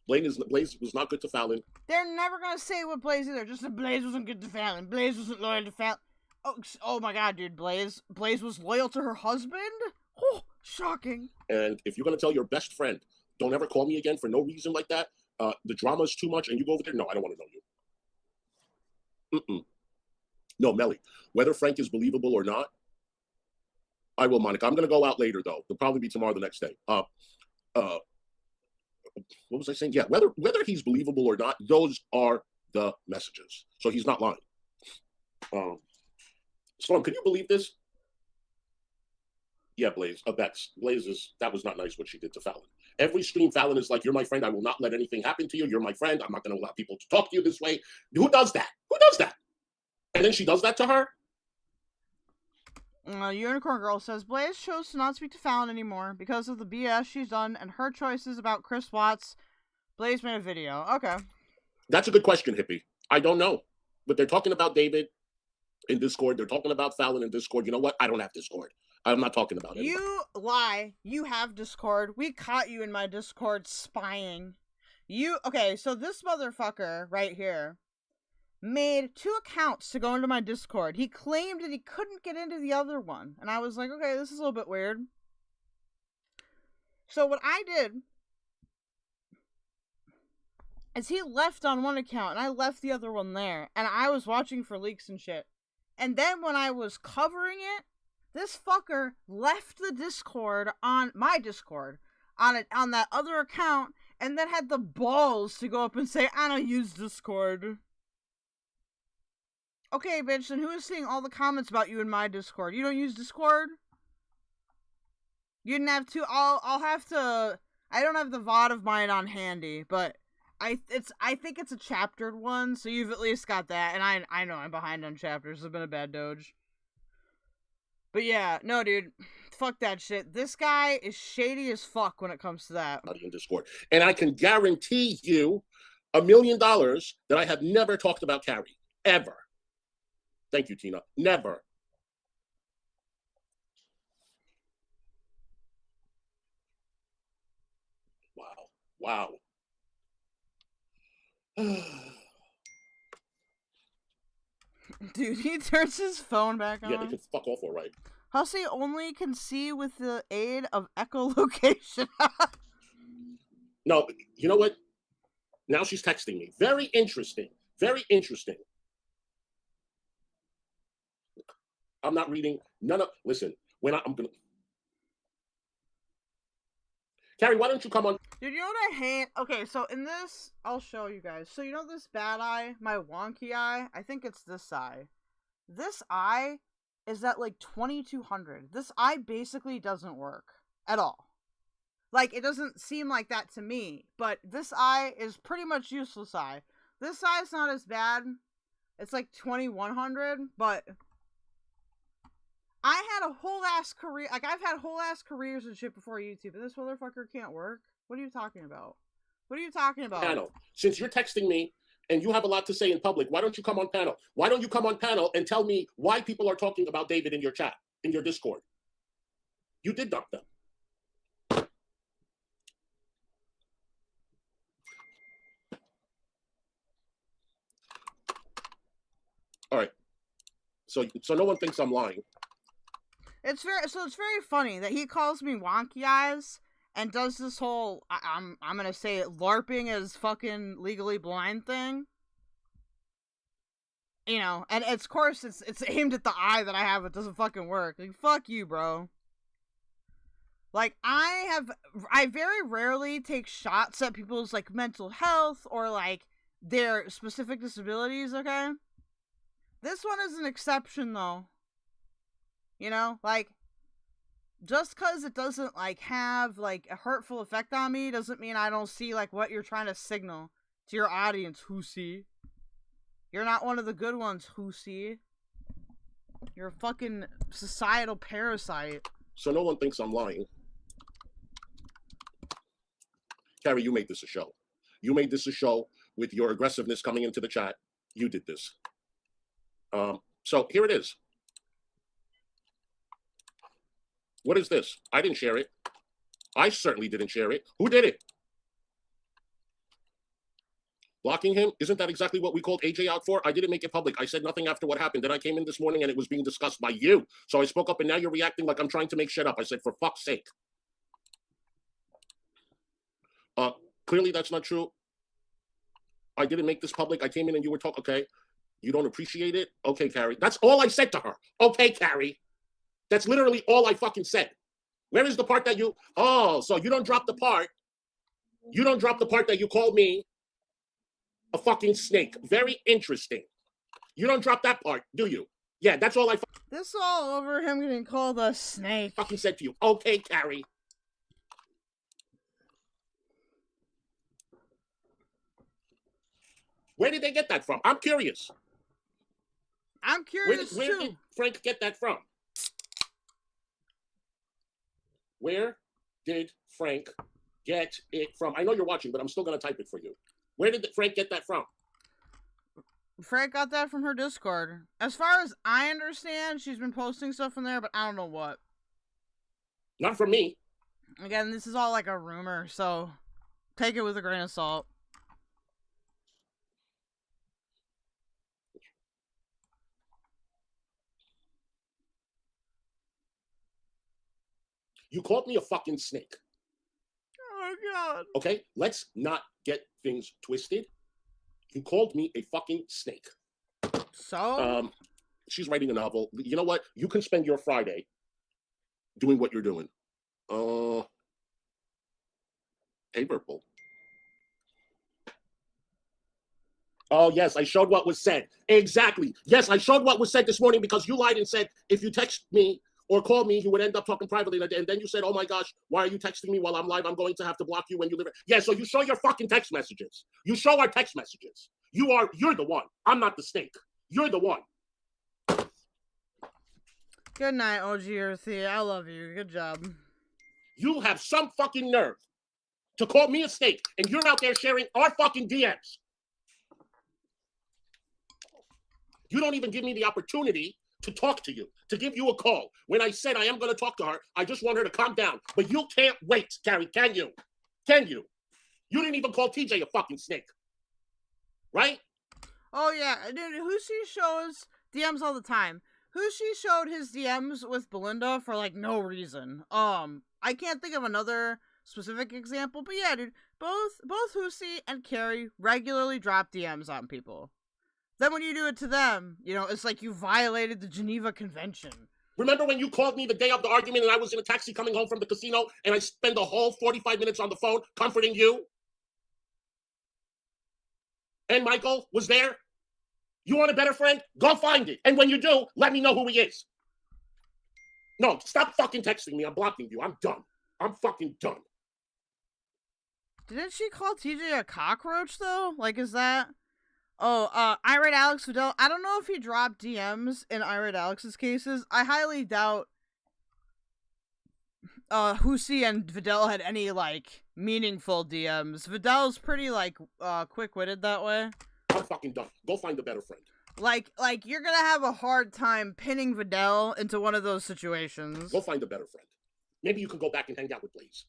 Blaze was not good to Fallon. They're never gonna say what Blaze either. Just that Blaze wasn't good to Fallon. Blaze wasn't loyal to Fallon. Oh my god, dude. Blaze was loyal to her husband? Oh, shocking. And if you're gonna tell your best friend, don't ever call me again for no reason like that, the drama is too much and you go over there, no, I don't want to know you. No, Melly, whether Frank is believable or not, I will, Monica. I'm gonna go out later though. It'll probably be tomorrow, the next day. What was I saying? Yeah, whether he's believable or not, those are the messages. So he's not lying. Storm, can you believe this? Yeah, Blaze. That was not nice what she did to Fallon. Every stream, Fallon is like, "You're my friend. I will not let anything happen to you. You're my friend. I'm not going to allow people to talk to you this way." Who does that? Who does that? And then she does that to her? Unicorn Girl says, Blaze chose to not speak to Fallon anymore because of the BS she's done and her choices about Chris Watts. Blaze made a video. Okay. That's a good question, Hippie. I don't know. But they're talking about David in Discord. They're talking about Fallon in Discord. You know what? I don't have Discord. I'm not talking about it. You lie. You have Discord. We caught you in my Discord spying. Okay, so this motherfucker right here made 2 accounts to go into my Discord. He claimed that he couldn't get into the other one. And I was like, okay, this is a little bit weird. So what I did is he left on one account and I left the other one there. And I was watching for leaks and shit. And then when I was covering it, this fucker left the Discord on my Discord on that other account and then had the balls to go up and say, I don't use Discord. Okay, bitch, then who is seeing all the comments about you in my Discord? You don't use Discord? You didn't have to. I'll have to. I don't have the VOD of mine on handy, but I think it's a chaptered one, so you've at least got that. And I know I'm behind on chapters. It's been a bad doge. But yeah, no, dude, fuck that shit. This guy is shady as fuck when it comes to that. In Discord, and I can guarantee you $1 million that I have never talked about Carrie ever. Thank you, Tina. Never. Wow. Dude, he turns his phone back on. Yeah, they can fuck off, all right. Hussy only can see with the aid of echolocation. No, you know what? Now she's texting me. Very interesting. Very interesting. I'm not reading none of. Listen, when I'm gonna. Carrie, why don't you come on? Dude, you know what I hate? Okay, so in this, I'll show you guys. So you know this bad eye, my wonky eye? I think it's this eye. This eye is at like 2200. This eye basically doesn't work at all. Like, it doesn't seem like that to me, but this eye is pretty much useless eye. This eye's not as bad. It's like 2100, but I had a whole ass career. Like, I've had whole ass careers and shit before YouTube, and this motherfucker can't work. What are you talking about? What are you talking about? Panel. Since you're texting me and you have a lot to say in public, why don't you come on panel? Why don't you come on panel and tell me why people are talking about David in your chat, in your Discord? You did dump them. All right. So no one thinks I'm lying. It's very funny that he calls me wonky eyes, and does this whole, I'm gonna say it, LARPing as fucking Legally Blind thing. You know, and of course it's aimed at the eye that I have. It doesn't fucking work. Like, fuck you, bro. Like, I very rarely take shots at people's, like, mental health or, like, their specific disabilities, okay? This one is an exception, though. You know, like, just because it doesn't, like, have, like, a hurtful effect on me doesn't mean I don't see, like, what you're trying to signal to your audience, Hussy. You're not one of the good ones, Hussy. You're a fucking societal parasite. So no one thinks I'm lying. Carrie, you made this a show. You made this a show with your aggressiveness coming into the chat. You did this. So here it is. What is this? I didn't share it. I certainly didn't share it. Who did it? Blocking him? Isn't that exactly what we called AJ out for? I didn't make it public. I said nothing after what happened. Then I came in this morning and it was being discussed by you. So I spoke up and now you're reacting like I'm trying to make shit up. I said, for fuck's sake. Clearly that's not true. I didn't make this public. I came in and you were talking, okay. You don't appreciate it? Okay, Carrie. That's all I said to her. Okay, Carrie. That's literally all I fucking said. Where is the part that you, oh, so you don't drop the part. You don't drop the part that you called me a fucking snake. Very interesting. You don't drop that part, do you? Yeah, that's all I This all over him getting called a snake. Fucking said to you. Okay, Carrie. Where did they get that from? I'm curious. I'm curious too. Where did Frank get that from? Where did Frank get it from? I know you're watching, but I'm still going to type it for you. Where did Frank get that from? Frank got that from her Discord. As far as I understand, she's been posting stuff in there, but I don't know what. Not from me. Again, this is all like a rumor, so take it with a grain of salt. You called me a fucking snake. Oh my god. Okay, let's not get things twisted. You called me a fucking snake. So? She's writing a novel. You know what? You can spend your Friday doing what you're doing. Hey, Purple. Oh, yes, I showed what was said. Exactly. Yes, I showed what was said this morning because you lied and said if you text me or call me, you would end up talking privately. And then you said, oh my gosh, why are you texting me while I'm live? I'm going to have to block you when you live. Yeah, so you show your fucking text messages. You show our text messages. You're the one. I'm not the snake. You're the one. Good night, OG Earthy. I love you. Good job. You have some fucking nerve to call me a snake, and you're out there sharing our fucking DMs. You don't even give me the opportunity to talk to you, to give you a call. When I said I am going to talk to her, I just want her to calm down. But you can't wait, Carrie, can you? Can you? You didn't even call TJ a fucking snake. Right? Oh, yeah. Dude, Hussy shows DMs all the time. Hussy showed his DMs with Belinda for, like, no reason. I can't think of another specific example, but yeah, dude, both Hussy and Carrie regularly drop DMs on people. Then when you do it to them, you know, it's like you violated the Geneva Convention. Remember when you called me the day of the argument and I was in a taxi coming home from the casino and I spent the whole 45 minutes on the phone comforting you? And Michael was there? You want a better friend? Go find it. And when you do, let me know who he is. No, stop fucking texting me. I'm blocking you. I'm done. I'm fucking done. Didn't she call TJ a cockroach, though? Like, is that... Oh, Irate Alex Vidal. I don't know if he dropped DMs in Irate Alex's cases. I highly doubt Hussy and Vidal had any, like, meaningful DMs. Vidal's pretty, like, quick-witted that way. I'm fucking done. Go find a better friend. Like, you're gonna have a hard time pinning Vidal into one of those situations. Go find a better friend. Maybe you can go back and hang out with Blaze.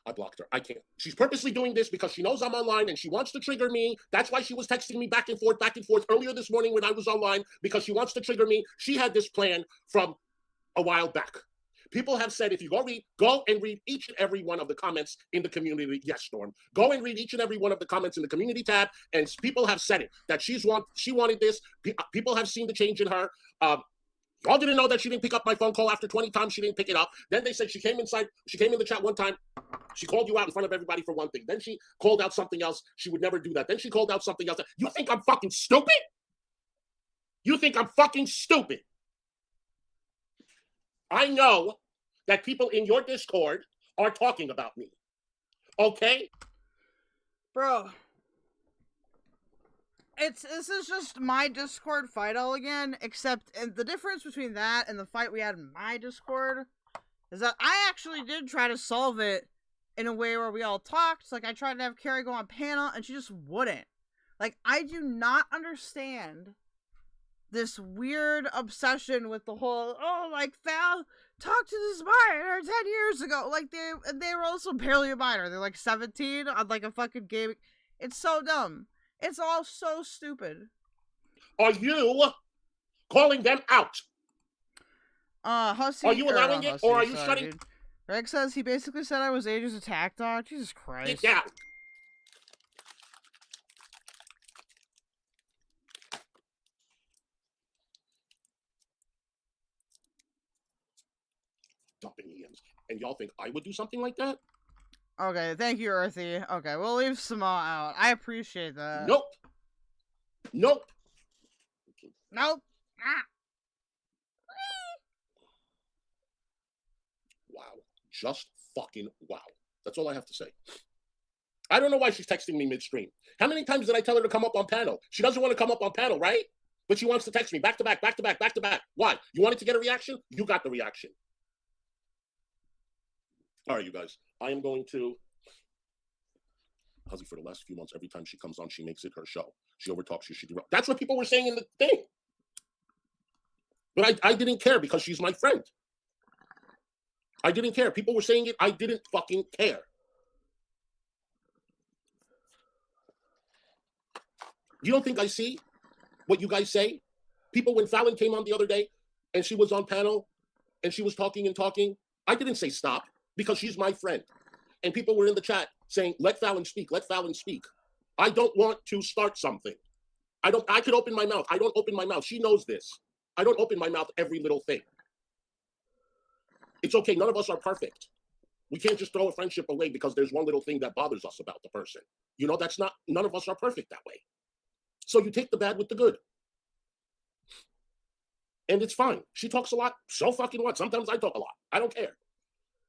I blocked her. I can't. She's purposely doing this because she knows I'm online and she wants to trigger me. That's why she was texting me back and forth earlier this morning when I was online, because she wants to trigger me. She had this plan from a while back. People have said if you go and read each and every one of the comments in the community. Yes, Storm. Go and read each and every one of the comments in the community tab, and people have said it that she wanted this. People have seen the change in her. Y'all didn't know that she didn't pick up my phone call after 20 times. She didn't pick it up. Then they said she came in the chat one time. She called you out in front of everybody for one thing. Then she called out something else. She would never do that. Then she called out something else. You think I'm fucking stupid? You think I'm fucking stupid? I know that people in your Discord are talking about me. Okay? Bro. This is just my Discord fight all again, except the difference between that and the fight we had in my Discord is that I actually did try to solve it in a way where we all talked. Like, I tried to have Carrie go on panel, and she just wouldn't. Like, I do not understand this weird obsession with the whole, oh, like, Val talked to this minor 10 years ago. Like, they were also barely a minor. They're, like, 17 on, like, a fucking game. It's so dumb. It's all so stupid. Are you calling them out? Hussy. Are you allowing it, or are you shutting? Dude. Greg says he basically said I was Age's attack dog. Jesus Christ. Yeah. Dumping Ian's. And y'all think I would do something like that? Okay, thank you, Earthy. Okay, we'll leave Samal out. I appreciate that. Nope. Nope. Nope. Ah. Wow. Just fucking wow. That's all I have to say. I don't know why she's texting me midstream. How many times did I tell her to come up on panel? She doesn't want to come up on panel, right? But she wants to text me back to back, back to back, back to back. Why? You wanted to get a reaction? You got the reaction. All right, you guys. I am going to... Hussy, for the last few months, every time she comes on, she makes it her show. She overtalks you. That's what people were saying in the thing. But I didn't care because she's my friend. I didn't care. People were saying it. I didn't fucking care. You don't think I see what you guys say? People, when Fallon came on the other day and she was on panel and she was talking and talking, I didn't say stop because she's my friend. And people were in the chat saying, let Fallon speak, let Fallon speak. I don't want to start something. I could open my mouth. I don't open my mouth. She knows this. I don't open my mouth every little thing. It's okay. None of us are perfect. We can't just throw a friendship away because there's one little thing that bothers us about the person. You know, none of us are perfect that way. So you take the bad with the good. And it's fine. She talks a lot. So fucking what? Sometimes I talk a lot. I don't care.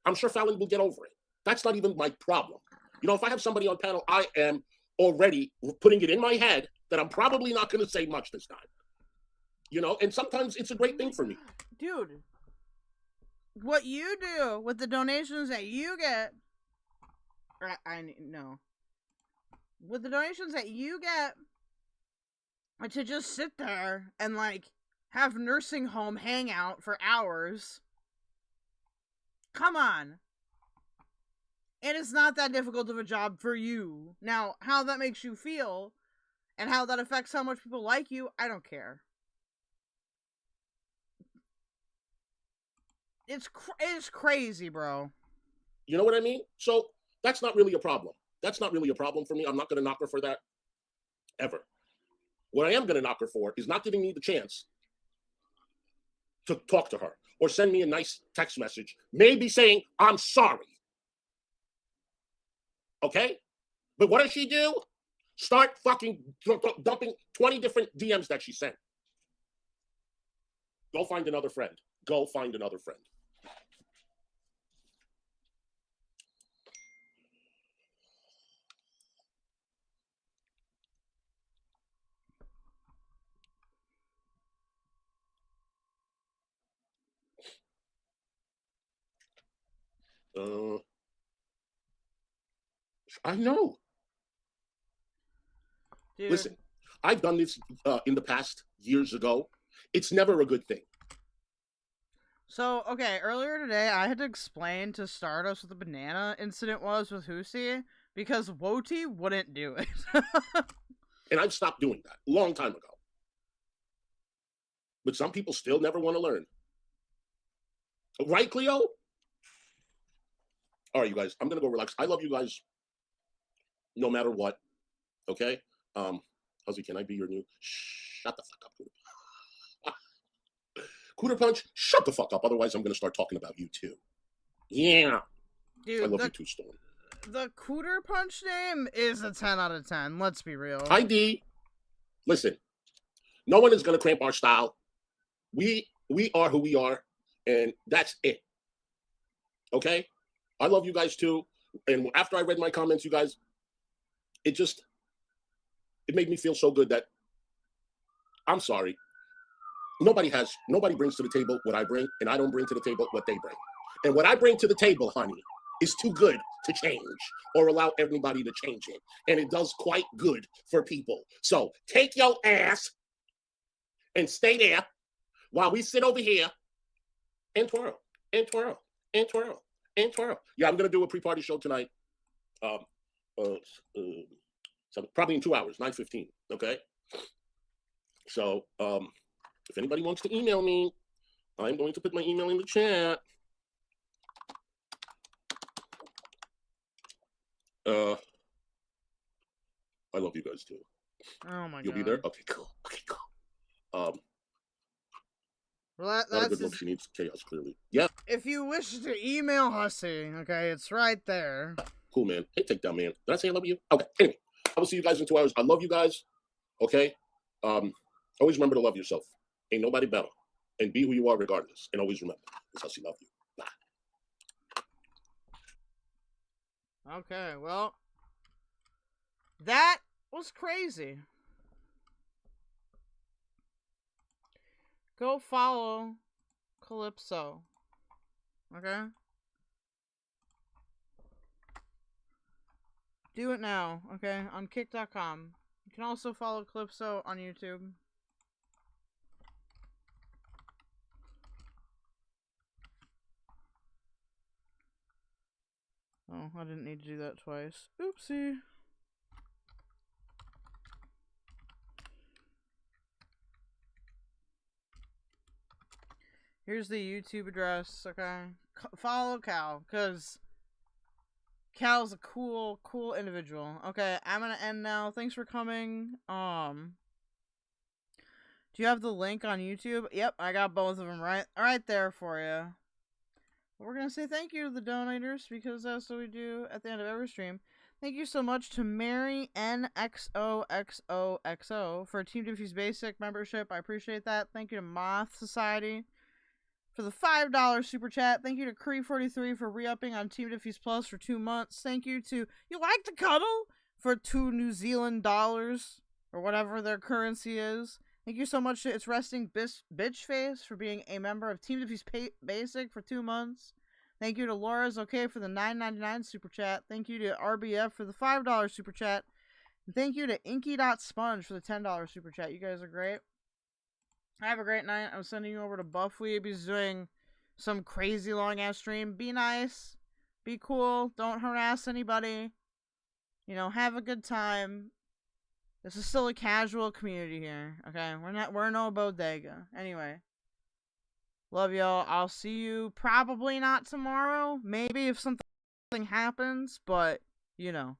I'm sure Fallon will get over it. That's not even my problem. You know, if I have somebody on panel, I am already putting it in my head that I'm probably not going to say much this time. You know, and sometimes it's a great thing for me. Dude, what you do with the donations that you get, with the donations that you get, to just sit there and, like, have nursing home hangout for hours. Come on. It is not that difficult of a job for you. Now, how that makes you feel and how that affects how much people like you, I don't care. It's crazy, bro. You know what I mean? So that's not really a problem. That's not really a problem for me. I'm not going to knock her for that ever. What I am going to knock her for is not giving me the chance to talk to her or send me a nice text message, maybe saying, I'm sorry. Okay? But what does she do? Start fucking dumping 20 different DMs that she sent. Go find another friend. Go find another friend. I know. Dude. Listen, I've done this in the past years ago. It's never a good thing. So, okay, earlier today, I had to explain to Stardust what the banana incident was with Hussy, because Woti wouldn't do it. And I've stopped doing that a long time ago. But some people still never want to learn. Right, Cleo? All right, you guys, I'm going to go relax. I love you guys no matter what. Okay? Hussy, can I be your new? Shut the fuck up, Cooter Punch, shut the fuck up. Otherwise, I'm going to start talking about you too. Yeah. Dude, I love you too, Storm. The Cooter Punch name is a 10 out of 10. Let's be real. Hi, D. Listen, no one is going to cramp our style. We are who we are, and that's it. Okay? I love you guys too. And after I read my comments, you guys, it made me feel so good that I'm sorry. Nobody brings to the table what I bring, and I don't bring to the table what they bring. And what I bring to the table, honey, is too good to change or allow everybody to change it. And it does quite good for people. So take your ass and stay there while we sit over here and twirl, and twirl, and twirl, and twirl. Yeah, I'm going to do a pre-party show tonight. So probably in 2 hours, 9:15, okay? So if anybody wants to email me, I'm going to put my email in the chat. I love you guys too. Oh my god. You'll be there? Okay, cool. Okay, cool. Well, not a good look. She needs chaos, clearly. Yeah. If you wish to email Hussy, okay, it's right there. Cool, man. Hey, take down, man. Did I say I love you? Okay. Anyway, I will see you guys in 2 hours. I love you guys. Okay. Always remember to love yourself. Ain't nobody better. And be who you are regardless. And always remember, it's Hussy love you. Bye. Okay, well, that was crazy. Go follow Calypso. Okay? Do it now, okay? On kick.com. You can also follow Calypso on YouTube. Oh, I didn't need to do that twice. Oopsie. Here's the YouTube address, okay? Follow Cal, because Cal's a cool individual. Okay, I'm gonna end now. Thanks for coming. Do you have the link on YouTube? Yep, I got both of them right there for you. We're gonna say thank you to the donators, because that's what we do at the end of every stream. Thank you so much to Mary NXOXOXO for Team Diffys Basic membership. I appreciate that. Thank you to Moth Society for the $5 super chat. Thank you to Cree43 for re-upping on Team Diffys Plus for 2 months. Thank you to You Like to Cuddle for 2 New Zealand dollars, or whatever their currency is. Thank you so much to It's Resting Bitch Face for being a member of Team Diffys Basic for 2 months. Thank you to Laura's Okay for the $9.99 super chat. Thank you to RBF for the $5 super chat. And thank you to Inky.Sponge for the $10 super chat. You guys are great. Have a great night. I'm sending you over to BUFFWEEB. He's doing some crazy long-ass stream. Be nice. Be cool. Don't harass anybody. You know, have a good time. This is still a casual community here. Okay? We're no bodega. Anyway. Love y'all. I'll see you probably not tomorrow. Maybe if something happens, but, you know.